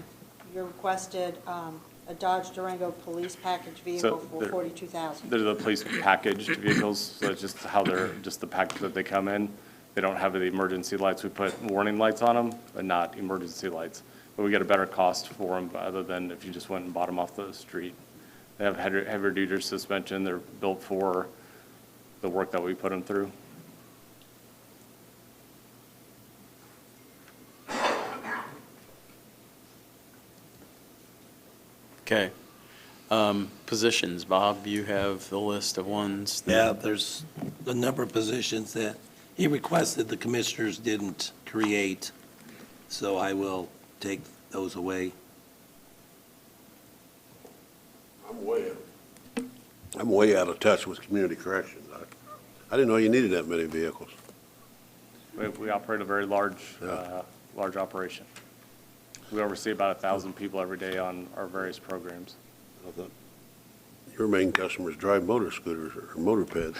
you requested a Dodge Durango police package vehicle for they're- $42,000. They're the police packaged vehicles, so it's just how they're, just the package that they come in. They don't have the emergency lights. We put warning lights on them, but not emergency lights. But we get a better cost for them, other than if you just went and bought them off the street. They have heavier duty suspension. They're built for the work that we put them through. Okay. Positions, Bob, you have the list of ones. Yeah, there's a number of positions that he requested the commissioners didn't create, so I will take those away. I'm way out of touch with community corrections. I didn't know you needed that many vehicles. We operate a very large operation. We oversee about 1,000 people every day on our various programs. I thought your main customers drive motor scooters or mopeds.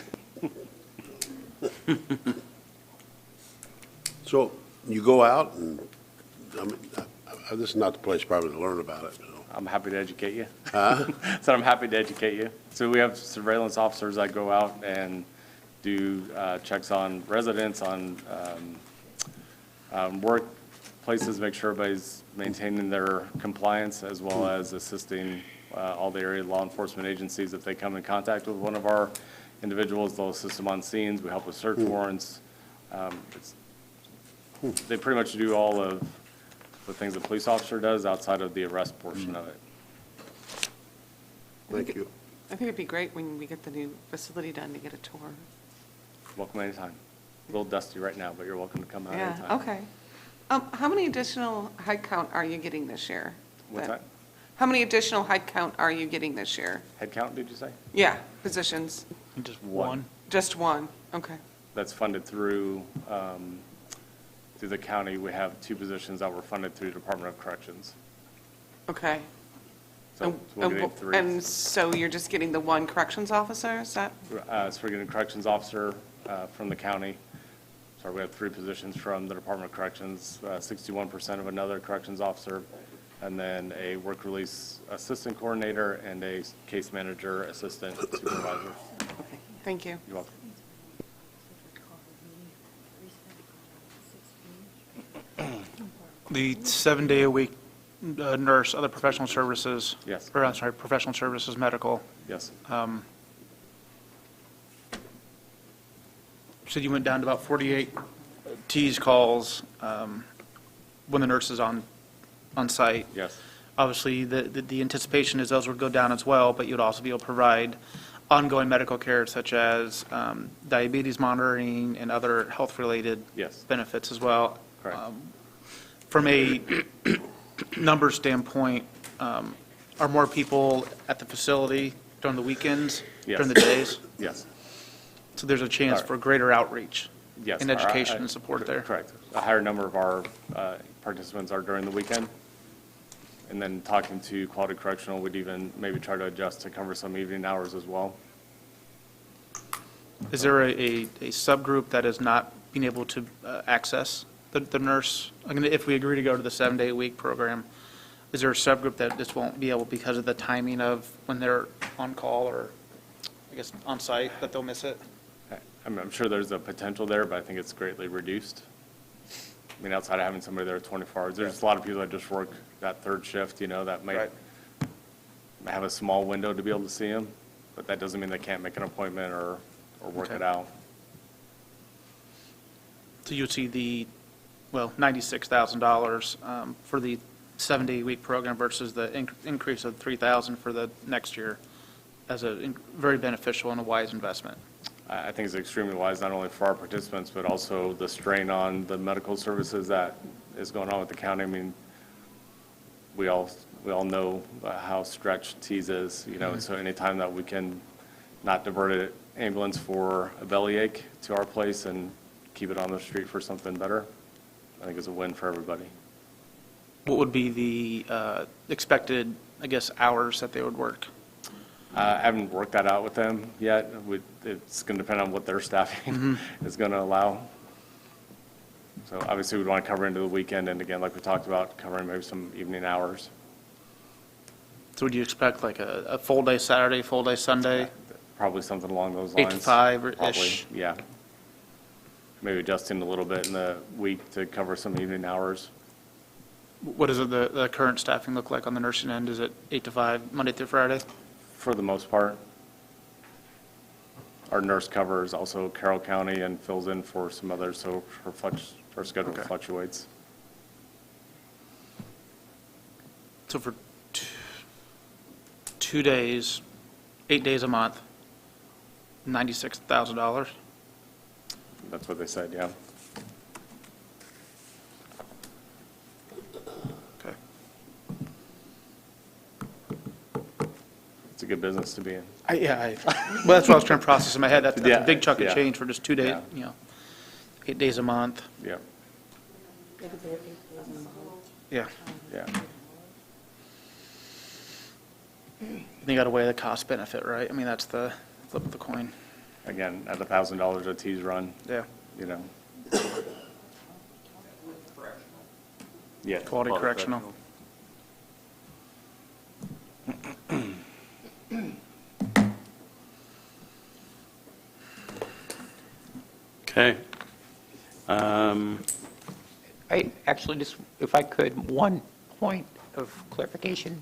So you go out and, I mean, this is not the place probably to learn about it, so. I'm happy to educate you. Huh? So I'm happy to educate you. So we have surveillance officers that go out and do checks on residents, on workplaces, make sure everybody's maintaining their compliance, as well as assisting all the area law enforcement agencies. If they come in contact with one of our individuals, they'll assist them on scenes. We help with search warrants. They pretty much do all of the things a police officer does outside of the arrest portion of it. Thank you. I think it'd be great when we get the new facility done to get a tour. Welcome anytime. A little dusty right now, but you're welcome to come out Yeah, anytime. okay. How many additional head count are you getting this year? What's that? How many additional head count are you getting this year? Head count, did you say? Yeah, positions. Just one. Just one, okay. That's funded through the county. We have 2 positions that were funded through Department of Corrections. Okay. So we'll get 3. And so you're just getting the one corrections officer, is that? So we're getting a corrections officer from the county. So we have 3 positions from the Department of Corrections, 61% of another corrections officer, and then a work release assistant coordinator and a case manager assistant supervisor. Okay, thank you. You're welcome. The 7-day-a-week nurse, other professional services. Yes. Or, I'm sorry, professional services, medical. Yes. Said you went down to about 48 T's calls when the nurse is on site. Yes. Obviously, the anticipation is those would go down as well, but you'd also be able to provide ongoing medical care such as diabetes monitoring and other health-related Yes. benefits as well. Correct. From a number standpoint, are more people at the facility during the weekends, Yes. during the days? Yes. So there's a chance for greater outreach Yes. and education and support there? Correct. A higher number of our participants are during the weekend. And then talking to Quality Correctional, we'd even maybe try to adjust to cover some evening hours as well. Is there a subgroup that is not being able to access the nurse? I mean, if we agree to go to the 7-day-a-week program, is there a subgroup that just won't be able, because of the timing of when they're on call or, I guess, on site, that they'll miss it? I'm sure there's a potential there, but I think it's greatly reduced. I mean, outside of having somebody there 24 hours, there's a lot of people that just work that third shift, that might have a small window to be able to see them, but that doesn't mean they can't make an appointment or work it out. So you'd see the, $96,000 for the 70-week program versus the increase of 3,000 for the next year as a very beneficial and a wise investment? I think it's extremely wise, not only for our participants, but also the strain on the medical services that is going on with the county. I mean, we all know how stretched Tees is, you know, so anytime that we can not divert an ambulance for a bellyache to our place and keep it on the street for something better, I think it's a win for everybody. What would be the expected, I guess, hours that they would work? I haven't worked that out with them yet. It's going to depend on what their staffing is going to allow. So obviously, we'd want to cover into the weekend, and again, like we talked about, covering maybe some evening hours. So would you expect like a full day Saturday, full day Sunday? Probably something along those 8 lines. to 5 or Probably, ish? yeah. Maybe adjusting a little bit in the week to cover some evening hours. What does the current staffing look like on the nursing end? Is it 8 to 5, Monday through Friday? For the most part. Our nurse covers also Carroll County and fills in for some others, so her schedule fluctuates. So for 2 days, 8 days a month, $96,000? That's what they said, yeah. Okay. It's a good business to be in. Well, that's what I was trying to process in my head. That's Yeah, a big chunk of yeah. change for just 2 days, Yeah. you know, 8 days a month. Yeah, Yeah. yeah. You got to weigh the cost benefit, right? I mean, that's the flip of the coin. Again, at the $1,000 a T's run, Yeah. you know. Yeah. Quality correctional. Okay. I actually just, if I could, one point of clarification.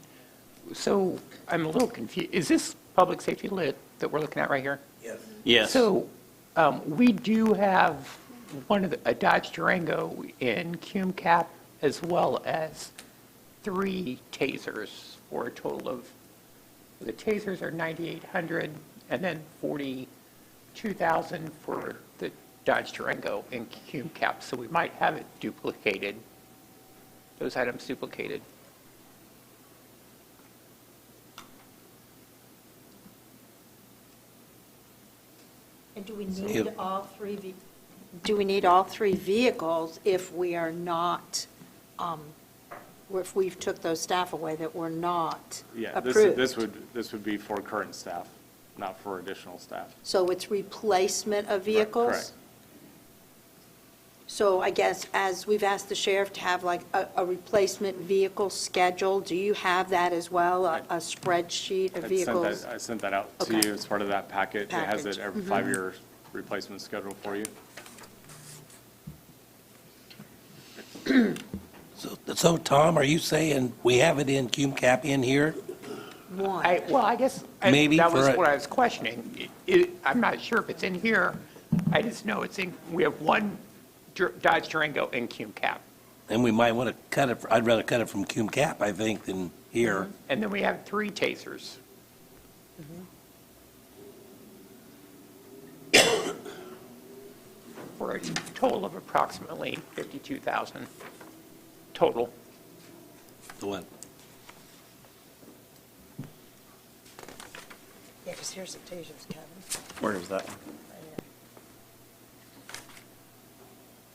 So I'm a little confused. Is this public safety lit that we're looking at right here? Yes. Yes. So we do have a Dodge Durango in cum cap as well as 3 tasers for a total of, the tasers are 9,800 and then 42,000 for the Dodge Durango in cum cap. So we might have it duplicated, those items duplicated. And do we need all three vehicles if we are not, if we've took those staff away that were not Yeah, approved? this would be for current staff, not for additional staff. So it's replacement of vehicles? Correct. So I guess as we've asked the sheriff to have like a replacement vehicle schedule, do you have that as well, a spreadsheet of vehicles? I sent that out to Okay. you as part of that packet. It has Package. it every 5-year replacement schedule for you. So Tom, are you saying we have it in cum cap in here? One. Well, I guess Maybe that was for a- what I was questioning. I'm not sure if it's in here. I just know it's in, we have one Dodge Durango in cum cap. And we might want to cut it, I'd rather cut it from cum cap, I think, than here. And then we have 3 tasers. For a total of approximately 52,000 total. The what? Yeah, because here's the tasers, Kevin. Where is that?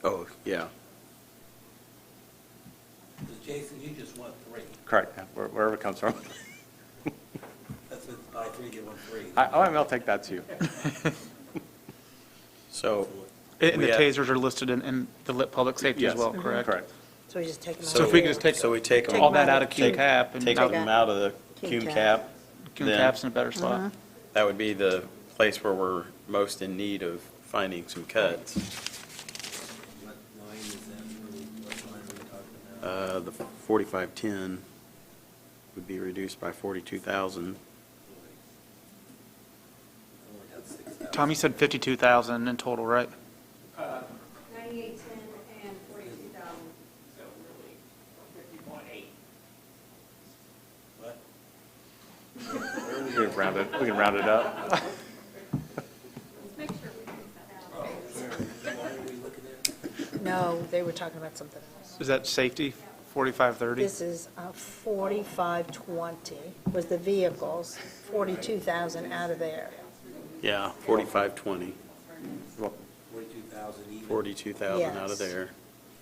Oh, yeah. Jason, you just want 3. Correct, yeah, wherever it comes from. That's what, buy 3, get 1 free. I'll take that too. So. And we the have- tasers are listed in the lit public safety as Yes, well, correct? correct. So we just take them out. So if we could just take So we take them. all that out of cum cap and Take them out of the cum cap. cum then cap's in a better spot. That would be the place where we're most in need of finding some cuts. What line is that? What line are we talking about? The 4510 would be reduced by 42,000. Only got 6,000. Tom, you said 52,000 in total, right? 9810 and 42,000. So really, 51.8. We can round it up. No, they were talking about something else. Is that safety, 4530? This is 4520 was the vehicles, 42,000 out of there. Yeah, 4520, 42,000 even. 42,000 out of Yes. there.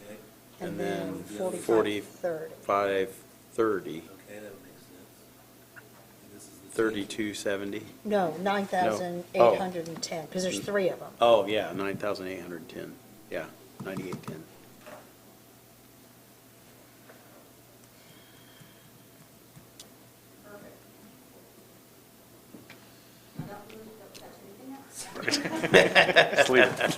Okay, And then 4530. 4530, okay, that would make sense. And this is the 3270. No, 9,810, because there's three of them. Oh, yeah, 9,810. Yeah, 9810. Just leave it.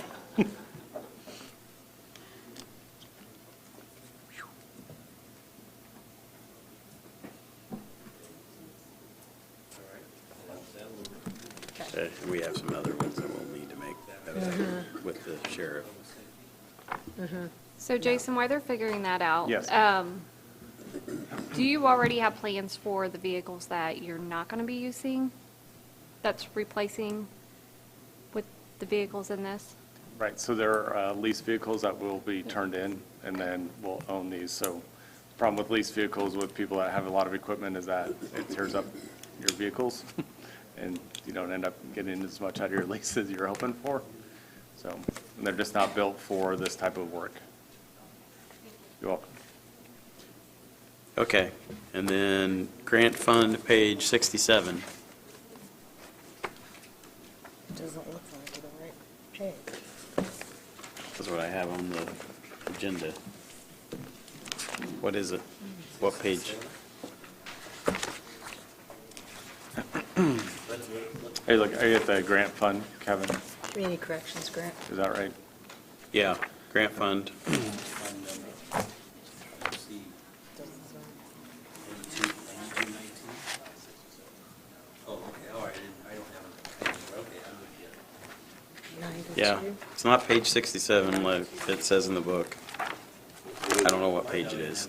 Okay, and we have some other ones that we'll need to make with the sheriff. So Jason, while they're figuring that out. Yes. Do you already have plans for the vehicles that you're not going to be using? That's replacing with the vehicles in this? Right, so there are lease vehicles that will be turned in, and then we'll own these. So the problem with lease vehicles with people that have a lot of equipment is that it tears up your vehicles, and you don't end up getting as much out of your lease as you're hoping for. So, and they're just not built for this type of work. You're welcome. Okay, and then grant fund, page 67. Doesn't look like the right page. That's what I have on the agenda. What is it? What page? Hey, look, are you at the grant fund, Kevin? Community Corrections Grant. Is that right? Yeah, grant fund. Oh, okay, all right, I don't have it. Okay, I'm with you. Yeah, it's not page 67 like it says in the book. I don't know what page it is.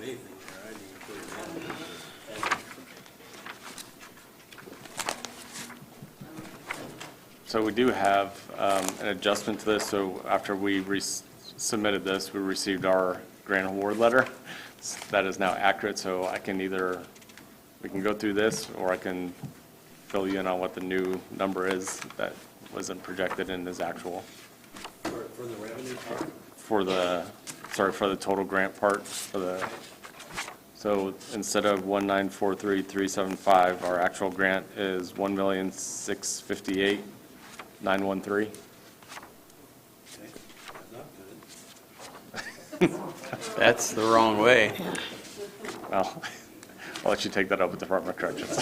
So we do have an adjustment to this. So after we submitted this, we received our grant award letter. That is now accurate, so I can either, we can go through this, or I can fill you in on what the new number is that wasn't projected in this actual. For the revenue part? For the, sorry, for the total grant part, for the, so instead of 1,943,375, our actual grant is 1,658,913. That's the wrong way. Well, I'll let you take that up with the Department of Corrections.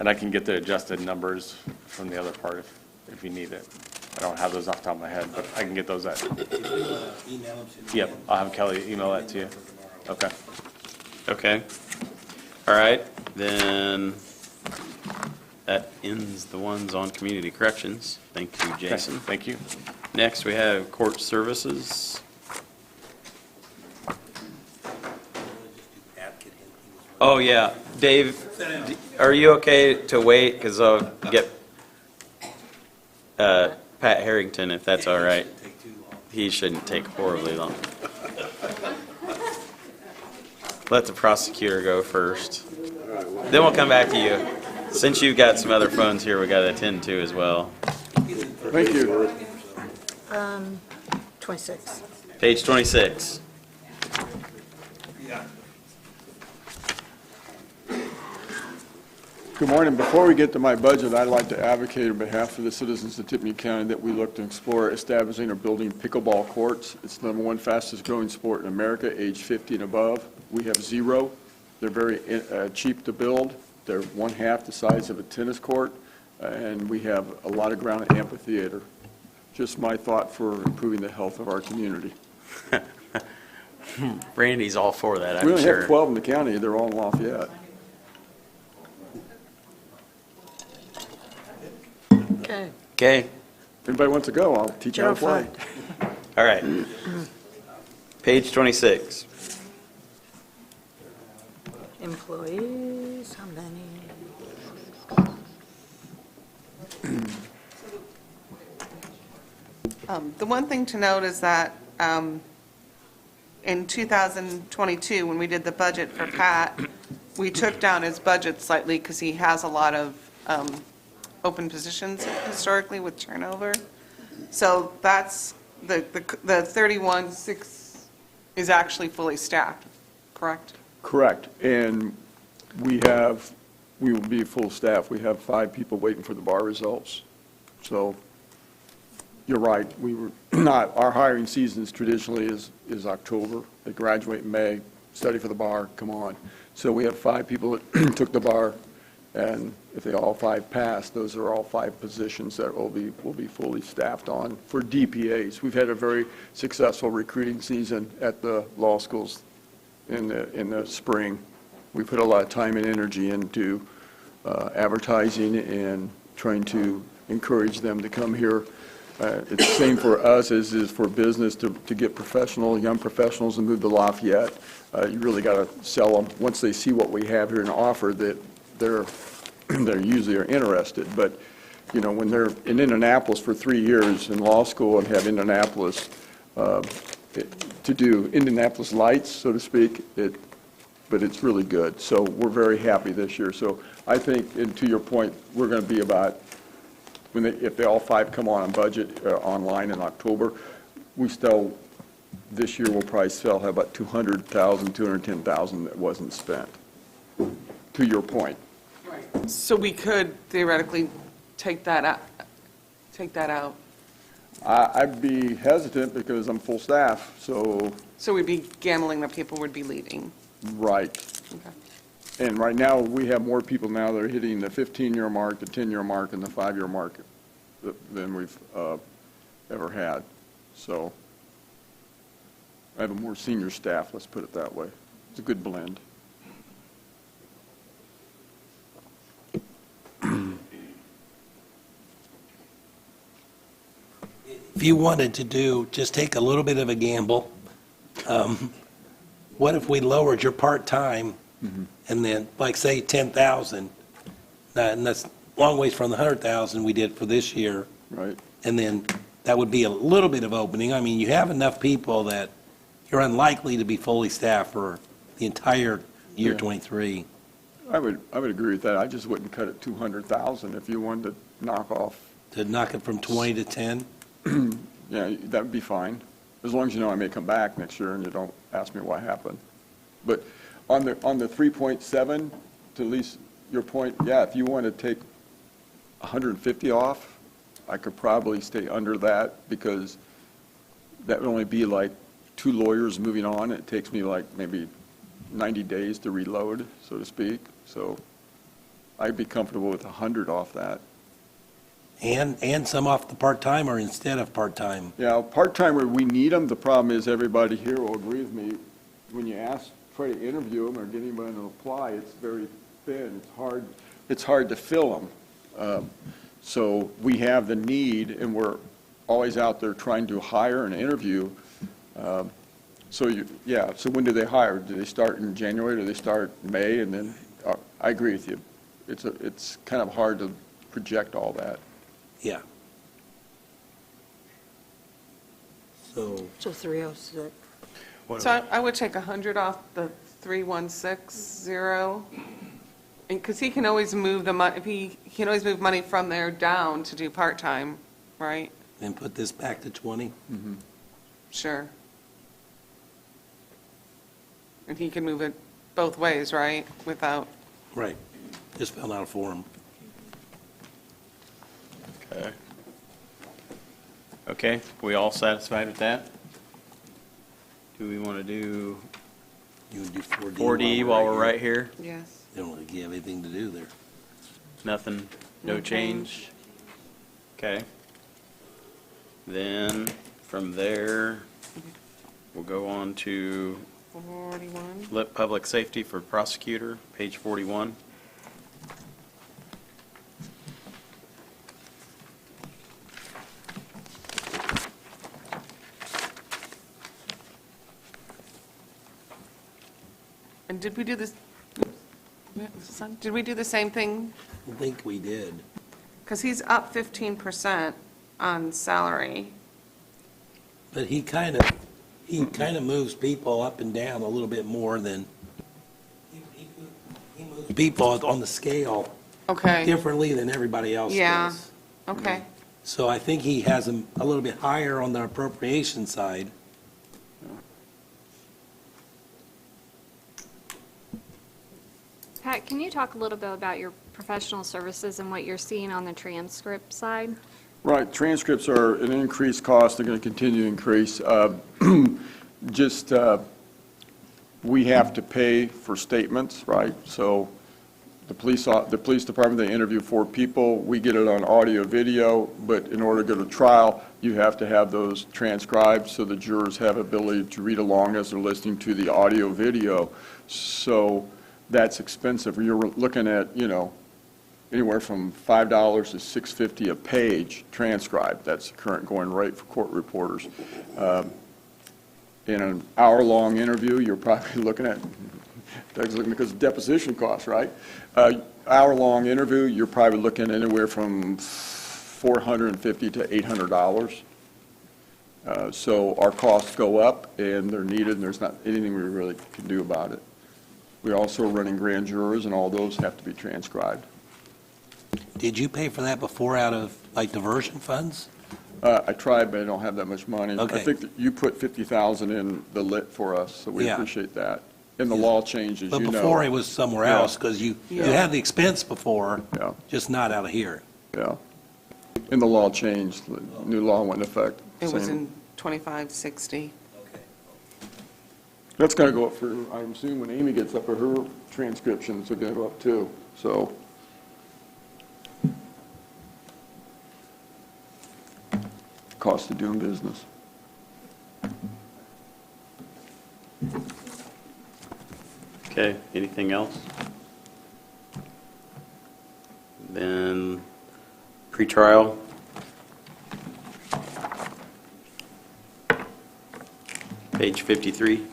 And I can get the adjusted numbers from the other part if you need it. I don't have those off the top of my head, but I can get those at. Email them to me. Yep, I'll have Kelly email that to you. Okay. Okay. All right, then that ends the ones on community corrections. Thank you, Jason. Okay, thank you. Next, we have court services. Oh, yeah. Dave, are you okay to wait? Because I'll get Pat Harrington, if that's all right. He shouldn't take horribly long. Let the prosecutor go first. Then we'll come back to you. Since you've got some other phones here we got to attend to as well. Thank you. 26. Page 26. Good morning. Before we get to my budget, I'd like to advocate on behalf of the citizens of Tippecanoe County that we look to explore establishing or building pickleball courts. It's the #1 fastest growing sport in America, age 50 and above. We have 0. They're very cheap to build. They're 1/2 the size of a tennis court, and we have a lot of ground at amphitheater. Just my thought for improving the health of our community. Randy's all for that, I'm We only sure. have 12 in the county. They're all in Lafayette. Okay. Okay, If anybody wants to go, I'll teach you how to play. all right. Page 26. Employees. Geez, how many? The one thing to note is that in 2022, when we did the budget for Pat, we took down his budget slightly because he has a lot of open positions historically with turnover. So that's, the 31,600 is actually fully staffed, correct? Correct, and we will be full staff. We have 5 people waiting for the bar results. So you're right, we were not, our hiring seasons traditionally is October. They graduate in May, study for the bar, come on. So we have 5 people that took the bar, and if they all 5 pass, those are all 5 positions that will be fully staffed on for DPAs. We've had a very successful recruiting season at the law schools in the spring. We put a lot of time and energy into advertising and trying to encourage them to come here. It's the same for us as is for business to get young professionals to move to Lafayette. You really got to sell them. Once they see what we have here and offer, that they're usually are interested. But, you know, when they're in Indianapolis for 3 years in law school and have Indianapolis, to do Indianapolis lights, so to speak, but it's really good. So we're very happy this year. So I think, and to your point, we're going to be about, if they all 5 come on budget online in October, we still, this year we'll probably still have about 200,000, 210,000 that wasn't spent, to your point. So we could theoretically take that out. I'd be hesitant because I'm full staff, so. So we'd be gambling that people would be leaving. Right. Okay. And right now, we have more people now that are hitting the 15-year mark, the 10-year mark, and the 5-year mark than we've ever had. So I have a more senior staff, let's put it that way. It's a good blend. If you wanted to just take a little bit of a gamble, what if we lowered your part-time and then, like, say, 10,000? And that's a long ways from the 100,000 we did for this year. Right. And then that would be a little bit of opening. I mean, you have enough people that you're unlikely to be fully staffed for the entire year 23. I would agree with that. I just wouldn't cut it 200,000 if you wanted to knock off. To knock it from 20 to 10? Yeah, that would be fine, as long as you know I may come back next year and you don't ask me what happened. But on the 3.7, to at least your point, yeah, if you want to take 150 off, I could probably stay under that, because that would only be like 2 lawyers moving on. It takes me like maybe 90 days to reload, so to speak. So I'd be comfortable with 100 off that. And some off the part-timer instead of part-time. Yeah, part-timer, we need them. The problem is, everybody here will agree with me, when you try to interview them or get anybody to apply, it's very thin. It's hard to fill them. So we have the need, and we're always out there trying to hire and interview. So when do they hire? Do they start in January? Do they start in May? And then, I agree with you. It's kind of hard to project all that. Yeah. So 306. So I would take 100 off the 3160, because he can always move the money, he can always move money from there down to do part-time, right? And put this back to 20? Mm-hmm. Sure. And he can move it both ways, right, without? Right. Just fill out a form. Okay, we all satisfied with that? Do we want to do You would do 4D. 4D while we're right here? Yes. They don't really have anything to do there. Nothing, no change? Okay. Then, from there, we'll go on to 41. Public safety for prosecutor, page 41. And did we do this, Did we do the same thing? I think we did. Because he's up 15% on salary. But he kind of moves people up and down a little bit more than, he moves people on the scale Okay. differently than everybody else Yeah. does. Okay. So I think he has him a little bit higher on the appropriation side. Pat, can you talk a little bit about your professional services and what you're seeing on the transcript side? Right, transcripts are an increased cost, they're going to continue to increase. Just, we have to pay for statements, right? So the police department, they interview 4 people, we get it on audio, video, but in order to go to trial, you have to have those transcribed so the jurors have ability to read along as they're listening to the audio, video. So that's expensive. You're looking at, anywhere from $5 to $6.50 a page transcribed. That's the current going rate for court reporters. In an hour-long interview, you're probably looking at, because of deposition costs, right? Hour-long interview, you're probably looking anywhere from $450 to $800. So our costs go up, and they're needed, and there's not anything we really can do about it. We're also running grand jurors, and all those have to be transcribed. Did you pay for that before out of, like, diversion funds? I tried, but I don't have that much money. Okay. I think that you put 50,000 in the lit for us, so we Yeah. appreciate that. And the law changes, But you know. before it was somewhere Yeah. else, because you had the expense before, Yeah. just not out of here. Yeah. And the law changed, the new law went into effect. It was Same. in 2560. That's going to go up for, I assume when Amy gets up for her transcriptions, it's going to go up too, so. Cost of doing business. Okay, anything else? Then pretrial. Page 53.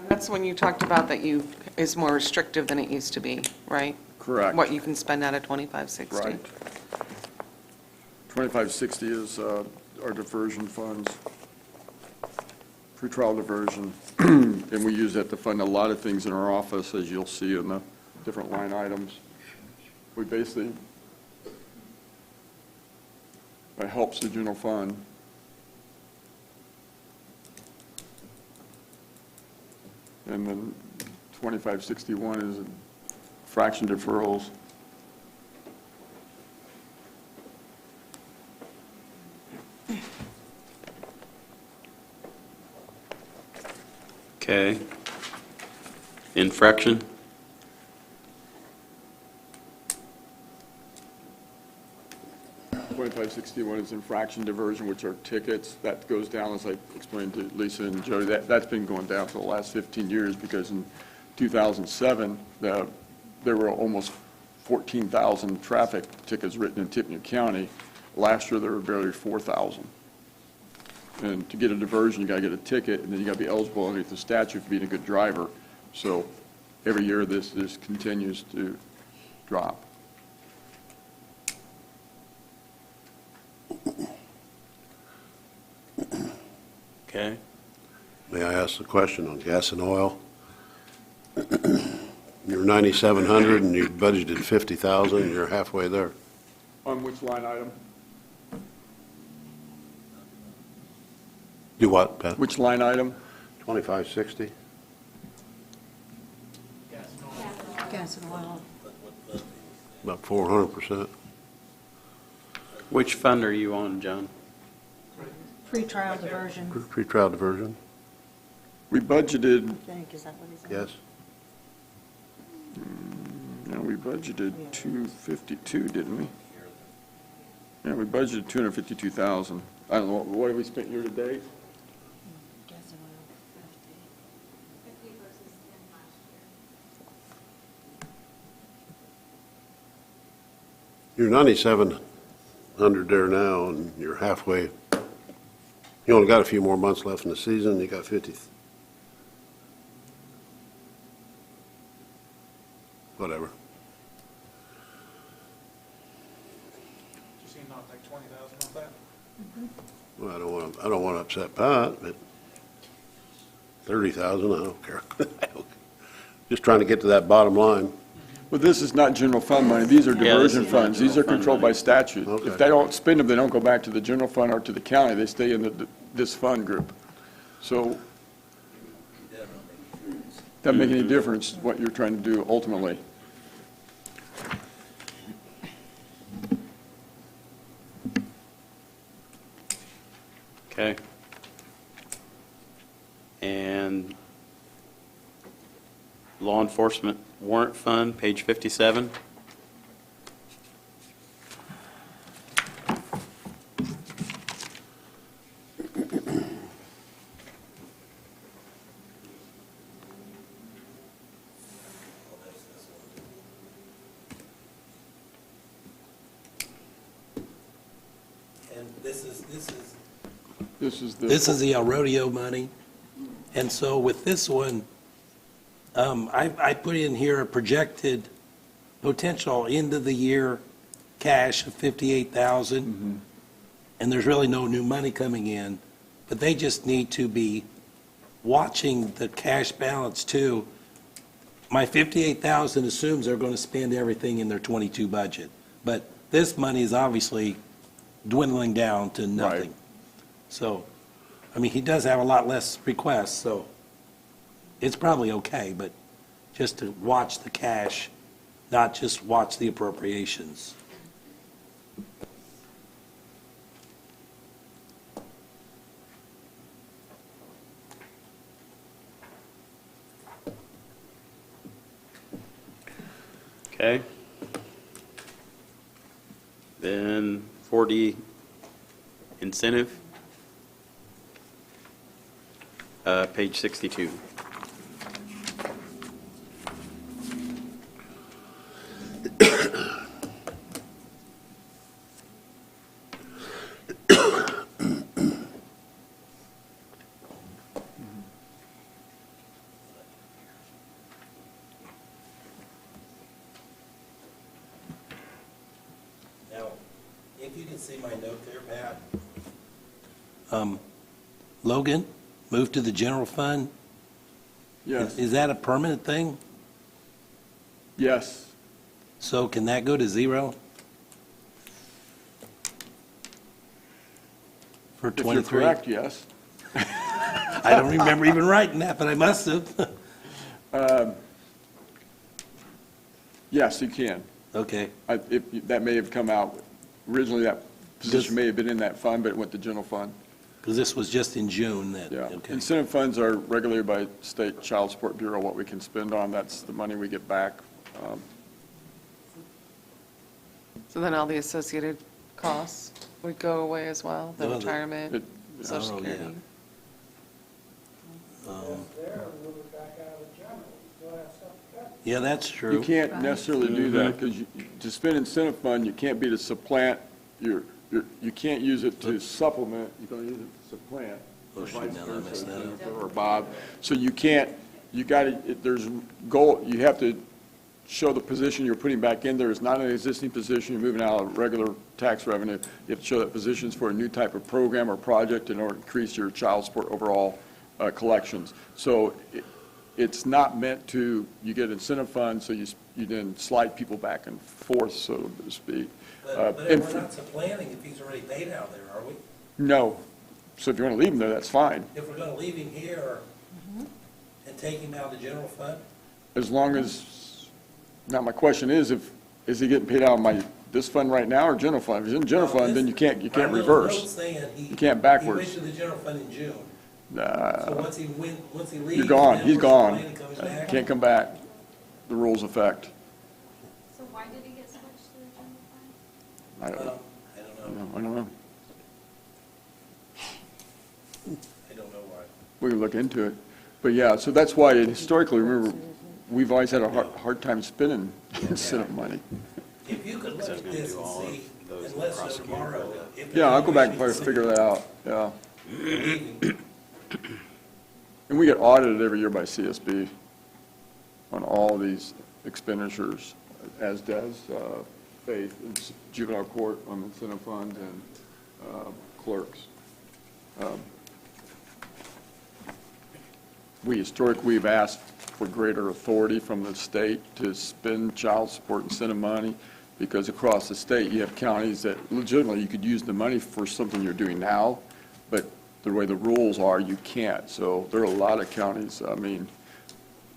That's when you talked about that is more restrictive than it used to be, right? Correct. What you can spend out of 2560. Right. 2560 is our diversion funds, pretrial diversion, and we use that to fund a lot of things in our office, as you'll see in the different line items. We basically, it helps the general fund. And then 2561 is fraction deferrals. Okay. Infraction. $2561 is infraction diversion, which are tickets. That goes down, as I explained to Lisa and Jody, that's been going down for the last 15 years because in 2007, there were almost 14,000 traffic tickets written in Tippecanoe County. Last year, there were barely 4,000. And to get a diversion, you got to get a ticket, and then you got to be eligible underneath the statute for being a good driver. So every year, this continues to drop. Okay. May I ask a question on gas and oil? You're 9,700 and you budgeted 50,000, and you're halfway there. On which line item? Do what, Pat? Which line item? 2560? Gas and oil. About 400%. Which fund are you on, John? Pre-trial diversion. Pretrial diversion? We budgeted, I think, is that what he's on? Yes. no, we budgeted 252, didn't we? Yeah, we budgeted 252,000. I don't know, what have we spent year to date? Gas and oil, 50 versus 10 last You're 9,700 there now, and you're halfway. You only got a few more months left in the season, you got 50. Whatever. Just not like 20,000 off that? Well, I don't want to upset Pat, but 30,000, I don't care. Just trying to get to that bottom line. Well, this is not general fund money, these are Yeah, this diversion is not funds. These are general fund controlled by money. statute. Okay. If they don't spend them, they don't go back to the general fund or to the county, they stay in this fund group. So, doesn't make any difference what you're trying to do ultimately. Okay. And law enforcement warrant fund, page 57. And this is This is the rodeo money. And so with this one, I put in here a projected potential end of the year cash of 58,000. And there's really no new money coming in, but they just need to be watching the cash balance too. My 58,000 assumes they're going to spend everything in their 22 budget, but this money is obviously dwindling down to nothing. So, I mean, he does have a lot less requests, so it's probably okay, but just to watch the cash, not just watch the appropriations. Okay. Then 4D incentive, page 62. Now, if you can see my note there, Pat. Logan, move to the general fund. Yes, Is that a permanent thing? yes. So can that go to zero? For If you're 23? correct, yes. I don't remember even writing that, but I must have. Yes, you can. Okay. That may have come out, originally that position may have been in that fund, but it went to general fund. Because this was just in June that, Yeah. okay. Incentive funds are regulated by State Child Support Bureau, what we can spend on, that's the money we get back. So then all the associated costs would go away as well, the No, retirement, it- social Oh, yeah. security? Yeah, that's true. You can't necessarily do that, because to spend incentive fund, you can't be to supplant, you can't use it to supplement, you can use it to supplant. Oh, shoot, now I messed that up. Or Bob, so you can't, you got to, there's goal, you have to show the position you're putting back in there is not an existing position, you're moving out of regular tax revenue. You have to show that position's for a new type of program or project in order to increase your child support overall collections. So it's not meant to, you get incentive funds, so you then slide people back and forth, so to speak. But we're not supplanting if he's already paid out there, are we? No. So if you want to leave him there, that's fine, If we're going to leave him here and take him out of the general fund? as long as, now my question is, is he getting paid out of this fund right now or general fund? If he's in general fund, then you can't My little reverse. note's saying You can't He backwards. went to the general fund in June. So Nah, once he leaves. you're gone, then he's we're gone. supplanting, comes back. Can't come back. The rules affect. So why did he get switched to the general fund? I don't know. I don't know. I don't know. I don't know why. We can look into it. But yeah, so that's why historically, remember, we've always had a hard time spending incentive money. If you could look at this and see, unless they're borrowed. Yeah, I'll go back and try to figure that out, yeah. And we get audited every year by CSB on all these expenditures, as does Faith, it's juvenile court on incentive funds and clerks. We've asked for greater authority from the state to spend child support incentive money, because across the state, you have counties that legitimately you could use the money for something you're doing now, but the way the rules are, you can't. So there are a lot of counties, I mean,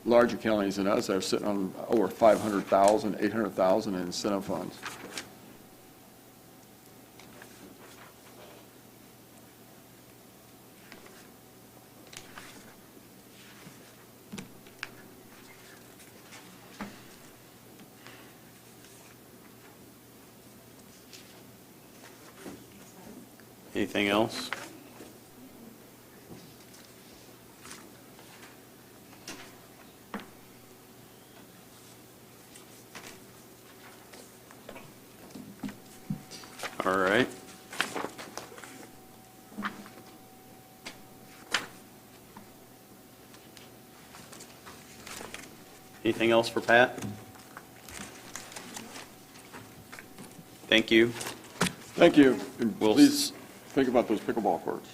larger counties than us that are sitting on over 500,000, 800,000 in incentive funds. Anything else? All right. Anything else for Pat? Thank you. Thank you. And please think about those pickleball courts.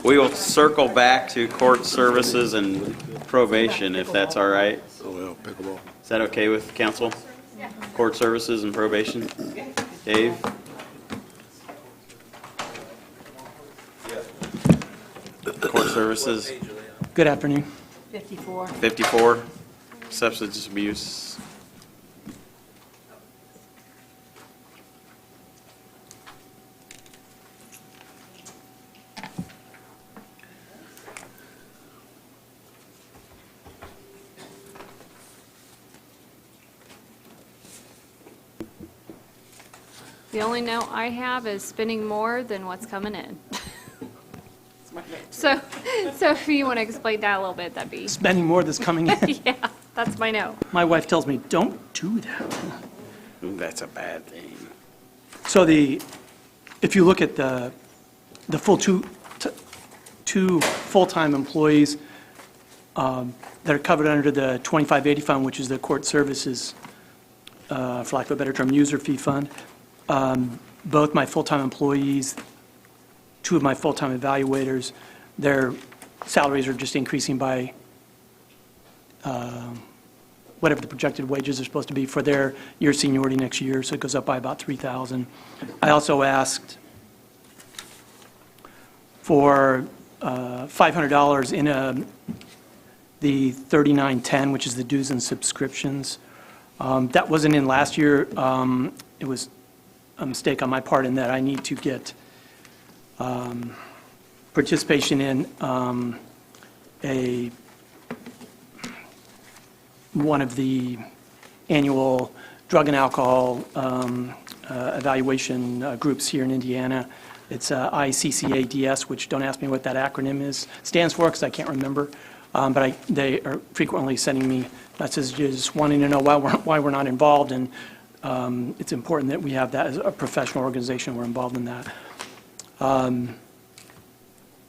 We will circle back to court services and probation, if that's all right. Oh, well, pickleball. Is that okay with council? Court services and probation? Dave? Court services, Good afternoon. 54. 54. Substance abuse. The only note I have is spending more than what's coming in. So if you want to explain that a little bit, that'd be, Spending more that's coming in. yeah, that's my note. My wife tells me, don't do that. Ooh, that's a bad thing. So if you look at the full two full-time employees that are covered under the 2580 fund, which is the court services, for lack of a better term, user fee fund, both my full-time employees, two of my full-time evaluators, their salaries are just increasing by whatever the projected wages are supposed to be for their year seniority next year, so it goes up by about $3,000. I also asked for $500 in the 3910, which is the dues and subscriptions. That wasn't in last year. It was a mistake on my part in that I need to get participation in one of the annual drug and alcohol evaluation groups here in Indiana. It's ICCADS, which don't ask me what that acronym stands for, because I can't remember. But they are frequently sending me messages wanting to know why we're not involved, and it's important that we have that as a professional organization. We're involved in that.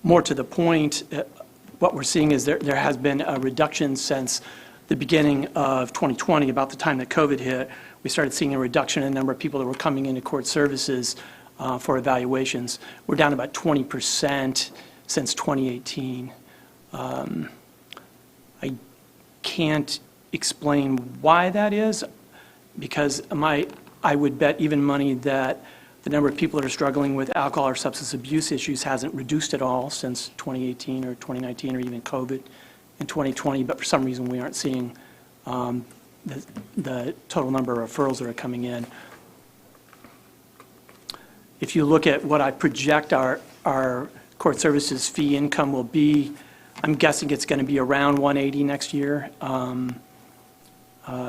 More to the point, what we're seeing is there has been a reduction since the beginning of 2020, about the time that COVID hit. We started seeing a reduction in the number of people that were coming into court services for evaluations. We're down about 20% since 2018. I can't explain why that is, because I would bet even money that the number of people that are struggling with alcohol or substance abuse issues hasn't reduced at all since 2018 or 2019 or even COVID in 2020, but for some reason we aren't seeing the total number of referrals that are coming in. If you look at what I project our court services fee income will be, I'm guessing it's going to be around 180 next year.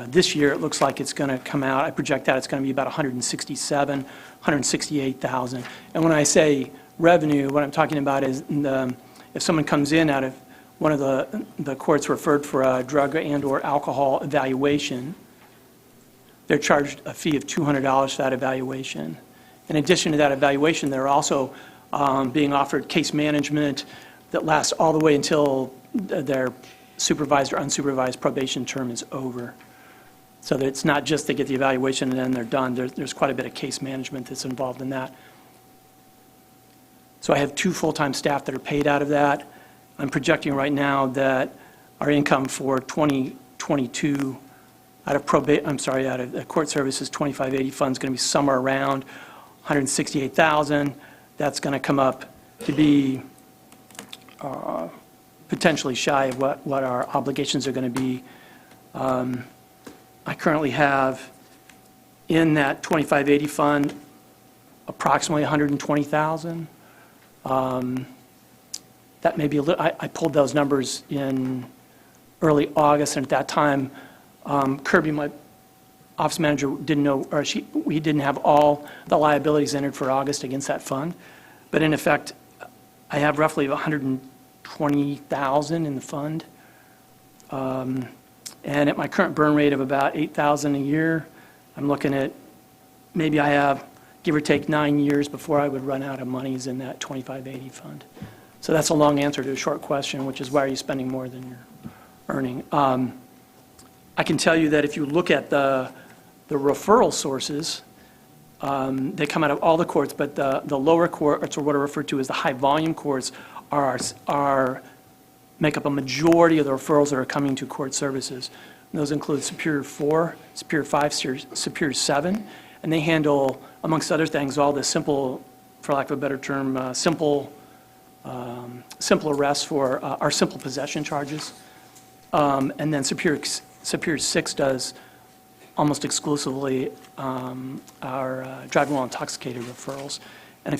This year, it looks like it's going to come out, I project that it's going to be about 167, 168,000. And when I say revenue, what I'm talking about is if someone comes in out of one of the courts referred for a drug and/or alcohol evaluation, they're charged a fee of $200 for that evaluation. In addition to that evaluation, they're also being offered case management that lasts all the way until their supervised or unsupervised probation term is over. So that it's not just they get the evaluation and then they're done. There's quite a bit of case management that's involved in that. So I have 2 full-time staff that are paid out of that. I'm projecting right now that our income for 2022 out of the court services 2580 fund is going to be somewhere around $168,000. That's going to come up to be potentially shy of what our obligations are going to be. I currently have in that 2580 fund approximately $120,000. That may be a little, I pulled those numbers in early August, and at that time, Kirby, my office manager, didn't know, or we didn't have all the liabilities entered for August against that fund. But in effect, I have roughly $120,000 in the fund. And at my current burn rate of about $8,000 a year, I'm looking at maybe I have, give or take, 9 years before I would run out of monies in that 2580 fund. So that's a long answer to a short question, which is why are you spending more than you're earning? I can tell you that if you look at the referral sources, they come out of all the courts, but the lower courts, or what are referred to as the high-volume courts, make up a majority of the referrals that are coming to court services. And those include Superior 4, Superior 5, Superior 7, and they handle, amongst other things, all the simple, for lack of a better term, simple arrests for our simple possession charges. And then Superior 6 does almost exclusively our driving while intoxicated referrals. And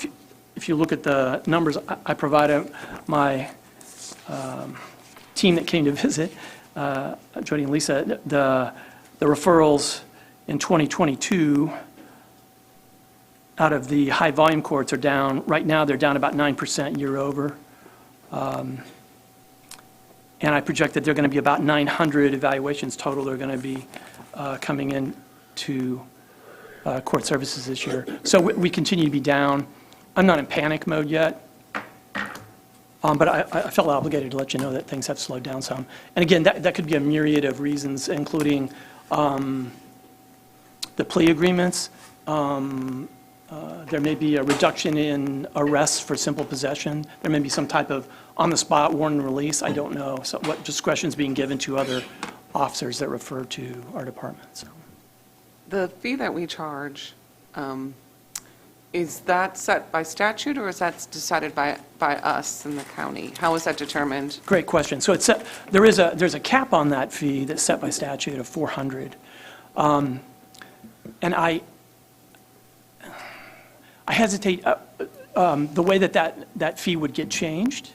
if you look at the numbers, I provided my team that came to visit, Jody and Lisa, the referrals in 2022 out of the high volume courts are down, right now they're down about 9% year over. And I project that there are going to be about 900 evaluations total that are going to be coming in to court services this year. So we continue to be down. I'm not in panic mode yet. But I felt obligated to let you know that things have slowed down some. And again, that could be a myriad of reasons, including the plea agreements. There may be a reduction in arrests for simple possession. There may be some type of on-the-spot warrant and release. I don't know what discretion is being given to other officers that refer to our department. So. The fee that we charge, is that set by statute, or is that decided by us in the county? How is that determined? Great question. So it's there's a cap on that fee that's set by statute of $400, and I hesitate. The way that fee would get changed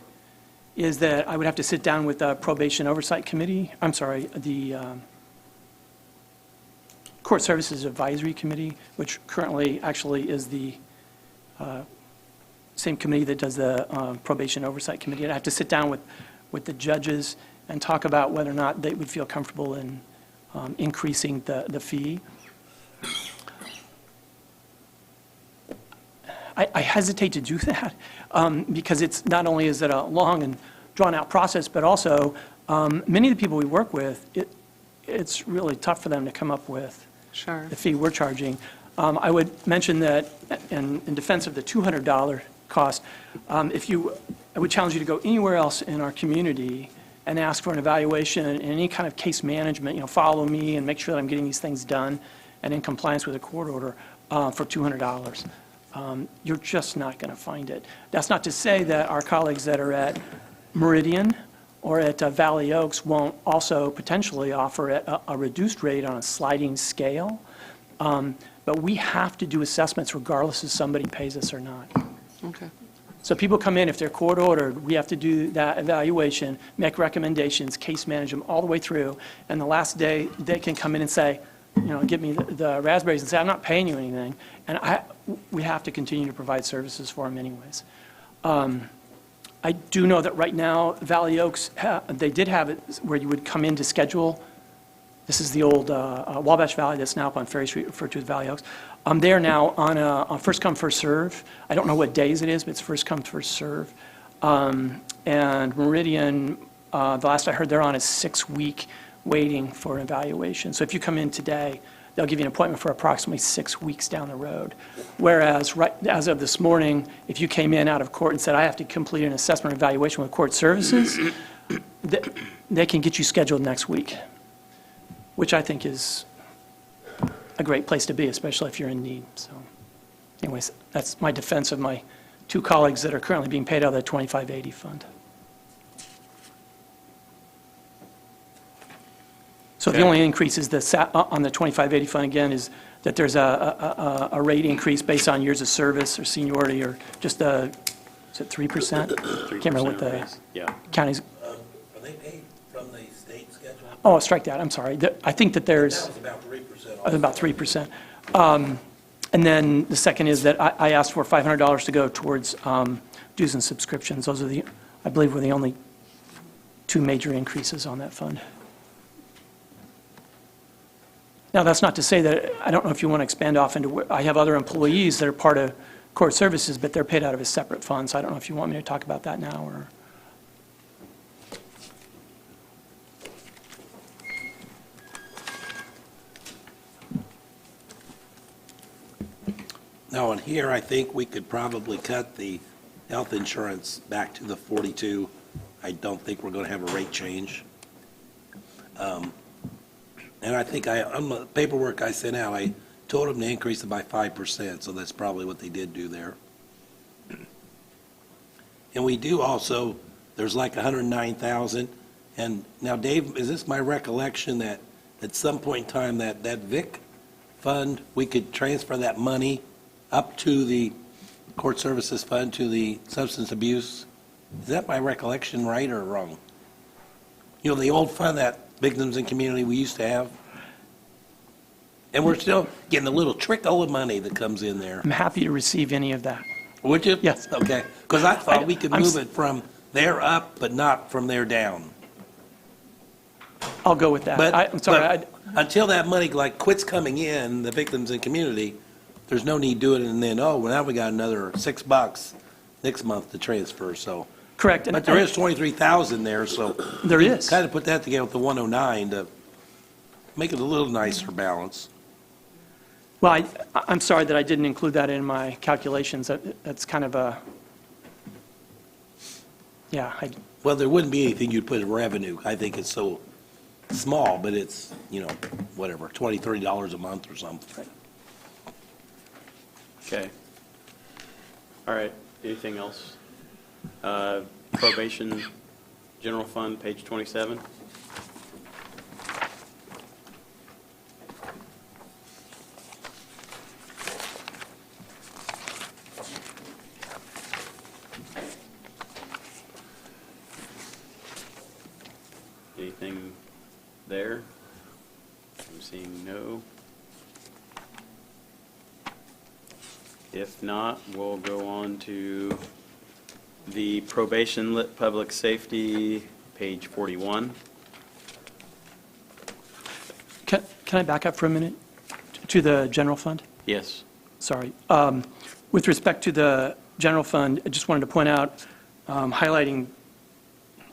is that I would have to sit down with the probation oversight committee. I'm sorry, the Court Services Advisory Committee, which currently actually is the same committee that does the probation oversight committee. I'd have to sit down with the judges and talk about whether or not they would feel comfortable in increasing the fee. I hesitate to do that because it's not only is it a long and drawn-out process, but also many of the people we work with, it's really tough for them to come up with the fee we're charging. I would mention that in defense of the $200 cost, I would challenge you to go anywhere else in our community and ask for an evaluation and any kind of case management, follow me and make sure that I'm getting these things done and in compliance with a court order for $200. You're just not going to find it. That's not to say that our colleagues that are at Meridian or at Valley Oaks won't also potentially offer a reduced rate on a sliding scale. But we have to do assessments regardless if somebody pays us or not. Okay. So people come in, if they're court ordered, we have to do that evaluation, make recommendations, case manage them all the way through. And the last day, they can come in and say, give me the raspberries and say, I'm not paying you anything. And we have to continue to provide services for them anyways. I do know that right now, Valley Oaks, they did have it where you would come in to schedule This is the old Wabash Valley that's now up on Ferry Street, referred to as Valley Oaks. They are now on first come, first serve. I don't know what days it is, but it's first come, first serve. And Meridian, the last I heard, they're on a 6-week waiting for an evaluation. So if you come in today, they'll give you an appointment for approximately 6 weeks down the road. Whereas, right as of this morning, if you came in out of court and said, I have to complete an assessment evaluation with court services, they can get you scheduled next week, which I think is a great place to be, especially if you're in need. So anyways, that's my defense of my 2 colleagues that are currently being paid out of the 2580 fund. So the only increase is on the 2580 fund, again, is that there's a rate increase based on years of service or seniority, or just is it 3%? Can't remember what the county's. Are they paid from the state schedule? Oh, strike that, I'm sorry. I think that there's. That was about 3%. About 3%. And then the second is that I asked for $500 to go towards dues and subscriptions. Those are I believe, were the only 2 major increases on that fund. Now, that's not to say that, I don't know if you want to expand off into, I have other employees that are part of court services, but they're paid out of a separate fund, so I don't know if you want me to talk about that now, or. Now, in here, I think we could probably cut the health insurance back to the 42. I don't think we're going to have a rate change. And I think on the paperwork I sent out, I told them to increase it by 5%, so that's probably what they did do there. And we do also, there's like 109,000. And now, Dave, is this my recollection that at some point in time that VIC fund, we could transfer that money up to the court services fund, to the substance abuse? Is that my recollection right or wrong? You know, the old fund that victims and community we used to have? And we're still getting a little trickle of money that comes in there. I'm happy to receive any of that. Would you? Yes. Okay. Because I thought we could move it from there up, but not from there down. I'll go with that. But, I'm sorry. until that money like quits coming in, the victims and community, there's no need to do it, and then, well, now we got another $6 next month to transfer, so. Correct. But there is 23,000 there, so. There is. Kind of put that together with the 109 to make it a little nicer balance. Well, I'm sorry that I didn't include that in my calculations. That's kind of a, yeah. Well, there wouldn't be anything you'd put in revenue. I think it's so small, but it's, whatever, $20, $30 a month or something. Okay. All right, anything else? Probation, general fund, page 27. Anything there? I'm seeing no. If not, we'll go on to the probation lit public safety, page 41. Can I back up for a minute to the general fund? Yes. Sorry. With respect to the general fund, I just wanted to point out, highlighting,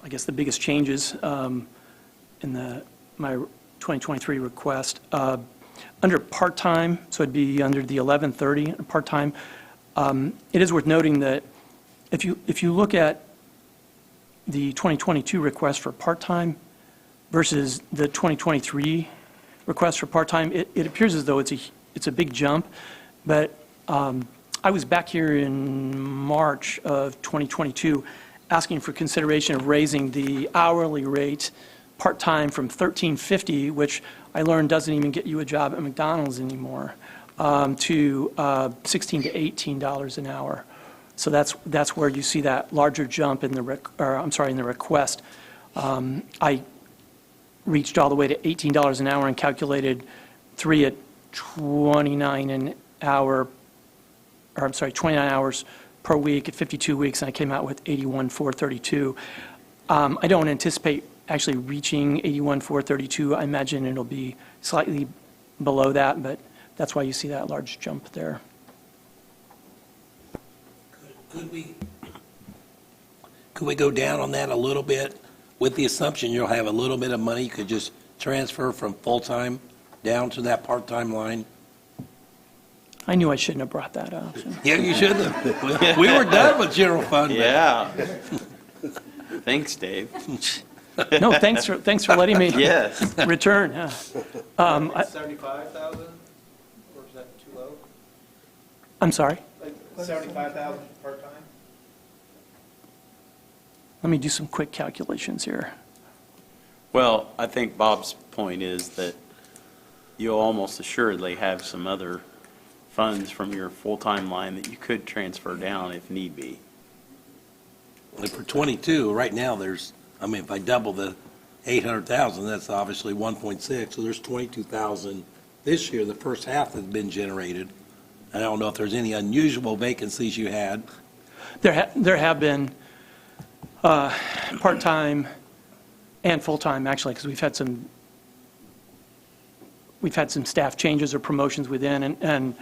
I guess, the biggest changes in my 2023 request. Under part-time, so it'd be under the 1130 part-time, it is worth noting that if you look at the 2022 request for part-time versus the 2023 request for part-time, it appears as though it's a big jump. But I was back here in March of 2022 asking for consideration of raising the hourly rate part-time from $13.50, which I learned doesn't even get you a job at McDonald's anymore, to $16 to $18 an hour. So that's where you see that larger jump in the request. I reached all the way to $18 an hour and calculated 3 at 29 an hour, or I'm sorry, 29 hours per week at 52 weeks, and I came out with 81,432. I don't anticipate actually reaching 81,432. I imagine it'll be slightly below that, but that's why you see that large jump there. Could we go down on that a little bit with the assumption you'll have a little bit of money you could just transfer from full-time down to that part-time line? I knew I shouldn't have brought that up. So. Yeah, you shouldn't have. We were done with general fund. Yeah. Thanks, Dave. No, thanks for letting me Yes. return. Yeah. 75,000, or is that too low? I'm sorry? Like 75,000 part-time? Let me do some quick calculations here. Well, I think Bob's point is that you'll almost assuredly have some other funds from your full-time line that you could transfer down if need be. Like for 22, right now, there's, I mean, if I double the 800,000, that's obviously 1.6, so there's 22,000 this year, the first half has been generated. I don't know if there's any unusual vacancies you had. There have been part-time and full-time, actually, because we've had some staff changes or promotions within, and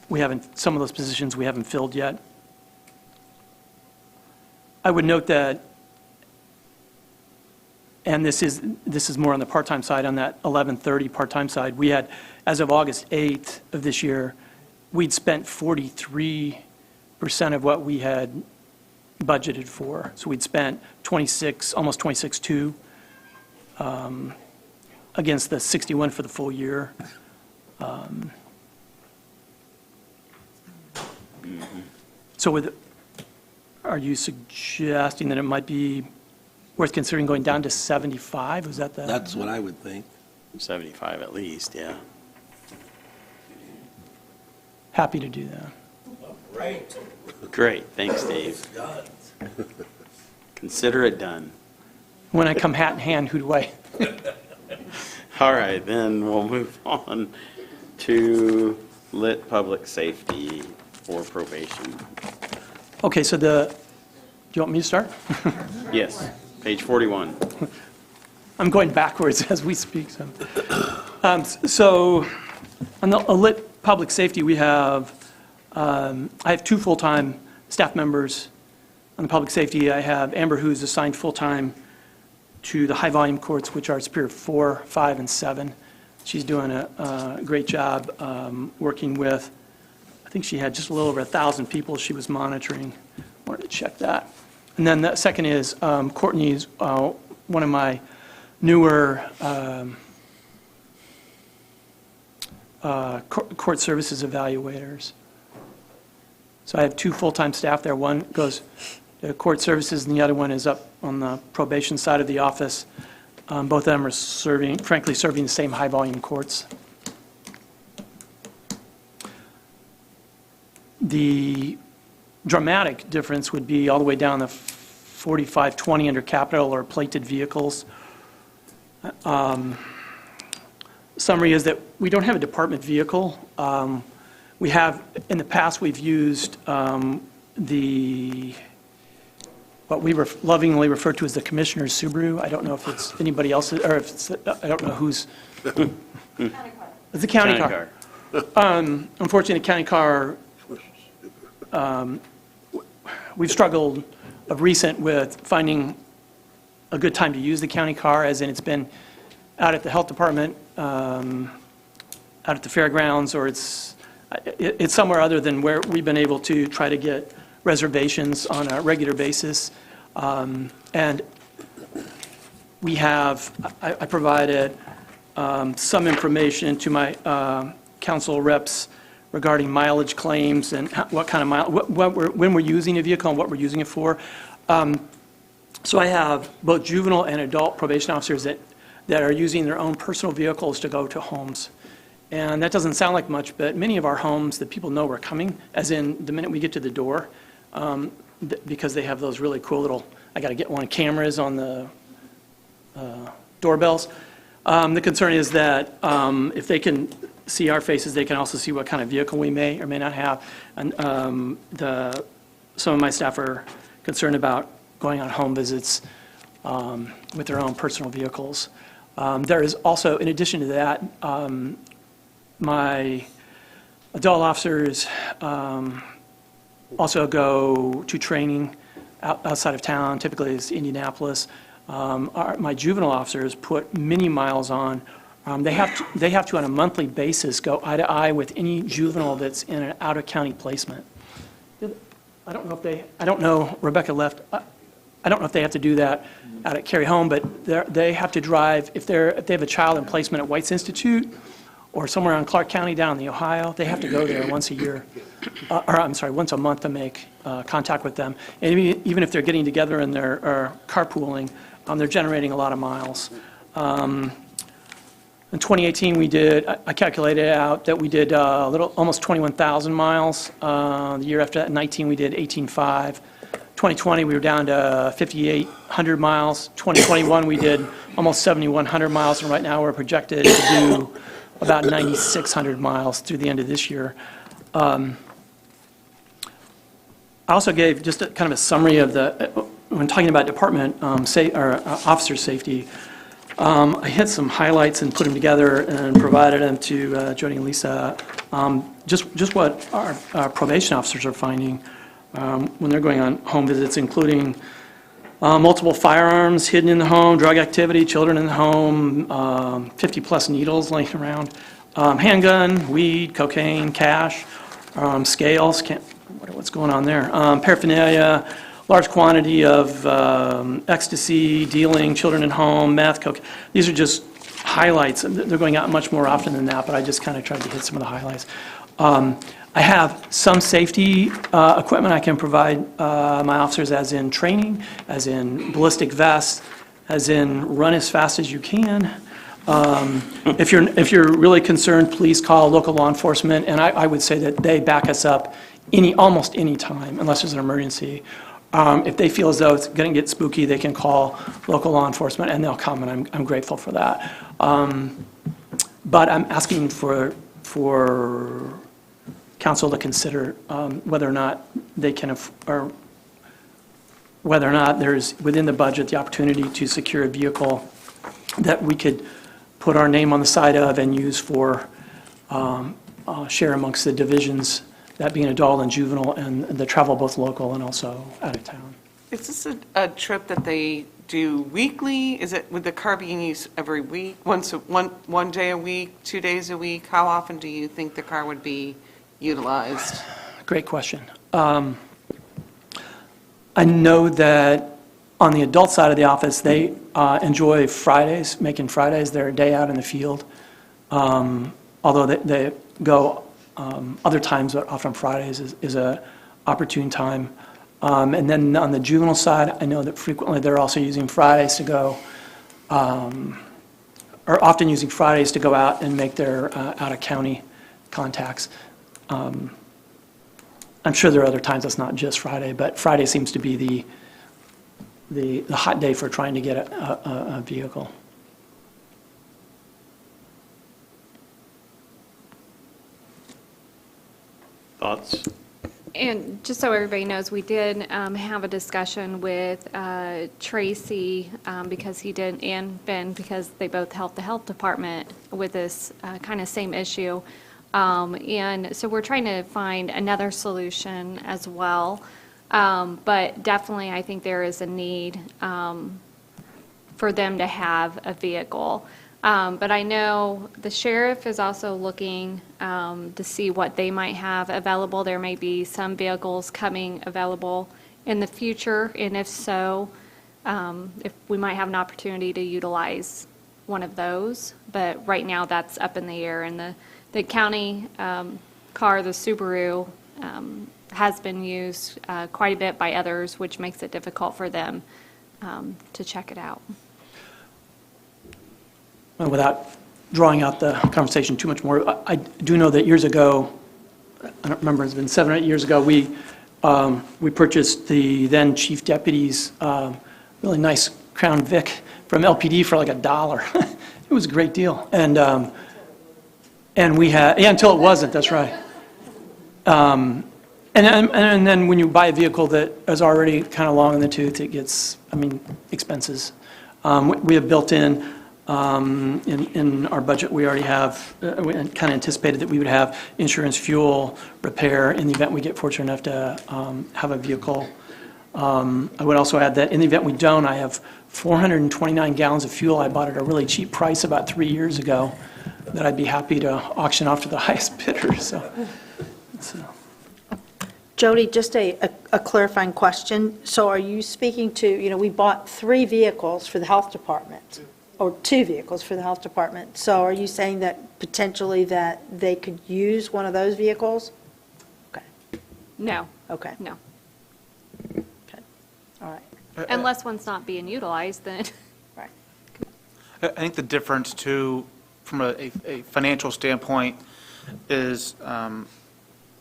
we haven't, some of those positions we haven't filled yet. I would note that, and this is more on the part-time side, on that 1130 part-time side, we had, as of August 8th of this year, we'd spent 43% of what we had budgeted for. So we'd spent 26, almost 26.2 against the 61 for the full year. So are you suggesting that it might be worth considering going down to 75? Was that the? That's what I would think. 75 at least, yeah. Happy to do that. Right. Great, thanks, Dave. Consider it done. When I come hat in hand, who do I? All right, then we'll move on to lit public safety for probation. Okay, so do you want me to start? Yes, page 41. I'm going backwards as we speak. So on the lit public safety, we have, I have 2 full-time staff members on the public safety. I have Amber, who's assigned full-time to the high-volume courts, which are Superior 4, 5, and 7. She's doing a great job working with, I think she had just a little over 1,000 people she was monitoring. Wanted to check that. And then the second is Courtney's one of my newer court services evaluators. So I have 2 full-time staff there. One goes to court services, and the other one is up on the probation side of the office. Both of them are serving the same high-volume courts. The dramatic difference would be all the way down to 4520 under capital or plated vehicles. Summary is that we don't have a department vehicle. We have, in the past, we've used what we lovingly refer to as the Commissioner's Subaru. I don't know if it's anybody else's, or if it's, I don't know who's. It's a county car. Unfortunately, the county car, we've struggled of recent with finding a good time to use the county car, as in it's been out at the health department, out at the fairgrounds, or it's somewhere other than where we've been able to try to get reservations on a regular basis. And we have, I provided some information to my council reps regarding mileage claims and what kind of when we're using a vehicle and what we're using it for. So I have both juvenile and adult probation officers that are using their own personal vehicles to go to homes. And that doesn't sound like much, but many of our homes, the people know we're coming, as in the minute we get to the door, because they have those really cool little, I got to get one, cameras on the doorbells. The concern is that if they can see our faces, they can also see what kind of vehicle we may or may not have. And some of my staff are concerned about going on home visits with their own personal vehicles. There is also, in addition to that, my adult officers also go to training outside of town, typically it's Indianapolis. My juvenile officers put mini miles on. They have to, on a monthly basis, go eye to eye with any juvenile that's in an out-of-county placement. I don't know, Rebecca left, I don't know if they have to do that out at Cary Home, but they have to drive, if they have a child in placement at White's Institute or somewhere in Clark County down in the Ohio, they have to go there once a year, once a month to make contact with them. And even if they're getting together and they're carpooling, they're generating a lot of miles. In 2018, I calculated out that we did almost 21,000 miles. The year after that, in 19, we did 18.5. 2020, we were down to 5,800 miles. 2021, we did almost 7,100 miles, and right now we're projected to do about 9,600 miles through the end of this year. I also gave just kind of a summary of when talking about department officer safety. I hit some highlights and put them together and provided them to Jody and Lisa. Just what our probation officers are finding when they're going on home visits, including multiple firearms hidden in the home, drug activity, children in the home, 50-plus needles laying around, handgun, weed, cocaine, cash, scales, what's going on there, paraphernalia, large quantity of ecstasy, dealing, children in home, meth, coke. These are just highlights. They're going out much more often than that, but I just kind of tried to hit some of the highlights. I have some safety equipment I can provide my officers, as in training, as in ballistic vests, as in run as fast as you can. If you're really concerned, please call local law enforcement, and I would say that they back us up almost any time, unless there's an emergency. If they feel as though it's going to get spooky, they can call local law enforcement, and they'll come, and I'm grateful for that. But I'm asking for council to consider whether or not they can, or whether or not there's within the budget the opportunity to secure a vehicle that we could put our name on the side of and use for share amongst the divisions, that being adult and juvenile, and the travel both local and also out of town. Is this a trip that they do weekly? Is it, with the car being used every week, one day a week, 2 days a week? How often do you think the car would be utilized? Great question. I know that on the adult side of the office, they enjoy Fridays, making Fridays their day out in the field. Although they go other times, but often Fridays is a opportune time. And then on the juvenile side, I know that frequently they're also using Fridays to go, or often using Fridays to go out and make their out-of-county contacts. I'm sure there are other times that's not just Friday, but Friday seems to be the hot day for trying to get a vehicle. Thoughts? And just so everybody knows, we did have a discussion with Tracy because he did, and Ben, because they both helped the health department with this kind of same issue. And so we're trying to find another solution as well. But definitely, I think there is a need for them to have a vehicle. But I know the sheriff is also looking to see what they might have available. There may be some vehicles coming available in the future, and if so, if we might have an opportunity to utilize one of those. But right now, that's up in the air. And the county car, the Subaru, has been used quite a bit by others, which makes it difficult for them to check it out. Well, without drawing out the conversation too much more, I do know that years ago, I don't remember, it's been 7 or 8 years ago, we purchased the then chief deputy's really nice Crown Vic from LPD for like $1. It was a great deal. And we had, yeah, until it wasn't, that's right. And then when you buy a vehicle that is already kind of long in the tooth, it gets expenses. We have built in our budget, we already have, we kind of anticipated that we would have insurance, fuel, repair in the event we get fortunate enough to have a vehicle. I would also add that in the event we don't, I have 429 gallons of fuel I bought at a really cheap price about 3 years ago that I'd be happy to auction off to the highest bidder, so. Jody, just a clarifying question. So are you speaking to, we bought 3 vehicles for the health department, or 2 vehicles for the health department. So are you saying that potentially that they could use one of those vehicles? Okay. No. Okay. No. Okay. All right. Unless one's not being utilized, then. Right. I think the difference too, from a financial standpoint, is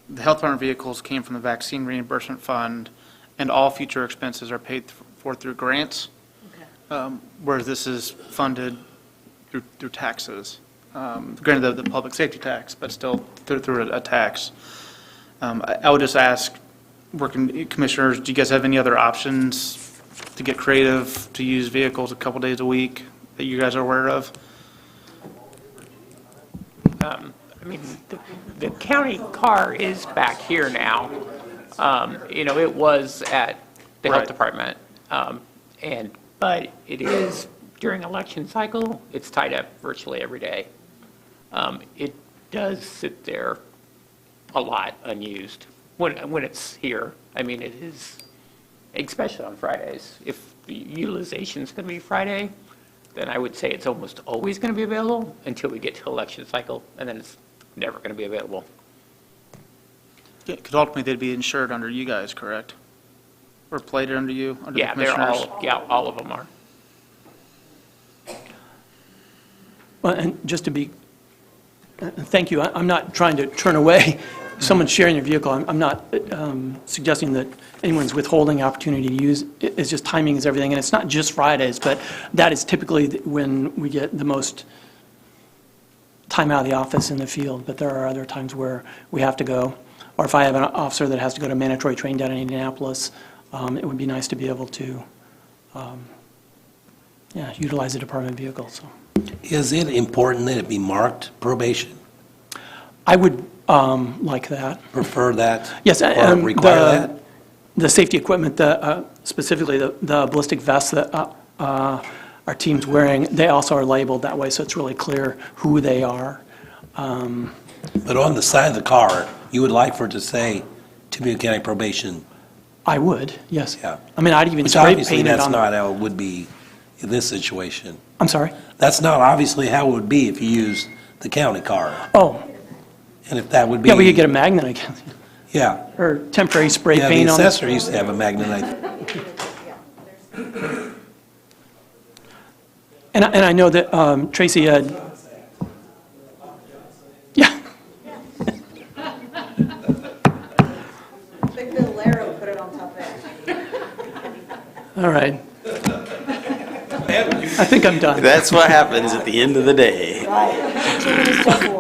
the health department vehicles came from the vaccine reimbursement fund, and all future expenses are paid for through grants, whereas this is funded through taxes. Granted, the public safety tax, but still through a tax. I would just ask, working commissioners, do you guys have any other options to get creative, to use vehicles a couple days a week that you guys are aware of? The county car is back here now. It was at the health department. But it is, during election cycle, it's tied up virtually every day. It does sit there a lot unused when it's here. It is, especially on Fridays. If the utilization is going to be Friday, then I would say it's almost always going to be available until we get to election cycle, and then it's never going to be available. Yeah, because ultimately they'd be insured under you guys, correct? Or plated under you, under the Yeah, commissioners? all of them are. Well, and just to be, thank you, I'm not trying to turn away someone sharing their vehicle. I'm not suggesting that anyone's withholding opportunity to use. It's just timing is everything, and it's not just Fridays, but that is typically when we get the most time out of the office in the field, but there are other times where we have to go. Or if I have an officer that has to go to mandatory training down in Indianapolis, it would be nice to be able to utilize a department vehicle. So, Is it important that it be marked probation? I would like that. Prefer that? Yes, or require that? The safety equipment, specifically the ballistic vests that our team's wearing, they also are labeled that way, so it's really clear who they are. But on the side of the car, you would like for it to say Tippecanoe County Probation? I would, yes. Yeah. I'd even Which spray obviously paint it that's on. not how it would be in this situation. I'm sorry? That's not obviously how it would be if you used the county car. Oh. And if that would be. Yeah, we could get a magnet, I guess. Yeah. Or temporary spray Yeah, paint the on it. assessor used to have a magnet, I think. And I know that Tracy had, yeah. Big Bill Laro put it on top there. All right. I think I'm done. That's what happens at the end of the day. Right. 2 minutes before.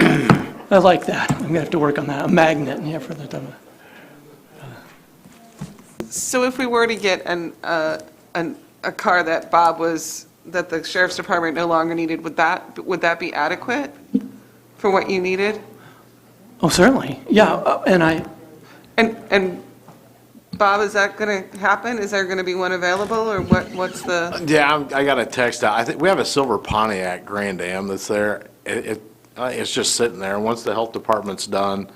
I like that. I'm going to have to work on that. A magnet, yeah, for the demo. So if we were to get a car that that the sheriff's department no longer needed, would that be adequate for what you needed? Oh, certainly, yeah, And Bob, is that going to happen? Is there going to be one available, or what's the? Yeah, I got a text out. I think we have a silver Pontiac Grand Am that's there. It's just sitting there. Once the health department's done,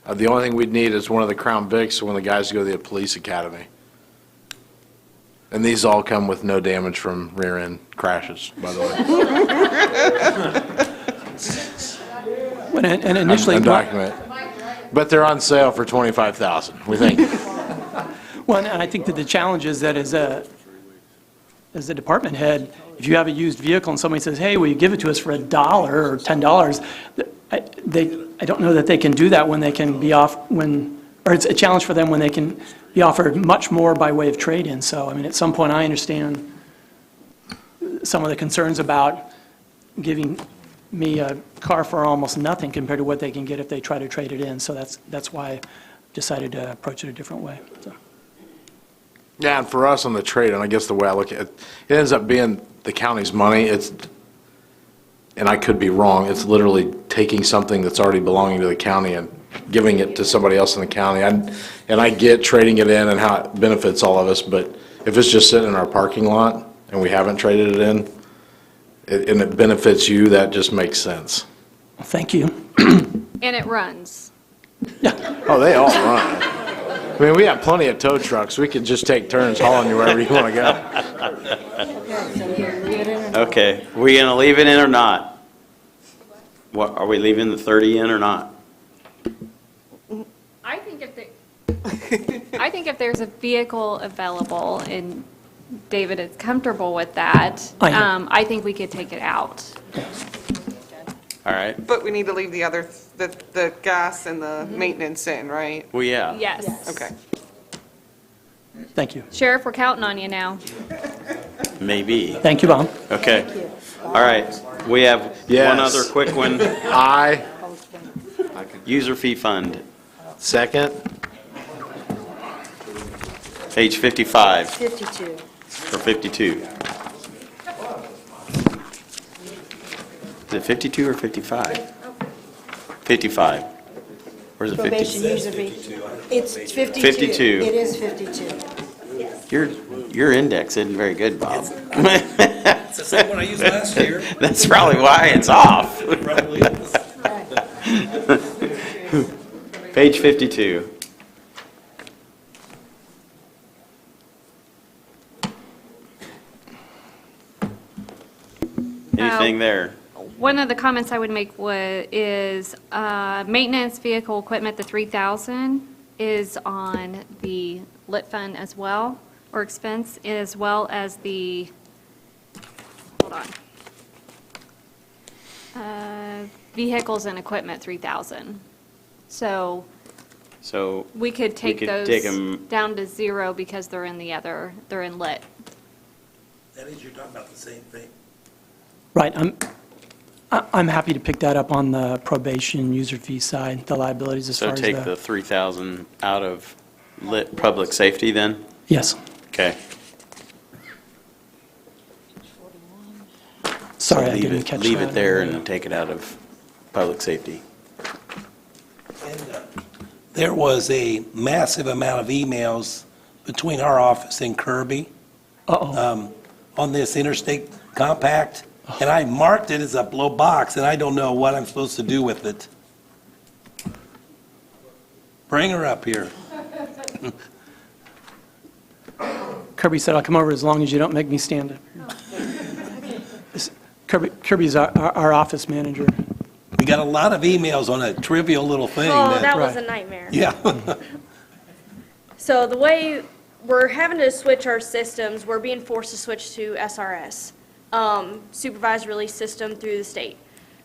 the only thing we'd need is one of the Crown Vics when the guys go to the police academy. And these all come with no damage from rear end crashes, by the way. And initially. I'm documented. But they're on sale for $25,000, we think. Well, and I think that the challenge is that as a department head, if you have a used vehicle and somebody says, hey, will you give it to us for $1 or $10, I don't know that they can do that when they can be off, or it's a challenge for them when they can be offered much more by way of trade-in. So, at some point, I understand some of the concerns about giving me a car for almost nothing compared to what they can get if they try to trade it in. So that's why I decided to approach it a different way. So. Yeah, and for us on the trade, and I guess the way I look at it, it ends up being the county's money. And I could be wrong, it's literally taking something that's already belonging to the county and giving it to somebody else in the county. And I get trading it in and how it benefits all of us, but if it's just sitting in our parking lot and we haven't traded it in, and it benefits you, that just makes sense. Thank you. And it runs. Oh, they all run. I mean, we have plenty of tow trucks. We could just take turns hauling you wherever you want to go. Okay, we gonna leave it in or not? What, are we leaving the 30 in or not? I think I think if there's a vehicle available and David is comfortable with that, I am. I think we could take it out. All right, But we need to leave the other, the gas and the maintenance in, right? well, yeah. Yes. Okay. Thank you. Sheriff, we're counting on you now. Maybe. Thank you, Bob. Okay. All right, we have one Yes. other quick one. Aye. User fee fund, Second. page 55 52. or 52. Is it 52 or 55? 55. Where's it 50? Probation user fee. It's 52. 52. It is 52. Your index isn't very good, Bob. It's the same one I used last year. That's probably why it's off. Probably is. Page 52. Anything there? One of the comments I would make is maintenance vehicle equipment, the 3,000 is on the lit fund as well, or expense, as well as the, hold on. Vehicles and equipment, 3,000. So So we could take take those 'em- down to zero because they're in they're in lit. That is, you're talking about the same thing. Right, I'm happy to pick that up on the probation user fee side, the liabilities as far so as take the 3,000 out of lit public safety then? Yes, Okay. sorry, So I leave didn't it- catch that. Leave it there and take it out of public safety. There was a massive amount of emails between our office and Kirby on this interstate compact, and I marked it as a blue box, and I don't know what I'm supposed to do with it. Bring her up here. Kirby said, I'll come over as long as you don't make me stand up. Kirby's our office manager. We got a lot of emails on a trivial little thing. Oh, that was a Right. nightmare. Yeah. So the way we're having to switch our systems, we're being forced to switch to SRS, supervised release system through the state.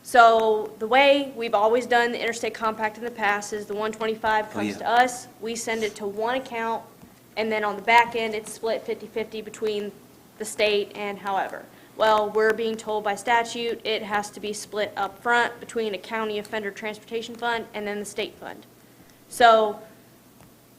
So the way we've always done the interstate compact in the past is the 125 comes to us, we send it to one account, and then on the back end, it's split 50/50 between the state and however. Well, we're being told by statute, it has to be split up front between a county offender transportation fund and then the state fund. So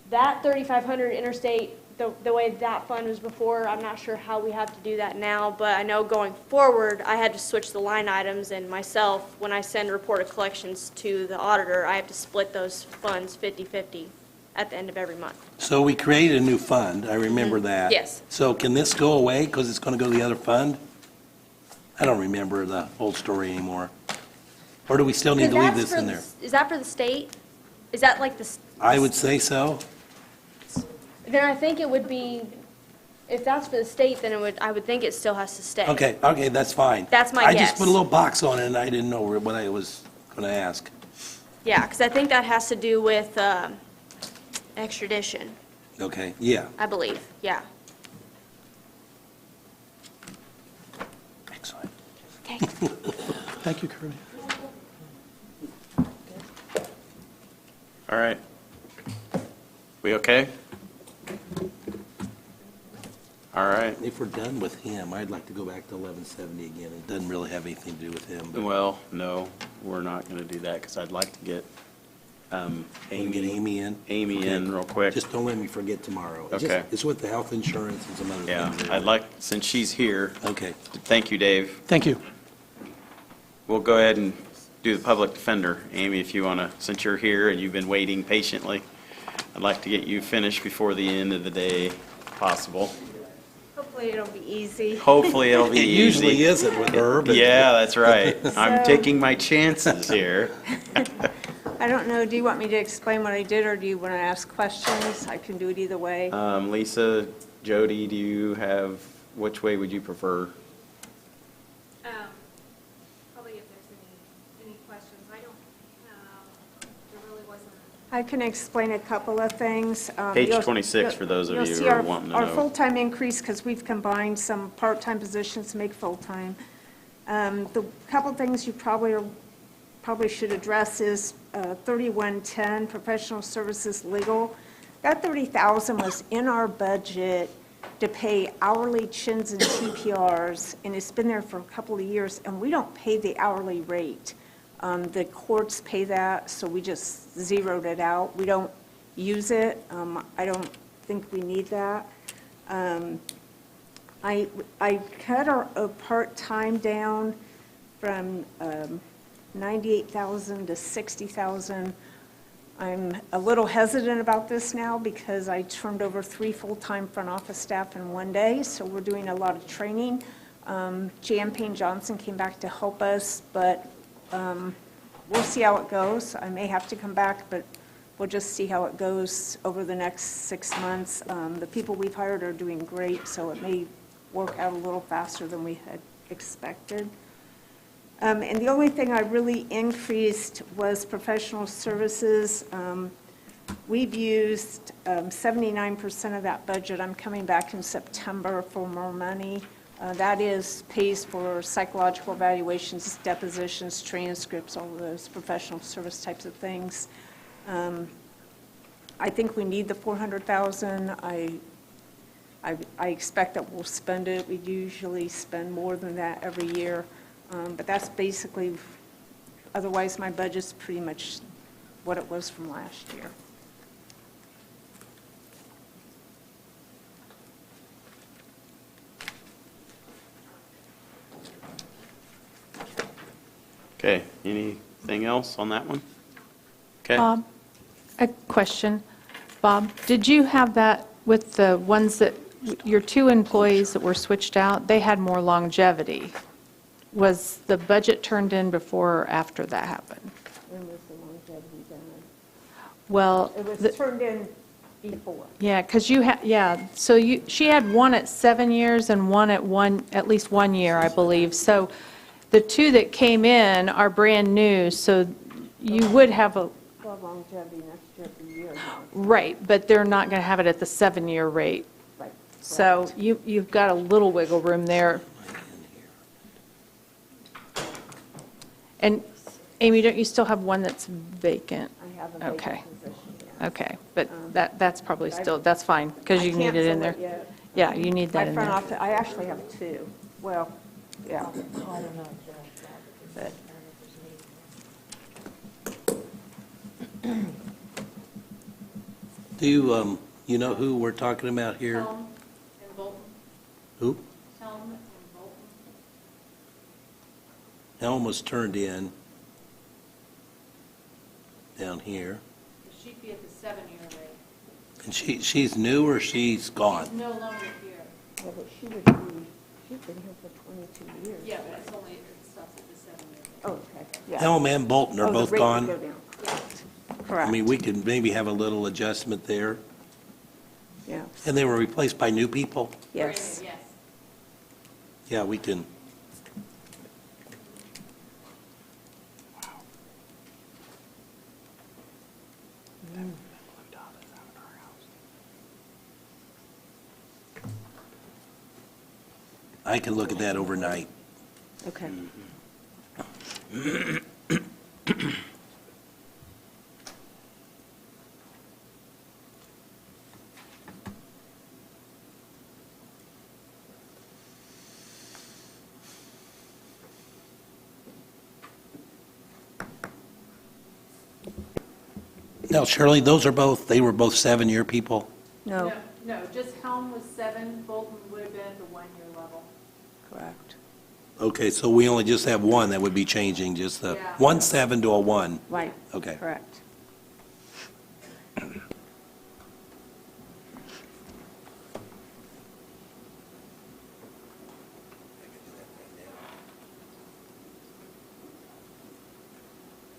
that 3,500 interstate, the way that fund was before, I'm not sure how we have to do that now, but I know going forward, I had to switch the line items, and myself, when I send report of collections to the auditor, I have to split those funds 50/50 at the end of every month. So we created a new fund, I remember that. Yes. So can this go away because it's going to go to the other fund? I don't remember the whole story anymore. Or do we still need to leave this in there? Is that for the state? Is that like the? I would say so. Then I think it would be, if that's for the state, then I would think it still has to stay. Okay, that's fine. That's my I guess. just put a little box on it and I didn't know what I was going to ask. Yeah, because I think that has to do with extradition, Okay, yeah. I believe, yeah. Excellent. Okay. Thank you, Kirby. All right. We okay? All right. If we're done with him, I'd like to go back to 1170 again. It doesn't really have anything to do with him. But Well, no, we're not going to do that because I'd like to get Want to get Amy in? Amy in real quick. Just don't let me forget tomorrow. It's Okay. just- It's with the health insurance and some other Yeah, things. there. I'd like, since she's here. Okay. Thank you, Dave. Thank you. We'll go ahead and do the public defender. Amy, if you want to, since you're here and you've been waiting patiently, I'd like to get you finished before the end of the day, if possible. Hopefully it'll be easy. Hopefully it'll be It easy. usually isn't with her, but. Yeah, that's right. I'm So- taking my chances here. I don't know, do you want me to explain what I did, or do you want to ask questions? I can do it either way. Lisa, Jody, do you have, which way would you prefer? Probably if there's any questions. I don't have, there really wasn't. I can explain a couple of things. Page You'll- 26 for those of you'll you see who are our- wanting to Our know. full-time increase, because we've combined some part-time positions to make full-time. The couple things you probably should address is 3110, professional services legal. That 30,000 was in our budget to pay hourly chins and TPRs, and it's been there for a couple of years, and we don't pay the hourly rate. The courts pay that, so we just zeroed it out. We don't use it. I don't think we need that. I cut our part-time down from 98,000 to 60,000. I'm a little hesitant about this now because I turned over 3 full-time front office staff in one day, so we're doing a lot of training. Jan Payne Johnson came back to help us, but we'll see how it goes. I may have to come back, but we'll just see how it goes over the next 6 months. The people we've hired are doing great, so it may work out a little faster than we had expected. And the only thing I really increased was professional services. We've used 79% of that budget. I'm coming back in September for more money. That pays for psychological evaluations, depositions, transcripts, all of those professional service types of things. I think we need the 400,000. I expect that we'll spend it. We usually spend more than that every year. But that's basically, otherwise my budget's pretty much what it was from last year. Okay, anything else on that one? Okay. Bob, a question. Bob, did you have that with the ones that, your 2 employees that were switched out, they had more longevity? Was the budget turned in before or after that happened? When was the longevity done? Well, It was turned in before. yeah, because she had one at 7 years and one at least 1 year, I believe. So the 2 that came in are brand new, so you would have a, Well, longevity next year every year. right, but they're not going to have it at the 7-year rate. Right. So you've got a little wiggle room there. And Amy, don't you still have one that's vacant? I have a vacant Okay. position, yeah. Okay, but that's probably still, that's fine, because you I need can't it in fill there. it yet. Yeah, you need that in My there. front office, I actually have 2. Well, yeah. But Do you know who we're talking about here? Helm and Bolton. Who? Helm and Bolton. Helm was turned in down here. She'd be at the 7-year rate. And she's new or she's gone? No longer here. Yeah, but she's been here for 22 years. Yeah, but it's only, it stops at the 7-year rate. Oh, okay. Yeah. Helm and Bolton are Oh, the both rate gone? would go down. I Correct. mean, we could maybe have a little adjustment there. Yeah. And they were replaced by new people? Yes. Yes. Yeah, we can. I can look at that overnight. Okay. Now, Shirley, they were both 7-year people? No, No, just Helm was 7, Bolton would have been at the 1-year level. correct. Okay, so we only just have one that would be changing, just the Yeah. 1/7 to a 1. Right. Okay. Correct.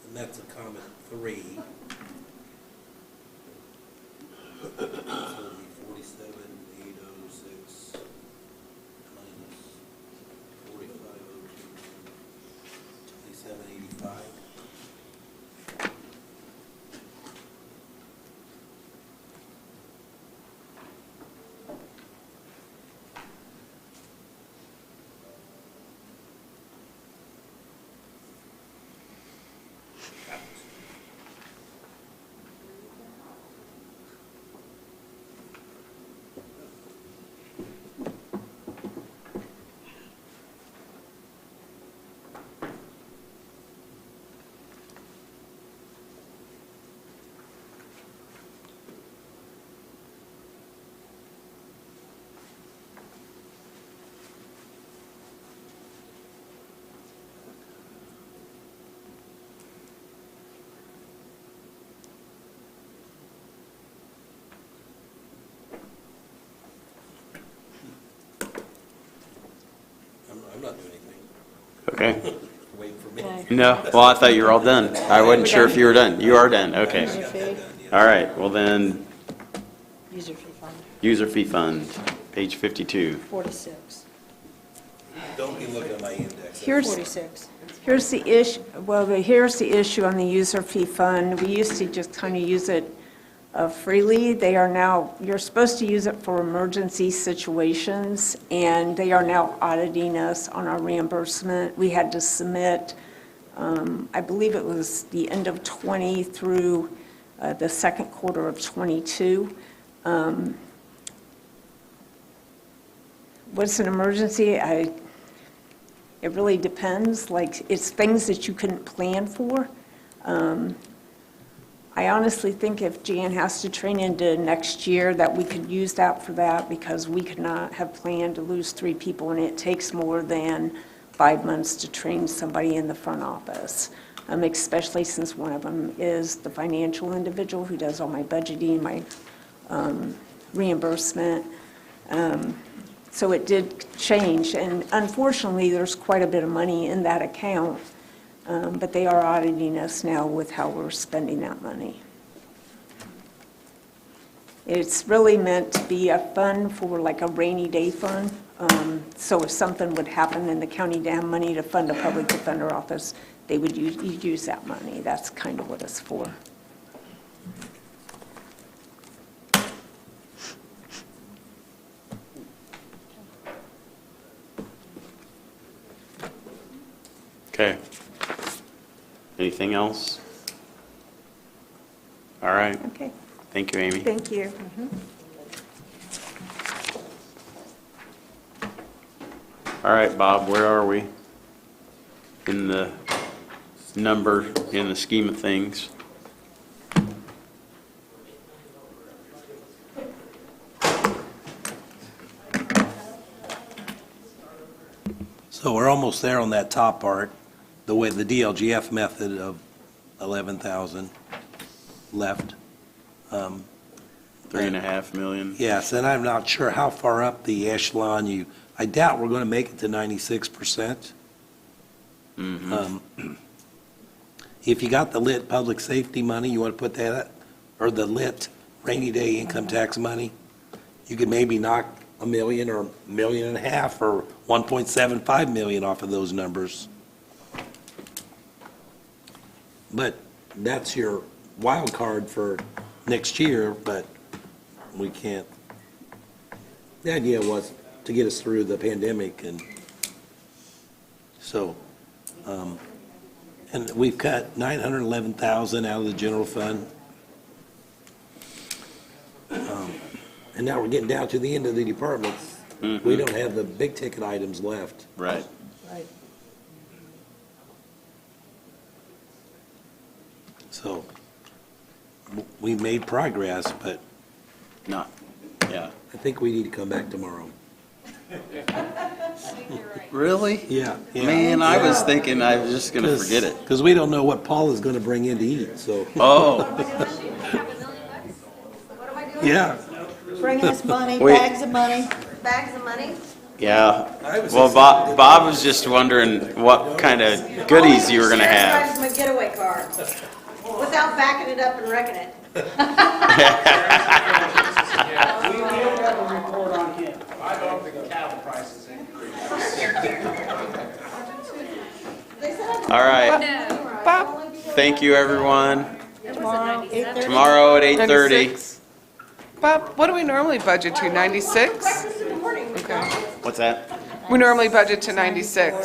And that's a comment 3. So it'd be 47,806 minus 45,002, 2785. I'm not doing anything. Okay. Wait for me. No, well, I thought you were all done. I wasn't sure if you were done. You are done, okay. User fee, All right, well then, user fee fund, user fee fund, page 52. 46. Don't be looking at my index. Here's, 46. here's the issue, here's the issue on the user fee fund. We used to just kind of use it freely. They are now, you're supposed to use it for emergency situations, and they are now auditing us on our reimbursement. We had to submit, I believe it was the end of '20 through the second quarter of '22. What's an emergency? It really depends. Like, it's things that you couldn't plan for. I honestly think if Jan has to train into next year, that we could use that for that, because we could not have planned to lose 3 people, and it takes more than 5 months to train somebody in the front office, especially since one of them is the financial individual who does all my budgeting, my reimbursement. So it did change, and unfortunately, there's quite a bit of money in that account. But they are auditing us now with how we're spending that money. It's really meant to be a fund for like a rainy day fund. So if something would happen and the county didn't have money to fund a public defender office, they would use that money. That's kind of what it's for. Okay. Anything else? All right. Okay. Thank you, Amy. Thank you. All right, Bob, where are we in the number, in the scheme of things? So we're almost there on that top part, the way the DLGF method of 11,000 left. 3.5 million. Yes, and I'm not sure how far up the echelon I doubt we're going to make it to 96%. If you got the lit public safety money, you want to put that, or the lit rainy day income tax money, you could maybe knock $1 million or $1.5 million or 1.75 million off of those numbers. But that's your wild card for next year, but we can't. The idea was to get us through the pandemic, and so, and we've cut $911,000 out of the general fund. And now we're getting down to the end of the departments. We don't have the big ticket items left. Right. Right. So, we made progress, but Not, yeah. I think we need to come back tomorrow. Really? Yeah. Man, I was thinking I was just going to forget it. Because we don't know what Paul is going to bring in to eat, so. Oh. Yeah. Bringing us money, Wait. bags of money. Bags of money? Yeah. Well, Bob was just wondering what kind of goodies you were going to have. My getaway car, without backing it up and wrecking it. We don't have a report on him. I hope the cattle prices increase. All right. Bob? Thank you, everyone. Tomorrow, 8:30. Tomorrow at 8:30. 96. Bob, what do we normally budget to, 96? Okay. What's that? We normally budget to 96.